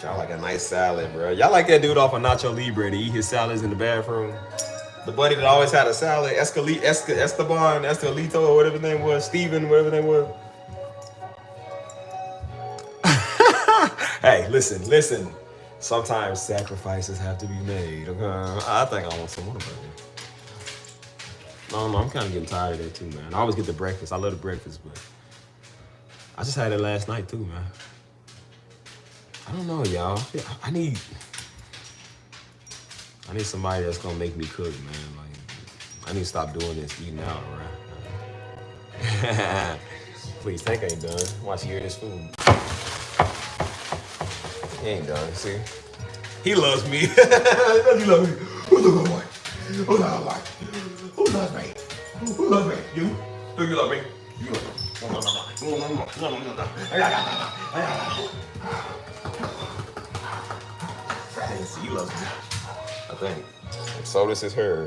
Y'all like a nice salad, bro. Y'all like that dude off of Nacho Libre to eat his salads in the bathroom? The buddy that always had a salad, Esteban, Estelito, or whatever his name was, Steven, whatever his name was. Hey, listen. Sometimes sacrifices have to be made. Okay? I think I want some more, baby. No, I'm kind of getting tired of that too, man. I always get the breakfast. I love the breakfast, but I just had it last night too, man. I don't know, y'all. I need somebody that's gonna make me cook, man. Like, I need to stop doing this, eating out, right? Please, Tank ain't done. Watch you hear this food. He ain't done, see? He loves me. He loves me. Who's the good one? Who's the good one? Who loves me? Who loves me? You? Do you love me? You love me. See, he loves me. I think. So this is her.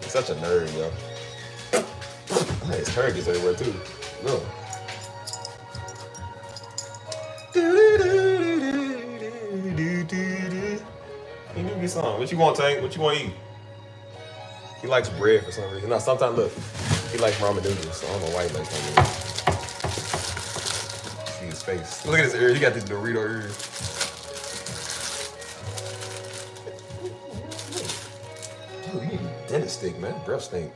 He's such a nerd, yo. His hair gets everywhere too. Look. He do get some. What you want, Tank? What you want to eat? He likes bread for some reason. Now, sometimes, look, he likes ramen noodles, so I don't know why he likes ramen noodles. See his face. Look at his ears. He got these Dorito ears. Dude, you need a dentist stick, man. Breath stink.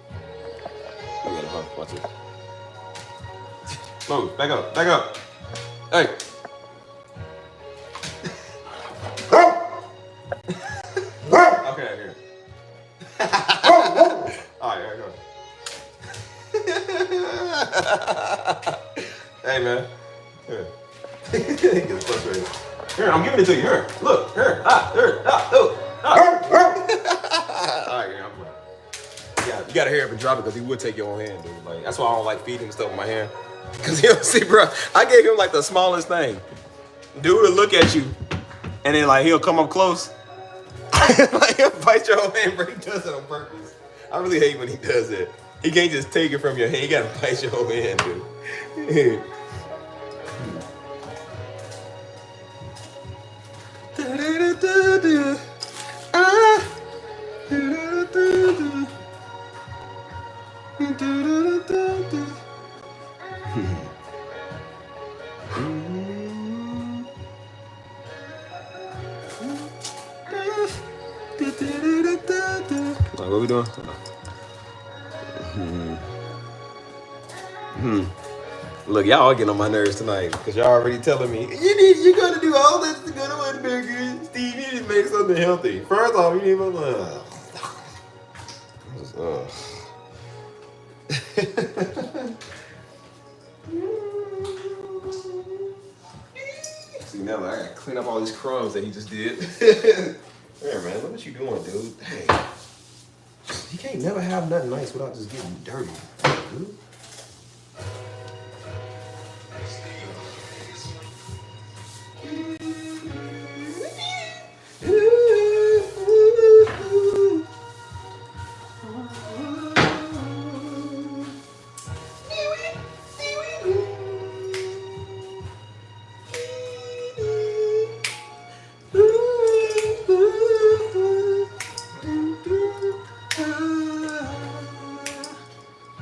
You gotta watch it. Move. Back up. Back up. Hey. Okay, here. All right, go. Hey, man. Here. He gets frustrated. Here, I'm giving it to you. Here. Look. Here. Here. Look. All right, here. I'm playing. Yeah, you gotta hear him and drop it because he would take your own hand, dude. Like, that's why I don't like feeding him stuff with my hand. Because he'll see, bro. I gave him like the smallest thing. Dude will look at you, and then like he'll come up close. Like he'll bite your whole hand, but he does it on purpose. I really hate when he does that. He can't just take it from your hand. He gotta bite your whole hand, dude. What are we doing? Look, y'all are getting on my nerves tonight because y'all already telling me you're gonna do all this to go to one burger. Steve, you need to make something healthy. First off, you need to See, now I gotta clean up all these crumbs that he just did. Here, man, look what you doing, dude. Dang. You can't never have nothing nice without just getting dirty, dude.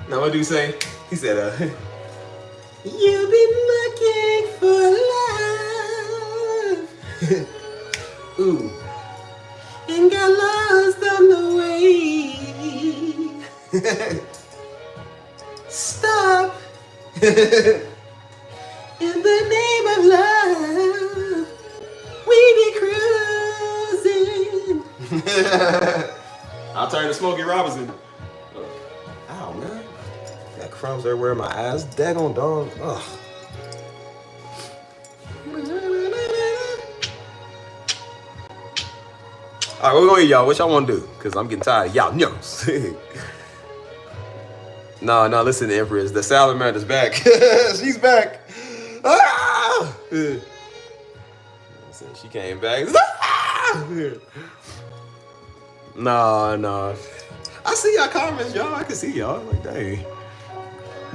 Now what do you say? He said, you've been looking for love. Ooh. And got lost on the way. Stop. In the name of love, we be cruising. I'll turn to Smokey Robinson. Ow, man. Got crumbs everywhere in my eyes. Daggone dog. Ugh. All right, what we gonna eat, y'all? What y'all wanna do? Because I'm getting tired of y'all nose. No, listen to Empress. The salad is back. She's back. Ah! She came back. Ah! No. I see y'all comments, y'all. I can see y'all. Like, dang.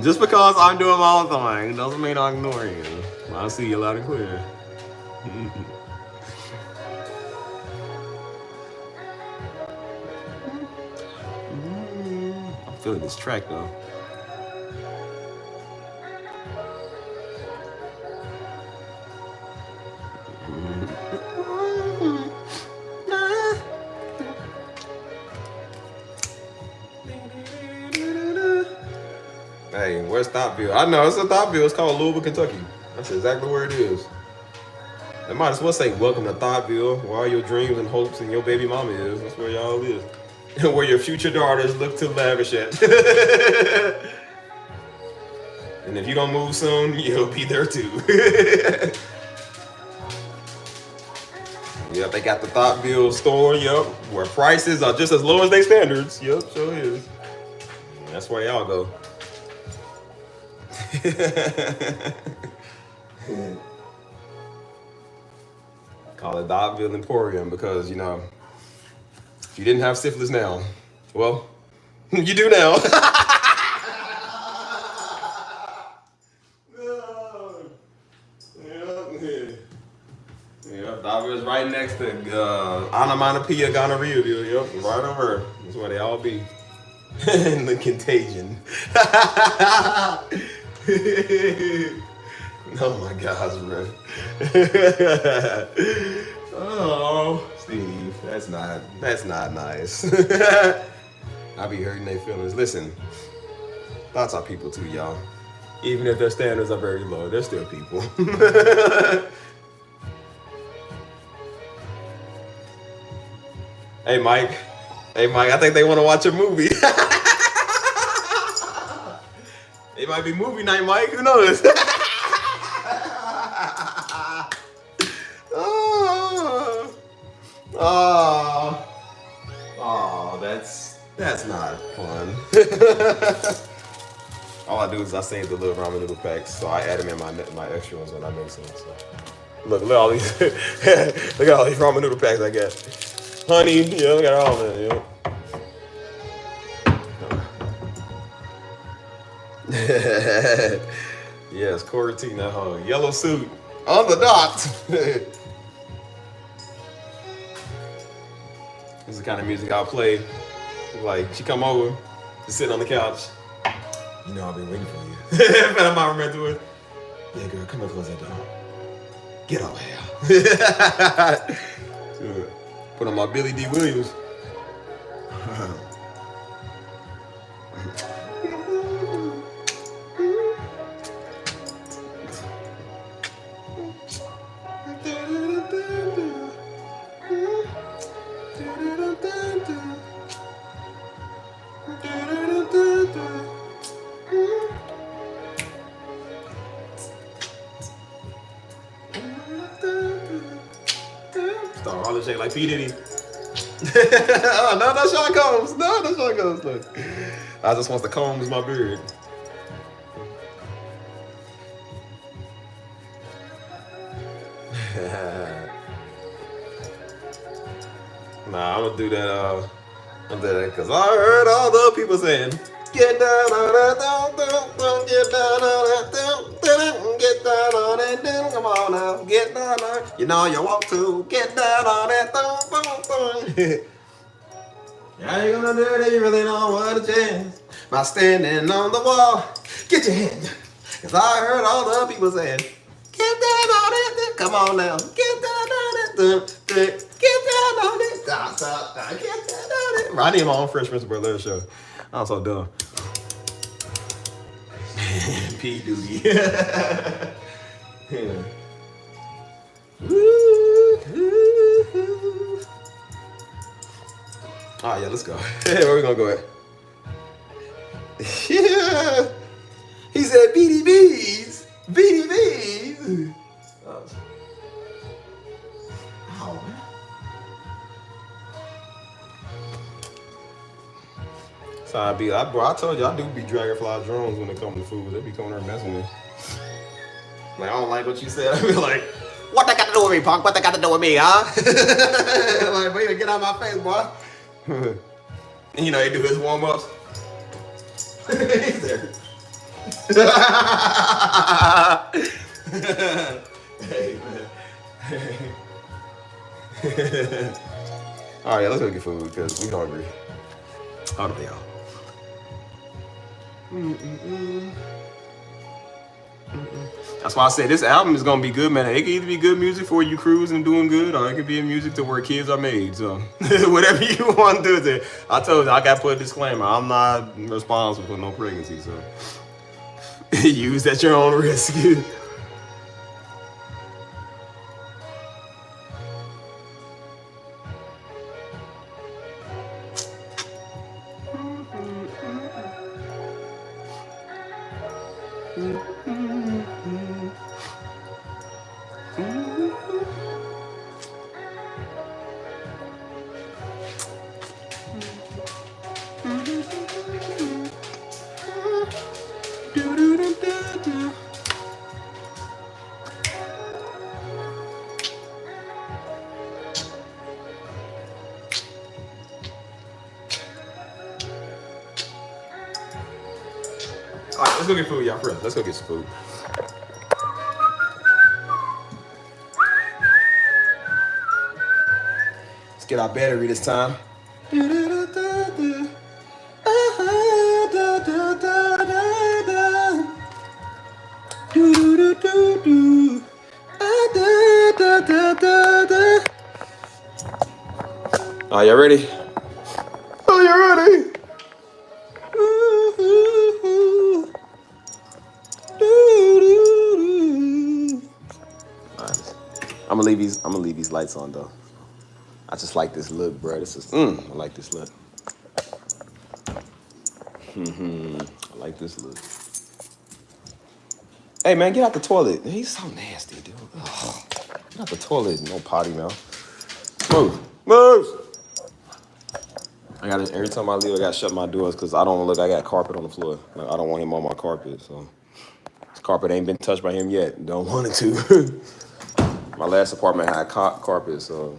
Just because I'm doing my own thing doesn't mean I ignore you. I see you loud and clear. feeling this track though. Hey, where's Thoughtville? I know it's a Thoughtville. It's called Louisville, Kentucky. That's exactly where it is. They might as well say, "Welcome to Thoughtville, where all your dreams and hopes and your baby mama is." That's where y'all live. Where your future daughters look to lavish at. And if you don't move soon, you'll be there too. Yep, they got the Thoughtville store, yep, where prices are just as low as their standards. Yep, sure is. That's where y'all go. Call it Thoughtville Emporium because, you know, if you didn't have syphilis now, well, you do now. Yeah, Thougtville's right next to onomatopoeia gonorrhea. Yep, right over. That's where they all be. And the contagion. Oh my gosh, bro. Oh, Steve, that's not nice. I be hurting their feelings. Listen, thoughts are people too, y'all. Even if their standards are very low, they're still people. Hey, Mike, I think they want to watch a movie. It might be movie night, Mike. Who knows? That's not fun. All I do is I save the little ramen noodle packs, so I add them in my extra ones when I make some. So. Look at all these. Look at all these ramen noodle packs I got. Honey, yeah, I got all of that. Yeah. Yes, Coratina, huh? Yellow suit on the dot. This is the kind of music I'll play. Like, she come over, just sitting on the couch. You know I've been waiting for you. But I might remember to her. Yeah, girl, come and close that door. Get over here. Put on my Billy D. Williams. Start all this shit like P. Diddy. Oh, no, that's Sean Combs. No, that's Sean Combs. Look. I just wants to comb my beard. Nah, I'm gonna do that. I'm do that because I heard all the people saying, "Get down on that, don't get down on that, get down on that, come on now, get down on it. You know you want to get down on that, I ain't gonna do it, you really don't want a chance. By standing on the wall, get your hand. Cause I heard all the people saying, get down on it, come on now, get down on it, get down on it, stop, get down on it. I need my own Fresh Prince of Bel-Air show. I'm so dumb. P. Duty. Yeah. Oh yeah, let's go. Where we gonna go at? Yeah. He said BDBs. BDBs. Oh man. So I told you I do be dragonfly drones when it comes to food. They be coming there messing with me. Like, I don't like what you said. I be like, what that got to do with me, punk? What that got to do with me, huh? Like, baby, get out of my face, boy. And you know, he do his warm-ups. He's there. Hey, man. All right, let's go get food because we hungry. Hold on, y'all. That's why I said this album is gonna be good, man. It can either be good music for you cruising and doing good, or it could be music to where kids are made. So whatever you want to do with it. I told you I gotta put a disclaimer. I'm not responsible for no pregnancy, so use at your own risk. All right, let's go get food, y'all. For real. Let's go get some food. Let's get our battery this time. Are you ready? Are you ready? I'm gonna leave these lights on though. I just like this look, bro. This is I like this look. I like this look. Hey man, get out the toilet. He's so nasty, dude. Ugh. Get out the toilet, no potty mouth. Move. I gotta every time I leave, I gotta shut my doors because I don't look. I got carpet on the floor. Like, I don't want him on my carpet, so this carpet ain't been touched by him yet. Don't want it to. My last apartment had carpet, so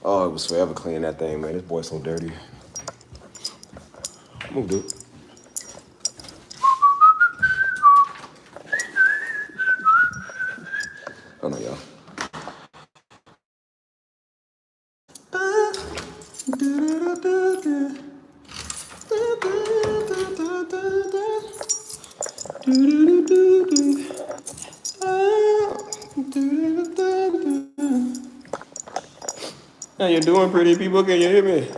it was forever cleaning that thing, man. This boy's so dirty. Move, dude. Oh no, y'all. How you doing, pretty people? Can you hear me?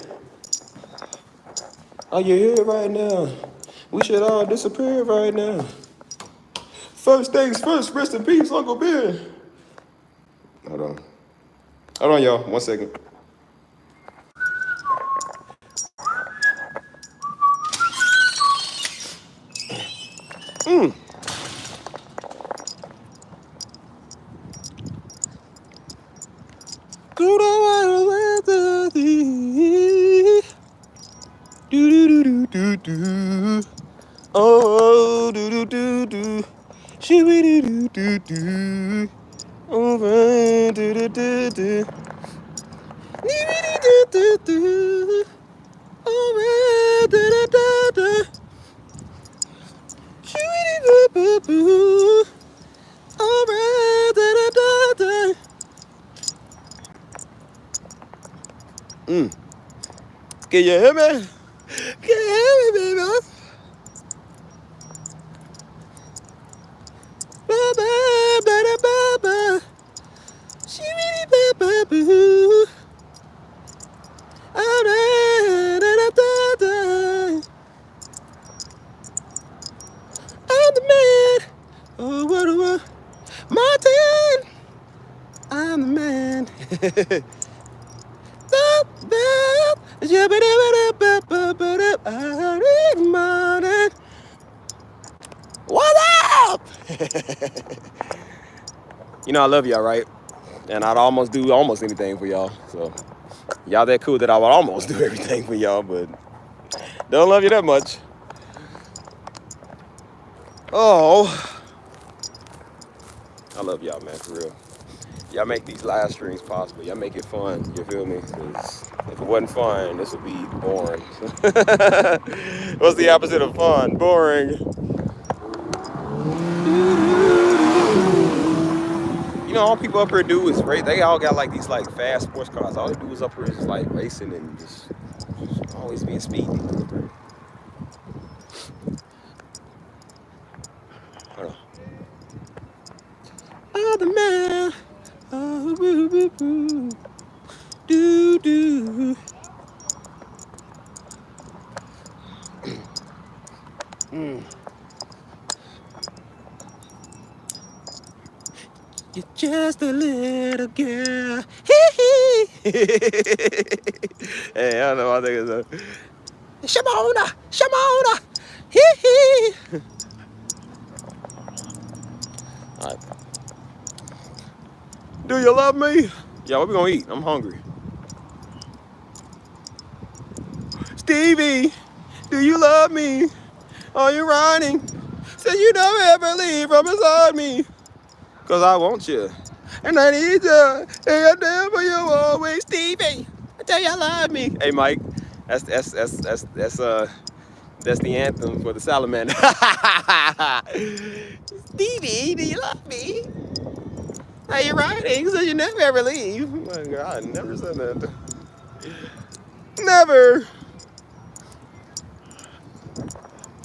Are you here right now? We should all disappear right now. First things first, rest in peace, Uncle Ben. Hold on, y'all. 1 second. Oh, do do do do, shibby do do do, over do do do do, do do do, over do do do do, shibby do do do, over do do do do. Can you hear me? Can you hear me, baby? I'm the man. Oh, what? Martin. I'm the man. What's up? You know I love y'all, right? And I'd almost do anything for y'all. So y'all that cool that I would almost do everything for y'all, but don't love you that much. Oh, I love y'all, man, for real. Y'all make these live streams possible. Y'all make it fun, you feel me? 'Cause if it wasn't fun, this would be boring. What's the opposite of fun? Boring. You know, all people up here do is race. They all got like these like fast sports cars. All they do is up here is like racing and just always being speedy. You're just a little girl. Hee hee. Hey, I don't know. I think it's Shamona, Shamona. Hee hee. All right. Do you love me? Yeah, what we gonna eat? I'm hungry. Stevie, do you love me? Are you riding? Said you don't ever leave from beside me. Cause I want you. And I need you. And I never you always, Stevie. Until you love me. Hey Mike, that's the anthem for the salamander. Stevie, do you love me? Are you riding? So you never ever leave. Oh my God, I never said that. Never.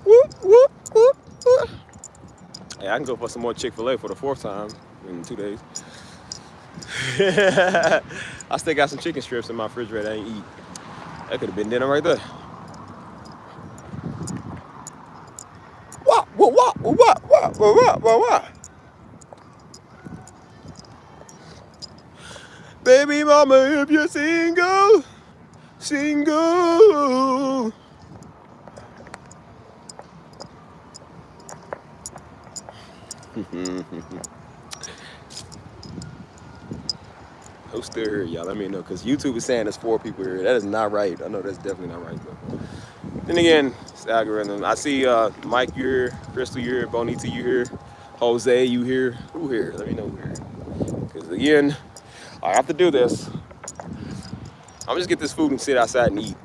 Whoop, whoop, whoop, whoop. Hey, I can go for some more Chick-fil-A for the 4th time in 2 days. I still got some chicken strips in my refrigerator I ain't eat. That could have been dinner right there. What? Baby mama, if you're single. Who's still here, y'all? Let me know, because YouTube is saying there's 4 people here. That is not right. I know that's definitely not right. But then again, it's the algorithm. I see Mike, you here. Crystal, you here. Bonita, you here. Jose, you here. Who here? Let me know who here. Because again, I have to do this. I'm just get this food and sit outside and eat.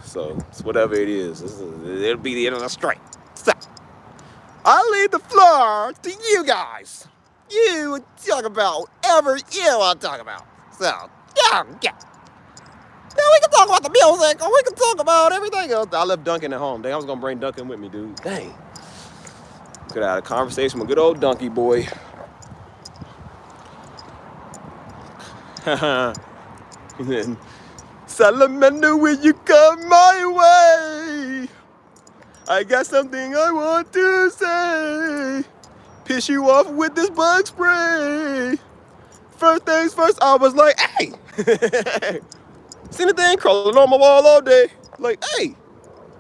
So it's whatever it is. It'll be the end of the strike. So I'll leave the floor to you guys. You talk about whatever you want to talk about. So yeah. We can talk about the music, or we can talk about everything else. I left Duncan at home. Dang, I was gonna bring Duncan with me, dude. Dang. Could have had a conversation with good old donkey boy. And then, salamander, will you come my way? I got something I want to say. Piss you off with this bug spray. First things first, I was like, hey. Seen the thing crawling on my wall all day. Like, hey,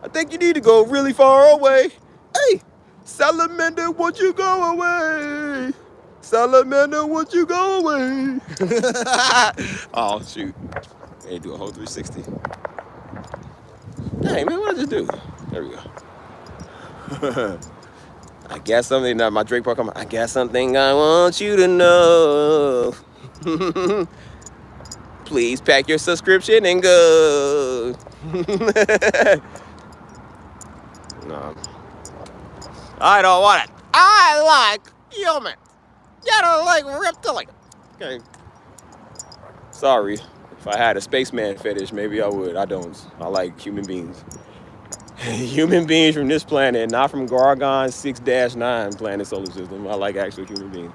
I think you need to go really far away. Hey, salamander, won't you go away? Salamander, won't you go away? Oh, shoot. I ain't do a whole 360. Dang, man, what did I just do? There we go. I got something, now my Drake part, I got something I want you to know. Please pack your subscription and go. No. I don't want it. I like humans. You don't like reptilians. Okay. Sorry. If I had a spaceman fetish, maybe I would. I don't. I like human beings. Human beings from this planet, not from Gargon 6-9 planet solar system. I like actual human beings.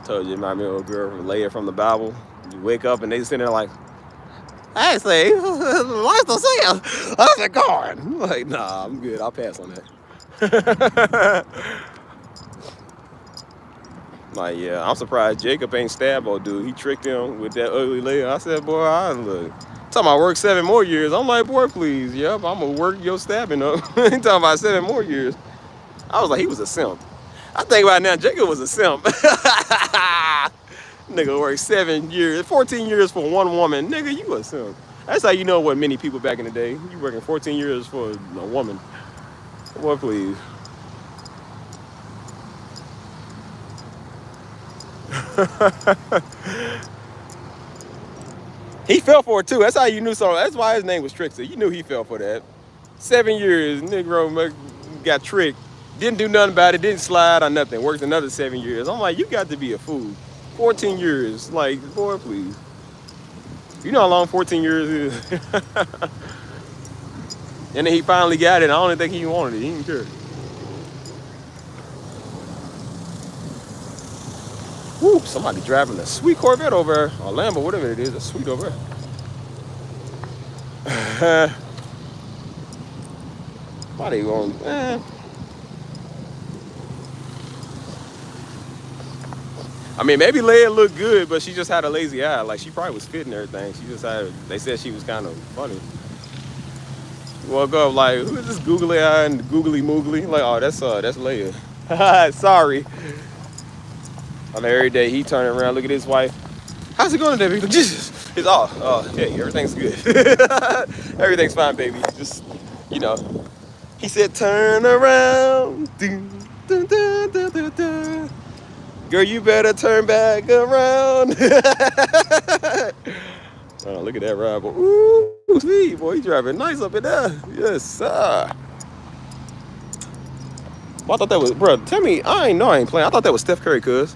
Told you, my little girl lay it from the Bible. You wake up and they sitting there like, I say, life's the same. How's it going? I'm like, nah, I'm good. I'll pass on that. Like, yeah, I'm surprised Jacob ain't stabbed old dude. He tricked him with that ugly lady. I said, boy, I look. Talking about work 7 more years. I'm like, boy, please. Yep, I'm going to work your stabbing up. He talking about 7 more years. I was like, he was a simp. I think about it now, Jacob was a simp. Nigga worked 7 years, 14 years for one woman. Nigga, you a simp. That's how you know what many people back in the day. You working 14 years for a woman. Boy, please. He fell for it too. That's how you knew so. That's why his name was Trickster. You knew he fell for that. 7 years, Negro got tricked. Didn't do nothing about it. Didn't slide or nothing. Worked another 7 years. I'm like, you got to be a fool. 14 years. Like, boy, please. You know how long 14 years is. And then he finally got it. I don't think he wanted it. He didn't care. Woo, somebody driving a sweet Corvette over there. Or Lambo, whatever it is. A sweet over there. Why they going? I mean, maybe Leia looked good, but she just had a lazy eye. Like she probably was fit and everything. She just had. They said she was kind of funny. Woke up like, who is this googly eye and googly moogly? Like, oh, that's Leia. Sorry. On every day he turning around, look at his wife. How's it going today, baby? Jesus. It's hey, everything's good. Everything's fine, baby. Just, you know. He said, turn around. Dun, dun, dun, dun, dun, dun. Girl, you better turn back around. Oh, look at that ride, boy. Ooh, sweet, boy. You driving nice up in there. Yes, sir. Well, I thought that was, bro, tell me, I ain't playing. I thought that was Steph Curry, cuz.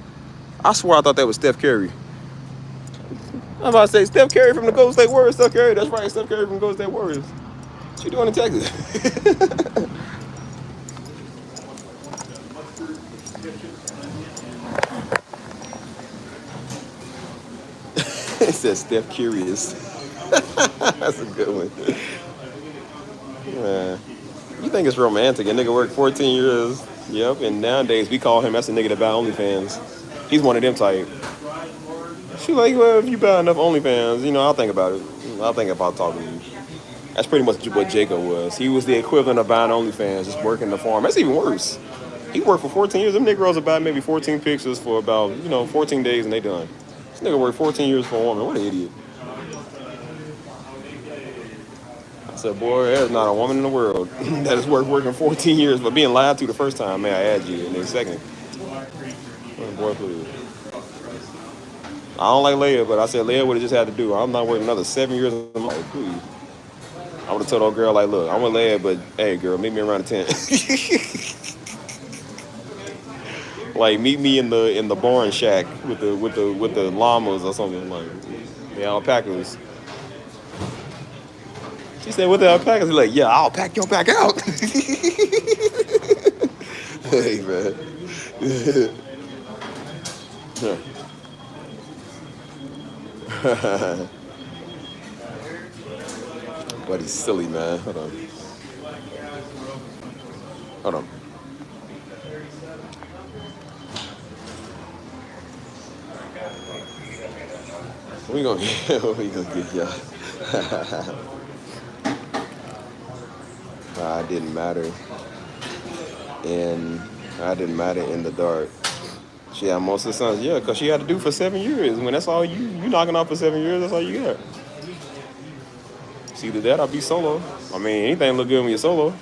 I swear I thought that was Steph Curry. I'm about to say, Steph Curry from the Golden State Warriors. Steph Curry, that's right, Steph Curry from Golden State Warriors. What you doing in Texas? It says Steph Curious. That's a good one. Man. You think it's romantic? A nigga worked 14 years. Yep, and nowadays we call him, that's a nigga that buy OnlyFans. He's one of them type. She like, well, if you buy enough OnlyFans, you know, I'll think about it. I'll think about talking to you. That's pretty much what Jacob was. He was the equivalent of buying OnlyFans, just working the farm. That's even worse. He worked for 14 years. Them niggas will buy maybe 14 pictures for about, 14 days and they done. This nigga worked 14 years for a woman. What an idiot. I said, boy, there's not a woman in the world that is worth working 14 years but being lied to the first time. May I add you? And then second, oh, boy, please. I don't like Leia, but I said Leia would have just had to do. I'm not working another 7 years of my life, please. I would have told old girl, like, look, I'm with Leia, but hey, girl, meet me around the tent. Like, meet me in the barn shack with the llamas or something, like the alpacas. She said, with the alpacas? He's like, yeah, I'll pack your back out. Hey, man. But he's silly, man. Hold on. Hold on. We gonna get y'all. I didn't matter. And I didn't matter in the dark. She had most of the sons, yeah, because she had to do for 7 years. When that's all you knocking off for 7 years, that's all you got. It's either that or be solo. I mean, anything look good when you're solo.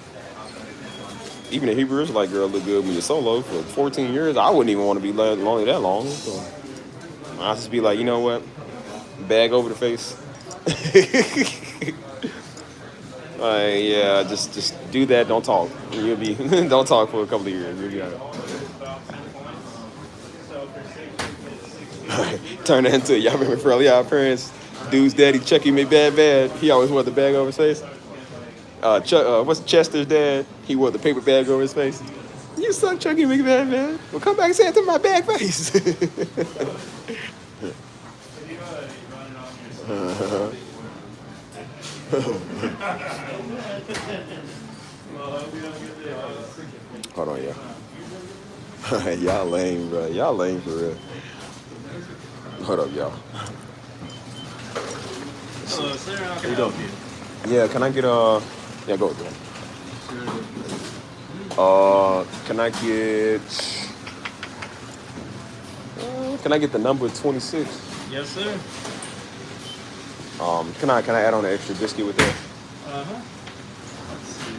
Even the Hebrew Israelite girl look good when you're solo for 14 years. I wouldn't even want to be lonely that long. So I'll just be like, you know what? Bag over the face. Yeah, just do that. Don't talk. You'll be don't talk for a couple of years. You'll be all right. Turn that into, y'all remember Fairly Odd Parents? Dude's daddy Chucky McBad. He always wore the bag over his face. What's Chester's dad? He wore the paper bag over his face. You suck, Chucky McBad. Well, come back and say it to my bag face. Hold on, y'all. Y'all lame, bro. Y'all lame for real. Hold up, y'all. Hello, sir. How Here we can I go. help you? Yeah, can I get yeah, go with that. Can I get the number 26? Yes, sir. Can I add on an extra biscuit with that? Uh-huh. Let's see.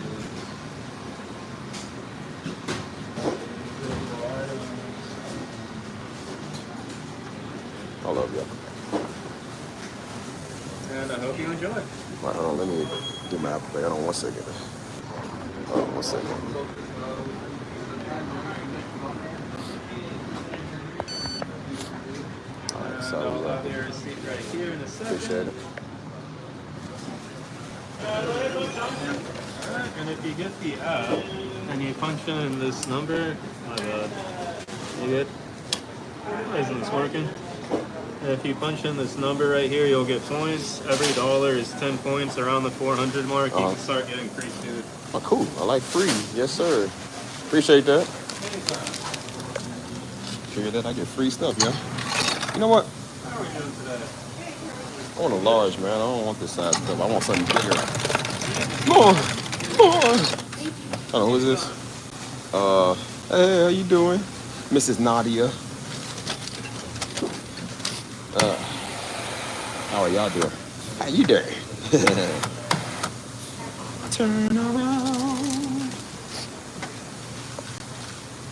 I love y'all. And I hope you enjoy. All right, hold on, let me do my Apple Pay. Hold on 1 second. Hold on 1 second. All right, so I'll have your receipt right here in a second. appreciate it. Alright, and if you get the app and you punch in this number, my bad. You good? Why isn't this working? If you punch in this number right here, you'll get points. Every dollar is 10 points. Around the 400 mark, you can start getting free food. Oh, cool. I like free. Yes, sir. Appreciate that. Figure that I get free stuff, yeah. You know what? How are we doing today? I want a large, man. I don't want this size cup. I want something bigger. More. Hold on, who is this? Hey, how you doing? Mrs. Nadia. How are y'all doing? How you doing? Turn around.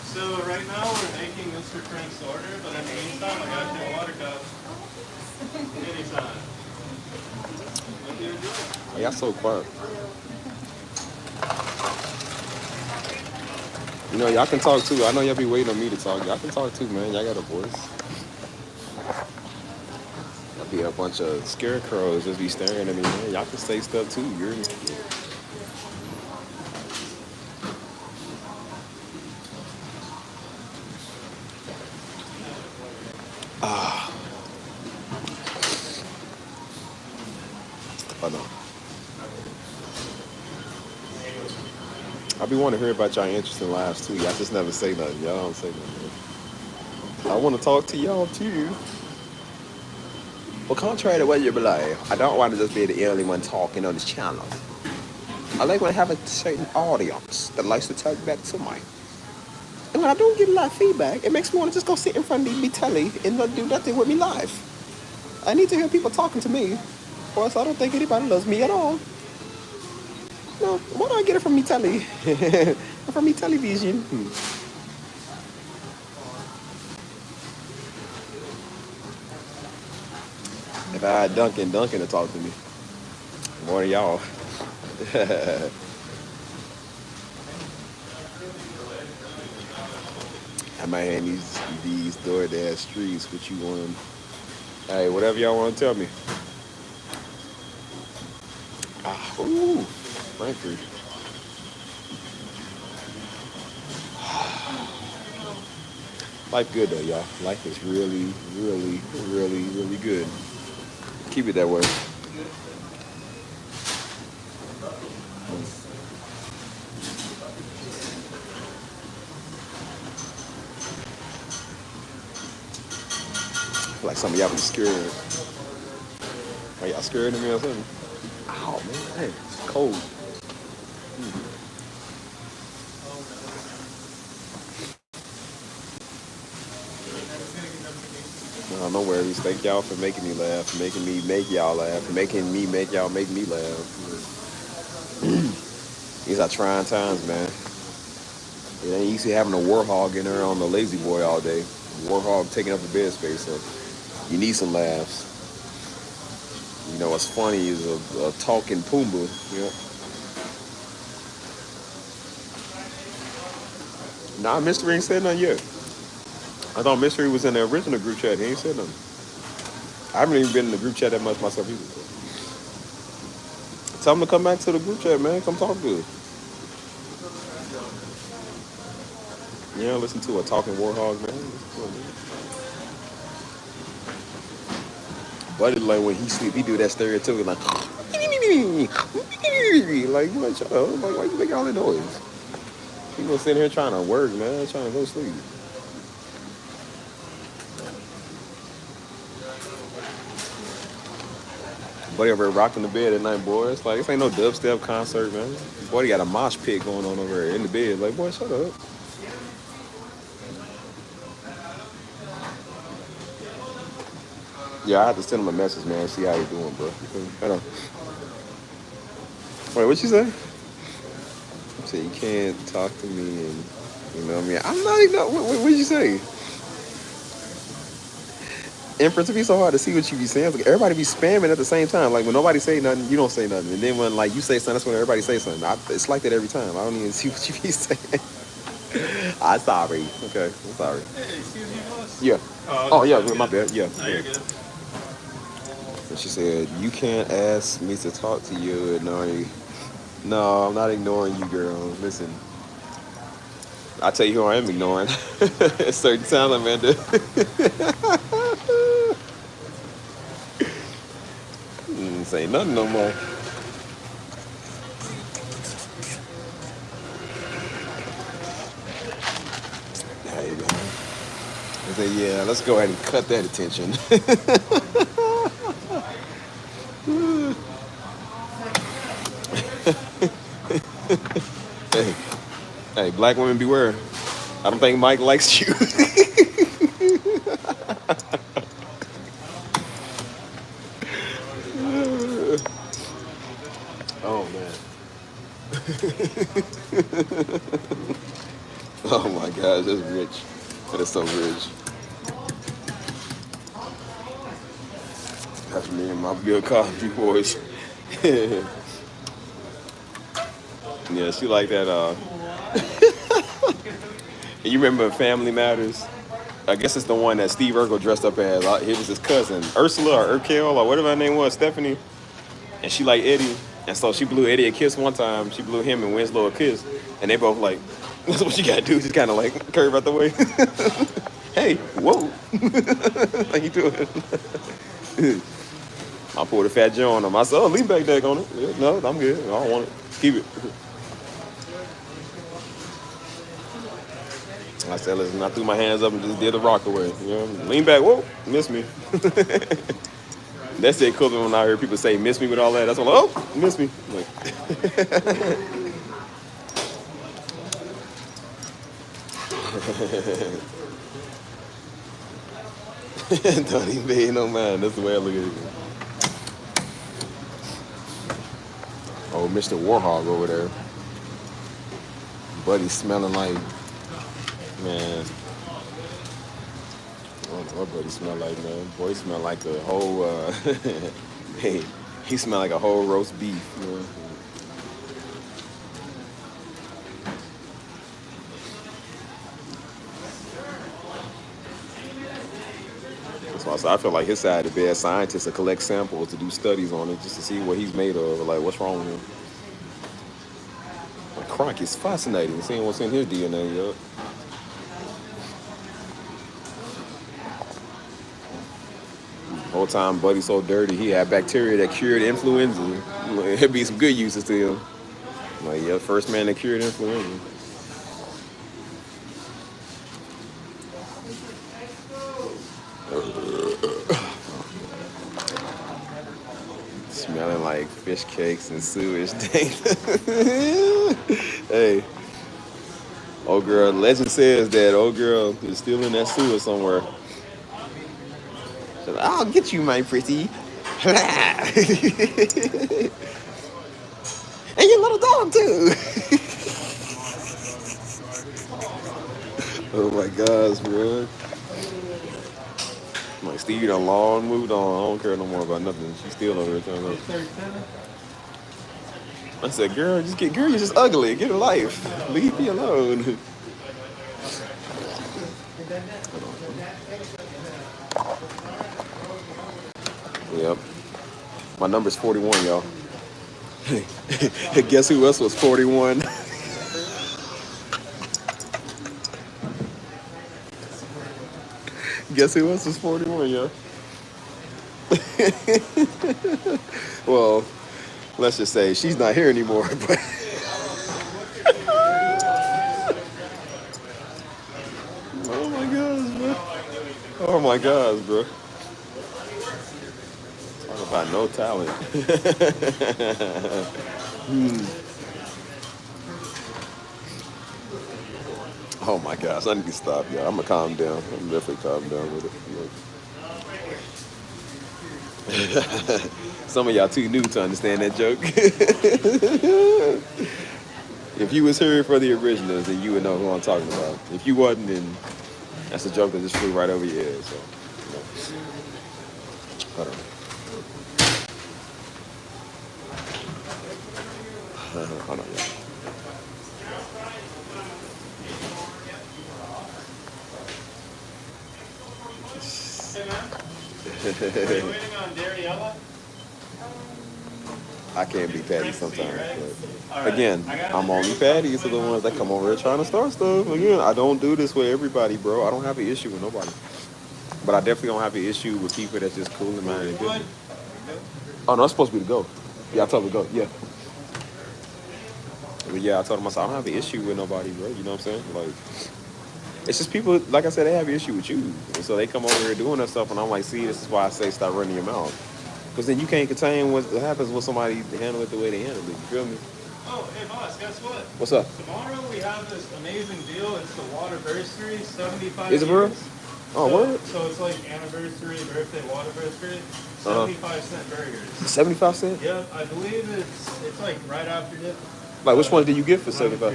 So right now we're making Mr. Frank's order, but in the meantime, I got you a water cup. Anytime. What do you do? Oh, y'all so quiet. You know, y'all can talk too. I know y'all be waiting on me to talk. Y'all can talk too, man. Y'all got a voice. Y'all be a bunch of scarecrows just be staring at me, man. Y'all can say stuff too. You're I know. I be wanting to hear about y'all interesting lives too. Y'all just never say nothing. Y'all don't say nothing. I want to talk to y'all too. Well, contrary to what you believe, I don't want to just be the only one talking on this channel. I like when I have a certain audience that likes to talk back to me. And when I don't get a lot of feedback, it makes me want to just go sit in front of me telly and not do nothing with me live. I need to hear people talking to me, or else I don't think anybody loves me at all. No, why do I get it from me telly? From me television? If I had Duncan to talk to me, more than y'all. I might have these DoorDash streets. What you want? Hey, whatever y'all want to tell me. Ooh, Frankfurt. Life good though, y'all. Life is really, really, really, really good. Keep it that way. I feel like some of y'all be scared. Are y'all scared of me or something? Oh man, hey, it's cold. No, no worries. Thank y'all for making me laugh, making me make y'all laugh, making me make y'all make me laugh. These are trying times, man. It ain't easy having a warhog in there on the lazy boy all day. Warhog taking up the bed space, so you need some laughs. You know what's funny is a talking Pumbaa. You know? Nah, Mystery ain't said nothing yet. I thought Mystery was in the original group chat. He ain't said nothing. I haven't even been in the group chat that much myself either. Tell him to come back to the group chat, man. Come talk to us. Yeah, listen to a talking warhog, man. Buddy, like when he sleep, he do that stereotypical like, like what? Shut up! Like, why you making all that noise? He gonna sit here trying to work, man, trying to go sleep. Buddy over there rocking the bed at night, boy. It's like this ain't no dubstep concert, man. Buddy got a mosh pit going on over there in the bed. Like, boy, shut up. Yeah, I have to send him a message, man. See how he doing, bro. Hold on. Wait, what you say? You say you can't talk to me, and you know what I mean. I'm not even. What did you say? And for it to be so hard to see what you be saying, like everybody be spamming at the same time. Like when nobody say nothing, you don't say nothing, and then when like you say something, that's when everybody say something. It's like that every time. I don't even see what you be saying. I'm sorry. Okay, I'm sorry. Hey, excuse me, boss. Yeah. Oh yeah, my bad. Yeah. No, you're good. And she said, "You can't ask me to talk to you, Nari." No, I'm not ignoring you, girl. Listen, I'll tell you who I am ignoring. Certain times, Amanda. Say nothing no more. There you go. I say, yeah, let's go ahead and cut that attention. Hey, hey, black women beware. I don't think Mike likes you. Oh man. Oh my gosh, that's rich. That is so rich. That's me and my good coffee boys. Yeah, she like that. You remember Family Matters? I guess it's the one that Steve Urkel dressed up as. He was his cousin, Ursula or Urkel or whatever her name was, Stephanie. And she like Eddie. And so she blew Eddie a kiss one time. She blew him and Winslow a kiss. And they both like, that's what you gotta do. Just kind of like curve out the way. Hey, whoa. How you doing? I pulled a Fat Joe on him. I said, oh, lean back deck on it. Yeah, no, I'm good. I don't want it. Keep it. I said, listen, I threw my hands up and just did the rock away. You know, lean back, whoa, miss me. That's the equivalent when I heard people say miss me with all that. That's when I'm like, oh, miss me. Like, don't even pay no mind. That's the way I look at it. Oh, Mr. Warhog over there. Buddy smelling like, man. I don't know what buddy smell like, man. Boy smell like the whole, hey, he smell like a whole roast beef, you know? That's why I said I feel like his side of the bed, scientists to collect samples to do studies on it just to see what he's made of, or like what's wrong with him. Like, Kronk is fascinating, seeing what's in his DNA, yo. Whole time Buddy's so dirty, he had bacteria that cured influenza. It'd be some good uses to him. Like, yeah, first man that cured influenza. Smelling like fish cakes and sewage. Hey, old girl, legend says that old girl is still in that sewer somewhere. She's like, I'll get you, my pretty. And your little dog, too. Oh my gosh, bro. Like, Steve done long moved on. I don't care no more about nothing. She's still over there trying to. I said, girl, you're just ugly. Get a life. Leave me alone. Yep. My number's 41, y'all. Guess who else was 41? Guess who else was 41, y'all? Well, let's just say she's not here anymore, but oh my gosh, bro. Oh my gosh, bro. Talk about no talent. Oh my gosh, I need to stop, y'all. I'm gonna calm down. I'm definitely calm down with it. Some of y'all too new to understand that joke. If you was here for the originals, then you would know who I'm talking about. If you wasn't, then that's a joke that just flew right over your head. So, you know. Hold on. Hold on, y'all. Hey, man. Are you waiting on Dariella? I can't be petty sometimes. Right? But again, I'm only petty to the ones that come over here trying to start stuff. Again, I don't do this with everybody, bro. I don't have an issue with nobody. But I definitely don't have an issue with people that's just cool in mind and good. Oh no, it's supposed to be the go. Yeah, I told him to go. Yeah. But yeah, I told him I said I don't have an issue with nobody, bro. You know what I'm saying? Like, it's just people. Like I said, they have an issue with you, and so they come over here doing that stuff, and I'm like, see, this is why I say stop running your mouth, because then you can't contain what happens when somebody handle it the way they handle it. You feel me? Oh, hey boss, guess what? What's up? Tomorrow we have this amazing deal. It's the Waterversary, 75 Is it for real? years. Oh, word? So it's like anniversary, birthday, Waterversary, Uh-huh. 75-cent burgers. 75 cents? Yep, I believe it's like right after dip. Like, which one did you get for 75?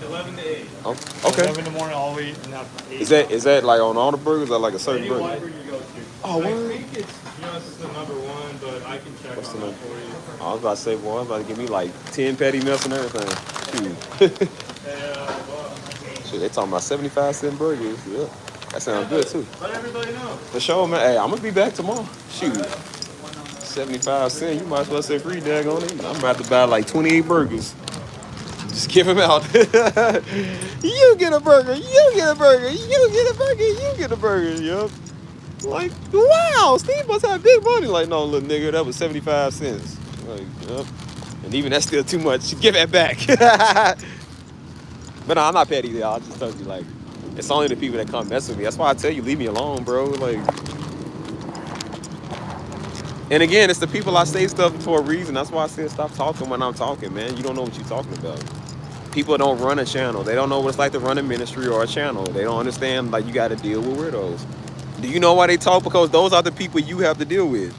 11 to 8. Oh, okay. 11 in the morning all the way and up to 8. Is that like on all the burgers or like a certain Any burger? Waterbury you go to. Oh, I word? think it's just the number one, but I can check What's the on that number? for you. I was about to say, boy, I was about to give me like 10 patty melts and everything. Shoot. Shit, they talking about 75-cent burgers. Yeah. That sounds good too. Let everybody know. For sure, man. Hey, I'm gonna be back tomorrow. Shoot. 75 cents. You might as well say free daggone it. I'm about to buy like 28 burgers. Just give them out. You get a burger. You get a burger. You get a burger. You get a burger. Yup. Like, wow, Steve must have big money. Like, no, little nigga, that was 75 cents. Like, yup. And even that's still too much. Give that back. But no, I'm not petty, y'all. I just told you, like, it's only the people that come mess with me. That's why I tell you, leave me alone, bro. Like, and again, it's the people I say stuff for a reason. That's why I said stop talking when I'm talking, man. You don't know what you're talking about. People don't run a channel. They don't know what it's like to run a ministry or a channel. They don't understand, like, you got to deal with weirdos. Do you know why they talk? Because those are the people you have to deal with.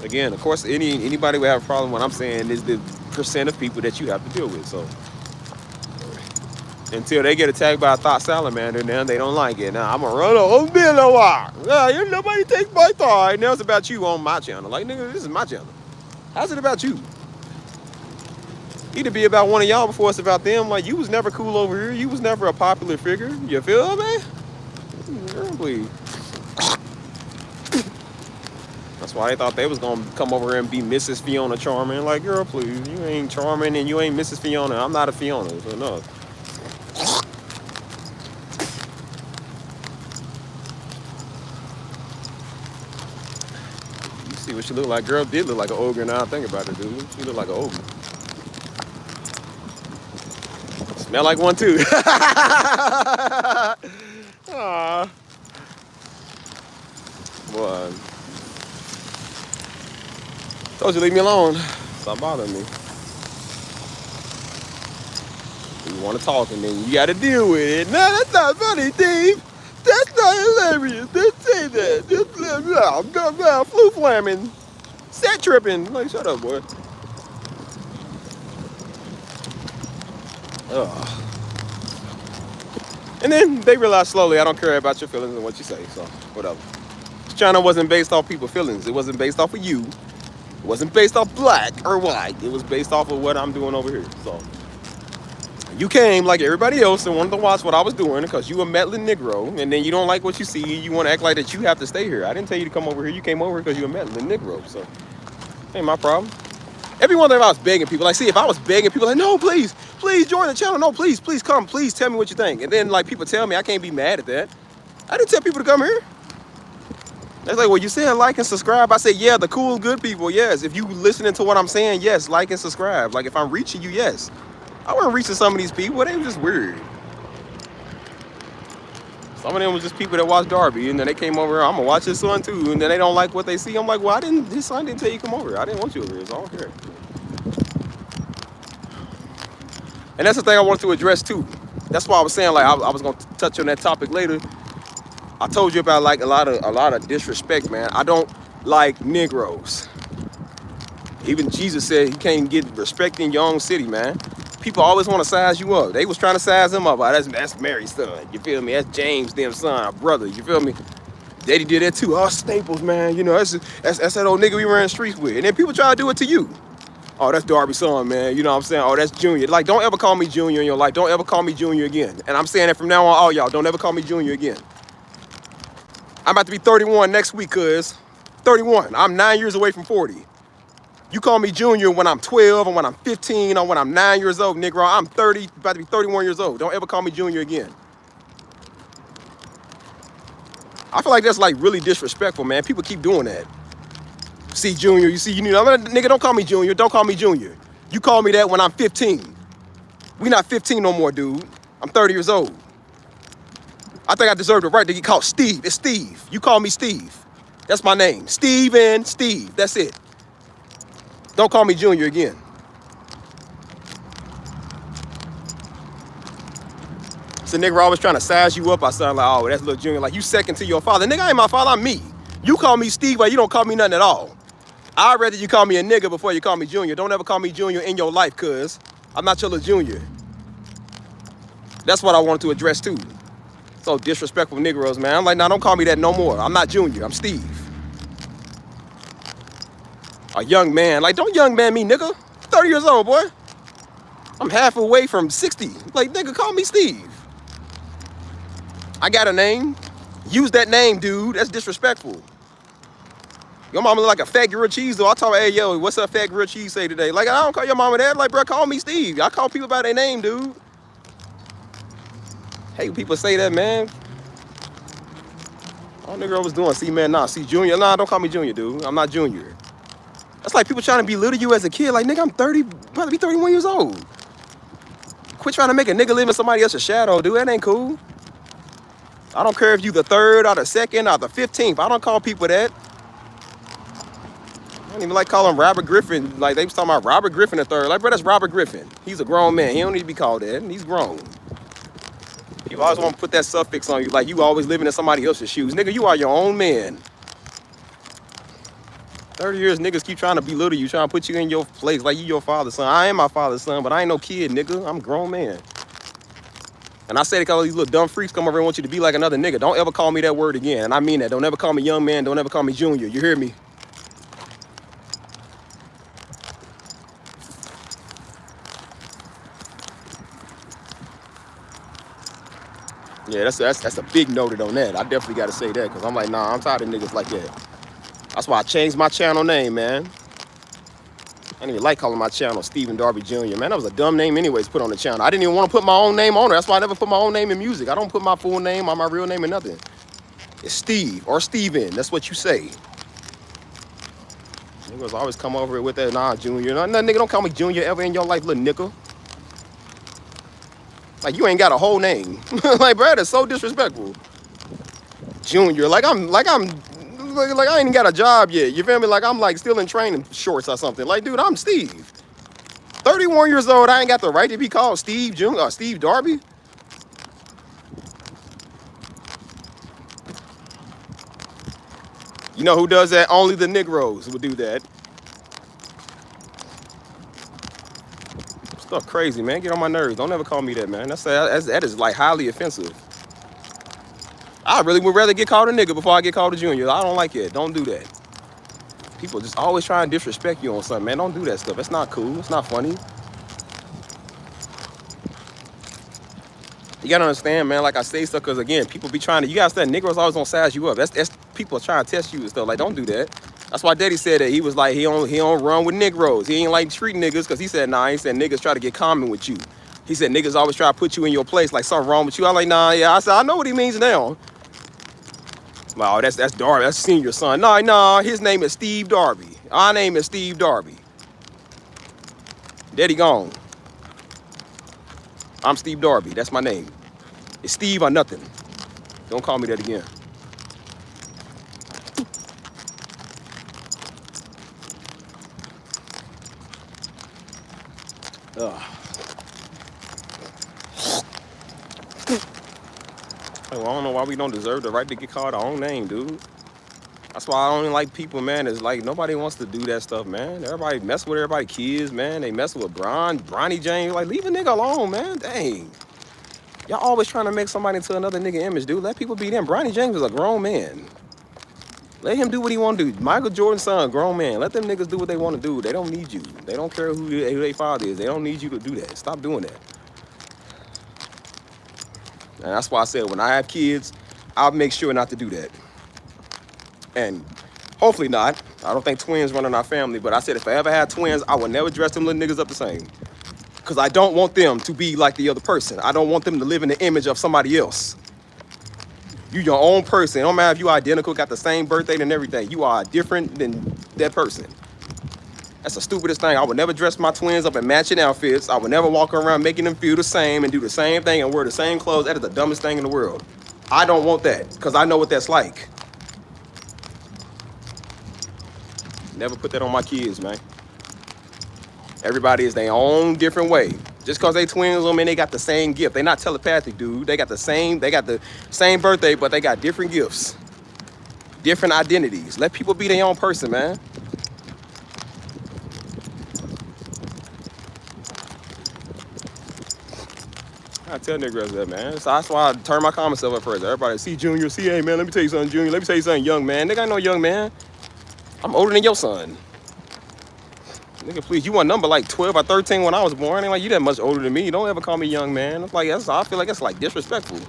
Again, of course, anybody would have a problem. What I'm saying is the percent of people that you have to deal with. So until they get attacked by a thought salamander, now they don't like it. Now I'm gonna run a bill a while. Nobody takes my thought. Now it's about you on my channel. Like, nigga, this is my channel. How's it about you? It'd be about one of y'all before it's about them. Like, you was never cool over here. You was never a popular figure. You feel me? Girl, please. That's why they thought they was gonna come over here and be Mrs. Fiona Charming. Like, girl, please, you ain't charming and you ain't Mrs. Fiona. I'm not a Fiona, so no. You see what she look like? Girl did look like an ogre now I think about it, dude. She look like an ogre. Smell like one too. Aww. Boy. Told you leave me alone. Stop bothering me. You want to talk and then you got to deal with it. No, that's not funny, Steve. That's not hilarious. Just say that. Just flu flamming. Set tripping. Like, shut up, boy. Ugh. And then they realize slowly I don't care about your feelings and what you say, so whatever. This channel wasn't based off people's feelings. It wasn't based off of you. It wasn't based off black or white. It was based off of what I'm doing over here. So you came like everybody else and wanted to watch what I was doing because you a meddling Negro, and then you don't like what you see. You want to act like that you have to stay here. I didn't tell you to come over here. You came over because you're a meddling Negro. So ain't my problem. Every one time I was begging people, like, see, if I was begging people, like, no, please join the channel. No, please come. Please tell me what you think. And then, like, people tell me I can't be mad at that. I didn't tell people to come here. It's like, well, you said like and subscribe. I said, yeah, the cool, good people, yes. If you listening to what I'm saying, yes, like and subscribe. Like, if I'm reaching you, yes. I wasn't reaching some of these people. They were just weird. Some of them was just people that watch Darby, and then they came over, I'm gonna watch his son too, and then they don't like what they see. I'm like, well, his son didn't tell you to come over. I didn't want you over here, so I don't care. And that's the thing I wanted to address too. That's why I was saying, like, I was gonna touch on that topic later. I told you about, like, a lot of disrespect, man. I don't like Negroes. Even Jesus said he can't get respect in your own city, man. People always want to size you up. They was trying to size him up. That's Mary's son. You feel me? That's James' damn son, brother. You feel me? Daddy did that too. Oh, Staples, man. You know, that's that old nigga we ran the streets with. And then people try to do it to you. Oh, that's Darby's son, man. You know what I'm saying? Oh, that's Junior. Like, don't ever call me Junior in your life. Don't ever call me Junior again. And I'm saying that from now on, all y'all, don't ever call me Junior again. I'm about to be 31 next week, cuz. 31. I'm 9 years away from 40. You call me Junior when I'm 12 or when I'm 15 or when I'm 9 years old, Negro. I'm 30, about to be 31 years old. Don't ever call me Junior again. I feel like that's, like, really disrespectful, man. People keep doing that. See, Junior, you see, you need, nigga, don't call me Junior. Don't call me Junior. You call me that when I'm 15. We not 15 no more, dude. I'm 30 years old. I think I deserve the right to get called Steve. It's Steve. You call me Steve. That's my name. Steven Steve. That's it. Don't call me Junior again. So nigga always trying to size you up. I sound like, oh, that's little Junior. Like, you second to your father. Nigga, I ain't my father. I'm me. You call me Steve, but you don't call me nothing at all. I'd rather you call me a nigga before you call me Junior. Don't ever call me Junior in your life, cuz I'm not your little Junior. That's what I wanted to address too. So disrespectful Negroes, man. I'm like, nah, don't call me that no more. I'm not Junior. I'm Steve. A young man. Like, don't young man me, nigga. 30 years old, boy. I'm half away from 60. Like, nigga, call me Steve. I got a name. Use that name, dude. That's disrespectful. Your mama look like a fat grilled cheese, though. I talk, hey, yo, what's up, fat grilled cheese say today? Like, I don't call your mama that. Like, bro, call me Steve. I call people by their name, dude. Hey, people say that, man. All nigga was doing, see, man, nah, see, Junior. Nah, don't call me Junior, dude. I'm not Junior. That's like people trying to belittle you as a kid. Like, nigga, I'm 30, about to be 31 years old. Quit trying to make a nigga live in somebody else's shadow, dude. That ain't cool. I don't care if you the 3rd or the 2nd or the 15th. I don't call people that. I don't even like calling Robert Griffin. Like, they was talking about Robert Griffin the 3rd. Like, bro, that's Robert Griffin. He's a grown man. He don't need to be called that. He's grown. You always want to put that suffix on you, like you always living in somebody else's shoes. Nigga, you are your own man. 30 years, niggas keep trying to belittle you, trying to put you in your place like you your father's son. I am my father's son, but I ain't no kid, nigga. I'm a grown man. And I say to all these little dumb freaks come over and want you to be like another nigga. Don't ever call me that word again. And I mean that. Don't ever call me young man. Don't ever call me Junior. You hear me? Yeah, that's a big noted on that. I definitely got to say that because I'm like, nah, I'm tired of niggas like that. That's why I changed my channel name, man. I didn't even like calling my channel Stephen Darby Jr., man. That was a dumb name anyways put on the channel. I didn't even want to put my own name on it. That's why I never put my own name in music. I don't put my full name or my real name in nothing. It's Steve or Steven. That's what you say. Niggas always come over here with that, nah, Junior. Nah, nigga, don't call me Junior ever in your life, little nickel. Like, you ain't got a whole name. Like, bro, that's so disrespectful. Junior, like I ain't even got a job yet. You feel me? Like, I'm like still in training shorts or something. Like, dude, I'm Steve. 31 years old, I ain't got the right to be called Steve Jr. or Steve Darby. You know who does that? Only the Negroes would do that. Stuff crazy, man. Get on my nerves. Don't ever call me that, man. That is like highly offensive. I really would rather get called a nigga before I get called a Junior. I don't like it. Don't do that. People just always try and disrespect you on something, man. Don't do that stuff. It's not cool. It's not funny. You gotta understand, man. Like I say stuff, because again, people be trying to. You gotta understand, Negroes always gonna size you up. That's people trying to test you and stuff. Like, don't do that. That's why Daddy said that. He was like, he don't run with Negroes. He ain't like street niggas, because he said, nah, he said niggas try to get common with you. He said niggas always try to put you in your place, like something wrong with you. I'm like, nah, yeah. I said, I know what he means now. Wow, that's Darby. That's Senior son. Nah, his name is Steve Darby. Our name is Steve Darby. Daddy gone. I'm Steve Darby. That's my name. It's Steve or nothing. Don't call me that again. Ugh. Well, I don't know why we don't deserve the right to get called our own name, dude. That's why I don't like people, man. It's like nobody wants to do that stuff, man. Everybody mess with everybody kids, man. They mess with Bronny James. Like, leave a nigga alone, man. Dang. Y'all always trying to make somebody into another nigga image, dude. Let people be them. Bronny James is a grown man. Let him do what he want to do. Michael Jordan's son, grown man. Let them niggas do what they want to do. They don't need you. They don't care who their father is. They don't need you to do that. Stop doing that. And that's why I said when I have kids, I'll make sure not to do that. And hopefully not. I don't think twins run in our family, but I said if I ever had twins, I would never dress them little niggas up the same. Because I don't want them to be like the other person. I don't want them to live in the image of somebody else. You your own person. It don't matter if you identical, got the same birthday and everything. You are different than that person. That's the stupidest thing. I would never dress my twins up in matching outfits. I would never walk around making them feel the same and do the same thing and wear the same clothes. That is the dumbest thing in the world. I don't want that because I know what that's like. Never put that on my kids, man. Everybody is their own different way. Just because they twins don't mean they got the same gift. They not telepathic, dude. They got the same birthday, but they got different gifts. Different identities. Let people be their own person, man. I tell niggas that, man. So that's why I turn my comments up at first. Everybody, see Junior, see, hey, man, let me tell you something, Junior. Let me tell you something, young man. Nigga, I know young man. I'm older than your son. Nigga, please, you want number like 12 or 13 when I was born. Ain't like you that much older than me. Don't ever call me young man. It's like, I feel like that's like disrespectful.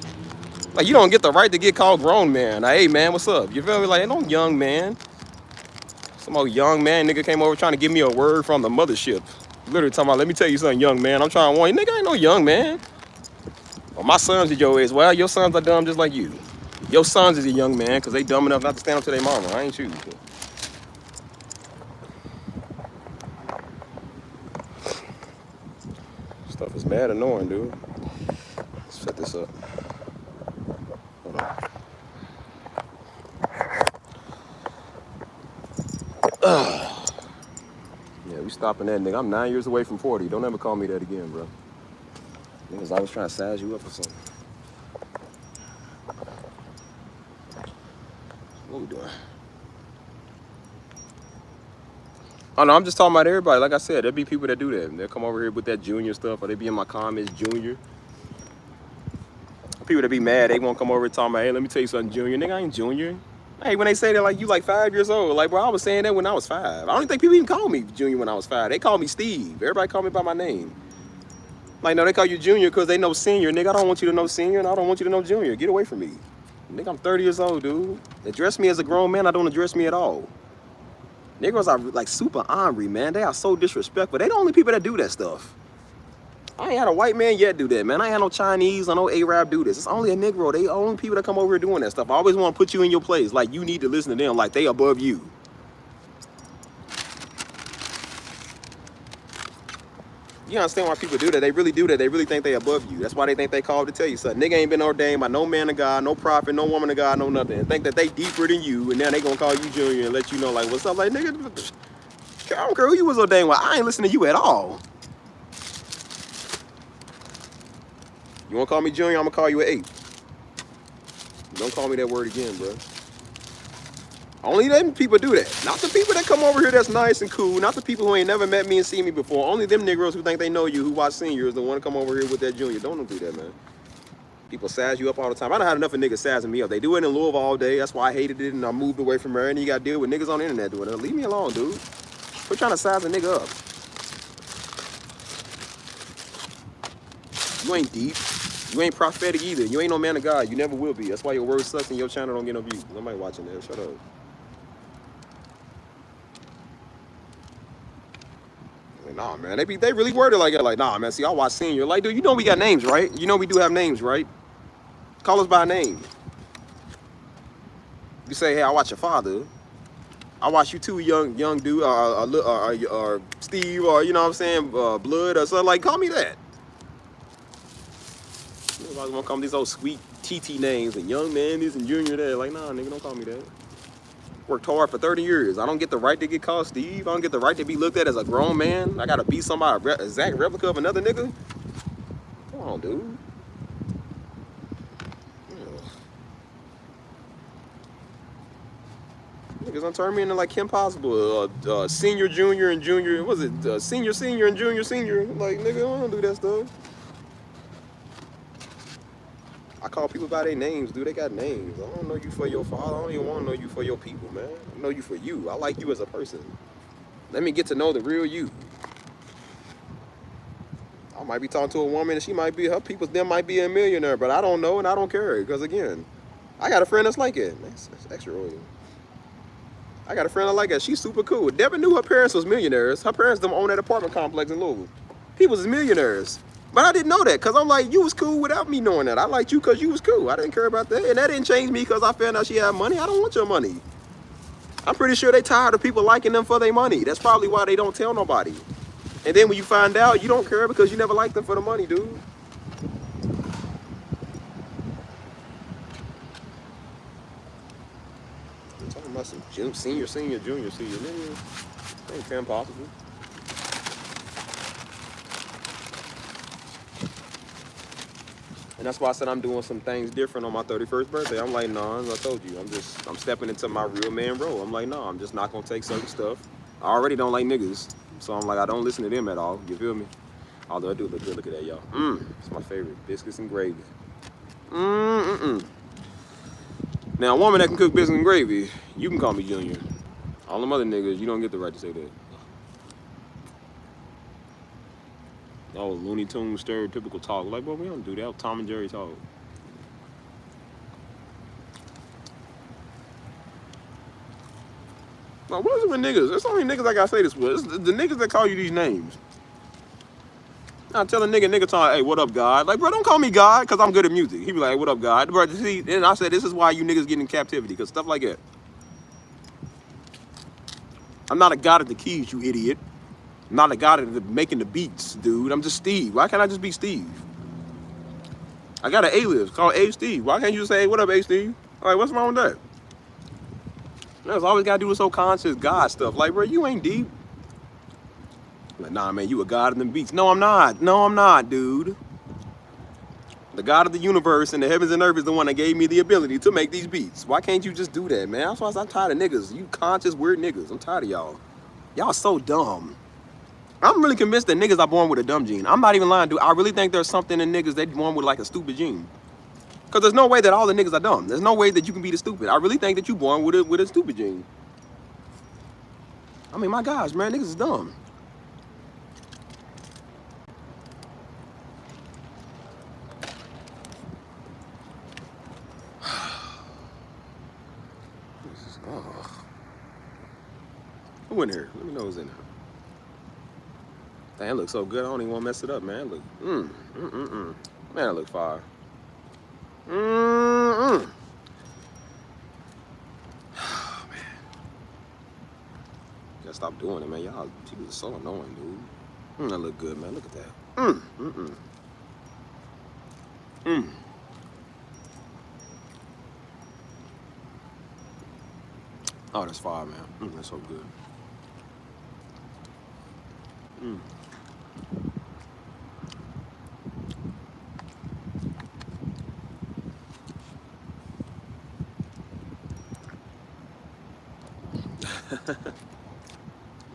Like, you don't get the right to get called grown man. Like, hey, man, what's up? You feel me? Like, ain't no young man. Some old young man nigga came over trying to give me a word from the mothership. Literally talking about, let me tell you something, young man. I'm trying to warn you. Nigga, I ain't no young man. Well, my sons is your age. Well, your sons are dumb just like you. Your sons is a young man because they dumb enough not to stand up to their mama. I ain't you. Stuff is mad annoying, dude. Let's set this up. Hold on. Yeah, we stopping that nigga. I'm 9 years away from 40. Don't ever call me that again, bro. Niggas always trying to size you up or something. What we doing? Oh no, I'm just talking about everybody. Like I said, there'll be people that do that. They'll come over here with that junior stuff, or they be in my comments, junior. People that be mad, they won't come over and talk about, hey, let me tell you something, junior. Nigga, I ain't junior. Hey, when they say that, like, you like 5 years old. Like, bro, I was saying that when I was 5. I don't even think people even call me junior when I was 5. They call me Steve. Everybody call me by my name. Like, no, they call you junior because they know senior. Nigga, I don't want you to know senior, and I don't want you to know junior. Get away from me. Nigga, I'm 30 years old, dude. Address me as a grown man. I don't address me at all. Negroes are, like, super ornery, man. They are so disrespectful. They the only people that do that stuff. I ain't had a white man yet do that, man. I ain't had no Chinese or no Arab do this. It's only a Negro. They the only people that come over here doing that stuff. I always want to put you in your place. Like, you need to listen to them like they above you. You understand why people do that? They really do that. They really think they above you. That's why they think they called to tell you something. Nigga ain't been ordained by no man of God, no prophet, no woman of God, no nothing. And think that they deeper than you, and now they gonna call you junior and let you know, like, what's up? Like, nigga, I don't care who you was ordained with. I ain't listening to you at all. You wanna call me junior? I'm gonna call you an 8. Don't call me that word again, bro. Only them people do that. Not the people that come over here that's nice and cool. Not the people who ain't never met me and seen me before. Only them Negroes who think they know you, who watch seniors, the one to come over here with that junior. Don't do that, man. People size you up all the time. I done had enough of niggas sizing me up. They do it in Louisville all day. That's why I hated it and I moved away from there. And you got to deal with niggas on the internet doing it. Leave me alone, dude. Quit trying to size a nigga up. You ain't deep. You ain't prophetic either. You ain't no man of God. You never will be. That's why your word sucks and your channel don't get no views. Nobody watching that. Shut up. Nah, man, they really worded like that. Like, nah, man, see, I watch senior. Like, dude, you know we got names, right? You know we do have names, right? Call us by name. You say, hey, I watch your father. I watch you too, young dude, or Steve, or, you know what I'm saying, Blood, or something. Like, call me that. Everybody's gonna call me these old sweet TT names, and young man this and junior that. Like, nah, nigga, don't call me that. Worked hard for 30 years. I don't get the right to get called Steve. I don't get the right to be looked at as a grown man. I gotta be somebody, an exact replica of another nigga. Come on, dude. Niggas don't turn me into like Kim Possible, senior, junior, and junior. What was it? Senior, and junior, senior. Like, nigga, I don't do that stuff. I call people by their names, dude. They got names. I don't know you for your father. I don't even want to know you for your people, man. I know you for you. I like you as a person. Let me get to know the real you. I might be talking to a woman and she might be, her people, them might be a millionaire, but I don't know and I don't care. Because again, I got a friend that's like it. That's extraordinary. I got a friend that's like that. She's super cool. Never knew her parents was millionaires. Her parents don't own that apartment complex in Louisville. People was millionaires. But I didn't know that because I'm like, you was cool without me knowing that. I liked you because you was cool. I didn't care about that. And that didn't change me because I found out she had money. I don't want your money. I'm pretty sure they tired of people liking them for their money. That's probably why they don't tell nobody. And then when you find out, you don't care because you never liked them for the money, dude. I'm talking about some senior, junior. Nigga. Ain't fair possible. And that's why I said I'm doing some things different on my 31st birthday. I'm like, nah, as I told you, I'm stepping into my real man role. I'm like, nah, I'm just not gonna take certain stuff. I already don't like niggas, so I'm like, I don't listen to them at all. You feel me? Although I do look good. Look at that, y'all. It's my favorite. Biscuits and gravy. Now, a woman that can cook biscuits and gravy, you can call me Junior. All them other niggas, you don't get the right to say that. Oh, Looney Tunes stereotypical talk. Like, boy, we don't do that. Tom and Jerry talk. Now, what is it with niggas? There's so many niggas I gotta say this with. It's the niggas that call you these names. I tell a nigga talk, hey, what up, God? Like, bro, don't call me God because I'm good at music. He be like, hey, what up, God? Bro, see, and I said, this is why you niggas get in captivity, because stuff like that. I'm not a god at the keys, you idiot. I'm not a god at making the beats, dude. I'm just Steve. Why can't I just be Steve? I got an alias called A Steve. Why can't you just say, hey, what up, A Steve? Like, what's wrong with that? That's always gotta do with so conscious God stuff. Like, bro, you ain't deep. Like, nah, man, you a god of them beats. No, I'm not. No, I'm not, dude. The God of the universe and the heavens and earth is the one that gave me the ability to make these beats. Why can't you just do that, man? That's why I'm tired of niggas. You conscious, weird niggas. I'm tired of y'all. Y'all so dumb. I'm really convinced that niggas are born with a dumb gene. I'm not even lying, dude. I really think there's something in niggas that born with like a stupid gene. Because there's no way that all the niggas are dumb. There's no way that you can be the stupid. I really think that you born with a stupid gene. I mean, my gosh, man, niggas is dumb. Who in here? Let me know who's in here. Damn, it looks so good. I don't even want to mess it up, man. Look, Man, it look fire. Oh, man. Gotta stop doing it, man. Y'all, people are so annoying, dude. That look good, man. Look at that. Oh, that's fire, man. That's so good.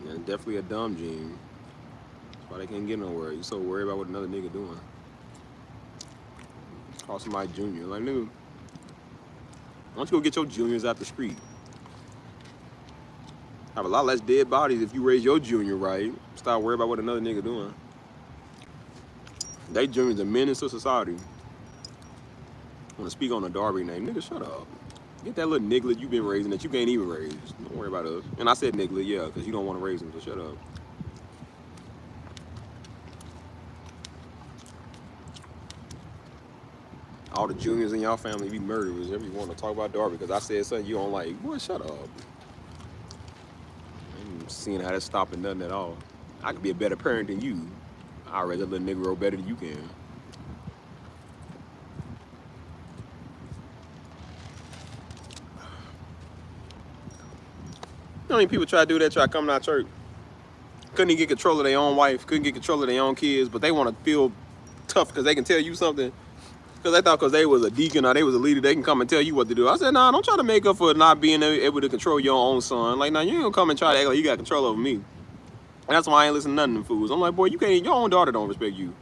Yeah, definitely a dumb gene. That's why they can't get nowhere. You so worried about what another nigga doing. Call somebody junior. Like, nigga, why don't you go get your juniors out the street? Have a lot less dead bodies if you raise your junior right. Stop worrying about what another nigga doing. They juniors are menace to society. I want to speak on a Darby name. Nigga, shut up. Get that little niglet you've been raising that you can't even raise. Don't worry about us. And I said niglet, yeah, because you don't want to raise him, so shut up. All the juniors in y'all family be murderers. Every want to talk about Darby because I said something you don't like. Boy, shut up. I ain't seeing how that's stopping nothing at all. I could be a better parent than you. I'll raise that little Negro better than you can. You know how many people try to do that, try to come to our church? Couldn't even get control of their own wife, couldn't get control of their own kids, but they want to feel tough because they can tell you something. Because they thought because they was a deacon or they was a leader, they can come and tell you what to do. I said, nah, don't try to make up for not being able to control your own son. Like, nah, you ain't gonna come and try to act like you got control over me. And that's why I ain't listening to none of them fools. I'm like, boy, you can't, your own daughter don't respect you.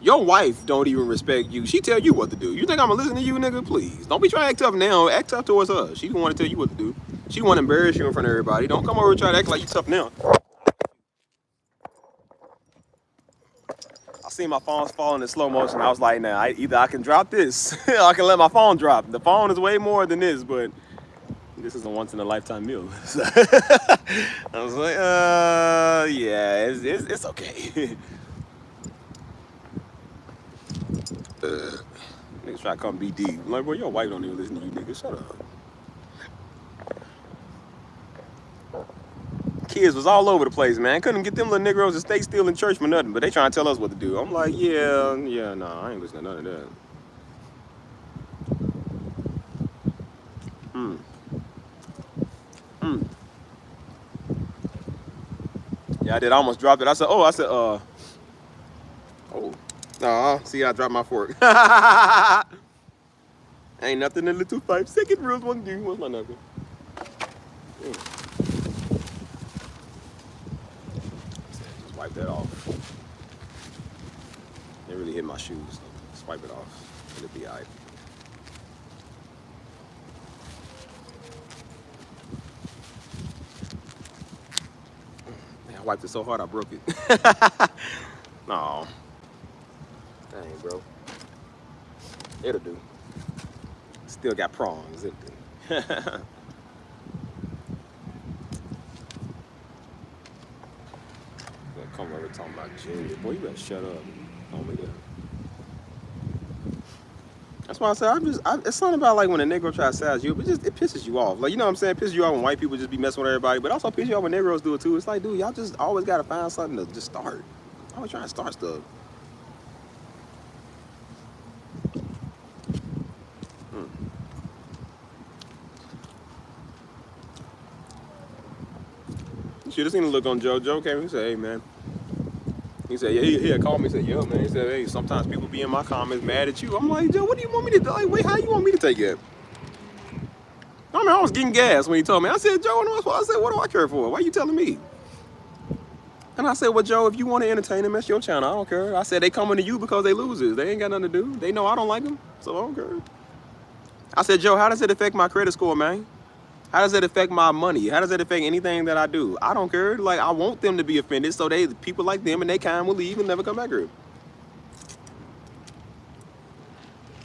Your wife don't even respect you. She tell you what to do. You think I'm gonna listen to you, nigga? Please. Don't be trying to act tough now. Act tough towards her. She don't want to tell you what to do. She want to embarrass you in front of everybody. Don't come over and try to act like you tough now. I seen my phone falling in slow motion. I was like, nah, either I can drop this or I can let my phone drop. The phone is way more than this, but this is a once in a lifetime meal. So I was like, yeah, it's okay. Niggas try to come be deep. I'm like, bro, your wife don't even listen to you, nigga. Shut up. Kids was all over the place, man. Couldn't get them little Negroes to stay still in church for nothing, but they trying to tell us what to do. I'm like, yeah, nah, I ain't listening to none of that. Yeah, I did. I almost dropped it. I said, oh. Nah, see, I dropped my fork. Ain't nothing in the 5-second rules won't do. What's my knuckle? Just wipe that off. It really hit my shoes. So just wipe it off. It'll be all right. Man, I wiped it so hard I broke it. No. Dang, bro. It'll do. Still got prongs. It'll do. Come over talking about Junior. Boy, you better shut up. Oh my God. That's why I said it's something about like when a Negro tries to sass you, but it pisses you off. Like, you know what I'm saying? It pisses you off when white people just be messing with everybody, but also pisses you off when Negroes do it too. It's like, dude, y'all just always gotta find something to just start. Always trying to start stuff. You should have seen the look on Joe. Joe came and said, hey man. He said, yeah, he had called me and said, yo, man. He said, hey, sometimes people be in my comments mad at you. I'm like, Joe, what do you want me to do? Like, wait, how you want me to take it? I mean, I was getting gas when he told me. I said, Joe, I said, what do I care for? Why are you telling me? And I said, well, Joe, if you want to entertain them, that's your channel. I don't care. I said, they coming to you because they losers. They ain't got nothing to do. They know I don't like them, so I don't care. I said, Joe, how does it affect my credit score, man? How does it affect my money? How does it affect anything that I do? I don't care. Like, I want them to be offended so people like them and they kind will leave and never come back here.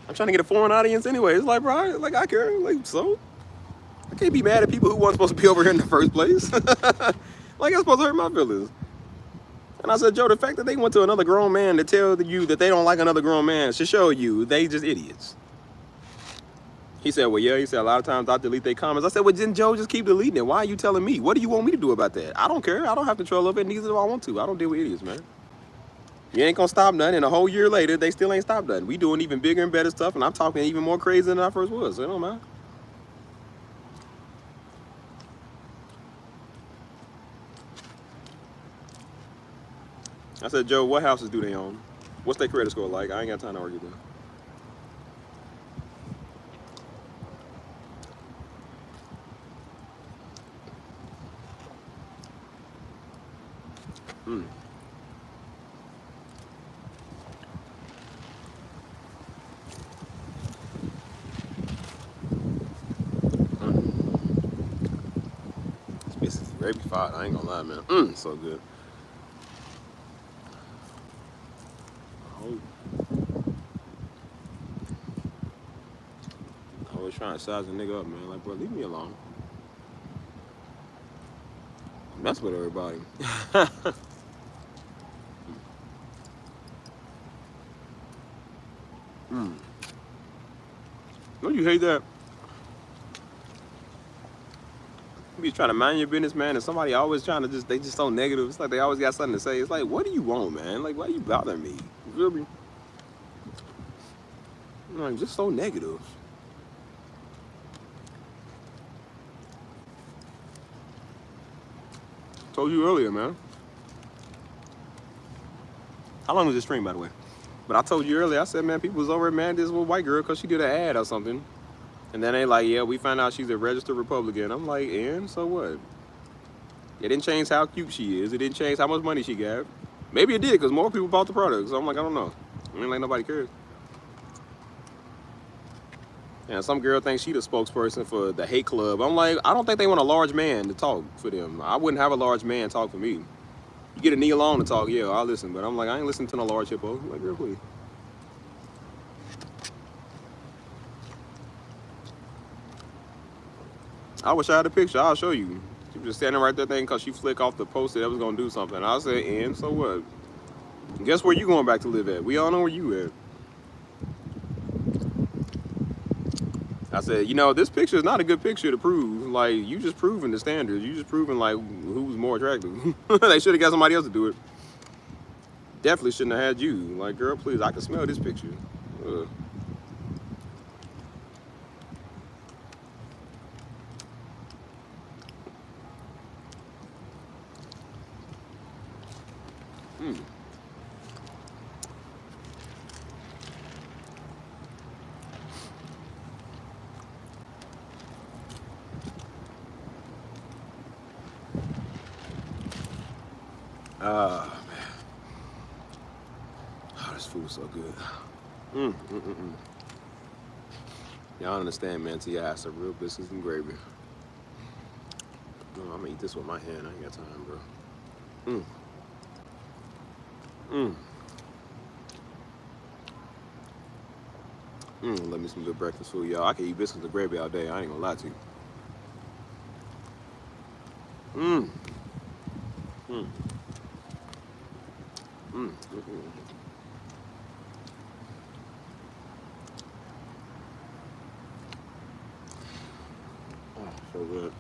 I'm trying to get a foreign audience anyway. It's like, bro, like, I care. Like, so? I can't be mad at people who weren't supposed to be over here in the first place. Like, I'm supposed to hurt my feelings. And I said, Joe, the fact that they went to another grown man to tell you that they don't like another grown man should show you they just idiots. He said, well, yeah. He said, a lot of times I delete their comments. I said, well, then Joe, just keep deleting it. Why are you telling me? What do you want me to do about that? I don't care. I don't have control of it. Neither do I want to. I don't deal with idiots, man. You ain't gonna stop nothing. And a whole year later, they still ain't stopped nothing. We doing even bigger and better stuff. And I'm talking even more crazy than I first was. So it don't matter. I said, Joe, what houses do they own? What's their credit score like? I ain't got time to argue that. This is gravy fired. I ain't gonna lie, man. So good. Always trying to size a nigga up, man. Like, bro, leave me alone. Mess with everybody. Don't you hate that? You be trying to mind your business, man, and somebody always trying to they just so negative. It's like they always got something to say. It's like, what do you want, man? Like, why are you bothering me? You feel me? Like, just so negative. Told you earlier, man. How long was this stream, by the way? But I told you earlier, I said, man, people was over mad at this little white girl because she did an ad or something. And then they like, yeah, we found out she's a registered Republican. I'm like, and so what? It didn't change how cute she is. It didn't change how much money she got. Maybe it did because more people bought the product. So I'm like, I don't know. I mean, like, nobody cares. And some girl thinks she the spokesperson for the hate club. I'm like, I don't think they want a large man to talk for them. I wouldn't have a large man talk for me. You get a knee alone to talk, yeah, I'll listen. But I'm like, I ain't listening to no large hippo. I'm like, girl, please. I wish I had a picture. I'll show you. She was just standing right there thinking because she flicked off the poster that was going to do something. I said, and so what? Guess where you going back to live at? We all know where you at. I said, you know, this picture is not a good picture to prove. Like, you just proving the standards. You just proving, like, who's more attractive. They should have got somebody else to do it. Definitely shouldn't have had you. Like, girl, please, I can smell this picture. Ugh. Man. Oh, this food's so good. Y'all understand, man, till you ask some real biscuits and gravy. No, I'm gonna eat this with my hand. I ain't got time, bro. Let me some good breakfast food, y'all. I can eat biscuits and gravy all day. I ain't gonna lie to you. Oh, so good.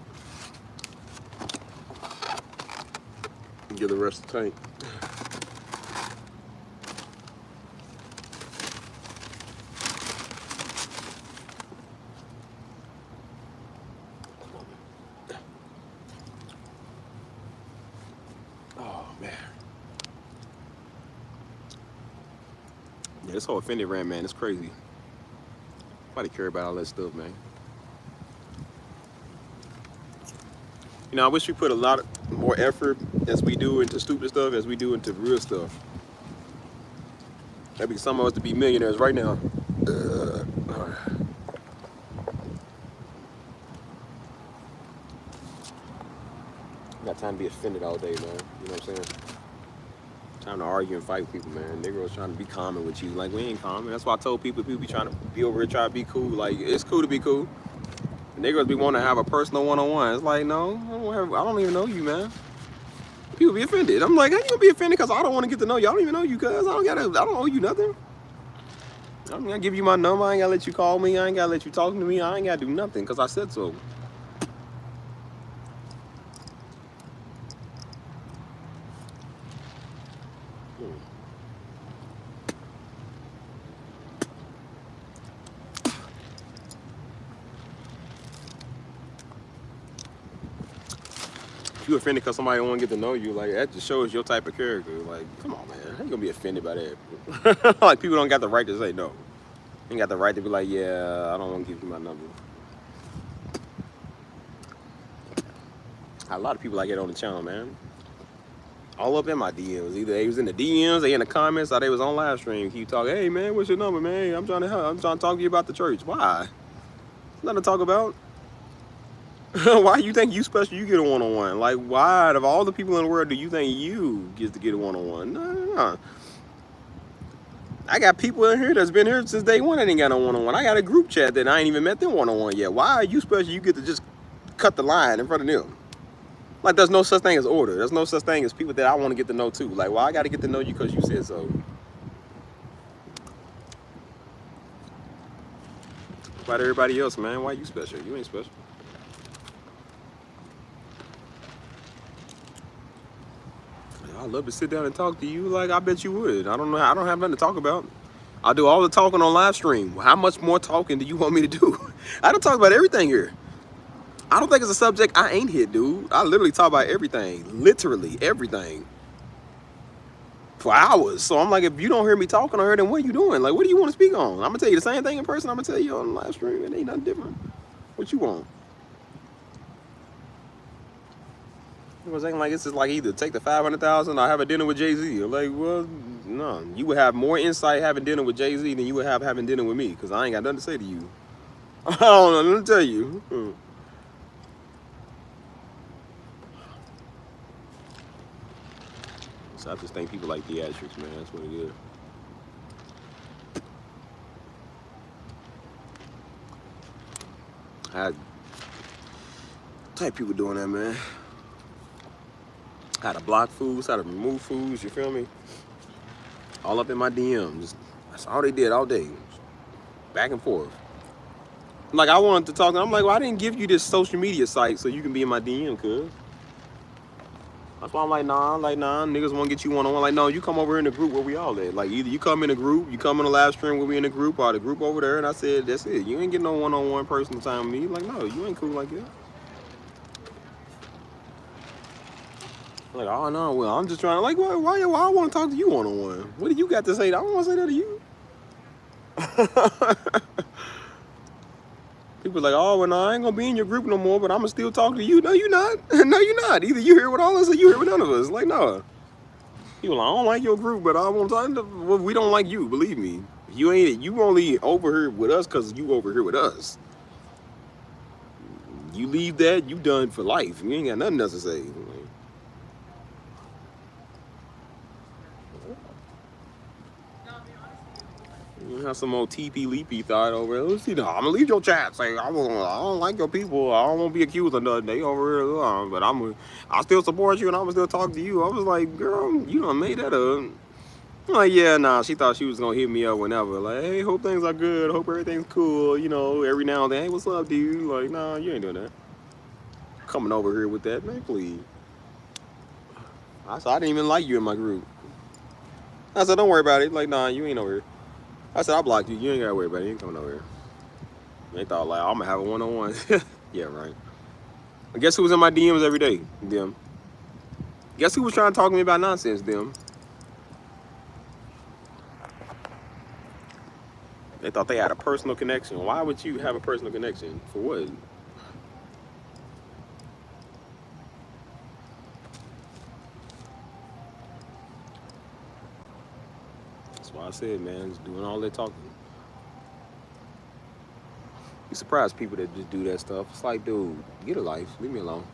Get the rest of the tank. Oh man. Yeah, this whole offended rant, man, it's crazy. Nobody care about all that stuff, man. You know, I wish we put a lot more effort as we do into stupid stuff as we do into real stuff. Maybe some of us to be millionaires right now. Got time to be offended all day, man. You know what I'm saying? Time to argue and fight with people, man. Niggas trying to be common with you. Like, we ain't common. That's why I told people be trying to be over here, try to be cool. Like, it's cool to be cool. Niggas be wanting to have a personal one-on-one. It's like, no, I don't even know you, man. People be offended. I'm like, how you gonna be offended because I don't want to get to know you? I don't even know you, cuz. I don't owe you nothing. I'm gonna give you my number. I ain't gotta let you call me. I ain't gotta let you talk to me. I ain't gotta do nothing because I said so. You offended because somebody don't want to get to know you, like, that just shows your type of character. Like, come on, man, how you gonna be offended by that? Like, people don't got the right to say no. You ain't got the right to be like, yeah, I don't want to give you my number. A lot of people like that on the channel, man. All up in my DMs. Either they was in the DMs, they in the comments, or they was on live stream. Keep talking, hey man, what's your number, man? I'm trying to help. I'm trying to talk to you about the church. Why? There's nothing to talk about. Why you think you special? You get a one-on-one. Like, why, of all the people in the world, do you think you get to get a one-on-one? No. I got people in here that's been here since day one that ain't got no one-on-one. I got a group chat that I ain't even met them one-on-one yet. Why are you special? You get to just cut the line in front of them. Like, there's no such thing as order. There's no such thing as people that I want to get to know too. Like, well, I got to get to know you because you said so. What about everybody else, man? Why you special? You ain't special. I'd love to sit down and talk to you. Like, I bet you would. I don't know. I don't have nothing to talk about. I do all the talking on live stream. How much more talking do you want me to do? I don't talk about everything here. I don't think it's a subject I ain't hit, dude. I literally talk about everything. Literally everything. For hours. So I'm like, if you don't hear me talking on here, then what are you doing? Like, what do you want to speak on? I'm going to tell you the same thing in person. I'm going to tell you on live stream. It ain't nothing different. What you want? It was acting like it's just like either take the 500,000 or have a dinner with Jay-Z. Like, well, no. You would have more insight having dinner with Jay-Z than you would have having dinner with me, because I ain't got nothing to say to you. I don't know, let me tell you. So I just think people like theatrics, man. That's what it is. I had type people doing that, man. How to block foods, how to remove foods, you feel me? All up in my DMs. That's all they did all day. Back and forth. Like, I wanted to talk to him. I'm like, well, I didn't give you this social media site so you can be in my DM, cuz. That's why I'm like, nah, niggas want to get you one-on-one. Like, no, you come over in the group where we all at. Like, either you come in a group, you come in a live stream where we in a group, or the group over there. And I said, that's it. You ain't getting no one-on-one personal time with me. Like, no, you ain't cool like that. Like, oh, no, well, I'm just trying to, like, why I want to talk to you one-on-one? What do you got to say? I don't want to say that to you. People like, oh, well, no, I ain't going to be in your group no more, but I'm going to still talk to you. No, you're not. No, you're not. Either you here with all us or you here with none of us. Like, no. People like, I don't like your group, but I won't talk to well, we don't like you, believe me. You only over here with us because you over here with us. You leave that, you done for life. You ain't got nothing else to say. You have some old TP Leapy thought over here. Let's see, no, I'm gonna leave your chat. Say, I don't like your people. I don't want to be accused of nothing. They over here, but I still support you and I'm gonna still talk to you. I was like, girl, you done made that up. I'm like, yeah, nah. She thought she was gonna hit me up whenever. Like, hey, hope things are good. Hope everything's cool. You know, every now and then, hey, what's up, dude? Like, nah, you ain't doing that. Coming over here with that, man, please. I said, I didn't even like you in my group. I said, don't worry about it. Like, nah, you ain't over here. I said, I blocked you. You ain't gotta worry about it. You ain't coming over here. They thought, like, I'm gonna have a one-on-one. Yeah, right. I guess who was in my DMs every day? Them. Guess who was trying to talk to me about nonsense? Them. They thought they had a personal connection. Why would you have a personal connection? For what? That's why I said, man, just doing all that talking. You surprise people that just do that stuff. It's like, dude, get a life. Leave me alone.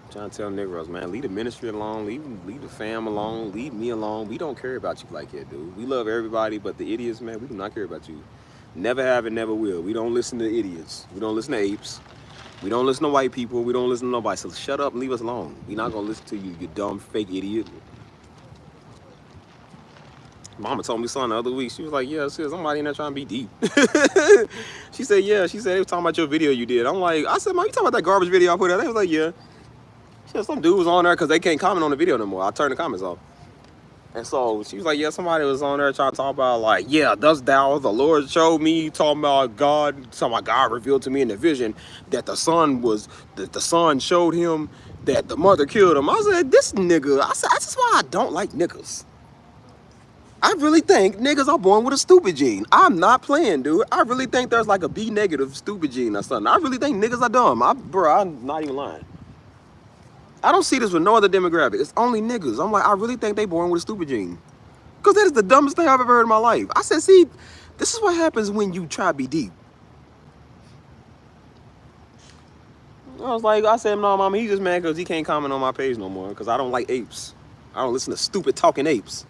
I'm trying to tell Negroes, man, leave the ministry alone. Leave the fam alone. Leave me alone. We don't care about you like that, dude. We love everybody, but the idiots, man, we do not care about you. Never have and never will. We don't listen to idiots. We don't listen to apes. We don't listen to white people. We don't listen to nobody. So shut up and leave us alone. We're not going to listen to you, you dumb, fake idiot. Mama told me something the other week. She was like, yeah, sis, somebody in there trying to be deep. She said, yeah. She said, they was talking about your video you did. I'm like, I said, Mom, you talking about that garbage video I put out? They was like, yeah. She said, some dude was on there because they can't comment on the video no more. I turned the comments off. And so she was like, yeah, somebody was on there trying to talk about, like, yeah, thus thou, the Lord showed me, talking about God revealed to me in the vision that the son showed him that the mother killed him. I said, this nigga, I said, that's why I don't like niggas. I really think niggas are born with a stupid gene. I'm not playing, dude. I really think there's like a B negative stupid gene or something. I really think niggas are dumb. I'm not even lying. I don't see this with no other demographic. It's only niggas. I'm like, I really think they born with a stupid gene. Because that is the dumbest thing I've ever heard in my life. I said, see, this is what happens when you try to be deep. I said, no, mama, he's just mad because he can't comment on my page no more because I don't like apes. I don't listen to stupid talking apes.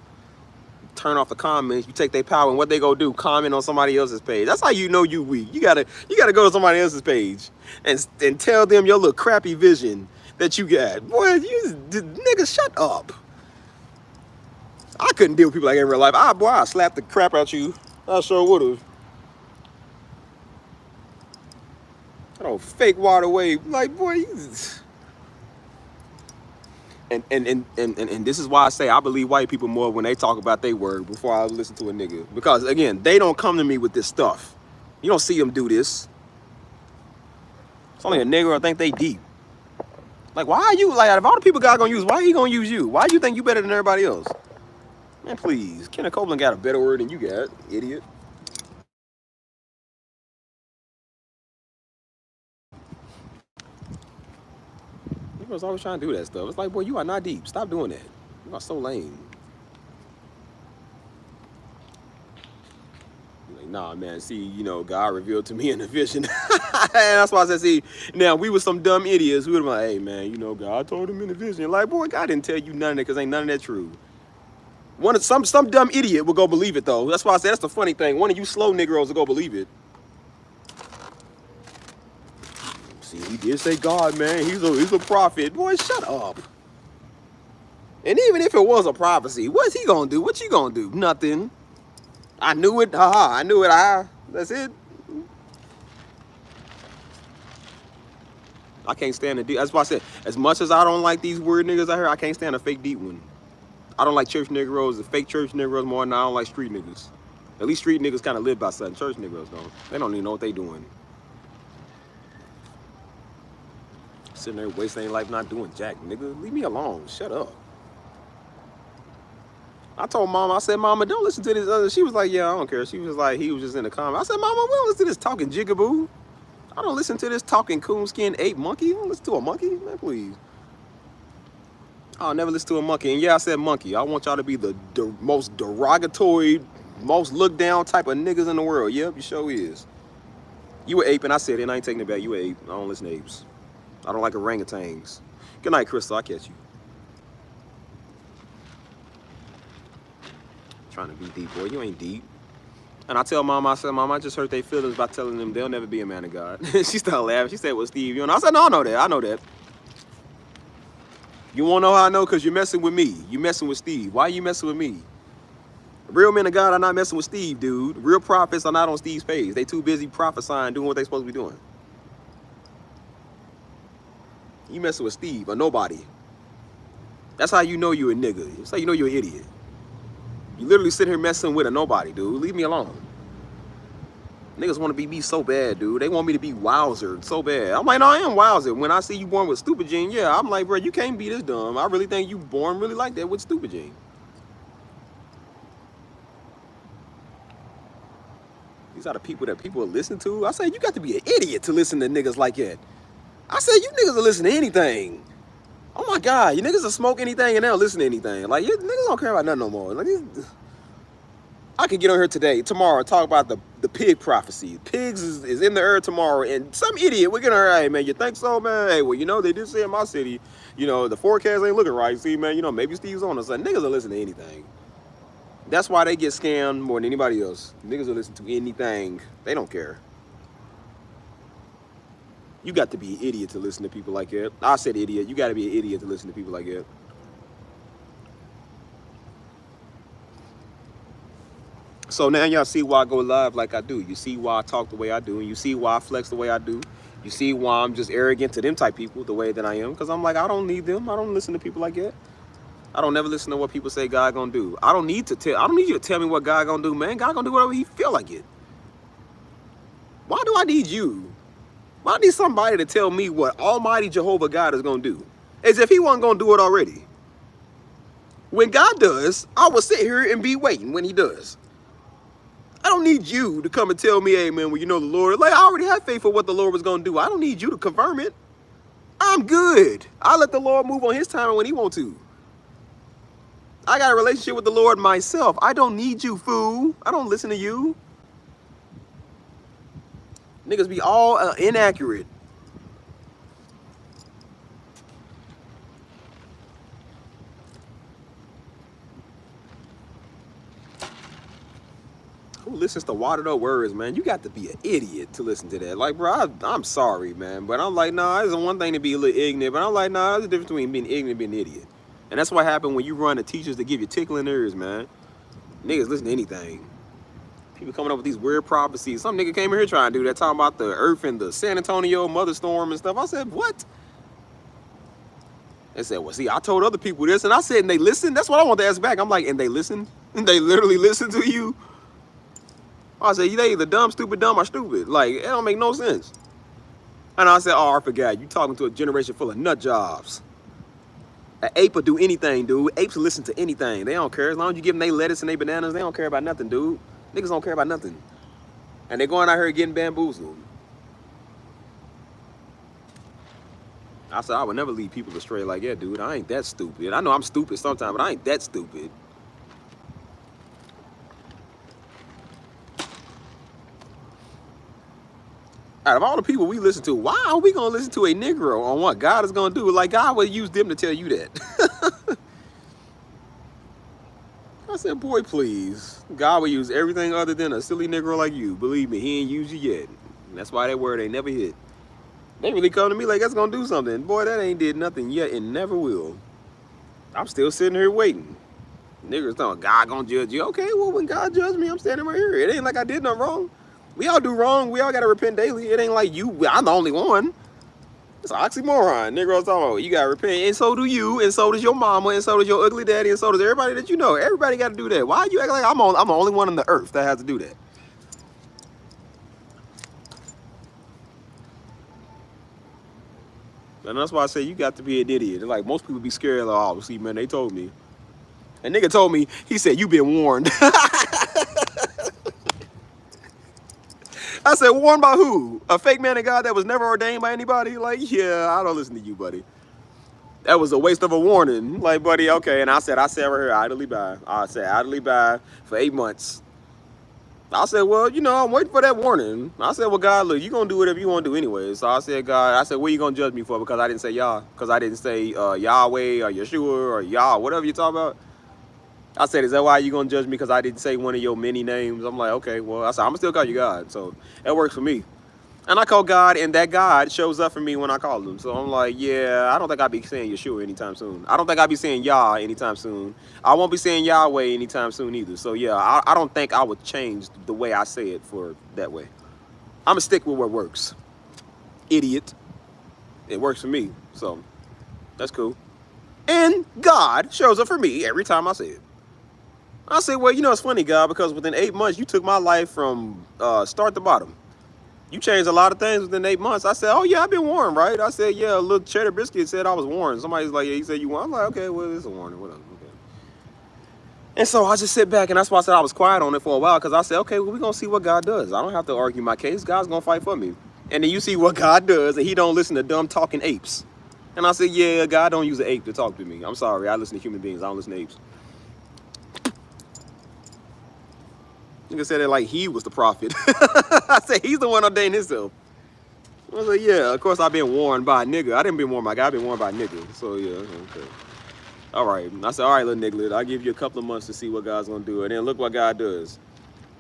Turn off the comments, you take their power, and what they go do, comment on somebody else's page. That's how you know you weak. You gotta go to somebody else's page and tell them your little crappy vision that you got. Boy, nigga, shut up. I couldn't deal with people like that in real life. I slapped the crap out you. I sure would've. I don't fake water wave. Like, boy, you... And this is why I say I believe white people more when they talk about their word before I listen to a nigga. Because, again, they don't come to me with this stuff. You don't see them do this. It's only a nigga I think they deep. Like, why are you, like, if all the people God gonna use, why he gonna use you? Why do you think you better than everybody else? Man, please. Kenneth Copeland got a better word than you got, idiot. People was always trying to do that stuff. It's like, boy, you are not deep. Stop doing that. You are so lame. Like, nah, man, see, you know, God revealed to me in a vision. And that's why I said, see, now, we were some dumb idiots. We would have been like, hey, man, you know, God told him in a vision. Like, boy, God didn't tell you none of that because ain't none of that true. Some dumb idiot will go believe it, though. That's why I said that's the funny thing. One of you slow Negroes will go believe it. See, he did say God, man. He's a prophet. Boy, shut up. And even if it was a prophecy, what's he gonna do? What you gonna do? Nothing. I knew it. Haha, I knew it. That's it. I can't stand the deep. That's why I said, as much as I don't like these weird niggas out here, I can't stand a fake deep one. I don't like church Negroes, the fake church Negroes more than I don't like street niggas. At least street niggas kind of live by something. Church Negroes don't. They don't even know what they doing. Sitting there wasting their life not doing jack, nigga. Leave me alone. Shut up. I told Mama, I said, Mama, don't listen to this other. She was like, yeah, I don't care. She was like, he was just in the comment. I said, Mama, we don't listen to this talking jigaboo. I don't listen to this talking coonskin ape monkey. I don't listen to a monkey, man, please. I'll never listen to a monkey. And yeah, I said monkey. I want y'all to be the most derogatory, most looked down type of niggas in the world. Yep, you sure is. You were ape, and I said it, and I ain't taking it back. You were ape. I don't listen to apes. I don't like orangutans. Good night, Crystal. I'll catch you. Trying to be deep, boy. You ain't deep. And I tell Mama, I said, Mama, I just hurt their feelings by telling them they'll never be a man of God. She started laughing. She said, well, Steve, you know. I said, no, I know that. I know that. You want to know how I know? Because you're messing with me. You messing with Steve. Why are you messing with me? Real men of God are not messing with Steve, dude. Real prophets are not on Steve's page. They too busy prophesying, doing what they supposed to be doing. You messing with Steve or nobody. That's how you know you're a nigga. That's how you know you're an idiot. You literally sit here messing with a nobody, dude. Leave me alone. Niggas want to be me so bad, dude. They want me to be Wowzer so bad. I'm like, no, I am Wowzer. When I see you born with stupid gene, yeah, I'm like, bro, you can't be this dumb. I really think you born really like that with stupid gene. These are the people that people listen to. I say, you got to be an idiot to listen to niggas like that. I said, you niggas will listen to anything. Oh my God, you niggas will smoke anything and they'll listen to anything. Like, you niggas don't care about nothing no more. Like, I could get on here today, tomorrow, and talk about the pig prophecy. Pigs is in the air tomorrow, and some idiot, we're gonna, hey man, you think so, man? Hey, well, you know, they did say in my city, you know, the forecast ain't looking right. See, man, you know, maybe Steve's on us. Like, niggas will listen to anything. That's why they get scammed more than anybody else. Niggas will listen to anything. They don't care. You got to be an idiot to listen to people like that. I said idiot. You got to be an idiot to listen to people like that. So now y'all see why I go live like I do. You see why I talk the way I do. And you see why I flex the way I do. You see why I'm just arrogant to them type people the way that I am. Because I'm like, I don't need them. I don't listen to people like that. I don't never listen to what people say God gonna do. I don't need you to tell me what God gonna do, man. God gonna do whatever he feel like it. Why do I need you? Why need somebody to tell me what Almighty Jehovah God is going to do? As if he wasn't going to do it already. When God does, I will sit here and be waiting when he does. I don't need you to come and tell me, hey, man, well, you know the Lord. Like, I already had faith for what the Lord was going to do. I don't need you to confirm it. I'm good. I let the Lord move on his time when he wants to. I got a relationship with the Lord myself. I don't need you, fool. I don't listen to you. Niggas be all inaccurate. Who listens to watered up words, man? You got to be an idiot to listen to that. Like, bro, I'm sorry, man. But I'm like, nah, it's one thing to be a little ignorant. But I'm like, nah, there's a difference between being ignorant and being an idiot. And that's what happened when you run the teachers that give you tickling ears, man. Niggas listen to anything. People coming up with these weird prophecies. Some nigga came in here trying to do that, talking about the earth and the San Antonio mother storm and stuff. I said, what? They said, well, see, I told other people this. And I said, and they listened? That's what I want to ask back. I'm like, and they listened? And they literally listened to you? I said, they either dumb, or stupid. Like, it don't make no sense. And I said, oh, I forgot. You talking to a generation full of nut jobs. An ape will do anything, dude. Apes will listen to anything. They don't care. As long as you give them their lettuce and their bananas, they don't care about nothing, dude. Niggas don't care about nothing. And they're going out here getting bamboozled. I said, I would never lead people astray like that, dude. I ain't that stupid. I know I'm stupid sometimes, but I ain't that stupid. Out of all the people we listen to, why are we going to listen to a Negro on what God is going to do? Like, God would use them to tell you that. I said, boy, please. God will use everything other than a silly Negro like you. Believe me, he ain't used you yet. And that's why that word ain't never hit. They really come to me like that's going to do something. Boy, that ain't did nothing yet and never will. I'm still sitting here waiting. Niggers thought God going to judge you. Okay, well, when God judged me, I'm standing right here. It ain't like I did nothing wrong. We all do wrong. We all got to repent daily. It ain't like I'm the only one. It's an oxymoron. Nigga, I was talking about, you gotta repent, and so do you, and so does your mama, and so does your ugly daddy, and so does everybody that you know. Everybody got to do that. Why you act like I'm the only one on the earth that has to do that? And that's why I say you got to be an idiot. Like, most people be scared, like, oh, see, man, they told me. And nigga told me, he said, you been warned. I said, warned by who? A fake man of God that was never ordained by anybody? Like, yeah, I don't listen to you, buddy. That was a waste of a warning. Like, buddy, okay. And I said right here, idly by. I said, idly by for 8 months. I said, well, you know, I'm waiting for that warning. I said, well, God, look, you're going to do whatever you want to do anyway. So I said, God, I said, what are you going to judge me for? Because I didn't say Yah. Because I didn't say Yahweh or Yeshua or Yah, whatever you talk about. I said, is that why you going to judge me? Because I didn't say one of your many names. I'm like, okay, well, I said, I'm going to still call you God. So that works for me. And I call God, and that God shows up for me when I call him. So I'm like, yeah, I don't think I'll be saying Yeshua anytime soon. I don't think I'll be saying Yah anytime soon. I won't be saying Yahweh anytime soon either. So yeah, I don't think I would change the way I say it for that way. I'm going to stick with what works. Idiot. It works for me. So that's cool. And God shows up for me every time I say it. I say, well, you know, it's funny, God, because within 8 months, you took my life from start to bottom. You changed a lot of things within 8 months. I said, oh, yeah, I've been warned, right? I said, yeah, a little cheddar biscuit said I was warned. Somebody's like, yeah, he said you warned. I'm like, okay, well, it's a warning, whatever. Okay. And so I just sit back, and that's why I said I was quiet on it for a while, because I said, okay, well, we're going to see what God does. I don't have to argue my case. God's going to fight for me. And then you see what God does, and he don't listen to dumb talking apes. And I said, yeah, God don't use an ape to talk to me. I'm sorry, I listen to human beings. I don't listen to apes. Nigga said it like he was the prophet. I said, he's the one ordained himself. I was like, yeah, of course I've been warned by a nigga. I didn't been warned by God, I've been warned by a nigga. So yeah, okay. All right. I said, all right, little nigga, I'll give you a couple of months to see what God's gonna do. And then look what God does.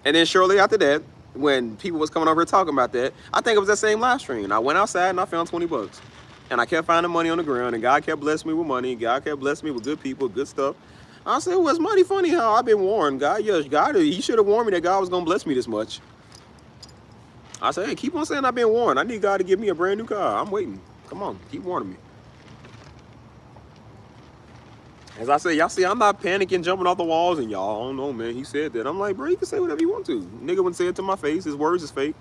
And then shortly after that, when people was coming over here talking about that, I think it was that same live stream. I went outside and I found 20 bucks. And I kept finding money on the ground, and God kept blessing me with money. God kept blessing me with good people, good stuff. I said, well, it's mighty funny how I've been warned. God, yes, God, he should have warned me that God was gonna bless me this much. I said, hey, keep on saying I've been warned. I need God to give me a brand new car. I'm waiting. Come on, keep warning me. As I say, y'all see, I'm not panicking, jumping off the walls, and y'all, I don't know, man. He said that. I'm like, bro, you can say whatever you want to. Nigga wouldn't say it to my face. His words is fake.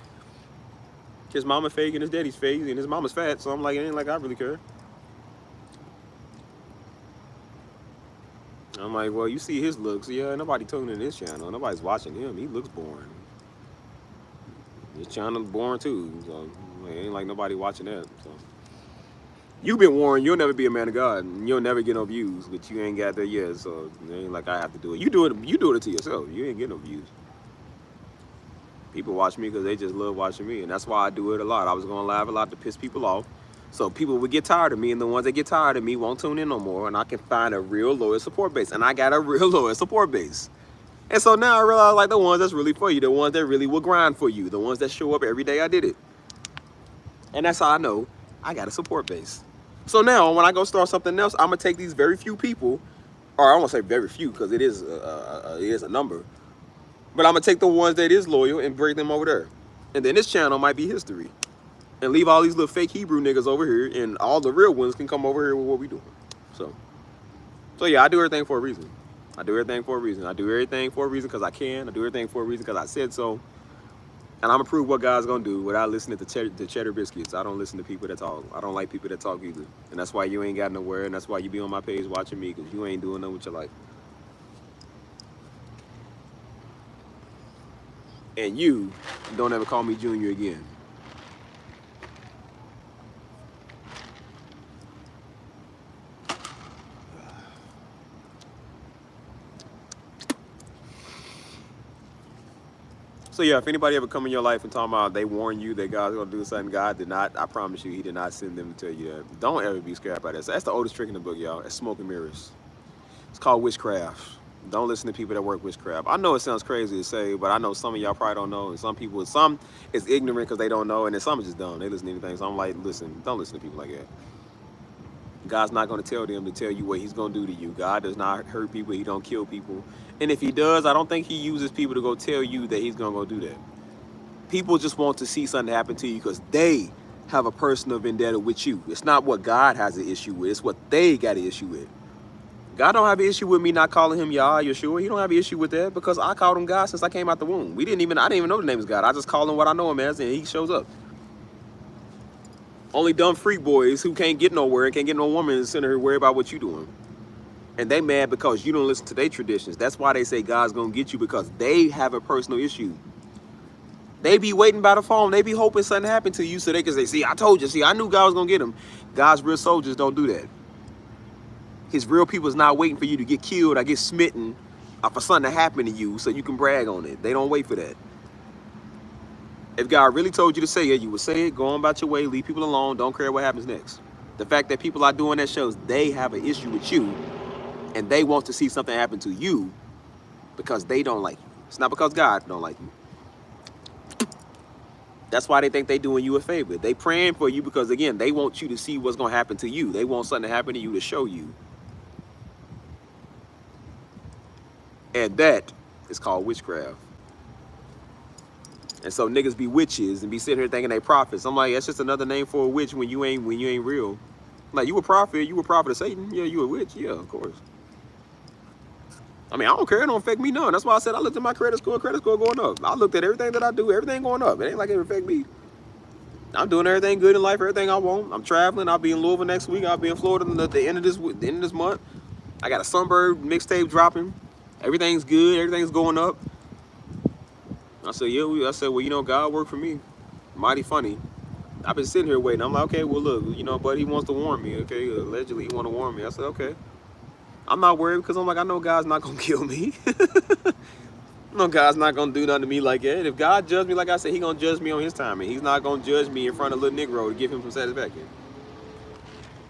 His mama fake and his daddy's fake, and his mama's fat. So I'm like, it ain't like I really care. I'm like, well, you see his looks. Yeah, nobody tuning in his channel. Nobody's watching him. He looks boring. His channel's boring too. So it ain't like nobody watching that. So you've been warned. You'll never be a man of God. And you'll never get no views, but you ain't got there yet. So it ain't like I have to do it. You do it to yourself. You ain't get no views. People watch me because they just love watching me, and that's why I do it a lot. I was gonna laugh a lot to piss people off. So people would get tired of me, and the ones that get tired of me won't tune in no more, and I can find a real loyal support base. And I got a real loyal support base. And so now I realize, like, the ones that's really for you, the ones that really will grind for you, the ones that show up every day I did it. And that's how I know I got a support base. So now when I go start something else, I'm gonna take these very few people, or I won't say very few because it is a number, but I'm gonna take the ones that is loyal and bring them over there. And then this channel might be history. And leave all these little fake Hebrew niggas over here, and all the real ones can come over here with what we doing. So yeah, I do everything for a reason. I do everything for a reason. I do everything for a reason because I can. I do everything for a reason because I said so. And I'm gonna prove what God's gonna do without listening to cheddar biscuits. I don't listen to people that talk. I don't like people that talk either. And that's why you ain't got nowhere, and that's why you be on my page watching me, because you ain't doing nothing with your life. And you don't ever call me Junior again. So yeah, if anybody ever come in your life and talking about they warn you that God's gonna do something, God did not. I promise you, he did not send them to tell you that. Don't ever be scared by that. So that's the oldest trick in the book, y'all. It's smoke and mirrors. It's called witchcraft. Don't listen to people that work witchcraft. I know it sounds crazy to say, but I know some of y'all probably don't know, and some is ignorant because they don't know, and then some is just dumb. They listen to anything. So I'm like, listen, don't listen to people like that. God's not going to tell them to tell you what he's going to do to you. God does not hurt people. He don't kill people. And if he does, I don't think he uses people to go tell you that he's going to go do that. People just want to see something happen to you because they have a personal vendetta with you. It's not what God has an issue with. It's what they got an issue with. God don't have an issue with me not calling him Yah, Yeshua. He don't have an issue with that because I called him God since I came out the womb. I didn't even know the name is God. I just call him what I know him as, and he shows up. Only dumb freak boys who can't get nowhere and can't get no woman and send her worry about what you doing. And they mad because you don't listen to their traditions. That's why they say God's gonna get you, because they have a personal issue. They be waiting by the phone. They be hoping something happened to you so they can say, see, I told you. See, I knew God was gonna get him. God's real soldiers don't do that. His real people is not waiting for you to get killed or get smitten or for something to happen to you so you can brag on it. They don't wait for that. If God really told you to say it, you would say it, go on about your way, leave people alone, don't care what happens next. The fact that people are doing that shows they have an issue with you and they want to see something happen to you because they don't like you. It's not because God don't like you. That's why they think they doing you a favor. They praying for you because, again, they want you to see what's going to happen to you. They want something to happen to you to show you. And that is called witchcraft. And so niggas be witches and be sitting here thinking they prophets. I'm like, that's just another name for a witch when you ain't real. Like, you a prophet of Satan. Yeah, you a witch. Yeah, of course. I mean, I don't care. It don't affect me none. That's why I said I looked at my credit score going up. I looked at everything that I do, everything going up. It ain't like it affect me. I'm doing everything good in life, everything I want. I'm traveling. I'll be in Louisville next week. I'll be in Florida at the end of this month. I got a Sunbird mixtape dropping. Everything's good. Everything's going up. I said, yeah. Well, you know, God worked for me. Mighty funny. I've been sitting here waiting. I'm like, okay, well, look, you know, but he wants to warn me. Okay, allegedly he want to warn me. I said, okay. I'm not worried because I'm like, I know God's not gonna kill me. No, God's not gonna do nothing to me like that. If God judged me, like I said, he gonna judge me on his time, and he's not gonna judge me in front of a little Negro to give him some satisfaction.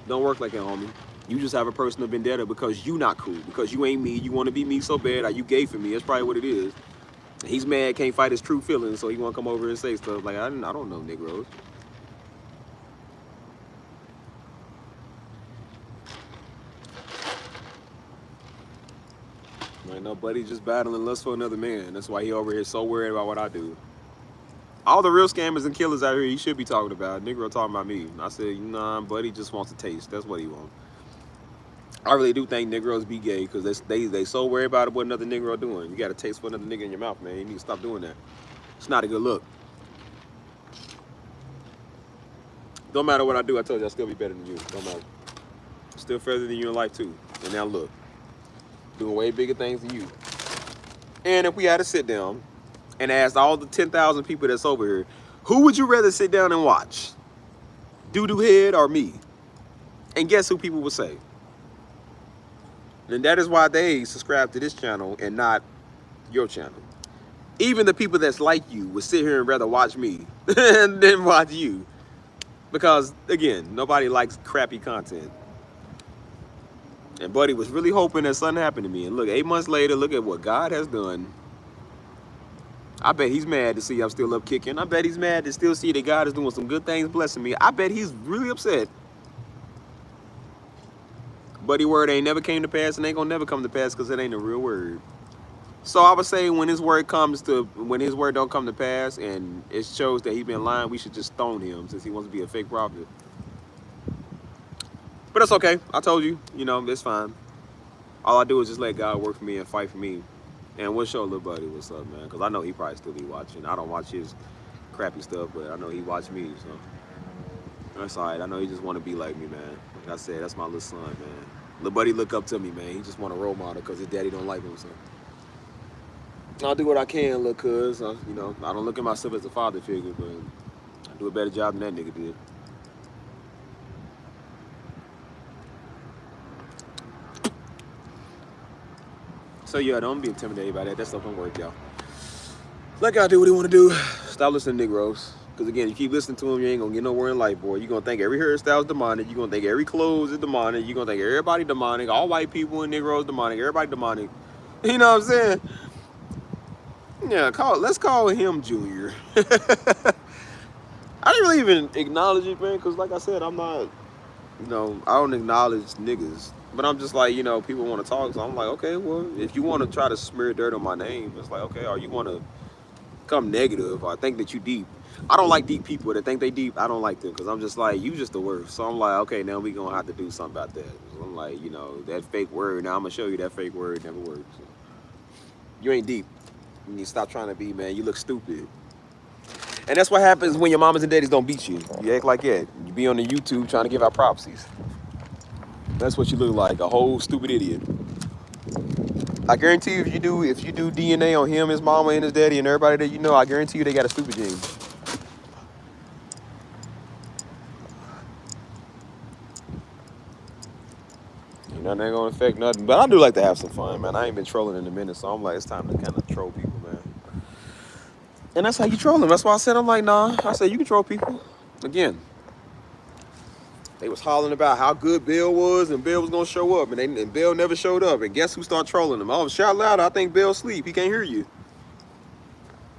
Don't work like that, homie. You just have a personal vendetta because you not cool, because you ain't me. You want to be me so bad, or you gay for me. That's probably what it is. He's mad, can't fight his true feelings, so he want to come over and say stuff like, I don't know Negroes. Like, no, buddy, just battling lust for another man. That's why he over here so worried about what I do. All the real scammers and killers out here, he should be talking about. Negro talking about me. I said, nah, buddy just wants a taste. That's what he wants. I really do think Negroes be gay because they so worried about what another Negro doing. You got a taste for another nigga in your mouth, man. You need to stop doing that. It's not a good look. Don't matter what I do, I told you I'll still be better than you. Don't matter. Still further than you in life too. And now look, doing way bigger things than you. And if we had to sit down and ask all the 10,000 people that's over here, who would you rather sit down and watch? Doo-doo head or me? And guess who people would say? And that is why they subscribe to this channel and not your channel. Even the people that's like you would sit here and rather watch me than watch you. Because, again, nobody likes crappy content. And Buddy was really hoping that something happened to me. And look, 8 months later, look at what God has done. I bet he's mad to see I'm still up kicking. I bet he's mad to still see that God is doing some good things, blessing me. I bet he's really upset. Buddy word ain't never came to pass and ain't gonna never come to pass because it ain't a real word. So I would say when his word don't come to pass and it shows that he been lying, we should just stone him since he wants to be a fake prophet. But that's okay. I told you, you know, it's fine. All I do is just let God work for me and fight for me. And we'll show little buddy what's up, man. Because I know he probably still be watching. I don't watch his crappy stuff, but I know he watch me, so. That's all right. I know he just want to be like me, man. Like I said, that's my little son, man. Little buddy look up to me, man. He just want a role model because his daddy don't like him, so. I'll do what I can, little cuz. You know, I don't look at myself as a father figure, but I do a better job than that nigga did. So yeah, don't be intimidated by that. That stuff don't work, y'all. Let God do what he want to do. Stop listening to Negroes. Because again, you keep listening to him, you ain't gonna get nowhere in life, boy. You're gonna think every hairstyle is demonic. You're gonna think every clothes is demonic. You're gonna think everybody demonic. All white people and Negroes demonic. Everybody demonic. You know what I'm saying? Yeah, let's call him Junior. I didn't really even acknowledge it, man, because like I said, I'm not, you know, I don't acknowledge niggas. But I'm just like, you know, people want to talk, so I'm like, okay, well, if you want to try to smear dirt on my name, it's like, okay, or you want to come negative, or I think that you deep. I don't like deep people that think they deep. I don't like them because I'm just like, you just the worst. So I'm like, okay, now we gonna have to do something about that. So I'm like, you know, that fake word. Now I'm gonna show you that fake word never works. You ain't deep. You need to stop trying to be, man. You look stupid. And that's what happens when your mamas and daddies don't beat you. You act like that. You be on the YouTube trying to give out prophecies. That's what you look like, a whole stupid idiot. I guarantee you, if you do DNA on him, his mama, and his daddy, and everybody that you know, I guarantee you they got a stupid gene. You know, they ain't gonna affect nothing. But I do like to have some fun, man. I ain't been trolling in a minute, so I'm like, it's time to kind of troll people, man. And that's how you troll them. That's why I said, I'm like, nah. I said, you can troll people. Again, they was hollering about how good Bill was, and Bill was gonna show up, and Bill never showed up. And guess who started trolling him? Oh, shout louder! I think Bill's asleep. He can't hear you.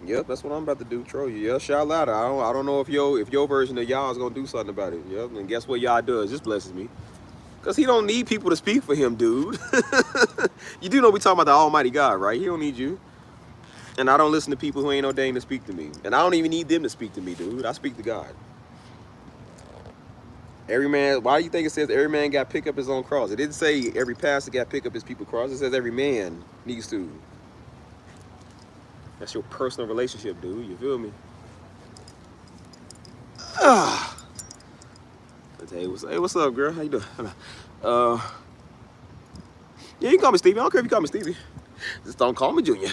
Yep, that's what I'm about to do. Troll you. Yeah, shout louder. I don't know if your version of y'all is gonna do something about it. Yep. And guess what y'all does? This blesses me, cause he don't need people to speak for him, dude. You do know we talking about the Almighty God, right? He don't need you. And I don't listen to people who ain't ordained to speak to me. And I don't even need them to speak to me, dude. I speak to God. Every man, why do you think it says every man got to pick up his own cross? It didn't say every pastor got to pick up his people's cross. It says every man needs to. That's your personal relationship, dude. You feel me? Hey, what's up, girl? How you doing? Yeah, you can call me Stevie. I don't care if you call me Stevie. Just don't call me Junior.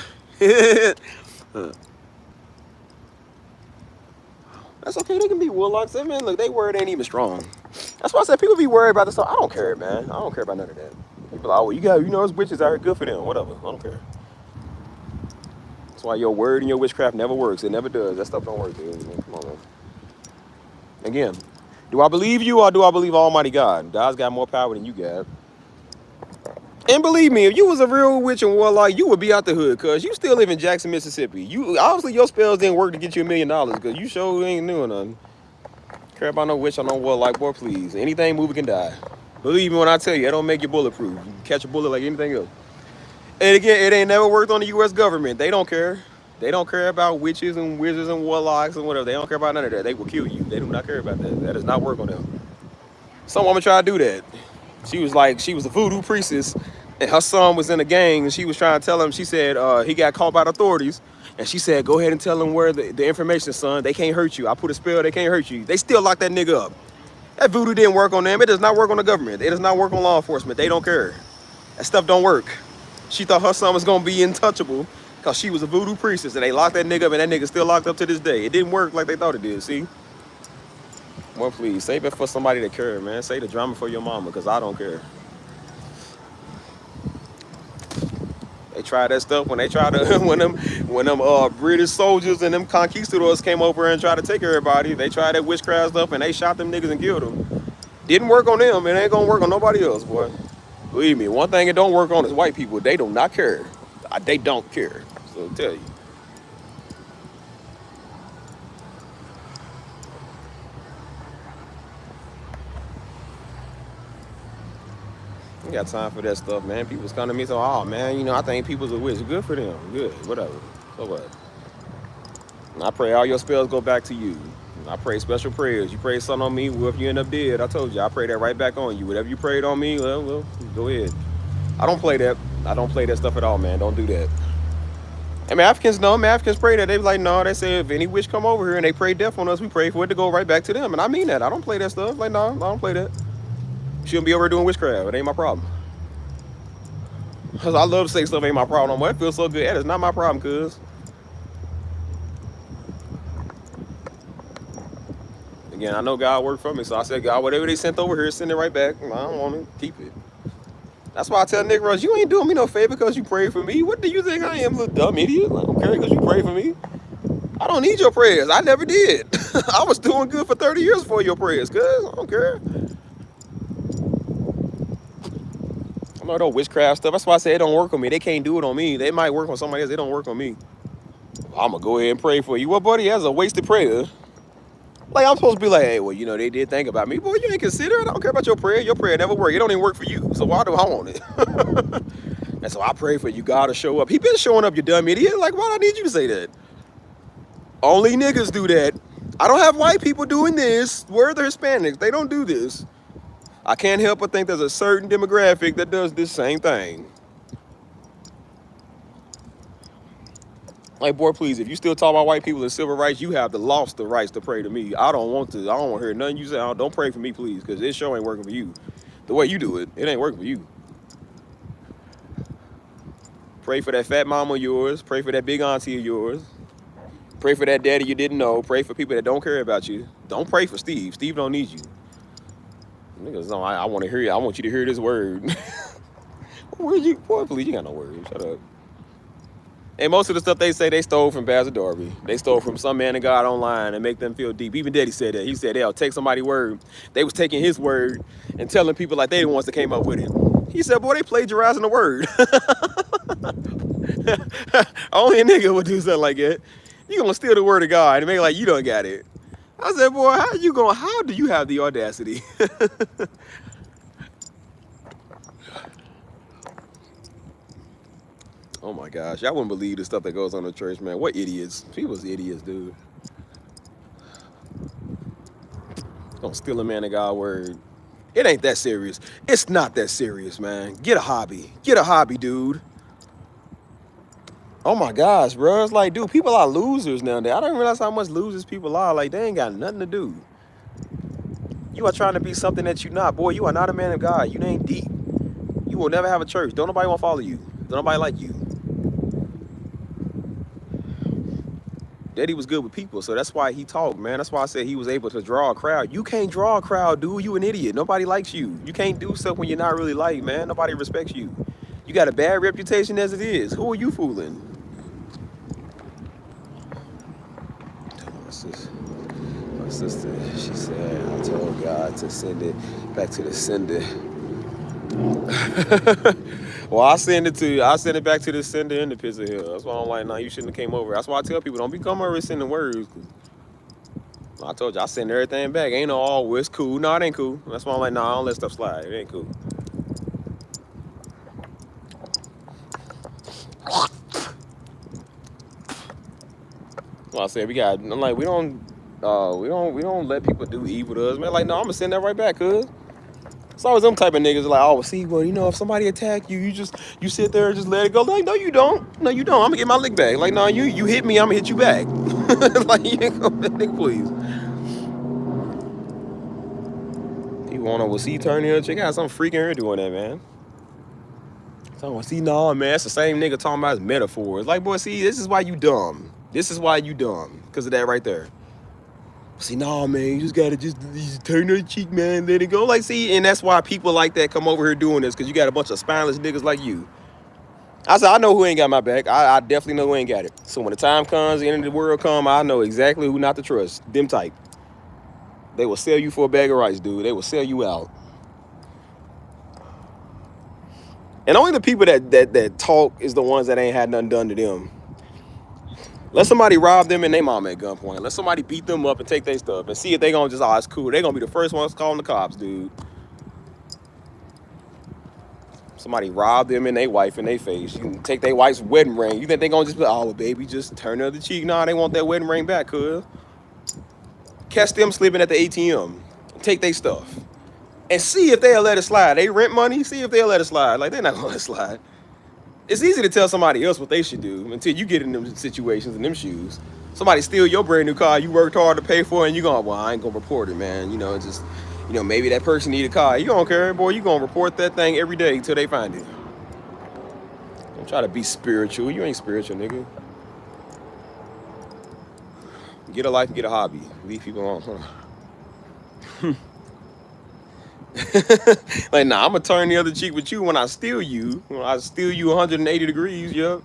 That's okay. They can be warlocks. I mean, look, they word ain't even strong. That's why I said people be worried about this stuff. I don't care, man. I don't care about none of that. People are like, oh, you know, it's witches out here, good for them. Whatever. I don't care. That's why your word and your witchcraft never works. It never does. That stuff don't work, dude. Come on, man. Again, do I believe you or do I believe Almighty God? God's got more power than you got. And believe me, if you was a real witch and warlock, you would be out the hood, cause you still live in Jackson, Mississippi. You obviously your spells didn't work to get you $1 million, cause you sure ain't doing nothing. Care about no witch or no warlock, boy, please. Anything moving can die. Believe me when I tell you, it don't make you bulletproof. You can catch a bullet like anything else. And again, it ain't never worked on the U.S. government. They don't care. They don't care about witches and wizards and warlocks and whatever. They don't care about none of that. They will kill you. They do not care about that. That does not work on them. Some woman tried to do that. She was a voodoo priestess, and her son was in a gang, and she was trying to tell him, she said he got caught by the authorities, and she said, go ahead and tell him where the information, son. They can't hurt you. I put a spell, they can't hurt you. They still locked that nigga up. That voodoo didn't work on them. It does not work on the government. It does not work on law enforcement. They don't care. That stuff don't work. She thought her son was gonna be untouchable because she was a voodoo priestess, and they locked that nigga up, and that nigga still locked up to this day. It didn't work like they thought it did, see? Well, please, save it for somebody that cares, man. Save the drama for your mama, because I don't care. They tried that stuff when they tried to, when them British soldiers and them conquistadors came over and tried to take everybody. They tried that witchcraft stuff, and they shot them niggas and killed them. Didn't work on them, it ain't gonna work on nobody else, boy. Believe me, one thing it don't work on is white people. They do not care. They don't care. So I'll tell you. I got time for that stuff, man. People's coming to me, so, oh, man, you know, I think people's a witch. Good for them. Good. Whatever. So what? And I pray all your spells go back to you. I pray special prayers. You pray something on me, well, if you end up dead, I told you, I pray that right back on you. Whatever you prayed on me, well, go ahead. I don't play that. I don't play that stuff at all, man. Don't do that. I mean, Africans know. Africans pray that. They be like, no, they say if any witch come over here and they pray death on us, we pray for it to go right back to them. And I mean that. I don't play that stuff. Like, no, I don't play that. Shouldn't be over doing witchcraft. It ain't my problem. Cause I love to say stuff ain't my problem. It feels so good. That is not my problem, cuz. Again, I know God worked for me, so I said, God, whatever they sent over here, send it right back. I don't want to keep it. That's why I tell niggas, you ain't doing me no favor because you prayed for me. What do you think I am, little dumb idiot? I don't care because you prayed for me. I don't need your prayers. I never did. I was doing good for 30 years before your prayers, cuz. I don't care. I'm not no witchcraft stuff. That's why I say it don't work on me. They can't do it on me. They might work on somebody else. They don't work on me. I'm going to go ahead and pray for you. Well, buddy, that's a wasted prayer. Like, I'm supposed to be like, hey, well, you know, they did think about me. Boy, you ain't consider it. I don't care about your prayer. Your prayer never worked. It don't even work for you. So why do I want it? And so I pray for you, God to show up. He been showing up, you dumb idiot. Like, why do I need you to say that? Only niggas do that. I don't have white people doing this. We're the Hispanics. They don't do this. I can't help but think there's a certain demographic that does this same thing. Like, boy, please, if you still talk about white people and civil rights, you have lost the rights to pray to me. I don't want to hear nothing you say. Don't pray for me, please, because this show ain't working for you. The way you do it, it ain't working for you. Pray for that fat mama of yours. Pray for that big auntie of yours. Pray for that daddy you didn't know. Pray for people that don't care about you. Don't pray for Steve. Steve don't need you. Niggas, no, I want to hear you. I want you to hear this word. Where'd you, boy, please, you got no words. Shut up. And most of the stuff they say they stole from Pastor Darby. They stole from some man of God online and make them feel deep. Even Daddy said that. He said they'll take somebody's word. They was taking his word and telling people like they the ones that came up with it. He said, boy, they plagiarizing the word. Only a nigga would do something like that. You gonna steal the word of God and make it like you don't got it. I said, boy, how do you have the audacity? Oh my gosh, y'all wouldn't believe the stuff that goes on in church, man. What idiots. People's idiots, dude. Don't steal a man of God word. It ain't that serious. It's not that serious, man. Get a hobby. Get a hobby, dude. Oh my gosh, bro. It's like, dude, people are losers nowadays. I don't realize how much losers people are. Like, they ain't got nothing to do. You are trying to be something that you're not. Boy, you are not a man of God. You ain't deep. You will never have a church. Don't nobody want to follow you. Don't nobody like you. Daddy was good with people, so that's why he talked, man. That's why I said he was able to draw a crowd. You can't draw a crowd, dude. You an idiot. Nobody likes you. You can't do stuff when you're not really liked, man. Nobody respects you. You got a bad reputation as it is. Who are you fooling? My sister, she said, I told God to send it back to the sender. Well, I send it back to the sender in the pizza hill. That's why I'm like, nah, you shouldn't have came over. That's why I tell people, don't become over sending words. I told you, I send everything back. Ain't no, oh, it's cool. No, it ain't cool. That's why I'm like, nah, I don't let stuff slide. It ain't cool. Well, I said we don't let people do evil to us, man. Like, no, I'm gonna send that right back, cuz. It's always them type of niggas like, oh, see, well, you know, if somebody attack you, you sit there and just let it go. Like, no, you don't. No, you don't. I'm gonna get my lick back. Like, no, you hit me, I'm gonna hit you back. Like, you ain't gonna nigga, please. You wanna, well, see, turn here, check out some freaking her doing that, man. So, see, nah, man, it's the same nigga talking about his metaphors. Like, boy, see, this is why you dumb. This is why you dumb. Because of that right there. See, nah, man, you just gotta just turn her cheek, man, let it go. Like, see, and that's why people like that come over here doing this, because you got a bunch of spineless niggas like you. I said, I know who ain't got my back. I definitely know who ain't got it. So when the time comes, the end of the world come, I know exactly who not to trust. Them type. They will sell you for a bag of rice, dude. They will sell you out. And only the people that talk is the ones that ain't had nothing done to them. Let somebody rob them and they mama at gunpoint. Let somebody beat them up and take their stuff and see if they gonna just, oh, it's cool. They gonna be the first ones calling the cops, dude. Somebody rob them and their wife in their face. You can take their wife's wedding ring. You think they gonna just be, oh, well, baby, just turn the other cheek? Nah, they want that wedding ring back, cuz. Catch them slipping at the ATM. Take their stuff. And see if they'll let it slide. They rent money, see if they'll let it slide. Like, they're not gonna let it slide. It's easy to tell somebody else what they should do until you get in them situations, in them shoes. Somebody steal your brand new car you worked hard to pay for, and you going, well, I ain't gonna report it, man. You know, just, you know, maybe that person need a car. You don't care, boy. You gonna report that thing every day until they find it. Don't try to be spiritual. You ain't spiritual, nigga. Get a life and get a hobby. Leave people alone. Like, nah, I'm gonna turn the other cheek with you when I steal you. When I steal you 180 degrees, yo.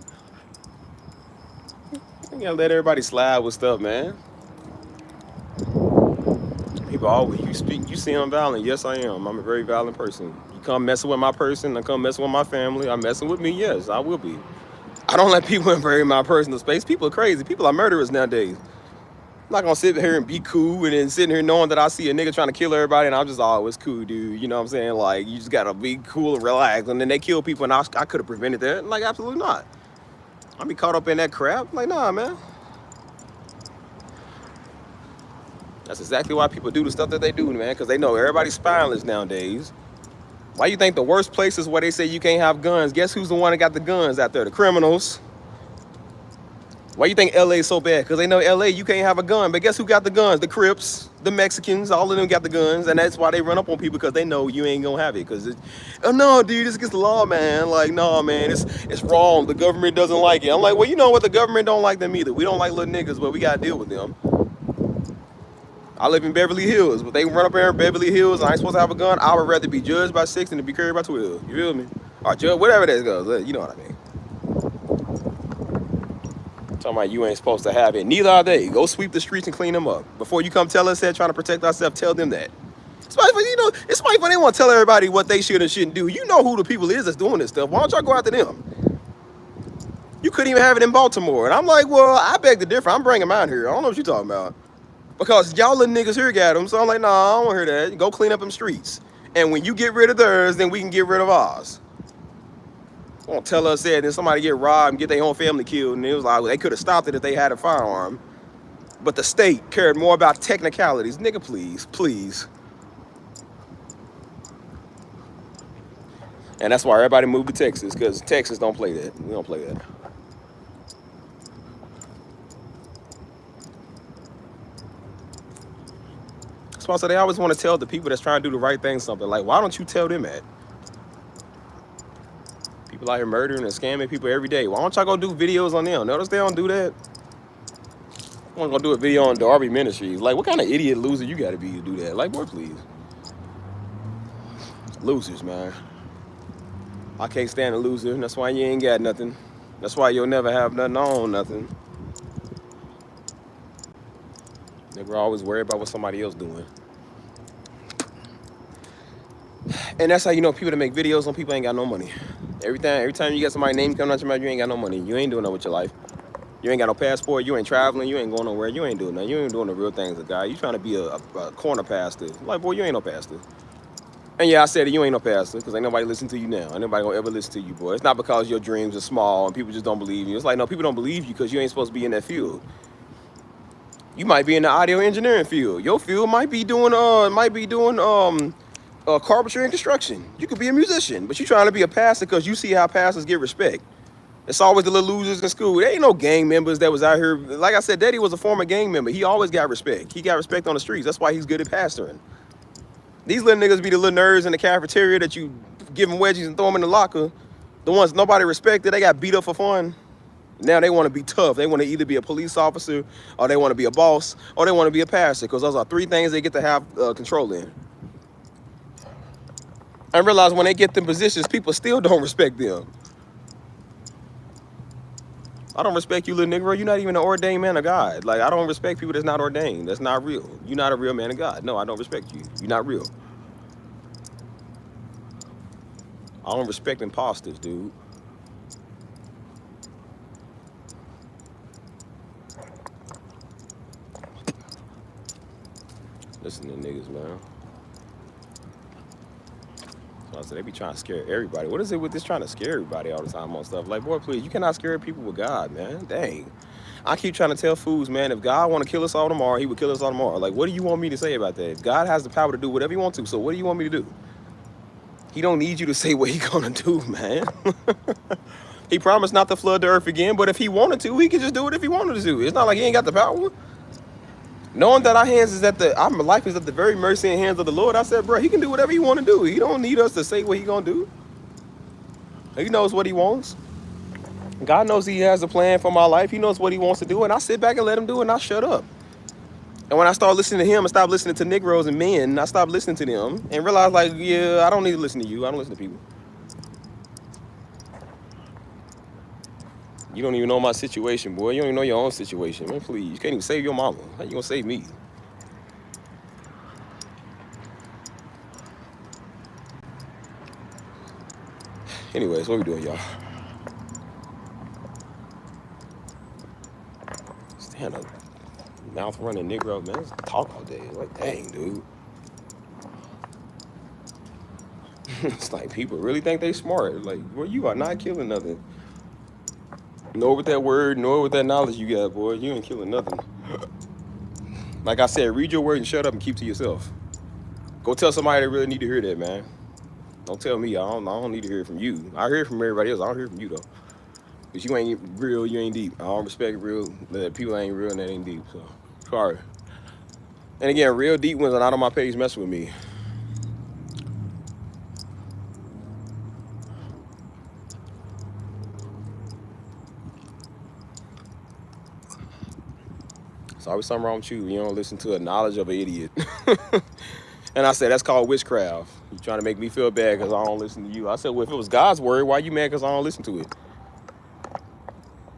You gotta let everybody slide with stuff, man. People always, you see I'm violent. Yes, I am. I'm a very violent person. You come messing with my person, I come messing with my family, I'm messing with me, yes, I will be. I don't let people invade my personal space. People are crazy. People are murderers nowadays. I'm not gonna sit here and be cool and then sitting here knowing that I see a nigga trying to kill everybody and I'm just, oh, it's cool, dude. You know what I'm saying? Like, you just gotta be cool and relax. And then they kill people and I could have prevented that. Like, absolutely not. I'll be caught up in that crap. Like, nah, man. That's exactly why people do the stuff that they do, man, because they know everybody's spineless nowadays. Why you think the worst places where they say you can't have guns, guess who's the one that got the guns out there? The criminals. Why you think LA is so bad? Because they know LA, you can't have a gun. But guess who got the guns? The Crips, the Mexicans, all of them got the guns. And that's why they run up on people, because they know you ain't going to have it. Because, oh, no, dude, this against the law, man. Like, no, man, it's wrong. The government doesn't like it. I'm like, well, you know what? The government don't like them either. We don't like little niggas, but we got to deal with them. I live in Beverly Hills, but they run up there in Beverly Hills and I ain't supposed to have a gun. I would rather be judged by 6 than to be carried by 12. You feel me? Or judge, whatever that goes. You know what I mean. Talking about you ain't supposed to have it. Neither are they. Go sweep the streets and clean them up. Before you come tell us that, trying to protect ourselves, tell them that. It's funny, you know, it's funny when they want to tell everybody what they should and shouldn't do. You know who the people is that's doing this stuff. Why don't y'all go after them? You couldn't even have it in Baltimore. And I'm like, well, I beg to differ. I'm bringing them out here. I don't know what you're talking about. Because y'all little niggas here got them. So I'm like, nah, I don't want to hear that. Go clean up them streets. And when you get rid of theirs, then we can get rid of ours. Won't tell us that, then somebody get robbed and get their whole family killed, and it was like, well, they could have stopped it if they had a firearm. But the state cared more about technicalities. Nigga, please, please. And that's why everybody moved to Texas, because Texas don't play that. We don't play that. That's why they always want to tell the people that's trying to do the right thing something. Like, why don't you tell them that? People out here murdering and scamming people every day. Why don't y'all go do videos on them? Notice they don't do that. I want to go do a video on Darby Ministries. Like, what kind of idiot loser you got to be to do that? Like, boy, please. Losers, man. I can't stand a loser. That's why you ain't got nothing. That's why you'll never have nothing on nothing. Nigga always worry about what somebody else doing. And that's how you know people that make videos on people ain't got no money. Every time you get somebody's name coming out your mouth, you ain't got no money. You ain't doing nothing with your life. You ain't got no passport. You ain't traveling. You ain't going nowhere. You ain't doing nothing. You ain't doing the real things of God. You trying to be a corner pastor. Like, boy, you ain't no pastor. And yeah, I said it, you ain't no pastor, because ain't nobody listen to you now. Ain't nobody gonna ever listen to you, boy. It's not because your dreams are small and people just don't believe you. It's like, no, people don't believe you because you ain't supposed to be in that field. You might be in the audio engineering field. Your field might be doing carpentry and construction. You could be a musician, but you trying to be a pastor because you see how pastors get respect. It's always the little losers in school. There ain't no gang members that was out here. Like I said, Daddy was a former gang member. He always got respect. He got respect on the streets. That's why he's good at pastoring. These little niggas be the little nerds in the cafeteria that you give them wedgies and throw them in the locker. The ones nobody respected, they got beat up for fun. Now they want to be tough. They want to either be a police officer, or they want to be a boss, or they want to be a pastor, because those are 3 things they get to have control in. I realize when they get them positions, people still don't respect them. I don't respect you, little nigga. You're not even an ordained man of God. Like, I don't respect people that's not ordained. That's not real. You're not a real man of God. No, I don't respect you. You're not real. I don't respect imposters, dude. Listen to niggas, man. So I said, they be trying to scare everybody. What is it with this trying to scare everybody all the time on stuff? Like, boy, please, you cannot scare people with God, man. Dang. I keep trying to tell fools, man, if God want to kill us all tomorrow, he would kill us all tomorrow. Like, what do you want me to say about that? God has the power to do whatever he wants to, so what do you want me to do? He don't need you to say what he gonna do, man. He promised not to flood the earth again, but if he wanted to, he could just do it if he wanted to do. It's not like he ain't got the power. Knowing that our hands is our life is at the very mercy and hands of the Lord, I said, bro, he can do whatever he want to do. He don't need us to say what he gonna do. He knows what he wants. God knows he has a plan for my life. He knows what he wants to do, and I sit back and let him do it, and I shut up. And when I start listening to him and stop listening to Negroes and men, I stop listening to them and realize, like, yeah, I don't need to listen to you. I don't listen to people. You don't even know my situation, boy. You don't even know your own situation. Man, please. You can't even save your mama. How you gonna save me? Anyways, what we doing, y'all? Stand up. Mouth running Negro, man. Let's talk all day. Like, dang, dude. It's like people really think they smart. Like, well, you are not killing nothing. Nor with that word, nor with that knowledge you got, boy. You ain't killing nothing. Like I said, read your word and shut up and keep to yourself. Go tell somebody that really need to hear that, man. Don't tell me. I don't need to hear it from you. I hear it from everybody else. I don't hear it from you though. Cause you ain't real, you ain't deep. I don't respect real. That people ain't real and that ain't deep. So sorry. And again, real deep ones are not on my page messing with me. There's always something wrong with you. You don't listen to the knowledge of an idiot. And I said, that's called witchcraft. You trying to make me feel bad because I don't listen to you. I said, well, if it was God's word, why you mad because I don't listen to it?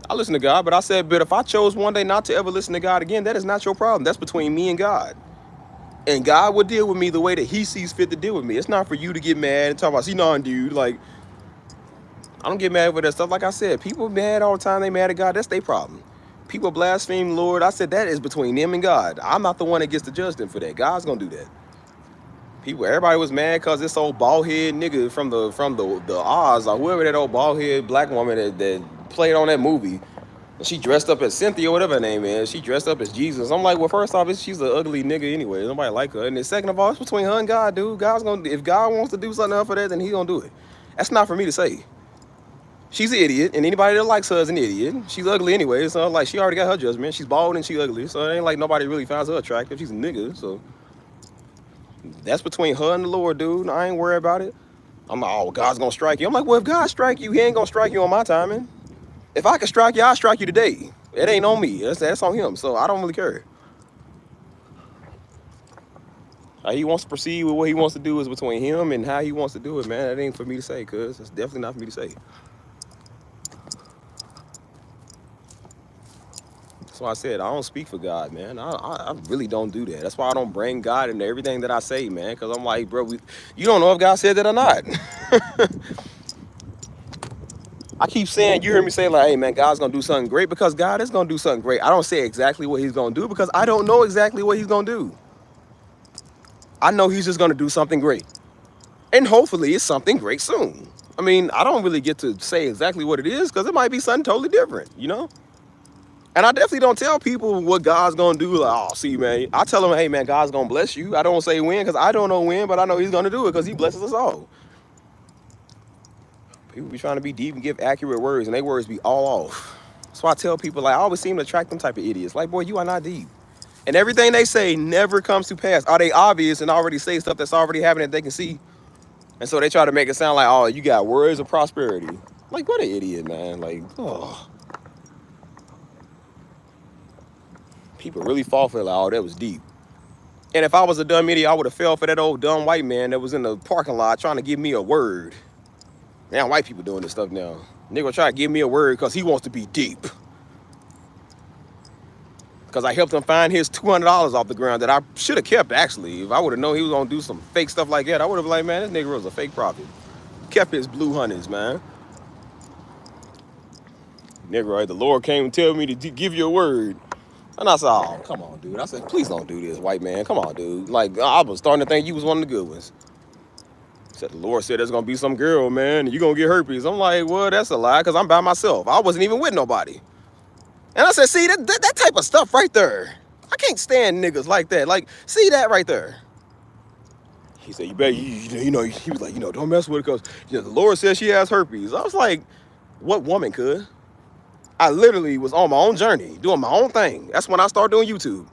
I listen to God, but I said, but if I chose one day not to ever listen to God again, that is not your problem. That's between me and God. And God will deal with me the way that he sees fit to deal with me. It's not for you to get mad and talk about, see, no, dude, like, I don't get mad with that stuff. Like I said, people mad all the time. They mad at God. That's their problem. People blaspheme the Lord. I said, that is between them and God. I'm not the one that gets to judge them for that. God's going to do that. Everybody was mad because this old bald head nigga from the Oz or whoever that old bald head black woman that played on that movie. And she dressed up as Cynthia, whatever her name is. She dressed up as Jesus. I'm like, well, first off, she's an ugly nigga anyway. Nobody like her. And then second of all, it's between her and God, dude. If God wants to do something for that, then he's gonna do it. That's not for me to say. She's an idiot, and anybody that likes her is an idiot. She's ugly anyway, so like she already got her judgment. She's bald and she ugly, so it ain't like nobody really finds her attractive. She's a nigga, so that's between her and the Lord, dude. I ain't worried about it. I'm like, oh, God's gonna strike you. I'm like, well, if God strike you, he ain't gonna strike you on my timing. If I can strike you, I'll strike you today. It ain't on me. That's on him. So I don't really care. How he wants to proceed with what he wants to do is between him and how he wants to do it, man. That ain't for me to say, cuz it's definitely not for me to say. That's why I said I don't speak for God, man. I really don't do that. That's why I don't bring God into everything that I say, man. Because I'm like, bro, you don't know if God said that or not. I keep saying, you hear me say like, hey, man, God's going to do something great because God is going to do something great. I don't say exactly what he's going to do because I don't know exactly what he's going to do. I know he's just going to do something great. And hopefully it's something great soon. I mean, I don't really get to say exactly what it is because it might be something totally different, you know? And I definitely don't tell people what God's going to do. Like, oh, see, man. I tell them, hey, man, God's going to bless you. I don't say when because I don't know when, but I know he's going to do it because he blesses us all. People be trying to be deep and give accurate words, and their words be all off. That's why I tell people, like, I always seem to attract them type of idiots. Like, boy, you are not deep. And everything they say never comes to pass. Are they obvious and already say stuff that's already happening that they can see? And so they try to make it sound like, oh, you got words of prosperity. Like, what an idiot, man. Like, oh. People really fall for it, like, oh, that was deep. And if I was a dumb idiot, I would have fell for that old dumb white man that was in the parking lot trying to give me a word. Now white people doing this stuff now. Nigga try to give me a word because he wants to be deep. Because I helped him find his $200 off the ground that I should have kept, actually. If I would have known he was going to do some fake stuff like that, I would have been like, man, this nigga was a fake prophet. Kept his blue hundreds, man. Nigga, right? The Lord came and tell me to give you a word. And I said, oh, come on, dude. I said, please don't do this, white man. Come on, dude. Like, I was starting to think you was one of the good ones. Said the Lord said there's gonna be some girl, man, and you're gonna get herpes. I'm like, well, that's a lie, because I'm by myself. I wasn't even with nobody. And I said, see, that type of stuff right there. I can't stand niggas like that. Like, see that right there. He said, you better, you know, he was like, you know, don't mess with it, because you know, the Lord says she has herpes. I was like, what woman could? I literally was on my own journey, doing my own thing. That's when I started doing YouTube.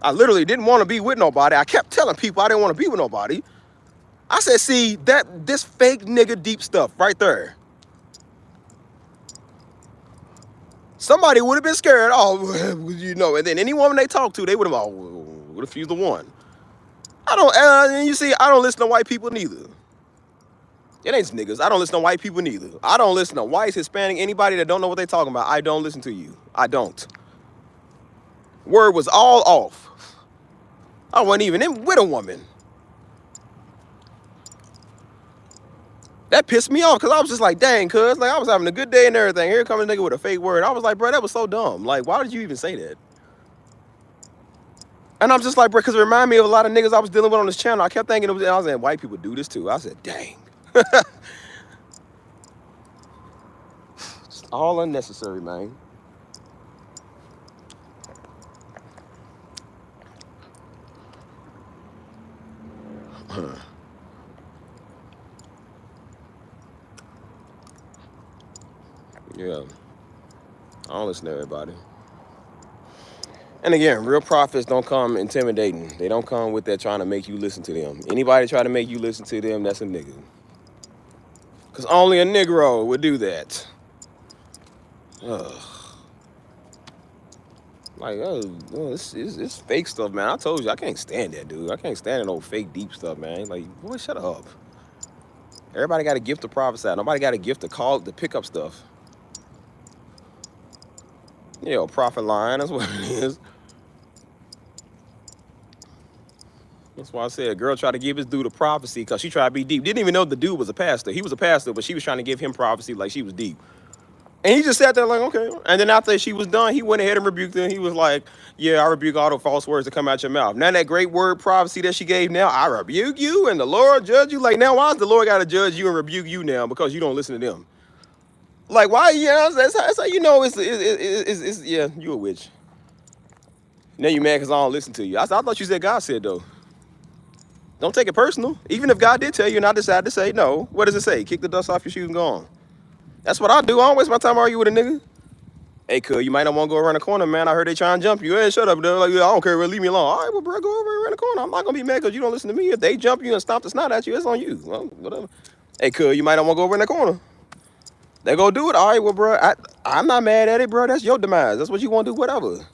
I literally didn't want to be with nobody. I kept telling people I didn't want to be with nobody. I said, see, this fake nigga deep stuff right there. Somebody would have been scared. Oh, you know, and then any woman they talk to, they would have, oh, what if she's the one? I don't, and you see, I don't listen to white people neither. It ain't niggas. I don't listen to white people neither. I don't listen to whites, Hispanic, anybody that don't know what they talking about. I don't listen to you. I don't. Word was all off. I wasn't even in with a woman. That pissed me off because I was just like, dang, cuz, like I was having a good day and everything. Here comes a nigga with a fake word. I was like, bro, that was so dumb. Like, why did you even say that? And I'm just like, bro, because it reminded me of a lot of niggas I was dealing with on this channel. I kept thinking, I was saying, white people do this too. I said, dang. It's all unnecessary, man. Yeah. I don't listen to everybody. And again, real prophets don't come intimidating. They don't come with that trying to make you listen to them. Anybody try to make you listen to them, that's a nigga. Because only a Negro would do that. Ugh. Like, it's fake stuff, man. I told you, I can't stand that, dude. I can't stand that old fake deep stuff, man. Like, boy, shut up. Everybody got a gift to prophesy. Nobody got a gift to call, to pick up stuff. You know, prophet line, that's what it is. That's why I said a girl tried to give his dude a prophecy because she tried to be deep. Didn't even know the dude was a pastor. He was a pastor, but she was trying to give him prophecy like she was deep. And he just sat there like, okay. And then after she was done, he went ahead and rebuked her. He was like, yeah, I rebuke all the false words that come out your mouth. Now that great word prophecy that she gave now, I rebuke you and the Lord judge you. Like, now why does the Lord got to judge you and rebuke you now because you don't listen to them? Like, why? Yeah, that's how you know it's yeah, you a witch. Now you mad because I don't listen to you. I thought you said God said, though. Don't take it personal. Even if God did tell you and I decided to say no, what does it say? Kick the dust off your shoes and go on. That's what I do. I don't waste my time arguing with a nigga. Hey, cuz, you might not want to go around the corner, man. I heard they trying to jump you. Hey, shut up. They're like, I don't care. Leave me alone. All right, well, bro, go over around the corner. I'm not going to be mad because you don't listen to me. If they jump you and stomp the snot at you, it's on you. Well, whatever. Hey, cuz, you might not want to go over in the corner. They go do it. All right, well, bro, I'm not mad at it, bro. That's your demise. That's what you want to do, whatever.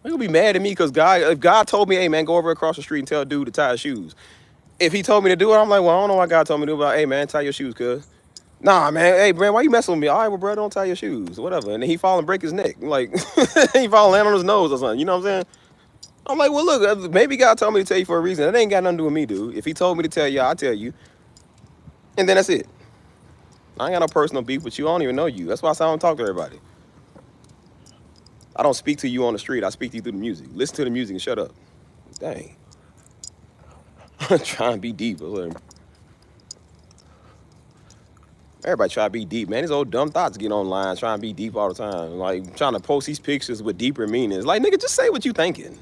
They gonna be mad at me because if God told me, hey, man, go over across the street and tell a dude to tie his shoes. If he told me to do it, I'm like, well, I don't know why God told me to do it, but hey, man, tie your shoes, cuz. Nah, man, hey, man, why you messing with me? All right, well, bro, don't tie your shoes, whatever. And then he fall and break his neck. Like, he fall and land on his nose or something, you know what I'm saying? I'm like, well, look, maybe God told me to tell you for a reason. That ain't got nothing to do with me, dude. If he told me to tell you, I'll tell you. And then that's it. I ain't got no personal beef with you. I don't even know you. That's why I say I don't talk to everybody. I don't speak to you on the street. I speak to you through the music. Listen to the music and shut up. Dang. I'm trying to be deep. Everybody try to be deep, man. These old dumb thoughts get online trying to be deep all the time. Like, trying to post these pictures with deeper meanings. Like, nigga, just say what you thinking.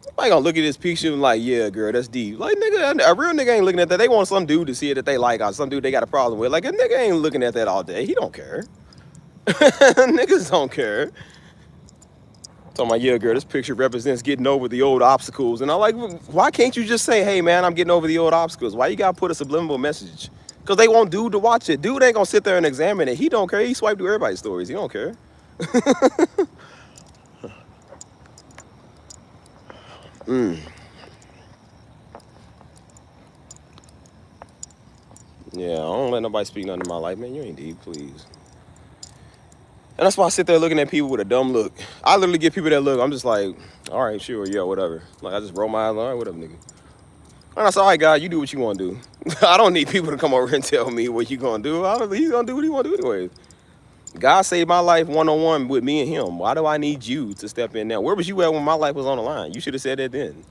Nobody gonna look at this picture and like, yeah, girl, that's deep. Like, nigga, a real nigga ain't looking at that. They want some dude to see it that they like or some dude they got a problem with. Like, a nigga ain't looking at that all day. He don't care. Niggas don't care. Talking about, yeah, girl, this picture represents getting over the old obstacles. And I'm like, why can't you just say, hey, man, I'm getting over the old obstacles? Why you got to put a subliminal message? Because they want dude to watch it. Dude ain't going to sit there and examine it. He don't care. He swipe through everybody's stories. He don't care. Yeah, I don't let nobody speak nothing in my life. Man, you ain't deep, please. And that's why I sit there looking at people with a dumb look. I literally give people that look. I'm just like, all right, sure, yeah, whatever. Like, I just roll my eyes, all right, whatever, nigga. And I said, all right, God, you do what you want to do. I don't need people to come over and tell me what you going to do. He's going to do what he want to do anyway. God saved my life one-on-one with me and him. Why do I need you to step in now? Where was you at when my life was on the line? You should have said that then.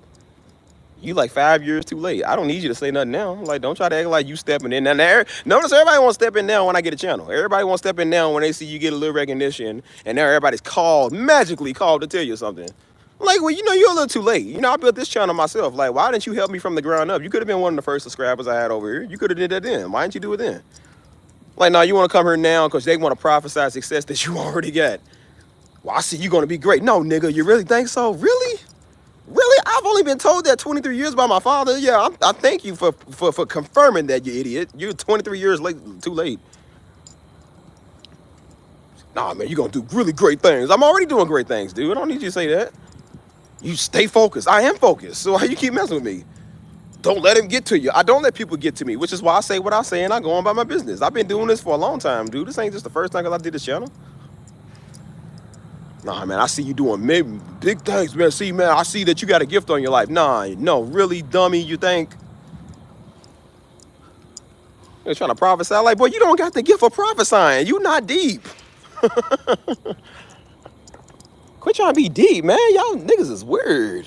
You like 5 years too late. I don't need you to say nothing now. Like, don't try to act like you stepping in. Now, notice everybody wants to step in now when I get a channel. Everybody wants to step in now when they see you get a little recognition, and now everybody's magically called to tell you something. Like, well, you know, you're a little too late. You know, I built this channel myself. Like, why didn't you help me from the ground up? You could have been one of the first subscribers I had over here. You could have did that then. Why didn't you do it then? Like, no, you want to come here now because they want to prophesy success that you already got. Well, I see you going to be great. No, nigga, you really think so? Really? Really? I've only been told that 23 years by my father. Yeah, I thank you for confirming that, you idiot. You're 23 years late, too late. Nah, man, you're going to do really great things. I'm already doing great things, dude. I don't need you to say that. You stay focused. I am focused. So why you keep messing with me? Don't let him get to you. I don't let people get to me, which is why I say what I say and I go on about my business. I've been doing this for a long time, dude. This ain't just the first time because I did this channel. Nah, man, I see you doing maybe big things, man. See, man, I see that you got a gift on your life. Nah, no, really, dummy, you think? You're trying to prophesy. Like, boy, you don't got the gift of prophesying. You not deep. Quit trying to be deep, man. Y'all niggas is weird.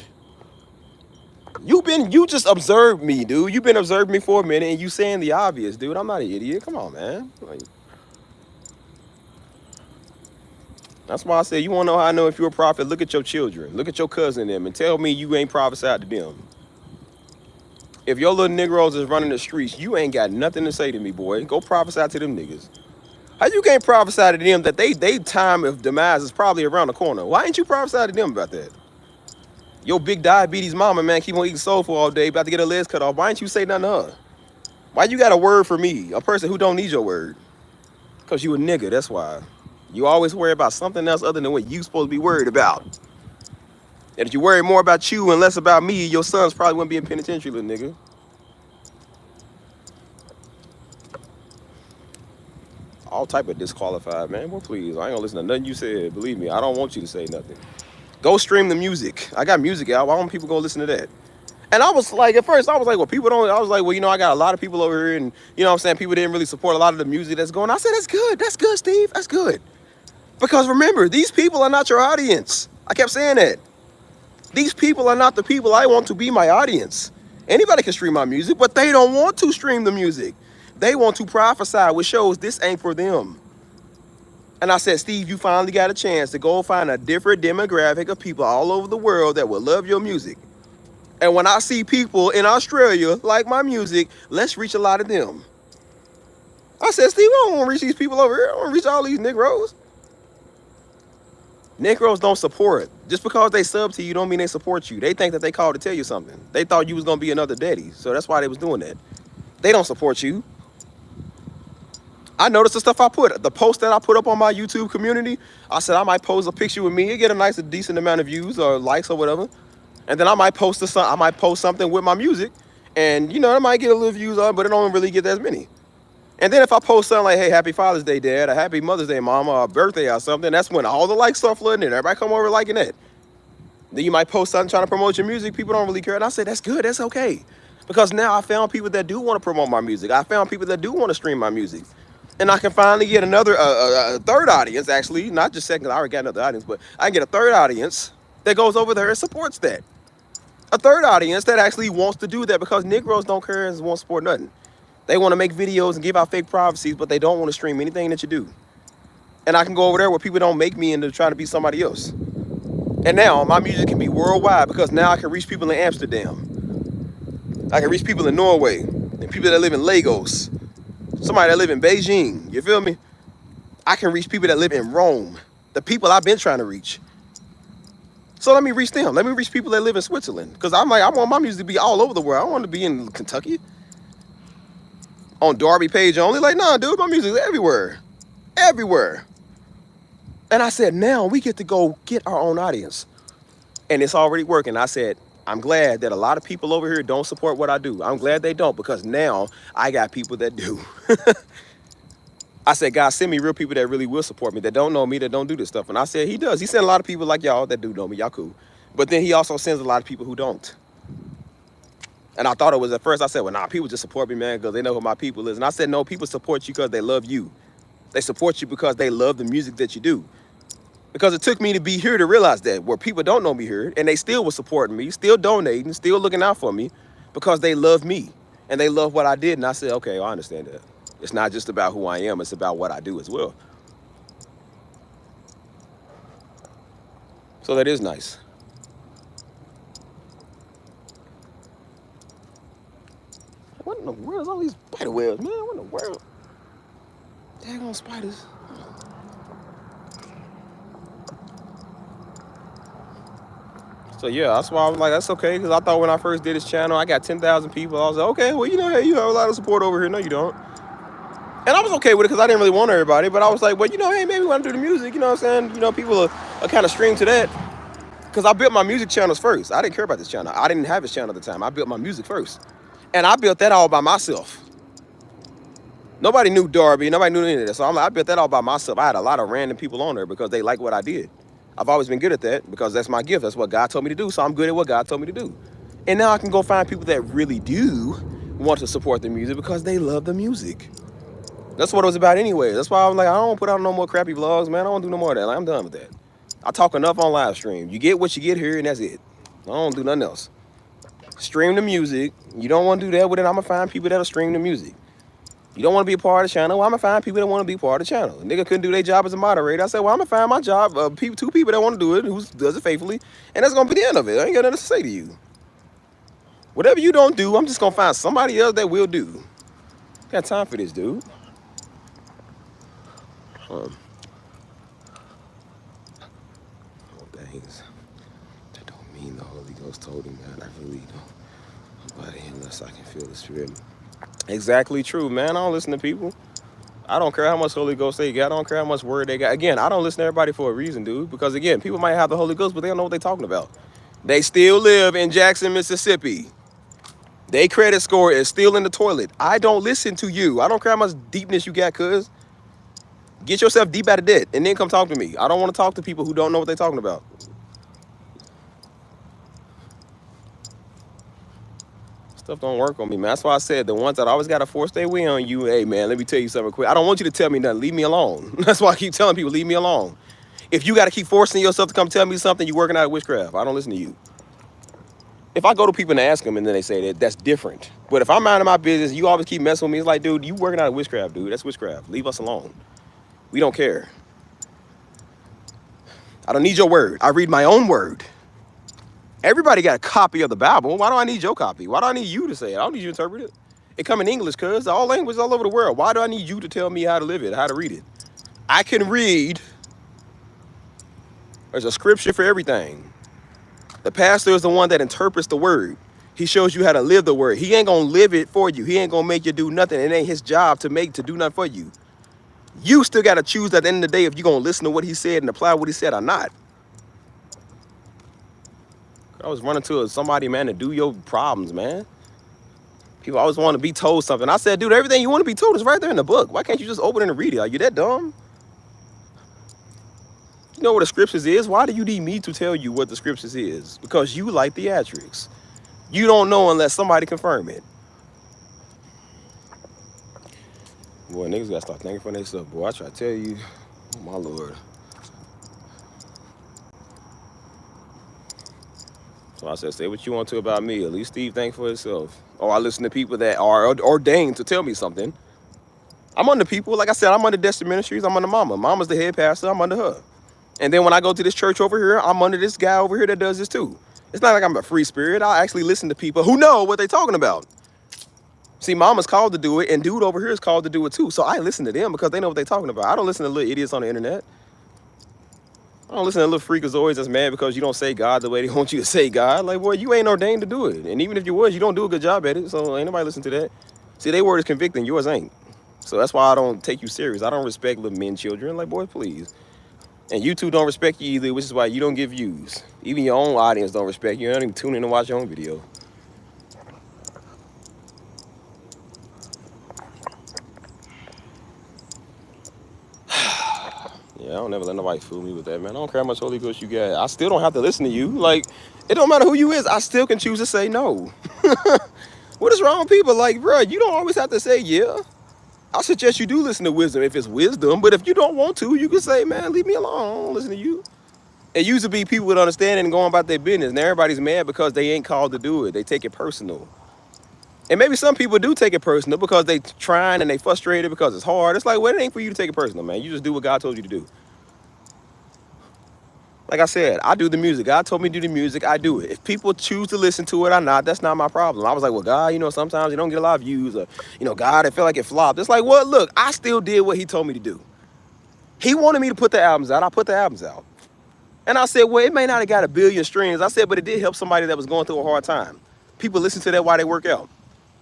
You just observed me, dude. You've been observing me for a minute and you saying the obvious, dude. I'm not an idiot. Come on, man. Like, that's why I said, you want to know how I know if you're a prophet? Look at your children. Look at your cousin and them and tell me you ain't prophesied to them. If your little Negroes is running the streets, you ain't got nothing to say to me, boy. Go prophesy to them niggas. How you can't prophesy to them that they time of demise is probably around the corner? Why ain't you prophesy to them about that? Your big diabetes mama, man, keep on eating soul food all day, about to get her legs cut off. Why ain't you say nothing to her? Why you got a word for me, a person who don't need your word? Because you a nigga, that's why. You always worry about something else other than what you supposed to be worried about. And if you worry more about you and less about me, your sons probably wouldn't be in penitentiary, little nigga. All type of disqualified, man. Well, please, I ain't gonna listen to nothing you said. Believe me, I don't want you to say nothing. Go stream the music. I got music out. Why don't people go listen to that? And I was like, at first, I was like, well, people don't, I was like, well, you know, I got a lot of people over here and, you know what I'm saying, people didn't really support a lot of the music that's going on. I said, that's good, Steve, that's good. Because remember, these people are not your audience. I kept saying that. These people are not the people I want to be my audience. Anybody can stream my music, but they don't want to stream the music. They want to prophesy, which shows this ain't for them. And I said, Steve, you finally got a chance to go find a different demographic of people all over the world that will love your music. And when I see people in Australia like my music, let's reach a lot of them. I said, Steve, I don't want to reach these people over here. I want to reach all these Negroes. Negroes don't support. Just because they sub to you don't mean they support you. They think that they called to tell you something. They thought you was going to be another daddy. So that's why they was doing that. They don't support you. I noticed the stuff I put, the post that I put up on my YouTube community. I said I might post a picture with me and get a nice, decent amount of views or likes or whatever. And then I might post something with my music, and you know, I might get a little views on it, but it don't really get as many. And then if I post something like, hey, happy Father's Day, Dad, or happy Mother's Day, Mama, or birthday or something, that's when all the likes start flooding in. Everybody come over liking that. Then you might post something trying to promote your music. People don't really care. And I say, that's good, that's okay. Because now I found people that do want to promote my music. I found people that do want to stream my music. And I can finally get another, a third audience, actually, not just second, I already got another audience, but I can get a third audience that goes over there and supports that. A third audience that actually wants to do that, because Negroes don't care and won't support nothing. They want to make videos and give out fake prophecies, but they don't want to stream anything that you do. And I can go over there where people don't make me into trying to be somebody else. And now my music can be worldwide, because now I can reach people in Amsterdam. I can reach people in Norway and people that live in Lagos. Somebody that live in Beijing, you feel me? I can reach people that live in Rome, the people I've been trying to reach. So let me reach them. Let me reach people that live in Switzerland. Because I'm like, I want my music to be all over the world. I want to be in Kentucky. On Darby page only. Like, nah, dude, my music's everywhere. Everywhere. And I said, now we get to go get our own audience. And it's already working. I said, I'm glad that a lot of people over here don't support what I do. I'm glad they don't, because now I got people that do. I said, God, send me real people that really will support me, that don't know me, that don't do this stuff. And I said, he does. He sent a lot of people like y'all that do know me. Y'all cool. But then he also sends a lot of people who don't. And I thought it was, at first I said, well, nah, people just support me, man, because they know who my people is. And I said, no, people support you because they love you. They support you because they love the music that you do. Because it took me to be here to realize that, where people don't know me here, and they still were supporting me, still donating, still looking out for me, because they love me and they love what I did. And I said, okay, I understand that. It's not just about who I am, it's about what I do as well. So that is nice. What in the world is all these spider webs, man? What in the world? Daggone spiders. So yeah, that's why I was like, that's okay, because I thought when I first did this channel, I got 10,000 people. I was like, okay, well, you know, hey, you have a lot of support over here. No, you don't. And I was okay with it because I didn't really want everybody, but I was like, well, you know, hey, maybe when I do the music, you know what I'm saying? You know, people are kind of stream to that. Because I built my music channels first. I didn't care about this channel. I didn't have this channel at the time. I built my music first. And I built that all by myself. Nobody knew Darby. Nobody knew any of that. So I built that all by myself. I had a lot of random people on there because they like what I did. I've always been good at that because that's my gift. That's what God told me to do. So I'm good at what God told me to do. And now I can go find people that really do want to support the music because they love the music. That's what it was about anyway. That's why I was like, I don't put out no more crappy vlogs, man. I don't do no more of that. Like, I'm done with that. I talk enough on live stream. You get what you get here and that's it. I don't do nothing else. Stream the music. You don't want to do that with it. I'm going to find people that'll stream the music. You don't want to be a part of the channel. Well, I'm going to find people that want to be part of the channel. A nigga couldn't do their job as a moderator. I said, well, I'm going to find my job, two people that want to do it, who does it faithfully, and that's going to be the end of it. I ain't got nothing to say to you. Whatever you don't do, I'm just gonna find somebody else that will do. Got time for this, dude. Oh, things. That don't mean the Holy Ghost told him, man. I really don't. Nobody unless I can feel the Spirit. Exactly true, man. I don't listen to people. I don't care how much Holy Ghost they got. I don't care how much word they got. Again, I don't listen to everybody for a reason, dude. Because again, people might have the Holy Ghost, but they don't know what they're talking about. They still live in Jackson, Mississippi. Their credit score is still in the toilet. I don't listen to you. I don't care how much deepness you got, cuz. Get yourself deep out of debt and then come talk to me. I don't want to talk to people who don't know what they're talking about. Stuff don't work on me, man. That's why I said the ones that always got to force their way on you, hey, man, let me tell you something quick. I don't want you to tell me nothing. Leave me alone. That's why I keep telling people, leave me alone. If you got to keep forcing yourself to come tell me something, you're working out of witchcraft. I don't listen to you. If I go to people and ask them and then they say that, that's different. But if I'm minding my business, you always keep messing with me. It's like, dude, you working out of witchcraft, dude. That's witchcraft. Leave us alone. We don't care. I don't need your word. I read my own word. Everybody got a copy of the Bible. Why do I need your copy? Why do I need you to say it? I don't need you to interpret it. It come in English, cuz. All languages all over the world. Why do I need you to tell me how to live it, how to read it? I can read. There's a scripture for everything. The pastor is the one that interprets the word. He shows you how to live the word. He ain't gonna live it for you. He ain't gonna make you do nothing. It ain't his job to do nothing for you. You still gotta choose at the end of the day if you're gonna listen to what he said and apply what he said or not. I was running to somebody, man, to do your problems, man. People always want to be told something. I said, dude, everything you want to be told is right there in the book. Why can't you just open it and read it? Are you that dumb? You know what the scriptures is? Why do you need me to tell you what the scriptures is? Because you like theatrics. You don't know unless somebody confirm it. Boy, niggas gotta start thinking for themselves. Boy, I try to tell you, oh my Lord. So I said, say what you want to about me. At least Steve think for himself. Or I listen to people that are ordained to tell me something. I'm under people. Like I said, I'm under Destiny Ministries. I'm under Mama. Mama's the head pastor. I'm under her. And then when I go to this church over here, I'm under this guy over here that does this too. It's not like I'm a free spirit. I actually listen to people who know what they're talking about. See, Mama's called to do it, and dude over here is called to do it too. So I listen to them because they know what they're talking about. I don't listen to little idiots on the internet. I don't listen to little freakazoids that's mad because you don't say God the way they want you to say God. Like, boy, you ain't ordained to do it. And even if you was, you don't do a good job at it. So ain't nobody listen to that. See, their word is convicting. Yours ain't. So that's why I don't take you serious. I don't respect little men, children. Like, boy, please. And you two don't respect you either, which is why you don't get views. Even your own audience don't respect you. You don't even tune in and watch your own video. Yeah, I don't never let nobody fool me with that, man. I don't care how much Holy Ghost you got. I still don't have to listen to you. Like, it don't matter who you is. I still can choose to say no. What is wrong with people? Like, bro, you don't always have to say yeah. I suggest you do listen to wisdom if it's wisdom. But if you don't want to, you can say, man, leave me alone. I don't listen to you. It used to be people with understanding and going about their business. And everybody's mad because they ain't called to do it. They take it personal. And maybe some people do take it personal because they trying and they frustrated because it's hard. It's like, well, it ain't for you to take it personal, man. You just do what God told you to do. Like I said, I do the music. God told me to do the music. I do it. If people choose to listen to it or not, that's not my problem. I was like, well, God, you know, sometimes you don't get a lot of views. Or, you know, God, I feel like it flopped. It's like, well, look, I still did what he told me to do. He wanted me to put the albums out. I put the albums out. And I said, well, it may not have got 1 billion streams. I said, but it did help somebody that was going through a hard time. People listen to that while they work out.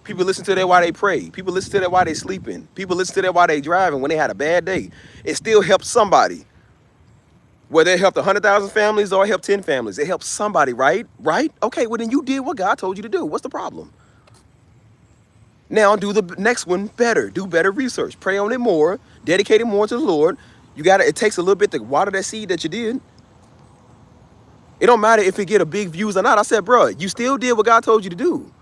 People listen to that while they pray. People listen to that while they sleeping. People listen to that while they driving when they had a bad day. It still helps somebody. Whether it helped 100,000 families or it helped 10 families. It helped somebody, right? Right? Okay, well then you did what God told you to do. What's the problem? Now do the next one better. Do better research. Pray on it more. Dedicate it more to the Lord. It takes a little bit to water that seed that you did. It don't matter if it get a big views or not. I said, bro, you still did what God told you to do.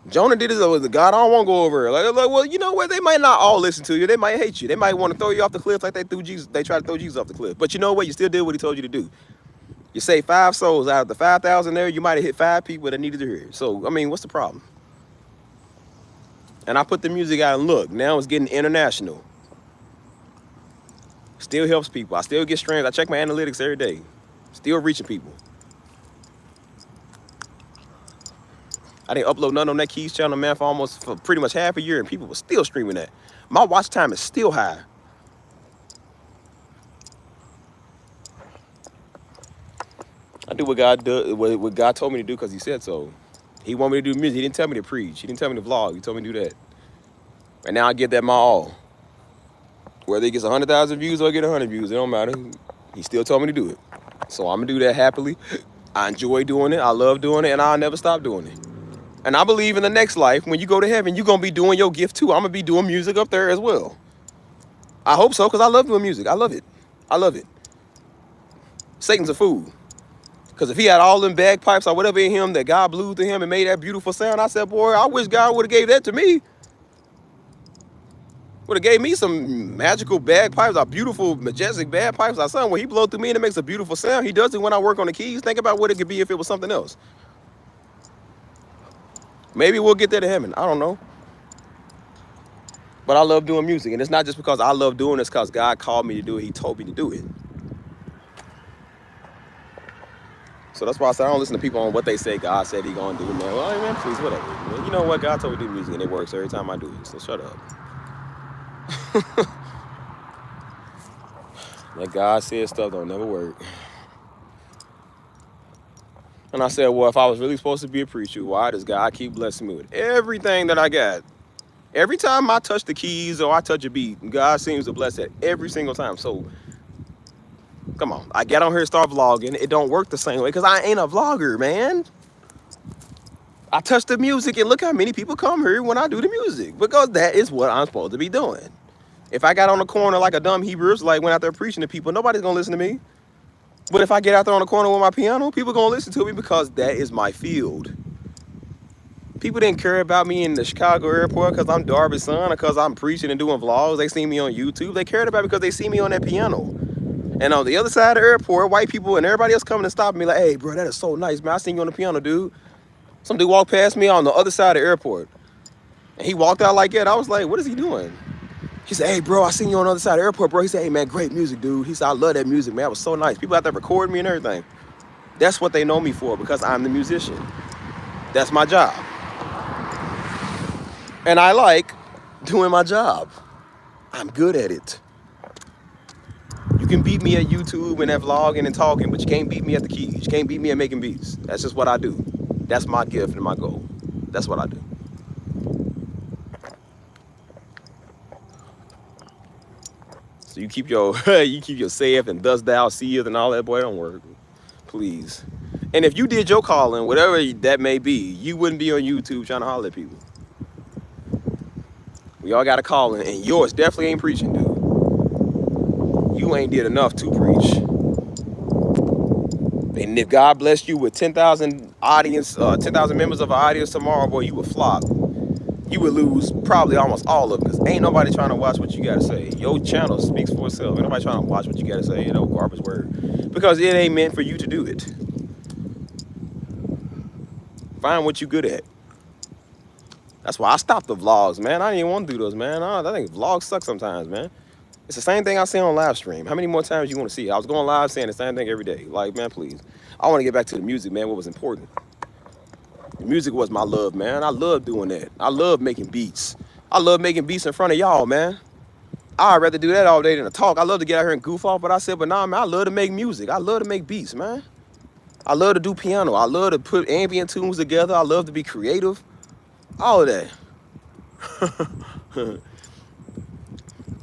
Jonah did his with God. I don't want to go over. Like, well, you know what? They might not all listen to you. They might hate you. They might want to throw you off the cliff like they threw Jesus. They tried to throw Jesus off the cliff. But you know what? You still did what he told you to do. You saved 5 souls out of the 5,000 there. You might have hit 5 people that needed to hear it. So, I mean, what's the problem? And I put the music out and look. Now it's getting international. Still helps people. I still get streams. I check my analytics every day. Still reaching people. I didn't upload none on that Keys channel, man, for pretty much half a year, and people were still streaming that. My watch time is still high. I do what God told me to do because he said so. He wanted me to do music. He didn't tell me to preach. He didn't tell me to vlog. He told me to do that. And now I give that my all. Whether it gets 100,000 views or I get 100 views, it don't matter. He still told me to do it. So I'm going to do that happily. I enjoy doing it. I love doing it. And I'll never stop doing it. And I believe in the next life, when you go to heaven, you're going to be doing your gift too. I'm going to be doing music up there as well. I hope so, because I love doing music. I love it. I love it. Satan's a fool. Because if he had all them bagpipes or whatever in him that God blew to him and made that beautiful sound, I said, boy, I wish God would have gave that to me. Would have gave me some magical bagpipes or beautiful, majestic bagpipes or something where he blow through me and it makes a beautiful sound. He does it when I work on the keys. Think about what it could be if it was something else. Maybe we'll get there to heaven. I don't know. But I love doing music. And it's not just because I love doing it, it's because God called me to do it. He told me to do it. So that's why I said I don't listen to people on what they say God said he gonna do, man. Well, hey, man, please, whatever. Man, you know what? God told me to do music and it works every time I do it. So shut up. That God said stuff don't never work. And I said, well, if I was really supposed to be a preacher, why does God keep blessing me with everything that I got? Every time I touch the keys or I touch a beat, God seems to bless it every single time. So come on, I get on here and start vlogging. It don't work the same way because I ain't a vlogger, man. I touch the music and look how many people come here when I do the music because that is what I'm supposed to be doing. If I got on the corner like a dumb Hebrew Israelite, went out there preaching to people, nobody's gonna listen to me. But if I get out there on the corner with my piano, people gonna listen to me because that is my field. People didn't care about me in the Chicago airport because I'm Darby's son or because I'm preaching and doing vlogs. They see me on YouTube. They cared about me because they see me on that piano. And on the other side of the airport, white people and everybody else coming and stopping me like, hey, bro, that is so nice, man. I seen you on the piano, dude. Some dude walked past me on the other side of the airport. And he walked out like that. I was like, what is he doing? He said, hey, bro, I seen you on the other side of the airport, bro. He said, hey, man, great music, dude. He said, I love that music, man. It was so nice. People out there recording me and everything. That's what they know me for because I'm the musician. That's my job. And I like doing my job. I'm good at it. You can beat me at YouTube and at vlogging and talking, but you can't beat me at the keys. You can't beat me at making beats. That's just what I do. That's my gift and my goal. That's what I do. So you keep your saith and thus thou seest and all that, boy, don't work. Please. And if you did your calling, whatever that may be, you wouldn't be on YouTube trying to holler at people. We all got a calling, and yours definitely ain't preaching, dude. You ain't did enough to preach. And if God blessed you with 10,000 audience, 10,000 members of an audience tomorrow, boy, you would flop. You would lose probably almost all of them because ain't nobody trying to watch what you got to say. Your channel speaks for itself. Ain't nobody trying to watch what you got to say, you know, garbage word. Because it ain't meant for you to do it. Find what you good at. That's why I stopped the vlogs, man. I didn't even want to do those, man. I think vlogs suck sometimes, man. It's the same thing I say on live stream. How many more times you want to see it? I was going live saying the same thing every day. Like, man, please. I want to get back to the music, man, what was important. The music was my love, man. I love doing that. I love making beats. I love making beats in front of y'all, man. I'd rather do that all day than to talk. I love to get out here and goof off, but I said, but nah, man, I love to make music. I love to make beats, man. I love to do piano. I love to put ambient tunes together. I love to be creative. All of that.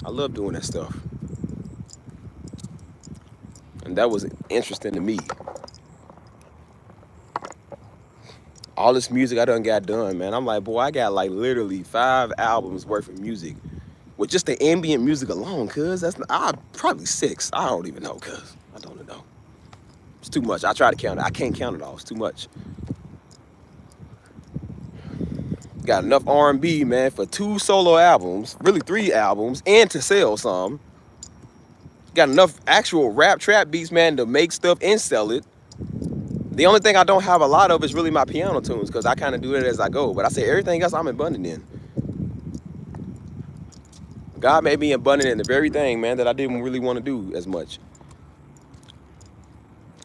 I love doing that stuff. And that was interesting to me. All this music I done got done, man. I'm like, boy, I got like literally 5 albums worth of music with just the ambient music alone, cuz that's probably 6. I don't even know, cuz I don't know. It's too much. I try to count it. I can't count it all. It's too much. Got enough R&B, man, for 2 solo albums, really 3 albums, and to sell some. Got enough actual rap trap beats, man, to make stuff and sell it. The only thing I don't have a lot of is really my piano tunes, because I kind of do it as I go. But I say everything else I'm abundant in. God made me abundant in the very thing, man, that I didn't really want to do as much.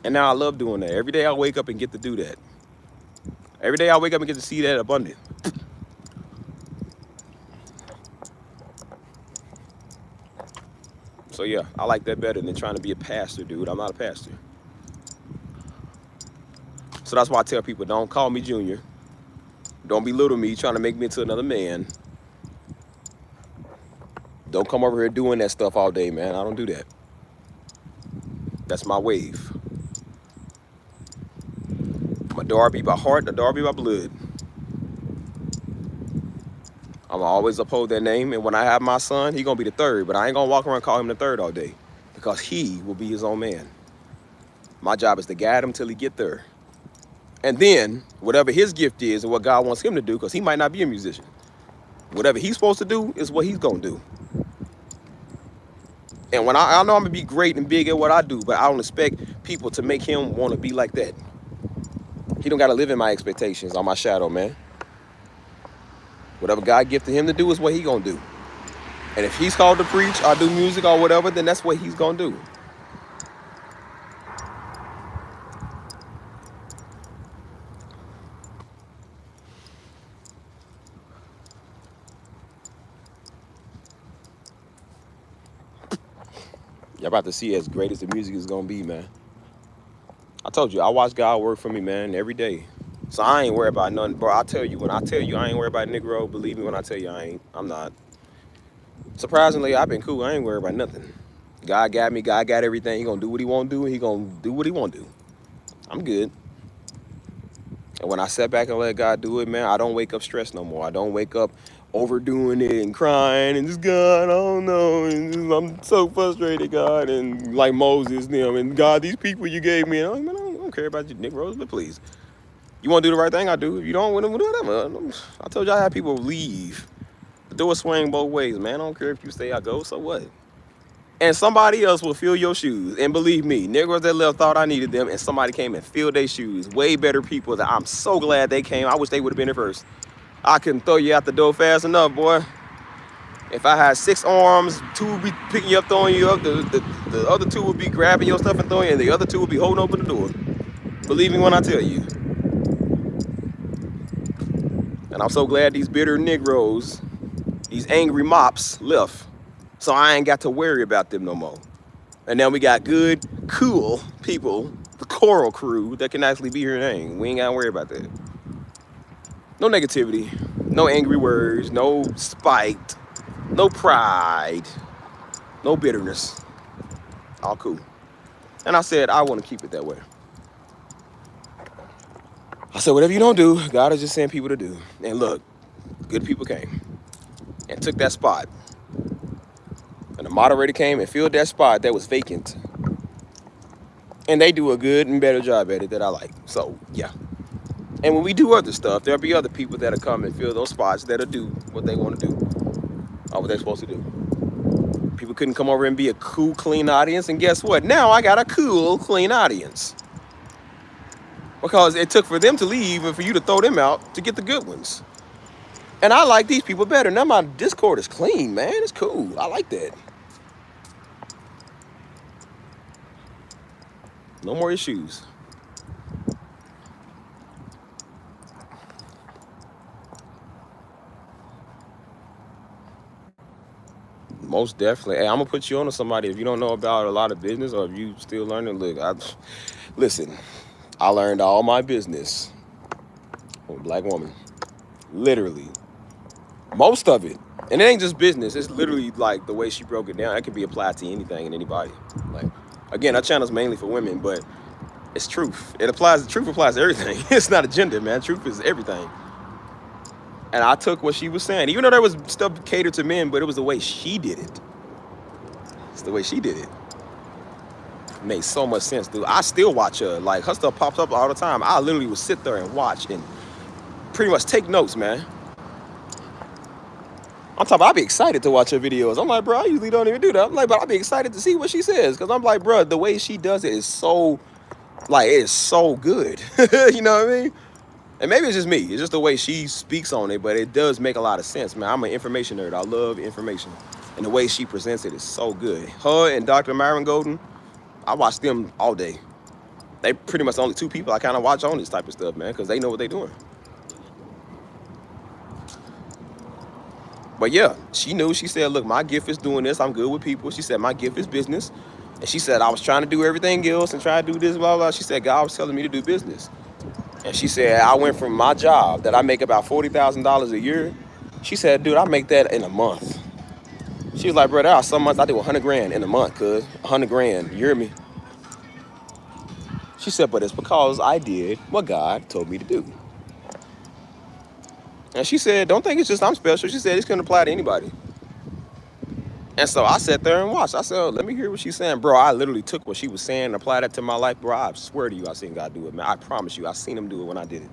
And now I love doing that. Every day I wake up and get to do that. Every day I wake up and get to see that abundant. So yeah, I like that better than trying to be a pastor, dude. I'm not a pastor. So that's why I tell people, don't call me junior. Don't belittle me trying to make me into another man. Don't come over here doing that stuff all day, man. I don't do that. That's my wave. I'm a Darby by heart, a Darby by blood. I'm always uphold that name, and when I have my son, he gonna be the third, but I ain't gonna walk around and call him the third all day because he will be his own man. My job is to guide him till he get there. And then, whatever his gift is and what God wants him to do, because he might not be a musician, whatever he's supposed to do is what he's gonna do. And when I know I'm gonna be great and big at what I do, but I don't expect people to make him want to be like that. He don't gotta live in my expectations on my shadow, man. Whatever God gifted him to do is what he gonna do. And if he's called to preach or do music or whatever, then that's what he's gonna do. Y'all about to see as great as the music is gonna be, man. I told you, I watch God work for me, man, every day. So I ain't worried about nothing, bro. I tell you, when I tell you I ain't worried about Negro, believe me when I tell you I ain't. I'm not. Surprisingly, I've been cool. I ain't worried about nothing. God got me. God got everything. He gonna do what he want to do. He gonna do what he want to do. I'm good. And when I sit back and let God do it, man, I don't wake up stressed no more. I don't wake up overdoing it and crying and just, God, I don't know. And just, I'm so frustrated, God. And like Moses, them, and God, these people you gave me. And I'm like, man, I don't care about you, Negroes, but please. You want to do the right thing? I do. If you don't, whatever. I told you I had people leave. The door swing both ways, man. I don't care if you stay or go, so what? And somebody else will fill your shoes. And believe me, Negroes that left thought I needed them, and somebody came and filled their shoes. Way better people that I'm so glad they came. I wish they would have been there first. I couldn't throw you out the door fast enough, boy. If I had 6 arms, 2 would be picking you up, throwing you up. The other 2 would be grabbing your stuff and throwing you, and the other 2 would be holding open the door. Believe me when I tell you. And I'm so glad these bitter Negroes, these angry mops left. So I ain't got to worry about them no more. And now we got good, cool people, the choral crew, that can actually be here and hang. We ain't gotta worry about that. No negativity, no angry words, no spite, no pride, no bitterness. All cool. And I said, I want to keep it that way. I said, whatever you don't do, God is just sending people to do. And look, good people came and took that spot. And the moderator came and filled that spot that was vacant. And they do a good and better job at it that I like. So, yeah. And when we do other stuff, there'll be other people that'll come and fill those spots that'll do what they want to do. Or what they're supposed to do. People couldn't come over and be a cool, clean audience. And guess what? Now I got a cool, clean audience. Because it took for them to leave and for you to throw them out to get the good ones. And I like these people better. Now my Discord is clean, man. It's cool. I like that. No more issues. Most definitely. Hey, I'm gonna put you on to somebody if you don't know about a lot of business or if you still learning. Look, listen, I learned all my business from a black woman. Literally. Most of it. And it ain't just business. It's literally like the way she broke it down. It can be applied to anything and anybody. Like, again, our channel's mainly for women, but it's truth. Truth applies to everything. It's not a gender, man. Truth is everything. And I took what she was saying, even though there was stuff catered to men, but it was the way she did it. It's the way she did it. It made so much sense, dude. I still watch her. Like, her stuff pops up all the time. I literally would sit there and watch and pretty much take notes, man. I'm talking about, I'd be excited to watch her videos. I'm like, bro, I usually don't even do that. I'm like, but I'd be excited to see what she says. Because I'm like, bro, the way she does it is so, like, it is so good. You know what I mean? And maybe it's just me. It's just the way she speaks on it. But it does make a lot of sense, man. I'm an information nerd. I love information. And the way she presents it is so good. Her and Dr. Myron Golden, I watch them all day. They pretty much the only 2 people I kind of watch on this type of stuff, man. Because they know what they're doing. But yeah, she knew. She said, look, my gift is doing this. I'm good with people. She said, my gift is business. And she said, I was trying to do everything else and try to do this, blah, blah. She said, God was telling me to do business. And she said, I went from my job that I make about $40,000 a year. She said, dude, I make that in a month. She was like, bro, there are some months I do 100 grand in a month, cuz 100 grand. You hear me? She said, but it's because I did what God told me to do. And she said, don't think it's just I'm special. She said, this can apply to anybody. And so I sat there and watched. I said, oh, let me hear what she's saying. Bro, I literally took what she was saying and applied that to my life. Bro, I swear to you, I seen God do it, man. I promise you, I seen him do it when I did it.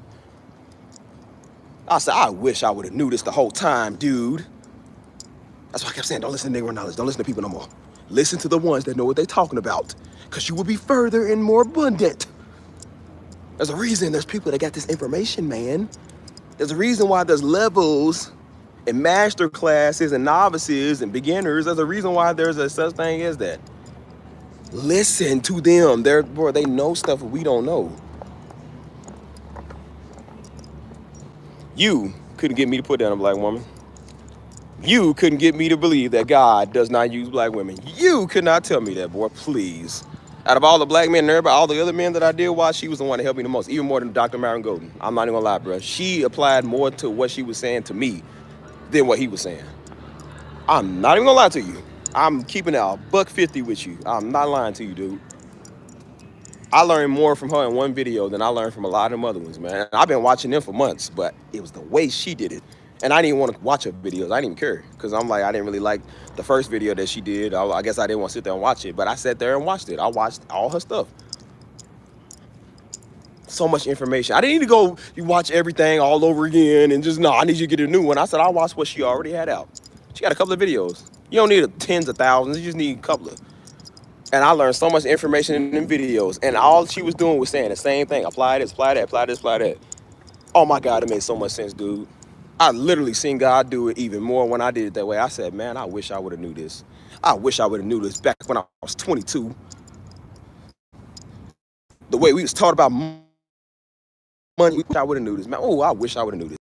I said, I wish I would have knew this the whole time, dude. That's why I kept saying, don't listen to neighbor knowledge. Don't listen to people no more. Listen to the ones that know what they're talking about, because you will be further and more abundant. There's a reason there's people that got this information, man. There's a reason why there's levels and master classes and novices and beginners. There's a reason why there's a such thing as that. Listen to them. They know stuff we don't know. You couldn't get me to put down a black woman. You couldn't get me to believe that God does not use black women. You could not tell me that, boy, please. Out of all the black men and everybody, all the other men that I did watch, she was the one that helped me the most, even more than Dr. Myron Golden. I'm not even gonna lie, bro. She applied more to what she was saying to me than what he was saying. I'm not even gonna lie to you. I'm keeping it a $150 with you. I'm not lying to you, dude. I learned more from her in one video than I learned from a lot of them other ones, man. I've been watching them for months, but it was the way she did it. And I didn't even want to watch her videos. I didn't even care, because I'm like, I didn't really like the first video that she did. I guess I didn't want to sit there and watch it, but I sat there and watched it. I watched all her stuff. So much information. I didn't need to go watch everything all over again and just, no, I need you to get a new one. I said, I'll watch what she already had out. She got a couple of videos. You don't need tens of thousands. You just need a couple of. And I learned so much information in them videos. And all she was doing was saying the same thing. Apply this, apply that, apply this, apply that. Oh my God, it made so much sense, dude. I literally seen God do it even more when I did it that way. I said, man, I wish I would have knew this. I wish I would have knew this back when I was 22. The way we was taught about money, I would have knew this, man. Oh, I wish I would have knew this.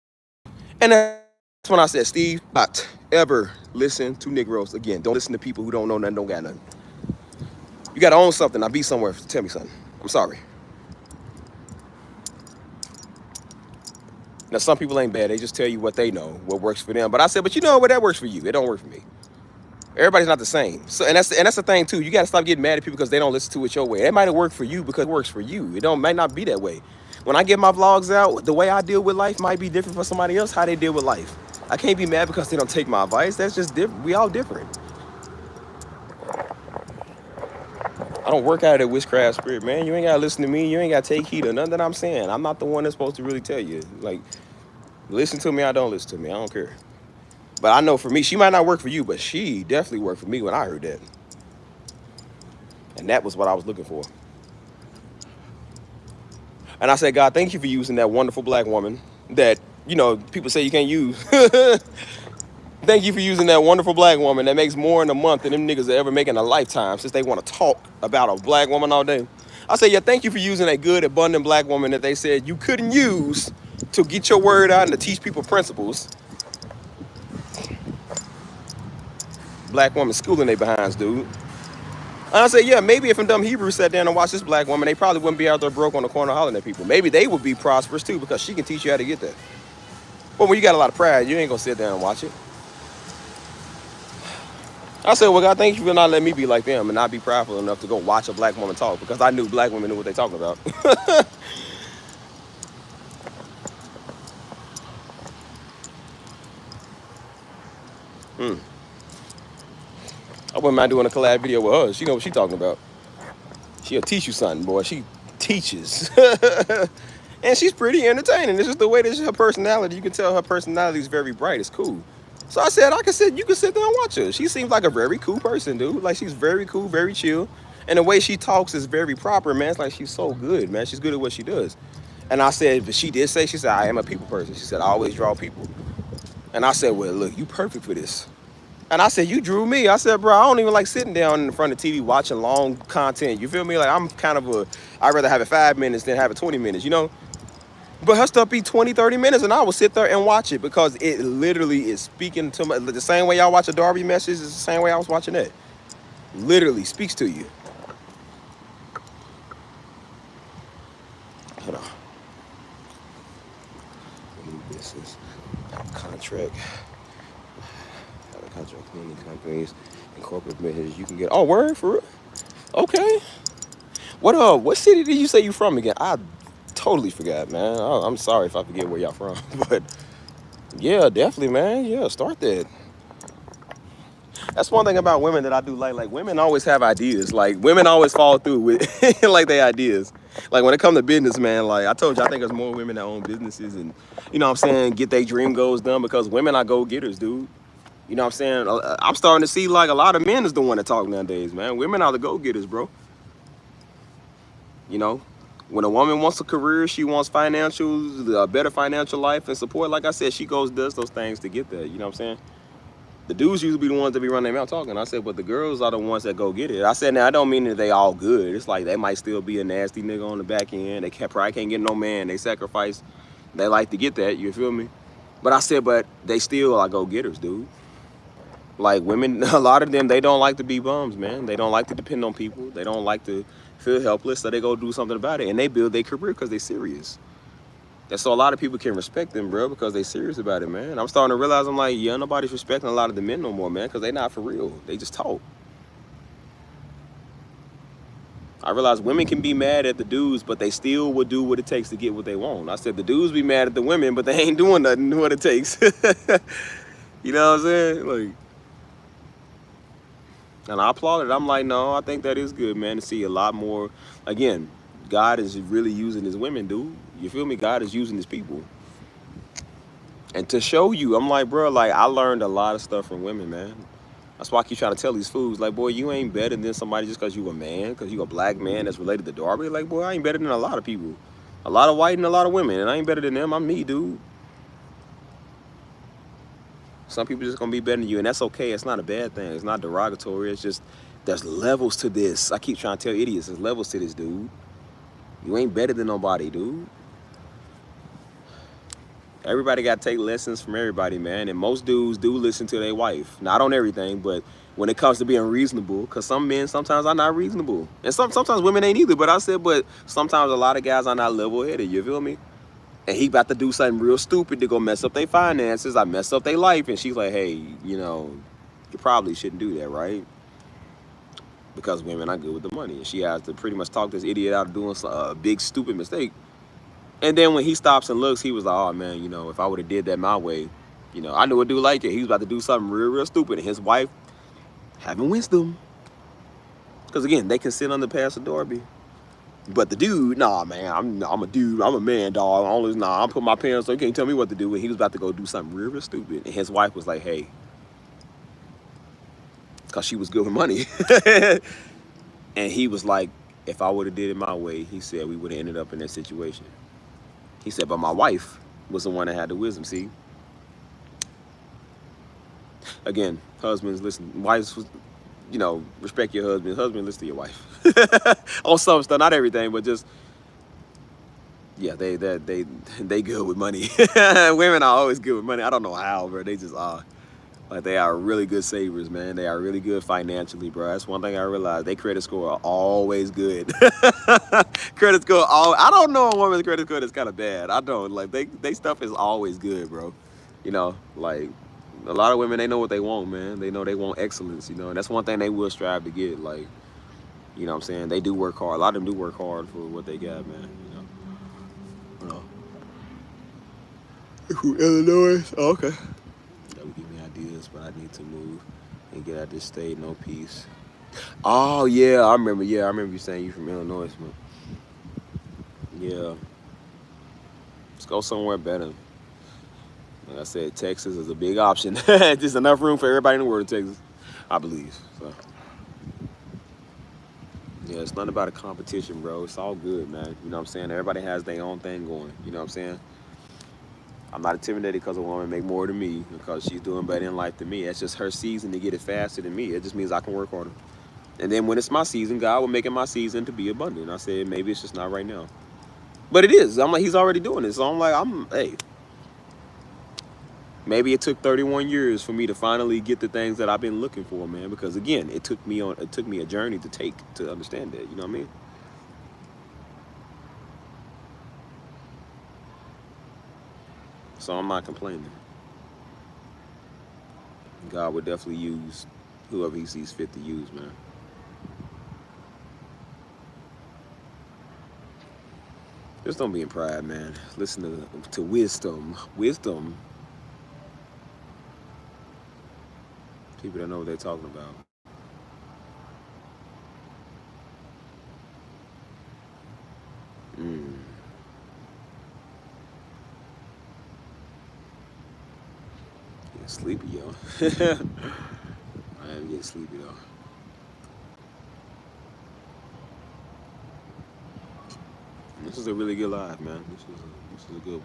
And that's when I said, Steve, not ever listen to Negroes again. Don't listen to people who don't know nothing, don't got nothing. You got to own something. Now be somewhere to tell me something. I'm sorry. Now, some people ain't bad. They just tell you what they know, what works for them. But I said, but you know what? That works for you. It don't work for me. Everybody's not the same. So, and that's the thing too. You got to stop getting mad at people because they don't listen to it your way. It might have worked for you because it works for you. Might not be that way. When I get my vlogs out, the way I deal with life might be different for somebody else. How they deal with life. I can't be mad because they don't take my advice. That's just different. We all different. I don't work out of that witchcraft spirit, man. You ain't gotta listen to me. You ain't gotta take heed of nothing that I'm saying. I'm not the one that's supposed to really tell you. Like, listen to me, I don't listen to me. I don't care. But I know for me, she might not work for you, but she definitely worked for me when I heard that. And that was what I was looking for. And I said, God, thank you for using that wonderful black woman that, you know, people say you can't use. Thank you for using that wonderful black woman that makes more in a month than them niggas ever make in a lifetime, since they want to talk about a black woman all day. I said, yeah, thank you for using that good, abundant black woman that they said you couldn't use to get your word out and to teach people principles. Black woman schooling they behinds, dude. And I said, yeah, maybe if them dumb Hebrews sat down and watched this black woman, they probably wouldn't be out there broke on the corner hollering at people. Maybe they would be prosperous too, because she can teach you how to get that. But when you got a lot of pride, you ain't gonna sit down and watch it. I said, well, God, thank you for not letting me be like them and not be prideful enough to go watch a black woman talk, because I knew black women knew what they talking about. I wouldn't mind doing a collab video with her. She know what she talking about. She'll teach you something, boy. She teaches. And she's pretty entertaining. It's just the way that her personality. You can tell her personality is very bright. It's cool. So I said, you can sit there and watch her. She seems like a very cool person, dude. Like, she's very cool, very chill. And the way she talks is very proper, man. It's like she's so good, man. She's good at what she does. And I said, but she said, I am a people person. She said, I always draw people. And I said, well, look, you perfect for this. And I said, you drew me. I said, bro, I don't even like sitting down in front of TV watching long content. You feel me? Like, I'm kind of I'd rather have it 5 minutes than have it 20 minutes, you know? But her stuff be 20, 30 minutes, and I will sit there and watch it because it literally is speaking to my, the same way y'all watch a Darby message is the same way I was watching that. Literally speaks to you. Hold on. This is contract. Have a contract cleaning companies and corporate measures you can get. Oh, word for real? Okay. What city did you say you from again? I totally forgot, man. I'm sorry if I forget where y'all from, but yeah, definitely, man. Yeah, start that. That's one thing about women that I do like. Like, women always have ideas. Like, women always follow through with like their ideas. Like, when it comes to business, man, like I told you, I think there's more women that own businesses and, you know what I'm saying, get their dream goals done because women are go-getters, dude. You know what I'm saying? I'm starting to see like a lot of men is the one that talk nowadays, man. Women are the go-getters, bro. You know, when a woman wants a career, she wants financials, a better financial life and support. Like I said, she goes does those things to get there. You know what I'm saying? The dudes usually be the ones that be running their mouth talking. I said, but the girls are the ones that go get it. I said, now I don't mean that they all good. It's like they might still be a nasty nigga on the back end. They probably can't get no man. They sacrifice. They like to get that. You feel me? But I said, but they still are go getters, dude. Like women, a lot of them, they don't like to be bums, man. They don't like to depend on people. They don't like to feel helpless, so they go do something about it. And they build their career because they're serious. And so a lot of people can respect them, bro, because they serious about it, man. I'm starting to realize, I'm like, yeah, nobody's respecting a lot of the men no more, man, because they not for real. They just talk. I realize women can be mad at the dudes, but they still will do what it takes to get what they want. I said the dudes be mad at the women, but they ain't doing nothing what it takes. You know what I'm saying? Like, and I applaud it. I'm like, no, I think that is good, man, to see a lot more. Again, God is really using his women, dude. You feel me? God is using his people. And to show you, I'm like, bro, like, I learned a lot of stuff from women, man. That's why I keep trying to tell these fools, like, boy, you ain't better than somebody just because you a man, because you a black man that's related to Darby. Like, boy, I ain't better than a lot of people. A lot of white and a lot of women, and I ain't better than them. I'm me, dude. Some people just gonna be better than you, and that's okay. It's not a bad thing. It's not derogatory. It's just, there's levels to this. I keep trying to tell idiots, there's levels to this, dude. You ain't better than nobody, dude. Everybody got to take lessons from everybody, man. And most dudes do listen to their wife. Not on everything, but when it comes to being reasonable, because some men sometimes are not reasonable. And sometimes women ain't either. But I said, but sometimes a lot of guys are not level-headed. You feel me? And he about to do something real stupid to go mess up their finances. I mess up their life. And she's like, hey, you know, you probably shouldn't do that, right? Because women are good with the money. And she has to pretty much talk this idiot out of doing a big, stupid mistake. And then when he stops and looks, he was like, oh, man, you know, if I would have did that my way, you know, I knew a dude like it. He was about to do something real, real stupid. And his wife having wisdom. Because, again, they can sit under Pastor Darby. But the dude, nah, man, I'm a dude. I'm a man, dog. I'm putting my pants on. You can't tell me what to do. And he was about to go do something real, real stupid. And his wife was like, hey. Because she was good with money. And he was like, if I would have did it my way, he said, we would have ended up in that situation. He said, but my wife was the one that had the wisdom, see? Again, husbands, listen, wives, you know, respect your husband. Husband, listen to your wife. On some stuff, not everything, but just, yeah, they good with money. Women are always good with money. I don't know how, bro. They just are. Like, they are really good savers, man. They are really good financially, bro. That's one thing I realized. Their credit score are always good. Credit score, I don't know a woman's credit score that's kind of bad. I don't. Like, they stuff is always good, bro. You know, like, a lot of women, they know what they want, man. They know they want excellence, you know. And that's one thing they will strive to get. Like, you know what I'm saying? They do work hard. A lot of them do work hard for what they got, man. You know. Illinois? Oh, okay. That would give me ideas, but I need to move and get out of this state. No peace. Oh, yeah, I remember. Yeah, I remember you saying you from Illinois, man. Yeah. Let's go somewhere better. Like I said, Texas is a big option. There's enough room for everybody in the world in Texas, I believe. So, yeah, it's not about a competition, bro. It's all good, man. You know what I'm saying? Everybody has their own thing going. You know what I'm saying? I'm not intimidated because a woman make more than me, because she's doing better in life than me. It's just her season to get it faster than me. It just means I can work harder. And then when it's my season, God will make it my season to be abundant. I said, maybe it's just not right now. But it is. I'm like, he's already doing it. So I'm like, hey. Maybe it took 31 years for me to finally get the things that I've been looking for, man. Because again, it took me a journey to understand that. You know what I mean? So I'm not complaining. God would definitely use whoever he sees fit to use, man. Just don't be in pride, man. Listen to wisdom. Wisdom. People that know what they're talking about. Mm. Getting sleepy, yo. I am getting sleepy, though. This is a really good live, man. This is a good one.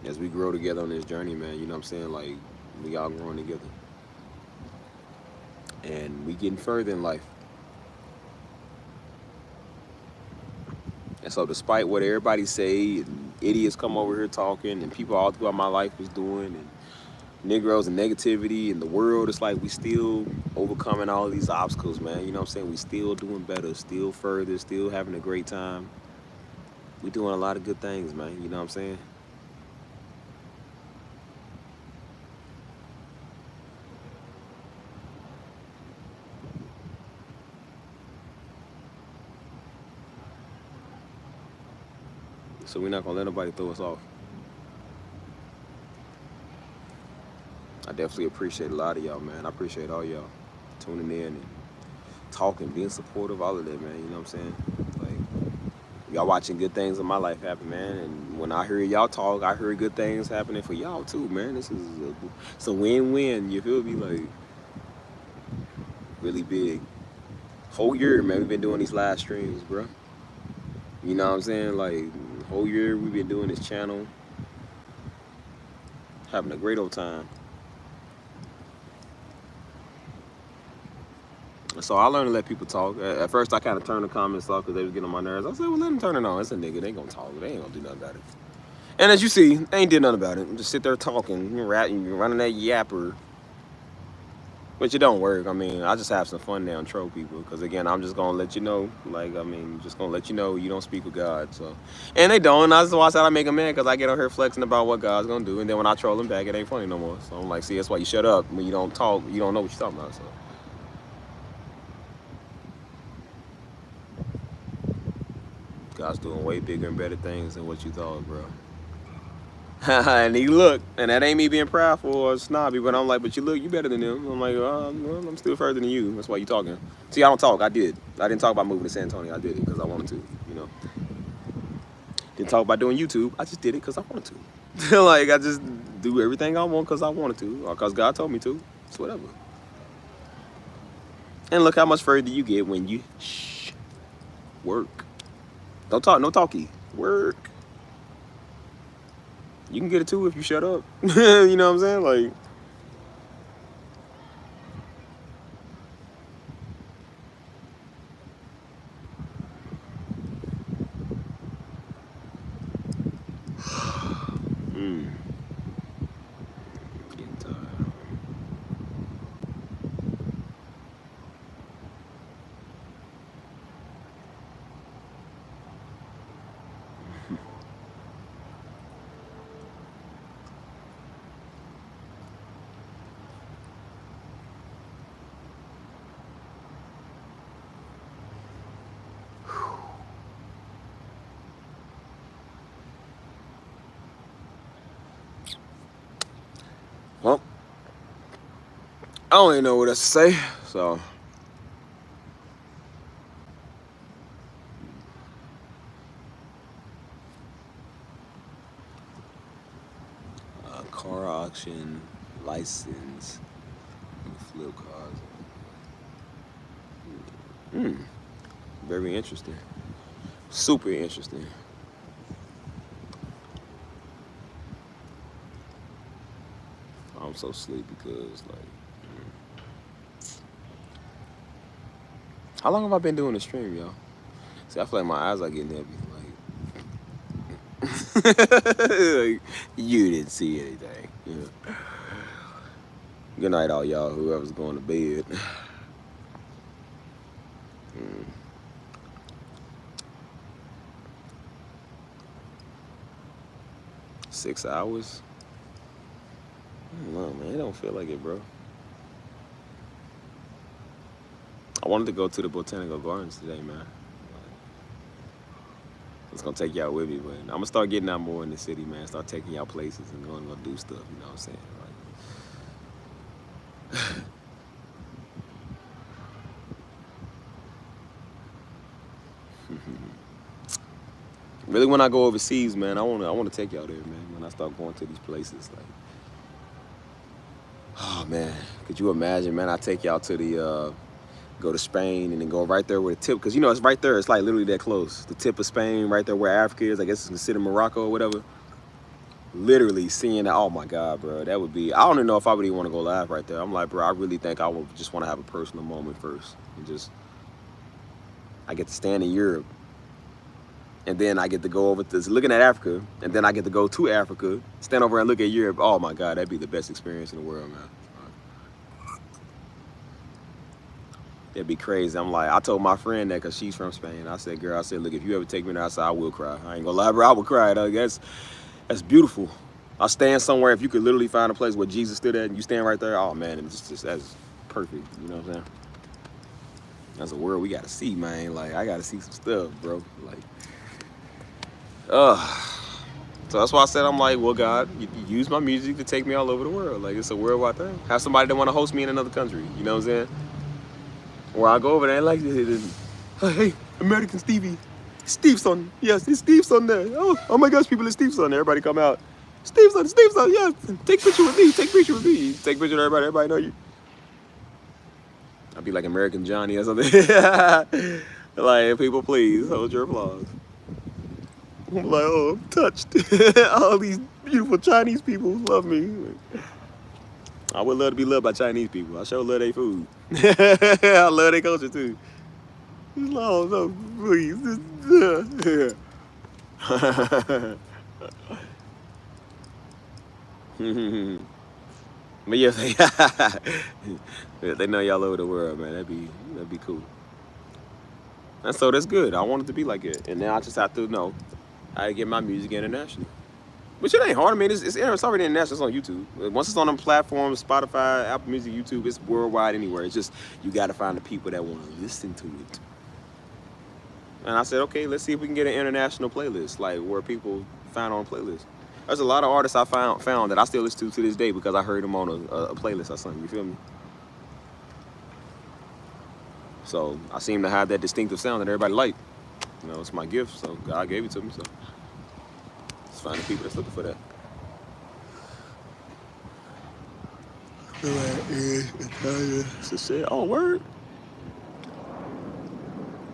As we grow together on this journey, man, you know what I'm saying? Like, we all growing together. And we getting further in life. And so despite what everybody say, and idiots come over here talking, and people all throughout my life was doing, and Negroes and negativity in the world, it's like we still overcoming all these obstacles, man. You know what I'm saying? We still doing better, still further, still having a great time. We doing a lot of good things, man. You know what I'm saying? So we're not gonna let nobody throw us off. I definitely appreciate a lot of y'all, man. I appreciate all y'all tuning in and talking, being supportive, all of that, man. You know what I'm saying? Like, y'all watching good things in my life happen, man. And when I hear y'all talk, I hear good things happening for y'all too, man. It's a win-win. You feel me? Like, really big. Whole year, man, we've been doing these live streams, bro. You know what I'm saying? Like, whole year we've been doing this channel, having a great old time. So I learned to let people talk. At first, I kind of turned the comments off because they was getting on my nerves. I said, well, let them turn it on. It's a nigga. They ain't gonna talk. They ain't gonna do nothing about it. And as you see, they ain't did nothing about it. Just sit there talking, you're running that yapper. Which it don't work. I mean, I just have some fun now and troll people. Because again, I'm just gonna let you know. Like, I mean, just gonna let you know you don't speak with God. So, and they don't. And that's why I said I make them mad because I get on here flexing about what God's gonna do. And then when I troll them back, it ain't funny no more. So I'm like, see, that's why you shut up. When you don't talk, you don't know what you're talking about. So. God's doing way bigger and better things than what you thought, bro. And he look, and that ain't me being proudful or snobby, but I'm like, but you look, you better than them. I'm like, well, I'm still further than you. That's why you talking. See, I don't talk. I did. I didn't talk about moving to San Antonio. I did it because I wanted to, you know. Didn't talk about doing YouTube. I just did it because I wanted to. Like, I just do everything I want because I wanted to, or because God told me to. It's whatever. And look how much further you get when you work. Don't talk, no talkie. Work. You can get it too if you shut up. You know what I'm saying? Like, getting tired. Well, I don't even know what else to say. So, car auction, license, flip cars. Very interesting. Super interesting. I'm so sleepy because, like, How long have I been doing the stream, y'all? See, I feel like my eyes are getting heavy. Like, you didn't see anything. Yeah. Good night, all y'all. Whoever's going to bed. 6 hours? I don't know, man. It don't feel like it, bro. I wanted to go to the botanical gardens today, man. It's gonna take y'all with me, but I'm gonna start getting out more in the city, man. Start taking y'all places and going to go do stuff. You know what I'm saying? Like, really, when I go overseas, man, I wanna take y'all there, man. When I start going to these places, like, oh man, could you imagine, man? I take y'all to the go to Spain and then go right there where the tip, because you know it's right there. It's like literally that close. The tip of Spain, right there where Africa is. I guess it's considered Morocco or whatever. Literally seeing that, oh my God, bro, that would be. I don't even know if I would even want to go live right there. I'm like, bro, I really think I would just want to have a personal moment first, and just I get to stand in Europe, and then I get to go over to looking at Africa, and then I get to go to Africa, stand over and look at Europe. Oh my God, that'd be the best experience in the world, man. It'd be crazy. I'm like, I told my friend that because she's from Spain. I said, girl, I said, look, if you ever take me there, I said, I will cry. I ain't gonna lie, bro, I will cry. Dog. That's beautiful. I'll stand somewhere, if you could literally find a place where Jesus stood at and you stand right there, oh man, it's just that's perfect. You know what I'm saying? That's a world we gotta see, man. Like, I gotta see some stuff, bro. Like, so that's why I said, I'm like, well, God, you use my music to take me all over the world. Like, it's a worldwide thing. Have somebody that want to host me in another country. You know what I'm saying? Or I go over there and like, hey, American Stevie, Steve's son. Yes, it's Steve's son there. Oh my gosh, people, it's Steve's son. Everybody come out. Steve's son, yes. Take a picture with me. Take a picture with me. Take a picture of everybody. Everybody know you. I'll be like American Johnny or something. Like, people, please hold your applause. I'm like, oh, I'm touched. All these beautiful Chinese people love me. I would love to be loved by Chinese people. I sure love their food. I love their culture too. No, no, please. But yeah, they know y'all over the world, man. That'd be cool. And so that's good. I want it to be like it. And now I just have to know how to get my music international. Which it ain't hard. I mean, it's already international. It's on YouTube. Once it's on them platforms, Spotify, Apple Music, YouTube, it's worldwide anywhere. It's just, you got to find the people that want to listen to it. And I said, okay, let's see if we can get an international playlist, like where people find on playlists. There's a lot of artists I found that I still listen to this day because I heard them on a playlist or something. You feel me? So I seem to have that distinctive sound that everybody like. You know, it's my gift, so God gave it to me. So let's find the people that's looking for that. Oh, word.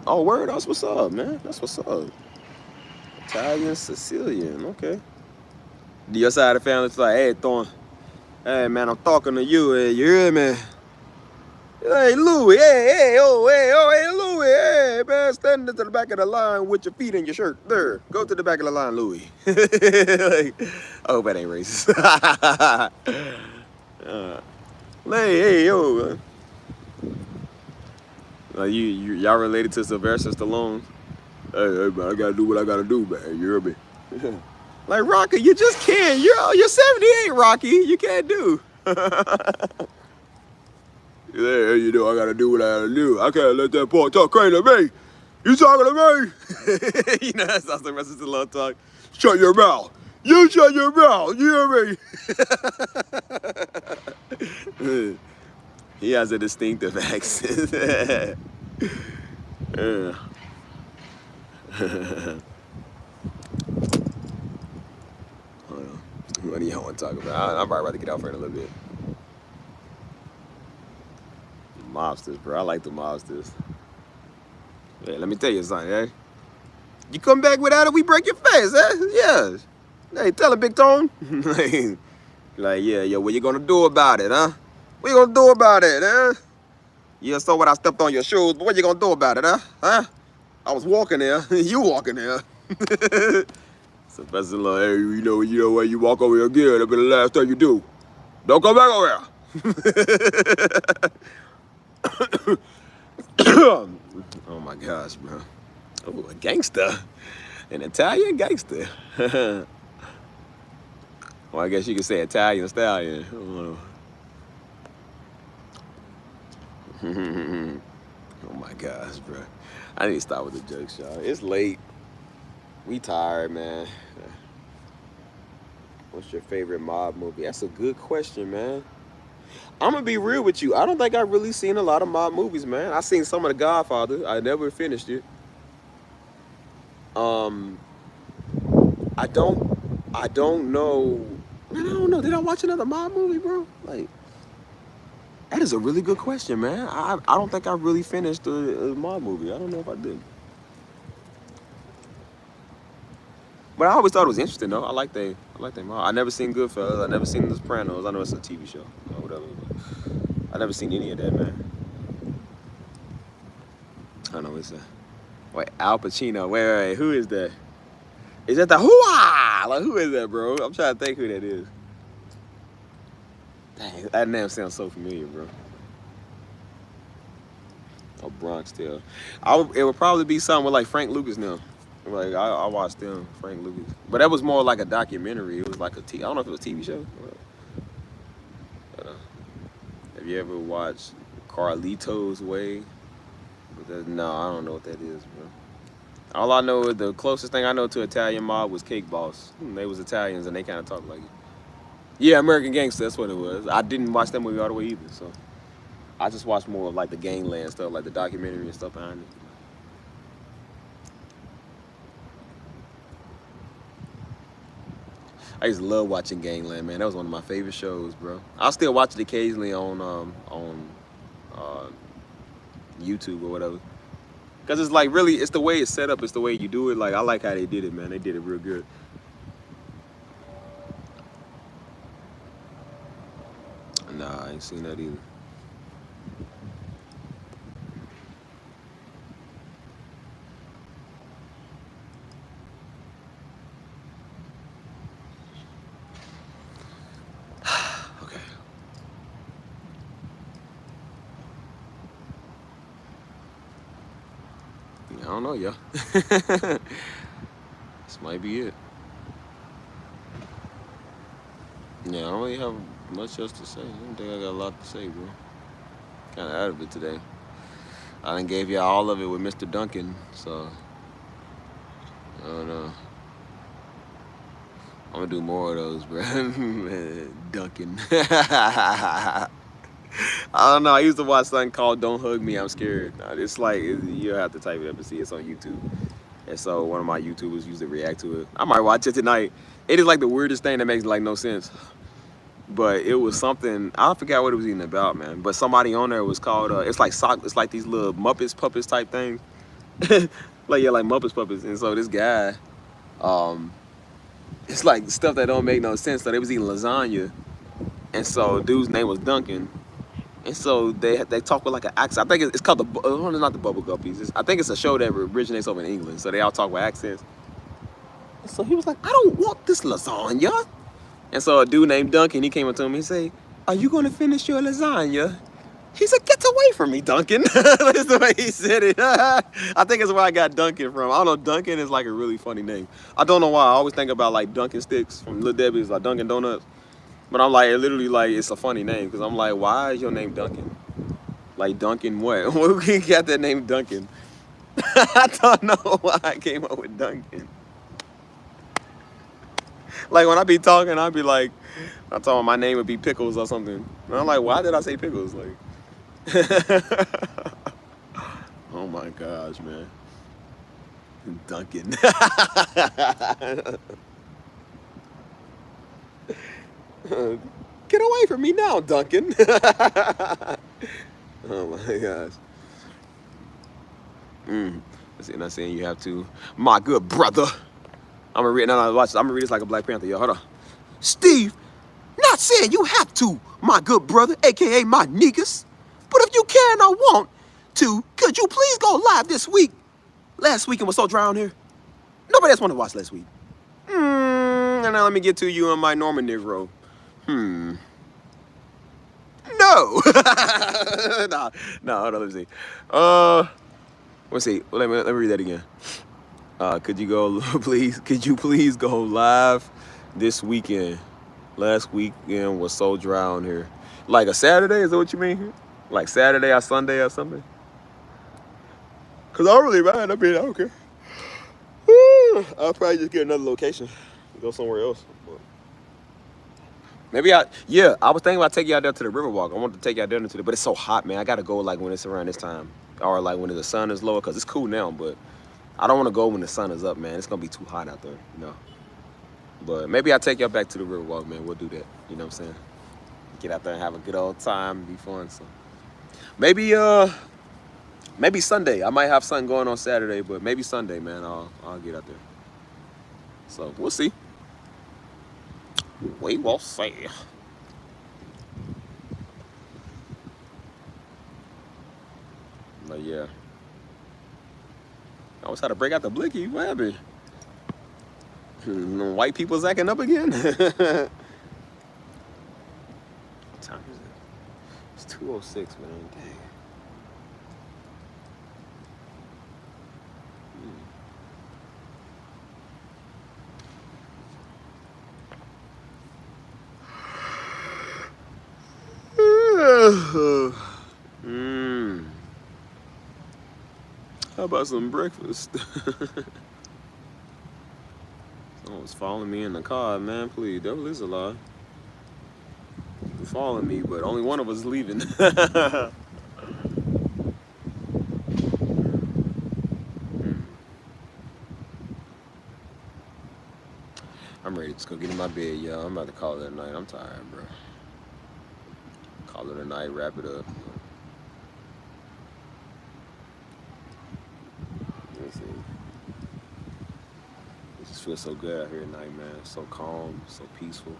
Oh, word. That's what's up, man. That's what's up. Italian, Sicilian. Okay. Your side of the family is like, hey, Thorn. Hey, man, I'm talking to you. Hey, you hear me? Hey, Louie. Hey, Louie. Hey, man, stand to the back of the line with your feet in your shirt. There. Go to the back of the line, Louie. Like, I hope that ain't racist. Hey, yo. Y'all related to Sylvester Stallone? Hey, man, I gotta do what I gotta do, man. You hear me? Like, Rocky, you just can't. You're 78, Rocky. You can't do. Yeah, you know, I gotta do what I gotta do. I can't let that boy talk crazy to me. You talking to me? You know, that's how Sylvester Stallone talk. Shut your mouth. You shut your mouth. You hear me? He has a distinctive accent. What do y'all want to talk about? I'm probably about to get out for it in a little bit. Mobsters, bro. I like the mobsters. Yeah, let me tell you something, eh? You come back without it, we break your face, eh? Yeah. Hey, tell it, Big Tone. Like, yeah, what you gonna do about it, huh? What you gonna do about it, eh? Yeah, so what? I stepped on your shoes, but what you gonna do about it, huh? Huh? I was walking there. You walking there. Sylvester like, hey, you know when you walk over here again, that'll be the last thing you do. Don't come back over here. Oh my gosh, bro. Oh, a gangster. An Italian gangster. Well, I guess you could say Italian stallion. I don't know. Oh my gosh, bro. I need to stop with the jokes, y'all. It's late. We tired, man. What's your favorite mob movie? That's a good question, man. I'm gonna be real with you. I don't think I've really seen a lot of mob movies, man. I seen some of The Godfather. I never finished it. I don't know. Man, I don't know. Did I watch another mob movie, bro? Like, that is a really good question, man. I don't think I really finished a mob movie. I don't know if I did. But I always thought it was interesting, though. I like they mob. I never seen Goodfellas. I never seen The Sopranos. I know it's a TV show or whatever. But I never seen any of that, man. I don't know what's that. Wait, Al Pacino. Wait. Who is that? Is that the hoo-ah? Like, who is that, bro? I'm trying to think who that is. Dang, that name sounds so familiar, bro. Oh, Bronx Tale. It would probably be something with like Frank Lucas now. Like I watched them, Frank Lucas. But that was more like a documentary. It was like I don't know if it was a TV show. Have you ever watched Carlito's Way? No, I don't know what that is, bro. All I know is the closest thing I know to Italian mob was Cake Boss. They was Italians and they kind of talked like it. Yeah, American Gangster, that's what it was. I didn't watch that movie all the way either, so. I just watched more of like the gangland stuff, like the documentary and stuff behind it. I used to love watching Gangland, man. That was one of my favorite shows, bro. I still watch it occasionally on YouTube or whatever. Cause it's like really, it's the way it's set up, it's the way you do it. Like I like how they did it, man. They did it real good. Nah, I ain't seen that either. Okay. I don't know, y'all. This might be it. Yeah, I don't really have much else to say. I don't think I got a lot to say, bro. Kind of out of it today. I done gave y'all all of it with Mr. Duncan, so I don't know. I'm gonna do more of those, bro. Duncan. I don't know. I used to watch something called "Don't Hug Me, I'm Scared." It's like you have to type it up and see. It's on YouTube, and so one of my YouTubers used to react to it. I might watch it tonight. It is like the weirdest thing that makes like no sense. But it was something, I forgot what it was even about, man. But somebody on there was called, it's like these little Muppets puppets type things. like Muppets puppets. And so this guy, it's like stuff that don't make no sense. So they was eating lasagna. And so dude's name was Duncan. And so they talk with like an accent. I think it's called not the Bubble Guppies. I think it's a show that originates over in England. So they all talk with accents. And so he was like, I don't want this lasagna. And so a dude named Duncan, he came up to him and said, are you going to finish your lasagna? He said, get away from me, Duncan. That's the way he said it. I think it's where I got Duncan from. I don't know, Duncan is like a really funny name. I don't know why. I always think about like Duncan Sticks from Little Debbie's, like Dunkin' Donuts. But I'm like, literally like, it's a funny name. Because I'm like, why is your name Duncan? Like Duncan what? Who got that name Duncan? I don't know why I came up with Duncan. Like when I be talking, I'd be like, I thought my name would be Pickles or something. And I'm like, why did I say Pickles? Like, oh my gosh, man. Duncan. Get away from me now, Duncan. Oh my gosh. I'm not saying you have to. My good brother. I'm gonna read this like a Black Panther, y'all. Hold on. Steve, not saying you have to, my good brother, aka my niggas. But if you can or want to, could you please go live this week? Last weekend was so dry on here. Nobody else want to watch last week. And now let me get to you in my Norman Negro. No. No, hold on, let me see. Let's see. Let me read that again. Could you please go live this weekend? Last weekend was so dry on here. Like a Saturday, is that what you mean? Like Saturday or Sunday or something? Cause I don't really mind. I mean, I don't care. I'll probably just get another location, go somewhere else. But maybe I was thinking about taking y'all down to the Riverwalk. I wanted to take y'all down to but it's so hot, man. I gotta go like when it's around this time, or like when the sun is lower, cause it's cool now. But I don't want to go when the sun is up, man. It's gonna be too hot out there, you know. But maybe I'll take y'all back to the Riverwalk, man. We'll do that. You know what I'm saying? Get out there and have a good old time, be fun. So maybe Sunday. I might have something going on Saturday, but maybe Sunday, man. I'll get out there. So we'll see. We will see. But yeah. I always had to break out the blicky. What happened? White people's acting up again? What time is it? It's 2:06, man. Dang. How about some breakfast? Someone's following me in the car, man. Please, devil is a lie. You're following me, but only one of us leaving. I'm ready to just go get in my bed, y'all. I'm about to call it a night. I'm tired, bro. Call it a night, wrap it up. Let's see. It just feels so good out here at night, man. So calm, so peaceful.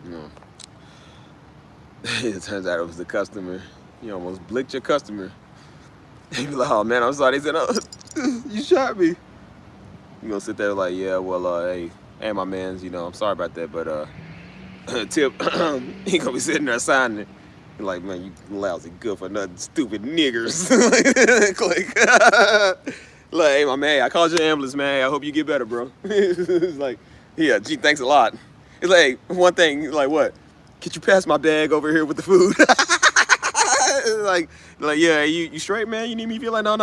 You know, it turns out it was the customer. You almost blicked your customer. He be like, oh man, I'm sorry. They said, oh, you shot me. You gonna sit there like, yeah, well, hey, my mans, you know, I'm sorry about that, but Tip, he gonna be sitting there signing it. You're like, man, you lousy good for nothing, stupid niggers. Click. Like, hey, my man, I called your ambulance, man. I hope you get better, bro. It's like, yeah, gee, thanks a lot. It's like, hey, one thing, like, what? Could you pass my bag over here with the food? like, yeah, you straight, man? You need me? Feel like, no,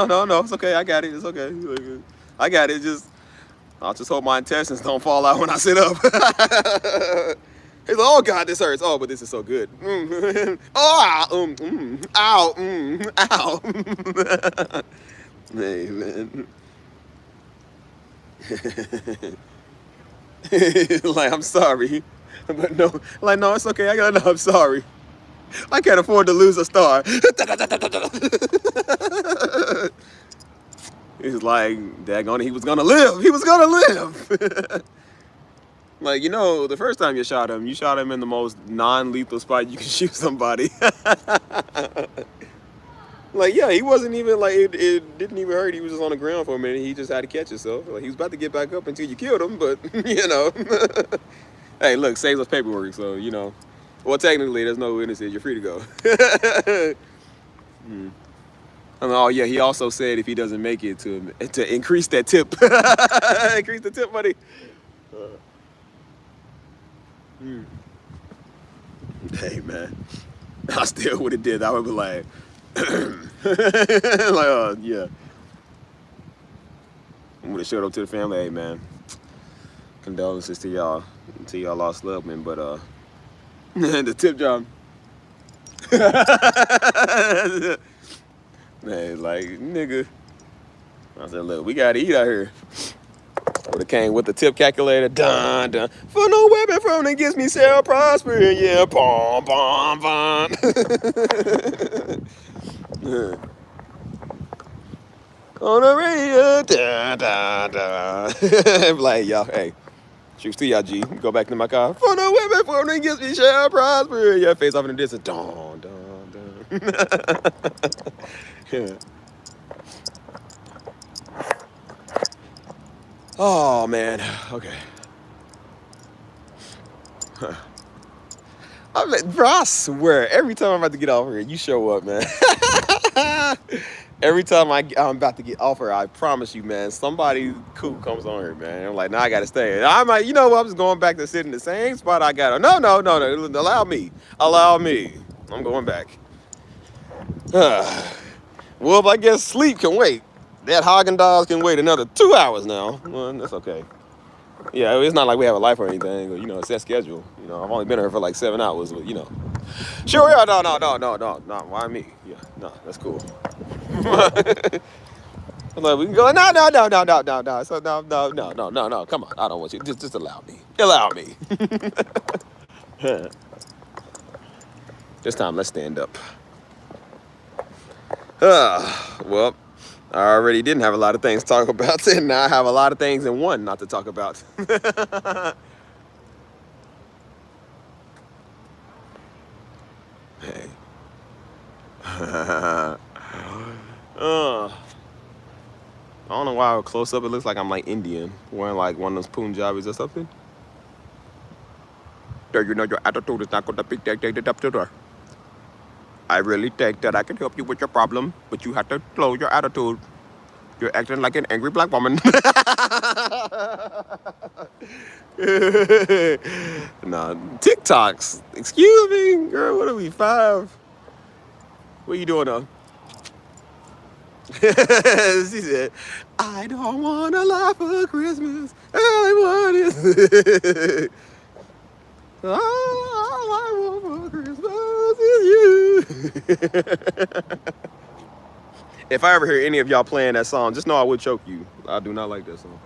it's okay, I got it, it's okay. I got it, I'll just hope my intestines don't fall out when I sit up. He's like, oh God, this hurts. Oh, but this is so good. Oh, ow, ow. Hey, man. Like, I'm sorry. But no, like, no, it's okay. I'm sorry. I can't afford to lose a star. He's like, daggone it, he was gonna live. He was gonna live. Like, you know, the first time you shot him in the most non-lethal spot you can shoot somebody. Like, yeah, he wasn't even, like, it didn't even hurt. He was just on the ground for a minute. He just had to catch himself. Like, he was about to get back up until you killed him, but, you know. Hey, look, saves us paperwork, so, you know. Well, technically, there's no witnesses. You're free to go. Oh, yeah, he also said if he doesn't make it to increase that tip. Increase the tip money. Hey, man. I still would have did that. I would be like, like, yeah. I would have showed up to the family. Hey, man, condolences to y'all. Until y'all lost loved one, but the tip job. Man, like, nigga. I said, look, we gotta eat out here. it came with the tip calculator. Dun dun. For no weapon from against me shall prosper. Yeah, bom bom bom. On the radio, da da da. Like y'all, hey, shoots to y'all, G. Go back to my car. For no weapon from against me shall prosper. Yeah, face off in the distance. Dun dun dun. Yeah. Oh man, okay. Bro, I swear, every time I'm about to get off here, you show up, man. Every time I'm about to get off here, I promise you, man, somebody cool comes on here, man. I'm like, nah, I gotta stay. I'm like, you know what? I'm just going back to sit in the same spot I got. No. Allow me. I'm going back. Well, I guess sleep can wait. That Haagen-Dazs can wait another 2 hours now. Well, that's okay. Yeah, it's not like we have a life or anything, or, a set schedule. I've only been here for like 7 hours, but, Sure, yeah, no. Why me? Yeah, no, that's cool. I'm like, we can go, no. So, no. Come on, I don't want you. Just allow me. This time, let's stand up. Well, I already didn't have a lot of things to talk about, and now I have a lot of things in one not to talk about. Hey. I don't know why close up it looks like I'm like Indian, wearing like one of those Punjabis or something. Your attitude is not going to be dictated up to there. I really think that I can help you with your problem, but you have to slow your attitude. You're acting like an angry black woman. Nah, TikToks. Excuse me, girl. What are we, 5? What are you doing now? She said, I don't want a lot for Christmas. All I want is all I want for Christmas is you. If I ever hear any of y'all playing that song, just know I would choke you. I do not like that song.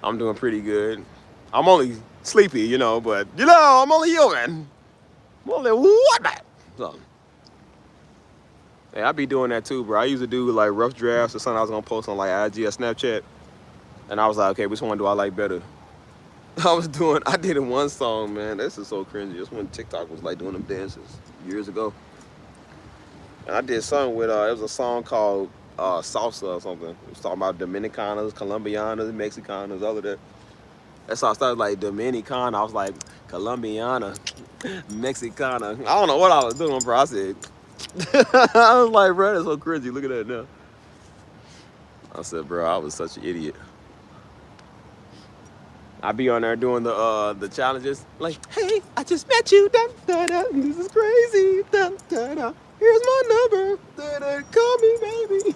I'm doing pretty good. I'm only sleepy, but I'm only human. I'm only what that? So, hey, I be doing that too, bro. I used to do like rough drafts or something I was gonna post on like IG or Snapchat, and I was like, okay, which one do I like better? I did in one song, man. This is so cringy. This when TikTok was like doing them dances years ago. And I did something with, it was a song called Salsa or something. It was talking about Dominicanas, Colombianas, Mexicanas, all of that. That's how I started, like Dominicana. I was like, Colombiana, Mexicana. I don't know what I was doing, bro. I said, I was like, bro, that's so cringy. Look at that now. I said, bro, I was such an idiot. I be on there doing the challenges, like, hey, I just met you, da da da. This is crazy, da da da. Here's my number, da da. Call me, baby.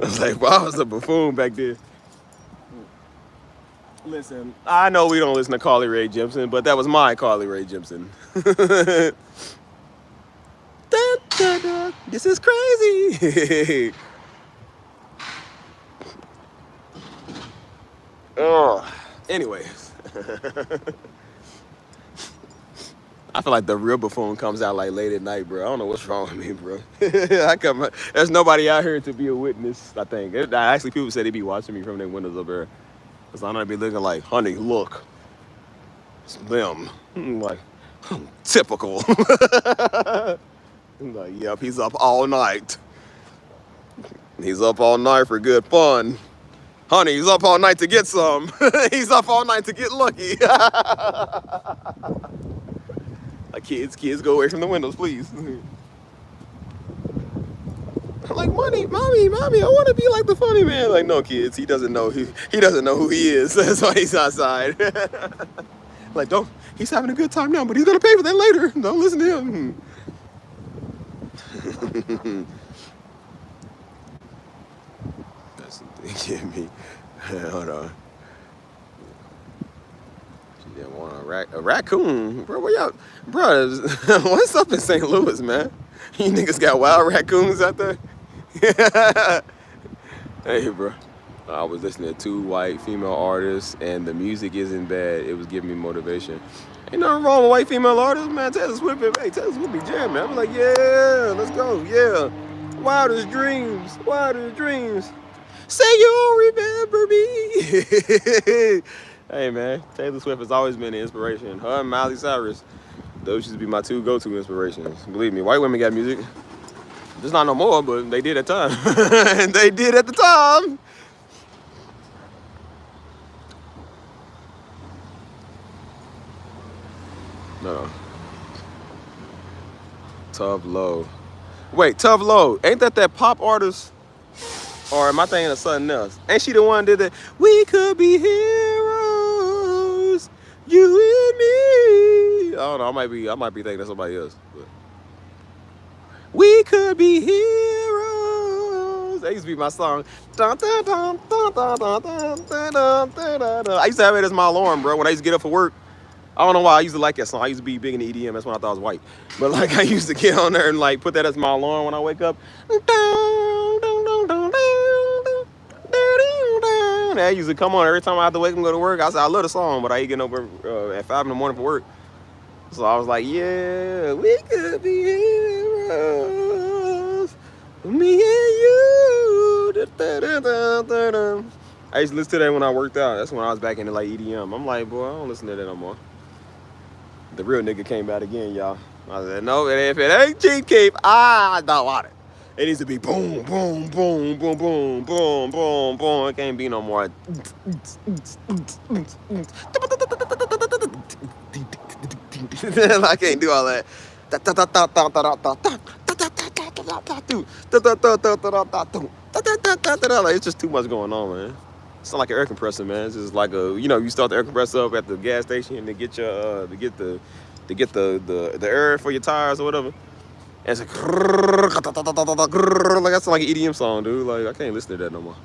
I was like, wow, I was a buffoon back then. Listen, I know we don't listen to Carly Rae Jepsen, but that was my Carly Rae Jepsen. Da da da. This is crazy. Oh, anyways. I feel like the real buffoon comes out like late at night, bro. I don't know what's wrong with me, bro. There's nobody out here to be a witness, I think. Actually, people said they be watching me from their windows up there. Because I'm gonna be looking like, honey, look. It's them. I'm like, typical. I'm like, yep, he's up all night. He's up all night for good fun. Honey, he's up all night to get some. He's up all night to get lucky. Like, kids, go away from the windows, please. I'm like, mommy, I want to be like the funny man. Like, no, kids, he doesn't know he doesn't know who he is. That's why he's outside. Like, he's having a good time now, but he's gonna pay for that later. Don't listen to him. That's the thing, give me. Hold on. She didn't want a raccoon, bro. Where y'all, bro? What's up in St. Louis, man? You niggas got wild raccoons out there? Hey, bro. I was listening to 2 white female artists, and the music isn't bad. It was giving me motivation. Ain't nothing wrong with white female artists, man. Taylor Swift, hey, Taylor Swift be jamming. I'm like, yeah, let's go, yeah. Wildest dreams, wildest dreams. Say you'll remember me. Hey, man, Taylor Swift has always been an inspiration. Her and Miley Cyrus, those used to be my 2 go-to inspirations. Believe me, white women got music. Just not no more, but they did at the time. And they did at the time. No. Tough Low. Wait, Tough Low. Ain't that pop artist? Or am I thinking of something else? Ain't she the one that did that? We could be heroes, you and me. I don't know. I might be thinking of somebody else. But. We could be heroes. That used to be my song. I used to have it as my alarm, bro. When I used to get up for work. I don't know why I used to like that song. I used to be big in the EDM. That's when I thought I was white. But like I used to get on there and like put that as my alarm when I wake up. That used to come on every time I had to wake up and go to work. I said I love the song, but I ain't getting over at 5 in the morning for work. So I was like, yeah, we could be heroes, me and you. I used to listen to that when I worked out. That's when I was back into like EDM. I'm like, boy, I don't listen to that no more. The real nigga came back again, y'all. I said, no, if it ain't Chief Keef, I don't want it. It needs to be boom, boom, boom, boom, boom, boom, boom, boom. It can't be no more. I can't do all that. It's just too much going on, man. It's not like an air compressor, man. It's just like you start the air compressor up at the gas station to get your to get the air for your tires or whatever. And it's like that's like an EDM song, dude. Like I can't listen to that no more.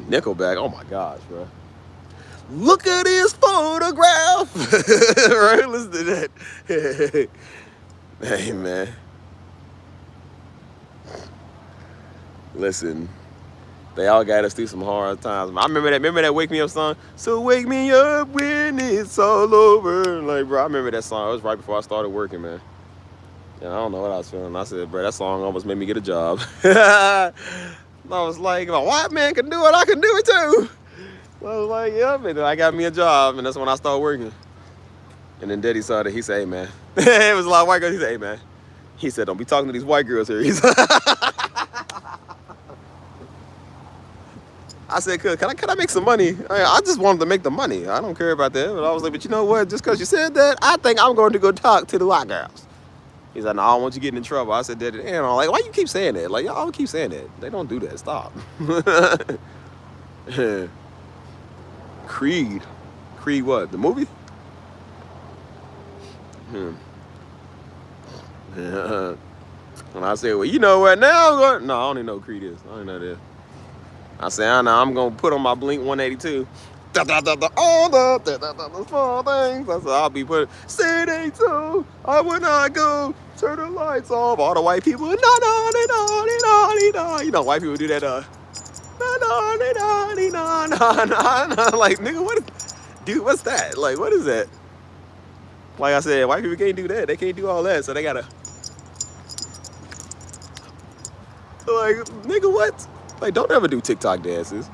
Nickelback, oh my gosh, bro. Look at his photograph. Right? Listen to that. Hey, man. Listen. They all got us through some hard times. I remember that Wake Me Up song? So wake me up when it's all over. Like, bro, I remember that song. It was right before I started working, man. And I don't know what I was feeling. I said, bro, that song almost made me get a job. I was like, if a white man can do it, I can do it too. I was like, yep, and then I got me a job, and that's when I started working. And then Daddy saw that. He said, hey, man. It was a lot of white girls. He said, hey, man. He said, don't be talking to these white girls here. I said, can I make some money? I just wanted to make the money. I don't care about that. But I was like, but you know what? Just because you said that, I think I'm going to go talk to the white girls. He's like, no, I don't want you getting in trouble. I said, Daddy, and I'm like, why you keep saying that? Like, y'all keep saying that. They don't do that. Stop. Creed. Creed what? The movie? And I said, well, you know what? Now I'm going. No, I don't even know who Creed is. I don't know that. I said, I know. I'm going to put on my Blink 182. All the small things. I said, I'll be putting. Say they too. I would not go. Turn the lights off. All the white people. No. You know, white people do that. No. Like, nigga, what? Dude, what's that? Like, what is that? Like I said, white people can't do that. They can't do all that, so they gotta. Like, nigga, what? Like, don't ever do TikTok dances.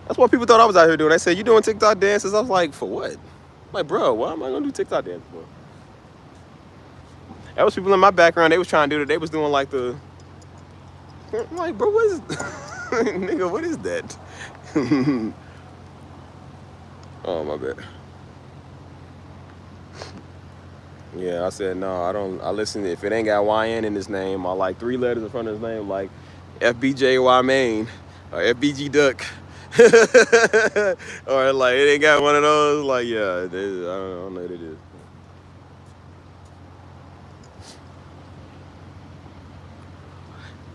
That's what people thought I was out here doing. They said, you doing TikTok dances? I was like, for what? Like, bro, why am I gonna do TikTok dances for? That was people in my background. They was trying to do that. They was doing like the. I'm like, bro, what is? Nigga, what is that? Oh, my bad. Yeah, I said, no, I don't. I listen, if it ain't got YN in his name, or like 3 letters in front of his name, like FBJY Main, or FBG Duck. Or like, it ain't got one of those, like, yeah, I don't know what it is.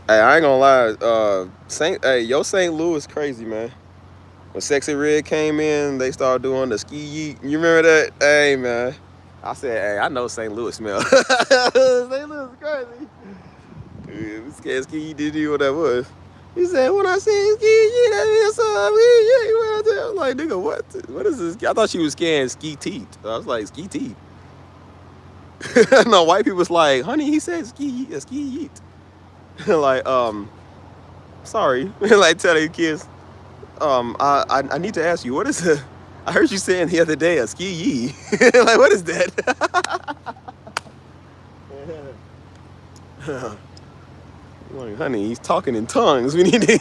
Hey, I ain't gonna lie, St. Louis crazy, man. When Sexy Red came in, they started doing the ski yeet. You remember that? Hey, man. I said, hey, I know St. Louis smell. St. Louis is crazy. Yeah, scared ski did you what that was. He said, when I say ski, that means I was like, nigga, what? What is this? I thought she was scaring ski teeth. I was like, ski teeth. No, white people was like, honey, he said ski yeet. Like, sorry. Like telling kids, I need to ask you, what is it? I heard you saying the other day a ski yee. Like, what is that? Like, honey, he's talking in tongues. We need to.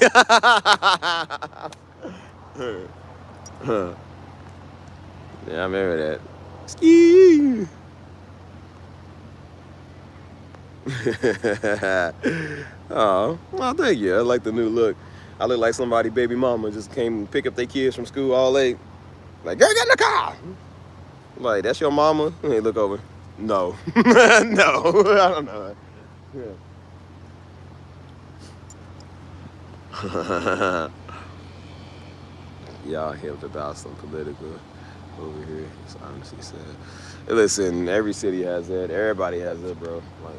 Yeah, I remember that. Ski. Oh, well, thank you. I like the new look. I look like somebody baby mama just came and pick up their kids from school all late. Like, girl, get in the car. Like, that's your mama? Hey, look over. No. No. I don't know. Yeah. Y'all helped about some political over here. It's honestly sad. Listen, every city has that. Everybody has that, bro. Like,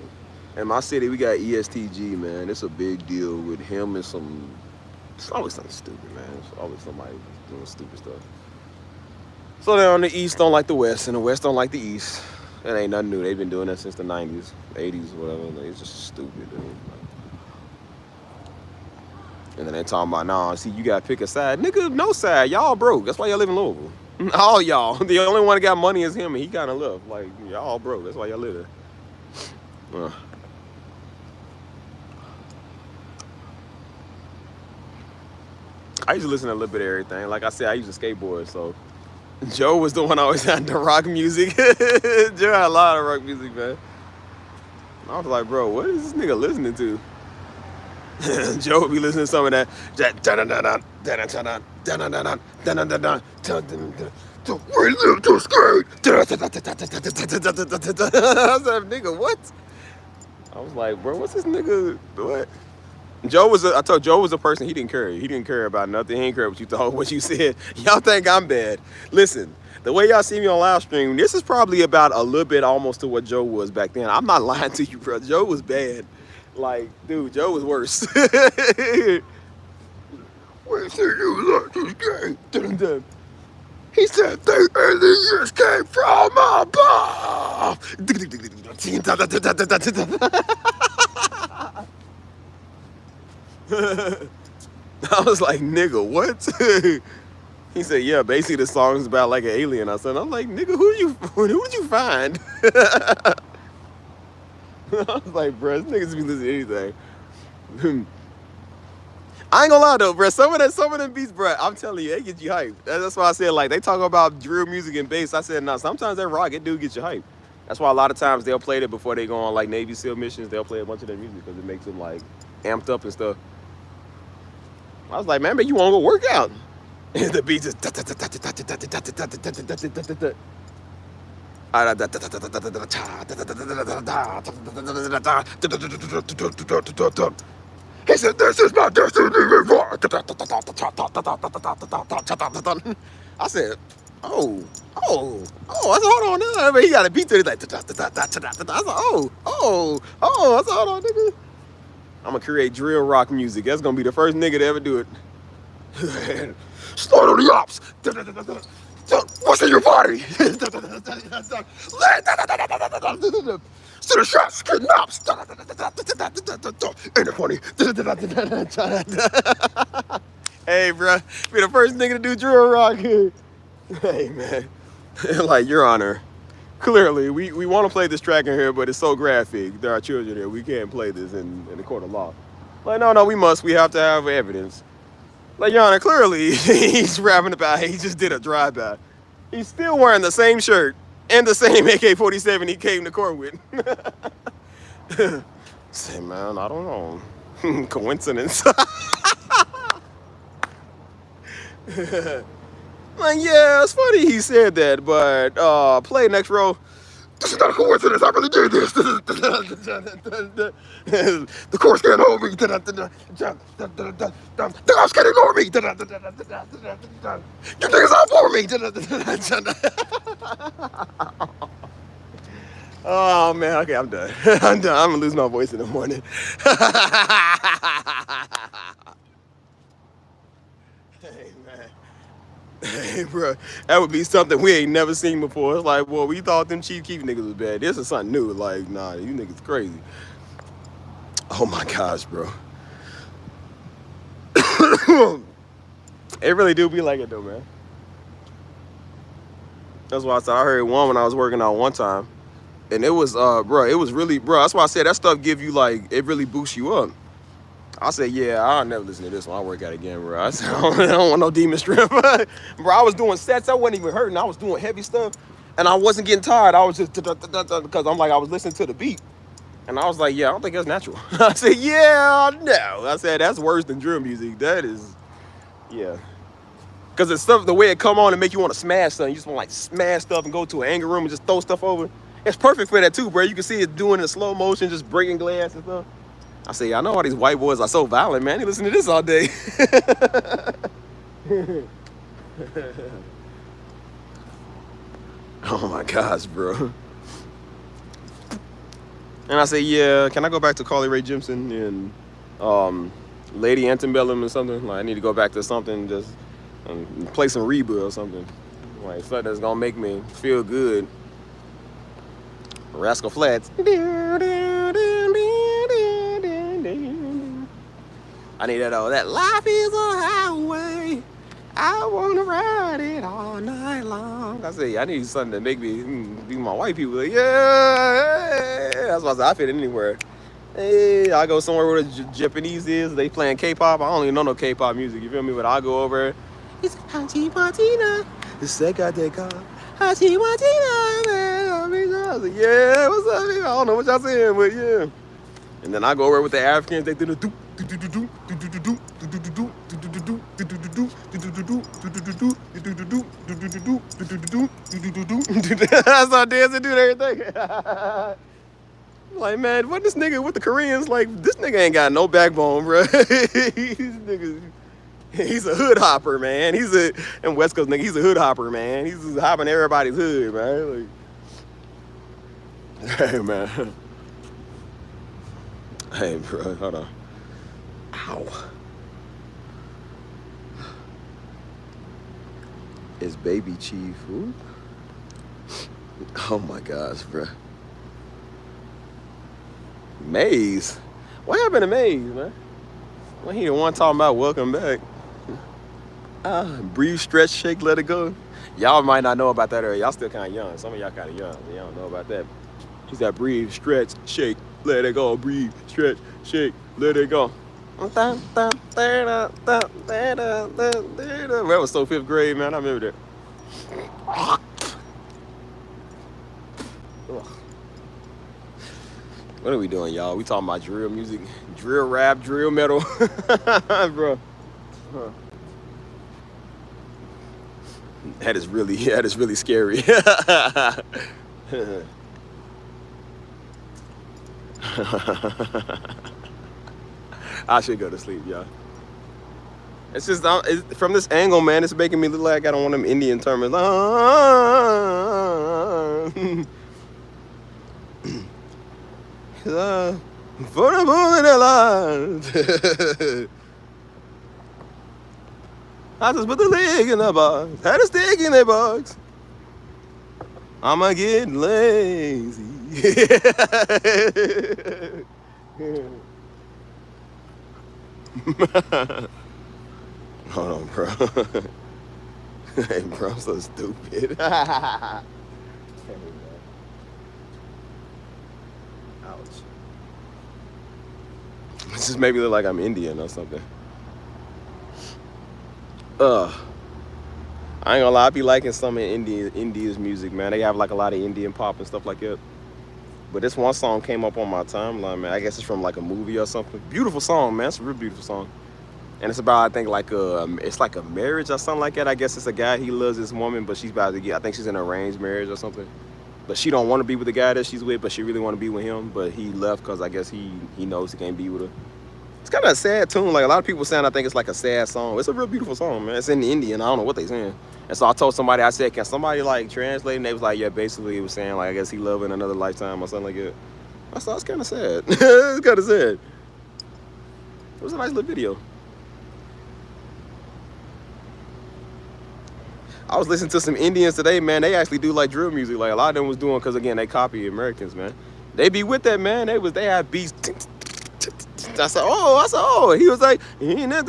in my city, we got ESTG, man. It's a big deal with him and some. It's always something stupid, man. It's always somebody doing stupid stuff. So they're on the East don't like the West, and the West don't like the East. It ain't nothing new. They've been doing that since the 90s, 80s, whatever. Like, it's just stupid, dude. And then they talking about, nah, see, you gotta pick a side. Nigga, no side. Y'all broke. That's why y'all live in Louisville. All y'all. The only one that got money is him, and he kind of left. Like, y'all broke. That's why y'all live there. I used to listen to a little bit of everything. Like I said, I used to skateboard, so Joe was the one always had the rock music. Joe had a lot of rock music, man. I was like, bro, what is this nigga listening to? Joe would be listening to some of that. We live to skate. I said, nigga, what? I was like, bro, what's this nigga? What? I told Joe was a person, he didn't care. He didn't care about nothing. He didn't care what you thought, what you said. Y'all think I'm bad. Listen, the way y'all see me on live stream, this is probably about a little bit almost to what Joe was back then. I'm not lying to you, bro. Joe was bad. Like, dude, Joe was worse. We see you like this game. He said, the aliens came from above. I was like, nigga, what? He said, yeah, basically the song is about like an alien. I said, I'm like, nigga, who did you find? I was like, bro, this niggas be listening to anything. I ain't gonna lie though, bro. Some of them beats, bro, I'm telling you, they get you hyped. That's why I said, like, they talk about drill music and bass. I said, nah, sometimes that rock, it do get you hyped. That's why a lot of times they'll play it before they go on like Navy SEAL missions. They'll play a bunch of their music because it makes them like amped up and stuff. I was like, man, you wanna go work out? And the beat just. He said, this is my destiny. I said, oh. I said, hold on, nigga. He got a beat to it like. I said, oh. I said, hold on, nigga. I'm gonna create drill rock music. That's gonna be the first nigga to ever do it. Start on the ops. What's in your body? To the shots, getting ops. Ain't it funny? Hey, bro, be the first nigga to do drill rock. Hey, man. Like, Your Honor, clearly, we want to play this track in here, but it's so graphic. There are children here. We can't play this in the court of law. Like, no, we must. We have to have evidence. Like, Your Honor, clearly, he's rapping about he just did a drive-by. He's still wearing the same shirt and the same AK-47 he came to court with. Say, man, I don't know. Coincidence. Like, yeah, it's funny he said that, but play next row. This is not a coincidence. I really did this. The courts can't hold me. The cops can't ignore me. You niggas all for me. Oh man, okay, I'm done. I'm done. I'm gonna lose my voice in the morning. Hey man. Hey bro, that would be something we ain't never seen before. It's like, well, we thought them Chief Keef niggas was bad. This is something new. Like, nah, you niggas crazy. Oh my gosh, bro. It really do be like it though, man. That's why I said I heard one when I was working out one time. And it was bro, it was really, bro, that's why I said that stuff give you like, it really boosts you up. I said, yeah, I'll never listen to this one. I'll work out again, bro. I said, I don't want no demon strength. Bro, I was doing sets. I wasn't even hurting. I was doing heavy stuff. And I wasn't getting tired. I was just, because I'm like, I was listening to the beat. And I was like, yeah, I don't think that's natural. I said, yeah, no. I said, that's worse than drill music. That is, yeah. Because it's stuff, the way it come on and make you want to smash something. You just want to like smash stuff and go to an anger room and just throw stuff over. It's perfect for that too, bro. You can see it doing it in slow motion, just breaking glass and stuff. I say, I know all these white boys are so violent, man. They listen to this all day. Oh my gosh, bro. And I say, yeah, can I go back to Carly Rae Jepsen and Lady Antebellum or something? Like, I need to go back to something, just play some Reba or something. Like, something that's gonna make me feel good. Rascal Flatts. I need that life is a highway. I wanna ride it all night long. I say, I need something to make me be my white people. Like, yeah, that's why I said I fit anywhere. Hey, I go somewhere where the Japanese is. They playing K-pop. I don't even know no K-pop music. You feel me? But I go over. It's Hachi Martina. The Sekateka. Hachi Martina. I was like, yeah, what's up? I don't know what y'all saying, but yeah. And then I go over with the Africans. They do the do. That's how dancing do everything. Like, man, what this nigga with the Koreans? Like, this nigga ain't got no backbone, bro. He's a hood hopper, man. And West Coast nigga, he's a hood hopper, man. He's just hopping everybody's hood, man. Like, hey, man. Hey, bro, hold on. Ow. It's Baby Chief. Ooh. Oh my gosh, bro. Maze. What happened to Maze, man? When he the one talking about welcome back. Breathe, stretch, shake, let it go. Y'all might not know about that area. Y'all still kind of young. Some of y'all kind of young. Y'all don't know about that. He's that breathe, stretch, shake, let it go. Breathe, stretch, shake, let it go. That was so 5th grade, man. I remember that. What are we doing, y'all? We talking about drill music, drill rap, drill metal, bro. Huh. That is really scary. I should go to sleep, y'all. It's just from this angle, man. It's making me look like I don't want them Indian terms. For the moon in their lives. I just put the leg in the box, had a stick in the box. I'ma get lazy. Hold on, bro. Hey, bro, I'm so stupid. Ouch. This just made me look like I'm Indian or something. I ain't gonna lie, I be liking some of India's music, man. They have like a lot of Indian pop and stuff like that. But this one song came up on my timeline, man. I guess it's from like a movie or something. Beautiful song, man. It's a real beautiful song. And it's about, I think, like it's like a marriage or something like that. I guess it's a guy, he loves this woman, but she's about to get, I think she's in an arranged marriage or something. But she don't want to be with the guy that she's with, but she really want to be with him. But he left because I guess he knows he can't be with her. It's kind of a sad tune. Like a lot of people saying, I think it's like a sad song. It's a real beautiful song, man. It's in Indian. I don't know what they saying. And so I told somebody, I said, can somebody like translate? And they was like, yeah, basically it was saying like, I guess he loved in another lifetime or something like that. I thought it's kind of sad. It's kind of sad. It was a nice little video. I was listening to some Indians today, man. They actually do like drill music. Like a lot of them was doing, because again, they copy Americans, man. They be with that, man. They had beats. I said, oh. He was like, I said,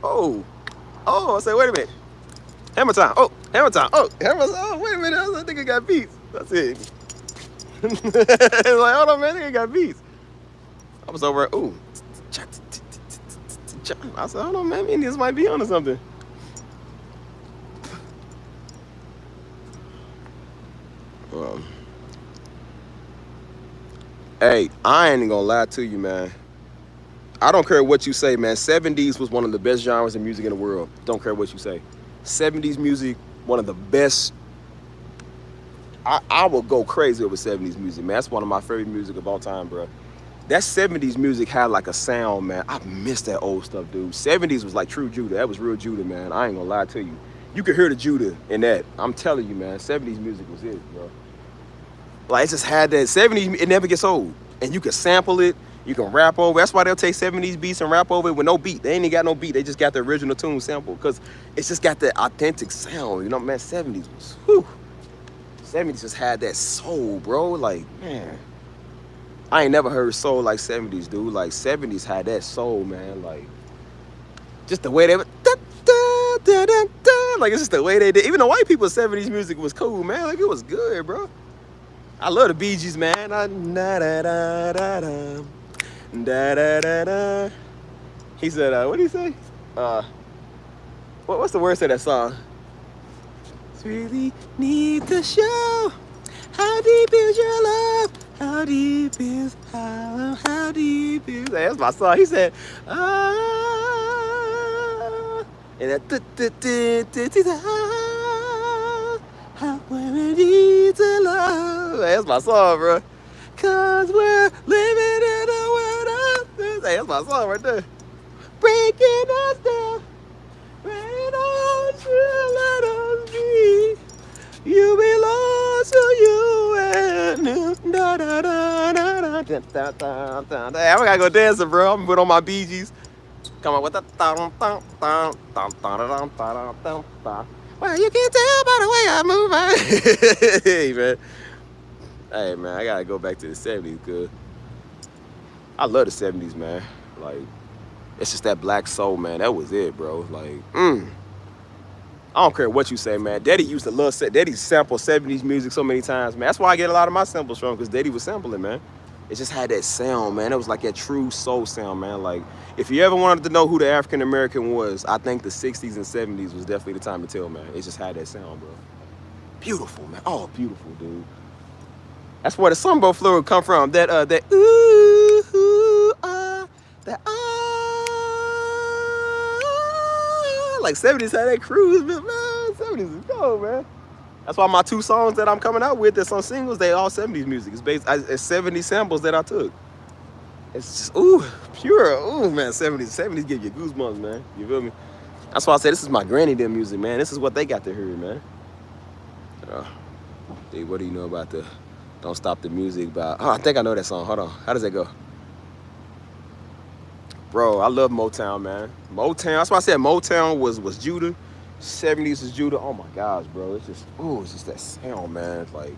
oh. I said, wait a minute. Hammer time. Oh, hammer time. Oh, hammer time. Oh, wait a minute. I think I got beats. That's it. Like, hold on, man. I think I got beats. I was over, ooh. I said, hold on, man. Indians might be onto something. Hey, I ain't gonna lie to you, man. I don't care what you say, man. 70s was one of the best genres of music in the world. Don't care what you say. 70s music, one of the best. I will go crazy over 70s music, man. That's one of my favorite music of all time, bro. That 70s music had like a sound, man. I miss that old stuff, dude. 70s was like true Judah. That was real Judah, man. I ain't gonna lie to you. You could hear the Judah in that. I'm telling you, man. 70s music was it, bro. Like, it just had that 70s, it never gets old. And you can sample it, you can rap over it. That's why they'll take 70s beats and rap over it with no beat. They ain't even got no beat. They just got the original tune sample, because it's just got that authentic sound. You know, man, 70s was, whew. 70s just had that soul, bro. Like, man. I ain't never heard soul like 70s, dude. Like, 70s had that soul, man. Like, just the way they would, like, it's just the way they did. Even the white people's 70s music was cool, man. Like, it was good, bro. I love the Bee Gees, man. He said, what did he say? What's the words of that song? Really need to show how deep is your love. How deep is how deep is. That's my song. He said, and that where we need to love. That's my song, bro. Cause we're living in a world of this. That's my song right there. Breaking us down. Rain on you, let us be. You belong to you and da da da da da da da da. Hey, I gotta go dancing, bro. I'm gonna put on my Bee Gees. Come on with the well, you can tell by the way I move. Hey man, I gotta go back to the 70s, cause I love the 70s, man. Like, it's just that black soul, man. That was it, bro. Like, I don't care what you say, man. Daddy used to love Daddy sampled 70s music so many times, man. That's why I get a lot of my samples from, because Daddy was sampling, man. It just had that sound, man. It was like that true soul sound, man. Like, if you ever wanted to know who the African American was, I think the 60s and 70s was definitely the time to tell, man. It just had that sound, bro. Beautiful, man. Oh, beautiful, dude. That's where the samba fluid come from. That ooh, that like 70s had that cruise, man. 70s is cold, man. That's why my 2 songs that I'm coming out with that's on singles, they all 70s music. It's 70 samples that I took. It's just, ooh, pure, ooh, man, 70s give you goosebumps, man. You feel me? That's why I say this is my granny them music, man. This is what they got to hear, man. Dude, what do you know about the Don't Stop the Music? About, I think I know that song. Hold on. How does that go? Bro, I love Motown, man. Motown, that's why I said Motown was Judah. 70s is Judah. Oh my gosh, bro. It's just, ooh, it's just that sound, man. It's like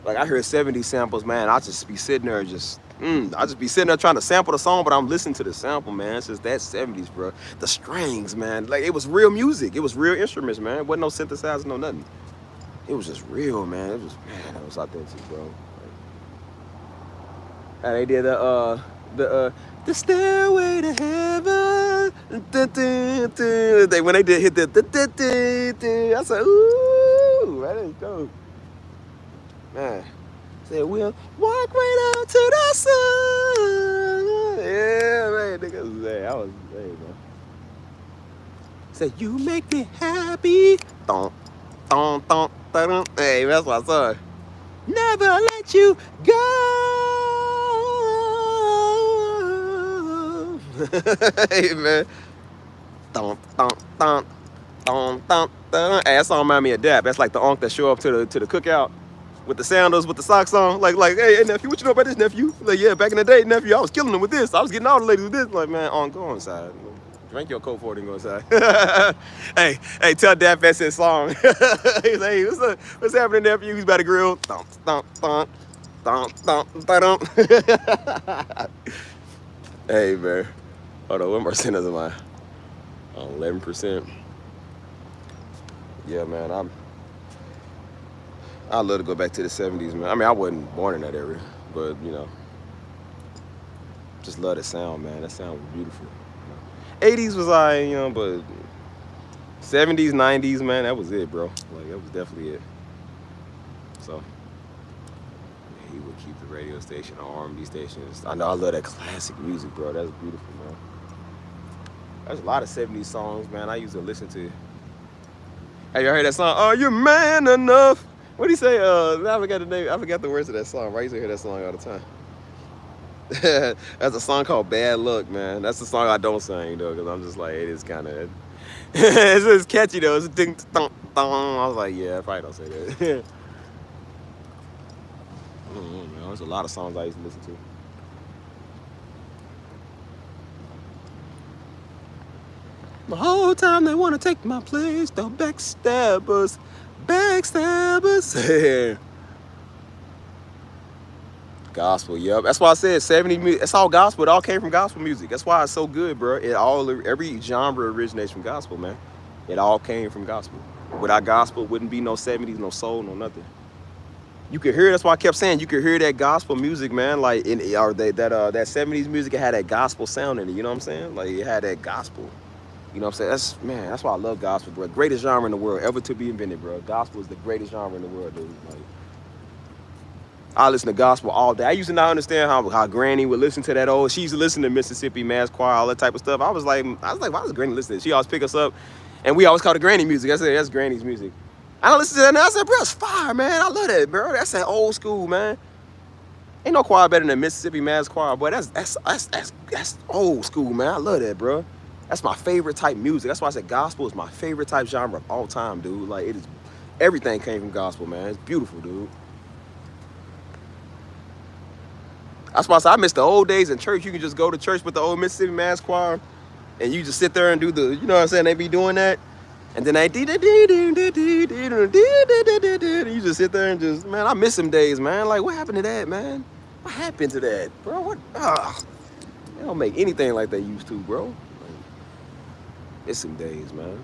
I hear 70s samples, man. I just be sitting there just, I just be sitting there trying to sample the song, but I'm listening to the sample, man. It's just that 70s, bro. The strings, man. Like, it was real music. It was real instruments, man. It wasn't no synthesizer, no nothing. It was just real, man. It was, man, that was authentic, bro. And they did the Stairway to Heaven. When they did hit the, I said, ooh, that is dope. Man, said we'll walk right out to the sun. Yeah, man, niggas, man, I was, hey, man. Said you make me happy. Don't. Hey, that's my song. Never let you go. Hey, man. Dun, dun, dun, dun, dun, dun. Hey, that song remind me of Dap. That's like the onk that show up to the cookout with the sandals, with the socks on. Like, hey, nephew, what you know about this, nephew? Like, yeah, back in the day, nephew, I was killing them with this. I was getting all the ladies with this. Like, man, go inside. Drink your Coke 40 and go inside. hey, tell Dap that's his song. He's like, hey, what's happening, nephew? He's by the grill. Dun, dun, dun, dun, dun, dun, dun. Hey, man. Hold on, what percent is mine? 11%. Yeah, man, I'd love to go back to the 70s, man. I mean, I wasn't born in that area, but, you know, just love the sound, man. That sound was beautiful. 80s was you know, but 70s, 90s, man, that was it, bro. Like, that was definitely it. So, yeah, he would keep the radio station, the R&B stations. I know I love that classic music, bro. That's beautiful, man. There's a lot of 70s songs, man, I used to listen to. Have you heard that song? Are you man enough? What do you say? I forgot the name. I forgot the words of that song. I used to hear that song all the time. That's a song called Bad Luck, man. That's the song I don't sing, though, because I'm just like, it is kind of... it's just catchy, though. It's ding, dong, dong. I was like, yeah, I probably don't say that. I don't know, man. There's a lot of songs I used to listen to. The whole time they want to take my place, the backstabbers, backstabbers. Gospel, yep. That's why I said 70 music. It's all gospel. It all came from gospel music. That's why it's so good, bro. Every genre originates from gospel, man. It all came from gospel. Without gospel, wouldn't be no 70s, no soul, no nothing. You could hear. That's why I kept saying you could hear that gospel music, man. Like that 70s music, it had that gospel sound in it. You know what I'm saying? Like it had that gospel. You know what I'm saying? That's why I love gospel, bro. Greatest genre in the world ever to be invented, bro. Gospel is the greatest genre in the world, dude. Like, I listen to gospel all day. I used to not understand how Granny would listen to that old. She used to listen to Mississippi Mass Choir, all that type of stuff. I was like, why does Granny listen to this? She always pick us up, and we always call it Granny music. I said, that's Granny's music. I don't listen to that now. I said, bro, it's fire, man. I love that, bro. That's that old school, man. Ain't no choir better than Mississippi Mass Choir, boy. That's old school, man. I love that, bro. That's my favorite type music. That's why I said gospel is my favorite type genre of all time, dude. Like, it is, everything came from gospel, man. It's beautiful, dude. That's why I said I miss the old days in church. You can just go to church with the old Mississippi Mass Choir, and you just sit there and do the, you know what I'm saying? They be doing that, and then they you just sit there and just, man, I miss them days, man. Like, what happened to that, man? What happened to that, bro? What? They don't make anything like they used to, bro. Like, it's some days, man.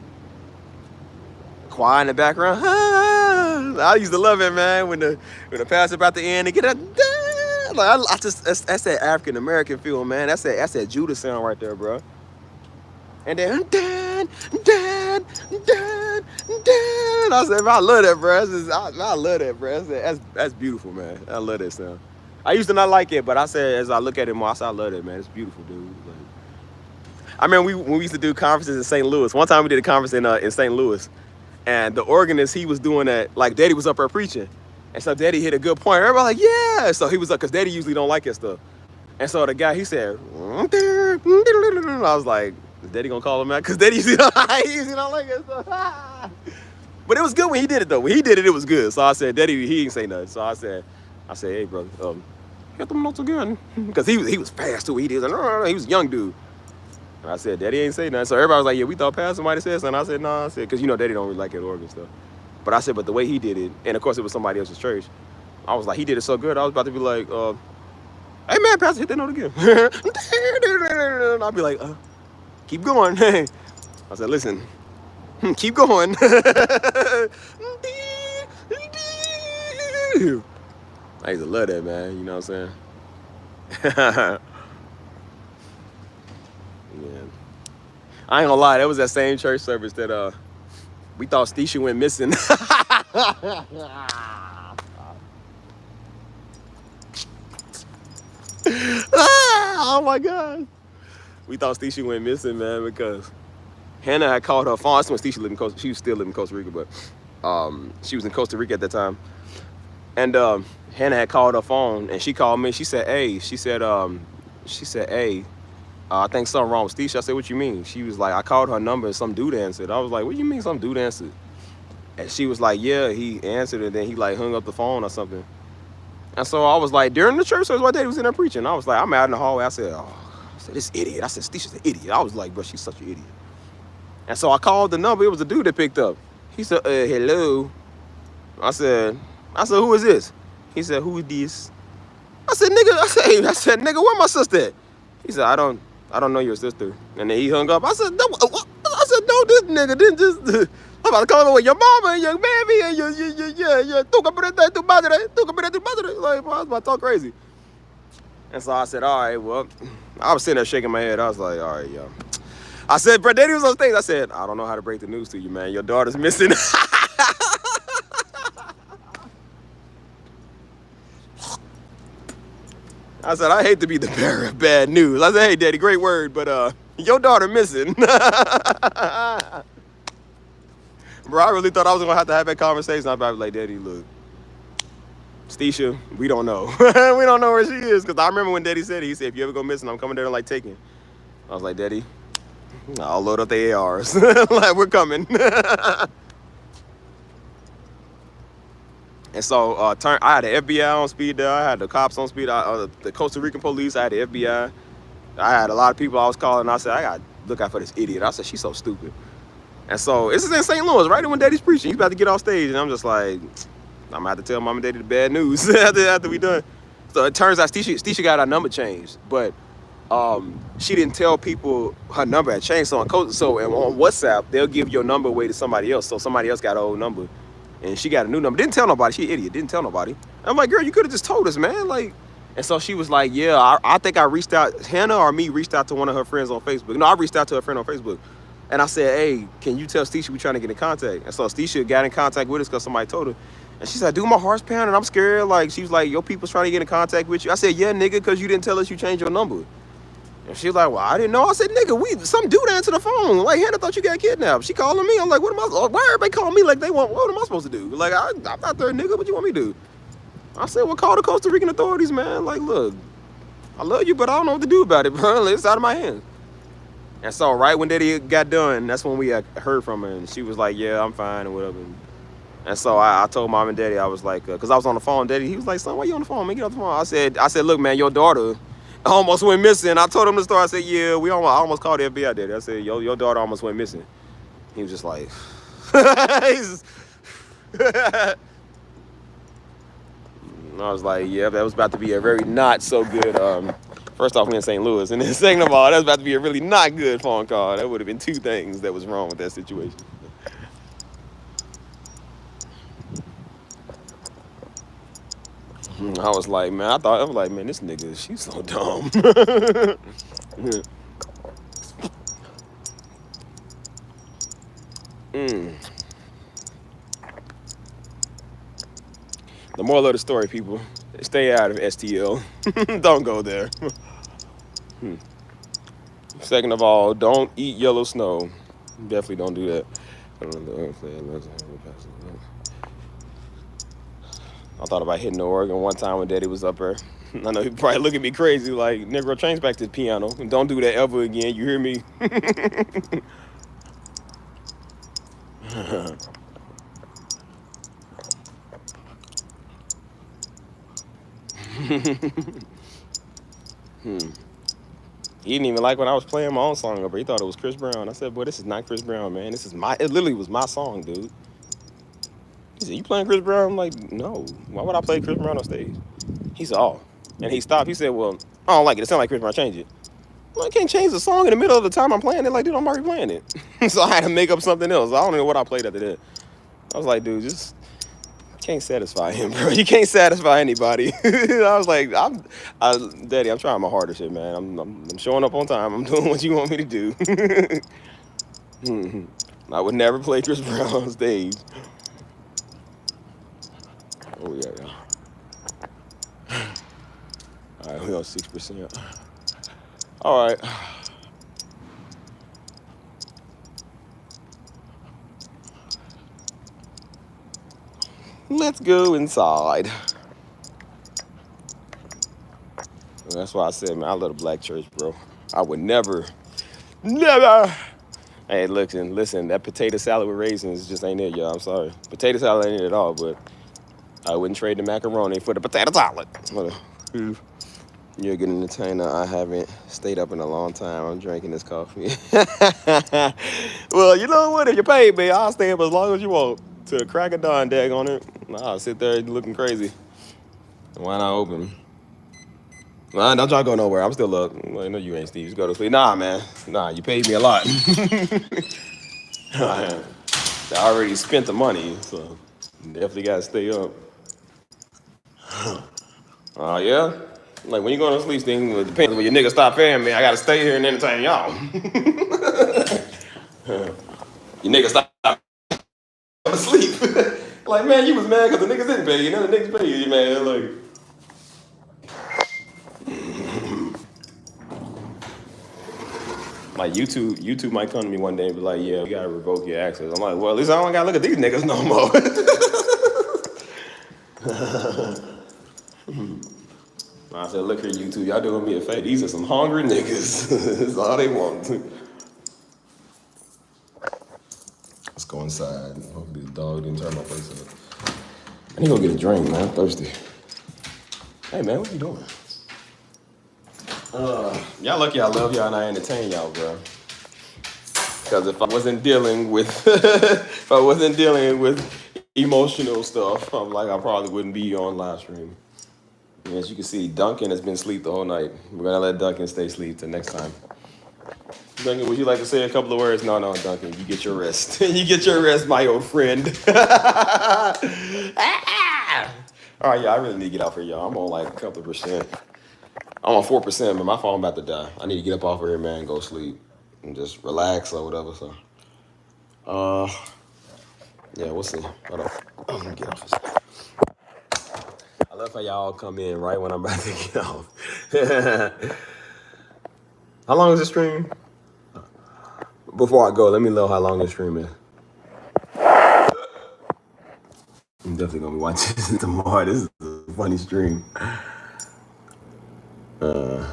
Choir in the background. I used to love it, man. When the pastor about to end, they get a. Like that's that African American feel, man. That's that Judah sound right there, bro. And then I said, I love that, bro. I love that, bro. That's beautiful, man. I love that sound. I used to not like it, but I said, as I look at it more, I said, I love it, man. It's beautiful, dude. Like, I remember when we used to do conferences in St. Louis. One time we did a conference in St. Louis, and the organist, he was doing that, like Daddy was up there preaching. And so Daddy hit a good point. Everybody like, yeah. So he was like, because Daddy usually don't like that stuff. And so the guy, he said, I was like, is Daddy gonna call him out? Because Daddy usually don't like that stuff. But it was good when he did it, though. When he did it, it was good. So I said, Daddy, he didn't say nothing. So I said, hey, brother, get them notes again. Because he was fast, too. He was like, he was a young dude. And I said, Daddy ain't say nothing. So everybody was like, yeah, we thought Pastor might have said something. I said, no, because, you know, Daddy don't really like that organ stuff. But I said, but the way he did it, and of course it was somebody else's church, I was like, he did it so good, I was about to be like, hey man, Pastor, hit that note again. And I'll be like, keep going. I said, listen, keep going. I used to love that, man, you know what I'm saying? Yeah. I ain't gonna lie, that was that same church service that, we thought Stisha went missing. Oh my God. We thought Stisha went missing, man, because Hannah had called her phone. That's when Stisha lived in Costa Rica. She was still living in Costa Rica, but she was in Costa Rica at that time. And Hannah had called her phone, and she called me. She said, hey, I think something wrong with Stisha. I said, what you mean? She was like, I called her number and some dude answered. I was like, what do you mean some dude answered? And she was like, yeah, he answered and then he like hung up the phone or something. And so I was like, during the church service, my daddy was in there preaching. I was like, I'm out in the hallway. I said, this idiot. I said, Stisha's an idiot. I was like, bro, she's such an idiot. And so I called the number. It was the dude that picked up. He said, hello. I said, who is this? He said, who is this? I said, nigga, nigga, where my sister at? He said, I don't know your sister. And then he hung up. I said, no, what? I said, no, this nigga didn't just. I'm about to call him with your mama and your baby and your tu madre. Like, I was about to talk crazy. And so I said, all right, well, I was sitting there shaking my head. I was like, all right, yo. I said, bro, daddy was on stage. I said, I don't know how to break the news to you, man. Your daughter's missing. I said, I hate to be the bearer of bad news. I said, hey, daddy, great word, but your daughter missing. Bro, I really thought I was going to have that conversation. I was like, daddy, look, Stisha, we don't know. We don't know where she is. Because I remember when daddy said it. He said, if you ever go missing, I'm coming there and like taking. I was like, daddy, I'll load up the ARs. Like, we're coming. And so I had the FBI on speed dial. I had the cops on speed dial. The Costa Rican police. I had the FBI. I had a lot of people I was calling. I said, I got to look out for this idiot. I said, she's so stupid. And so this is in St. Louis, right when daddy's preaching. He's about to get off stage. And I'm just like, I'm going to have to tell mom and daddy the bad news after we done. So it turns out Stisha got our number changed. But she didn't tell people her number had changed. So on WhatsApp, they'll give your number away to somebody else. So somebody else got an old number. And she got a new number. Didn't tell nobody. She an idiot. Didn't tell nobody. I'm like, girl, you could have just told us, man. Like, and so she was like, yeah, I think I reached out. Hannah or me reached out to one of her friends on Facebook. No, I reached out to her friend on Facebook. And I said, hey, can you tell Stisha we trying to get in contact? And so Stisha got in contact with us because somebody told her. And she said, dude, my heart's pounding. I'm scared. Like, she was like, your people's trying to get in contact with you. I said, yeah, nigga, because you didn't tell us you changed your number. And she was like, well, I didn't know. I said, nigga, some dude answered the phone. Like, Hannah thought you got kidnapped. She calling me. I'm like, why everybody calling me like they want, what am I supposed to do? Like, I'm not there, nigga. What you want me to do? I said, well, call the Costa Rican authorities, man. Like, look, I love you, but I don't know what to do about it, bro. It's out of my hands. And so right when daddy got done, that's when we heard from her. And she was like, yeah, I'm fine or whatever. And so I told mom and daddy, I was like, because I was on the phone. Daddy, he was like, son, why you on the phone, man? Get off the phone. I said, look, man, your daughter almost went missing. I told him the story. I said, yeah, I almost called the FBI, daddy. I said, your daughter almost went missing. He was just like, I was like, yeah, that was about to be a very not so good, first off, we in St. Louis. And then second of all, that was about to be a really not good phone call. That would have been two things that was wrong with that situation. I was like, man, this nigga, she's so dumb. The moral of the story, people, stay out of STL. Don't go there. Second of all, don't eat yellow snow. Definitely don't do that. I thought about hitting the organ one time when daddy was up there. I know he'd probably look at me crazy like, Negro, change back to the piano. Don't do that ever again, you hear me? He didn't even like when I was playing my own song over. He thought it was Chris Brown. I said, boy, this is not Chris Brown, man. It literally was my song, dude. He said, you playing Chris Brown? I'm like, no. Why would I play Chris Brown on stage? He said, oh. And he stopped. He said, well, I don't like it. It sounds like Chris Brown. Change it. Well, I can't change the song in the middle of the time I'm playing it. Like, dude, I'm already playing it. So I had to make up something else. I don't know what I played after that. I was like, dude, just can't satisfy him, bro. You can't satisfy anybody. I was like, Daddy, I'm trying my hardest shit, man. I'm showing up on time. I'm doing what you want me to do. I would never play Chris Brown on stage. Oh, yeah. All right, we on 6%. All right. Let's go inside. That's why I said, man, I love the black church, bro. I would never. Hey, listen, that potato salad with raisins just ain't it, y'all. I'm sorry. Potato salad ain't it at all, but I wouldn't trade the macaroni for the potato salad. You're a good entertainer. I haven't stayed up in a long time. I'm drinking this coffee. Well, you know what? If you pay me, I'll stay up as long as you want. To crack a dawn dag on it. I'll sit there looking crazy. Why not open? Nah, don't y'all go nowhere. I'm still up. Well, no, you ain't, Steve. Just go to sleep. Nah, man. Nah, you paid me a lot. I already spent the money, so definitely gotta stay up. Yeah? Like, when you going to sleep, Steve, it depends. When your niggas stop paying me, I gotta stay here and entertain y'all. Your niggas stop asleep. Like, man, you was mad because the niggas didn't pay you. Now the niggas pay you, man. Like, YouTube might come to me one day and be like, yeah, we gotta revoke your access. I'm like, well, at least I don't gotta look at these niggas no more. I said, look here, YouTube, y'all doing me a favor. These are some hungry niggas. That's all they want. Let's go inside. Hopefully the dog didn't turn my place up. I need to go get a drink, man. I'm thirsty. Hey, man, what you doing? Y'all lucky I love y'all and I entertain y'all, bro. Because if I wasn't dealing with emotional stuff, I'm like, I probably wouldn't be on live stream. And as you can see, Duncan has been asleep the whole night. We're gonna let Duncan stay asleep till next time. Duncan, would you like to say a couple of words? No, Duncan, you get your rest. You get your rest, my old friend. All right, y'all, I really need to get out here, y'all. I'm on like a couple of percent. I'm on 4%, man. My phone about to die. I need to get up off of here, man, and go sleep and just relax or whatever. So, yeah, we'll see. Hold on. Let me get off this. I love how y'all come in right when I'm about to get off. How long is the stream? Before I go, let me know how long the stream is. I'm definitely gonna be watching this tomorrow. This is a funny stream. Oh,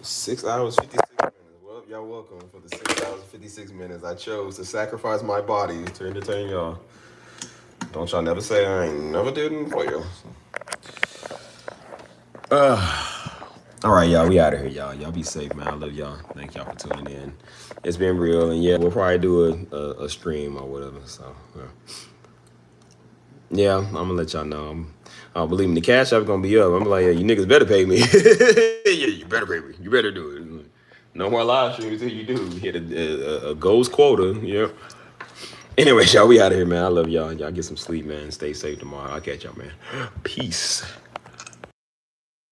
6 hours, 56 minutes. Well, y'all welcome for the 6 hours, 56 minutes. I chose to sacrifice my body to entertain y'all. Don't y'all never say I ain't never did it for you. All right, y'all, we out of here, y'all. Y'all be safe, man. I love y'all. Thank y'all for tuning in. It's been real, and yeah, we'll probably do a stream or whatever. So, yeah, I'm gonna let y'all know. Believe me, the cash app's gonna be up. I'm like, yeah, you niggas better pay me. Yeah, you better pay me. You better do it. No more live streams until you do. Hit a goals quota. Yeah. Anyway, y'all, we out of here, man. I love y'all. Y'all get some sleep, man. Stay safe tomorrow. I'll catch y'all, man. Peace.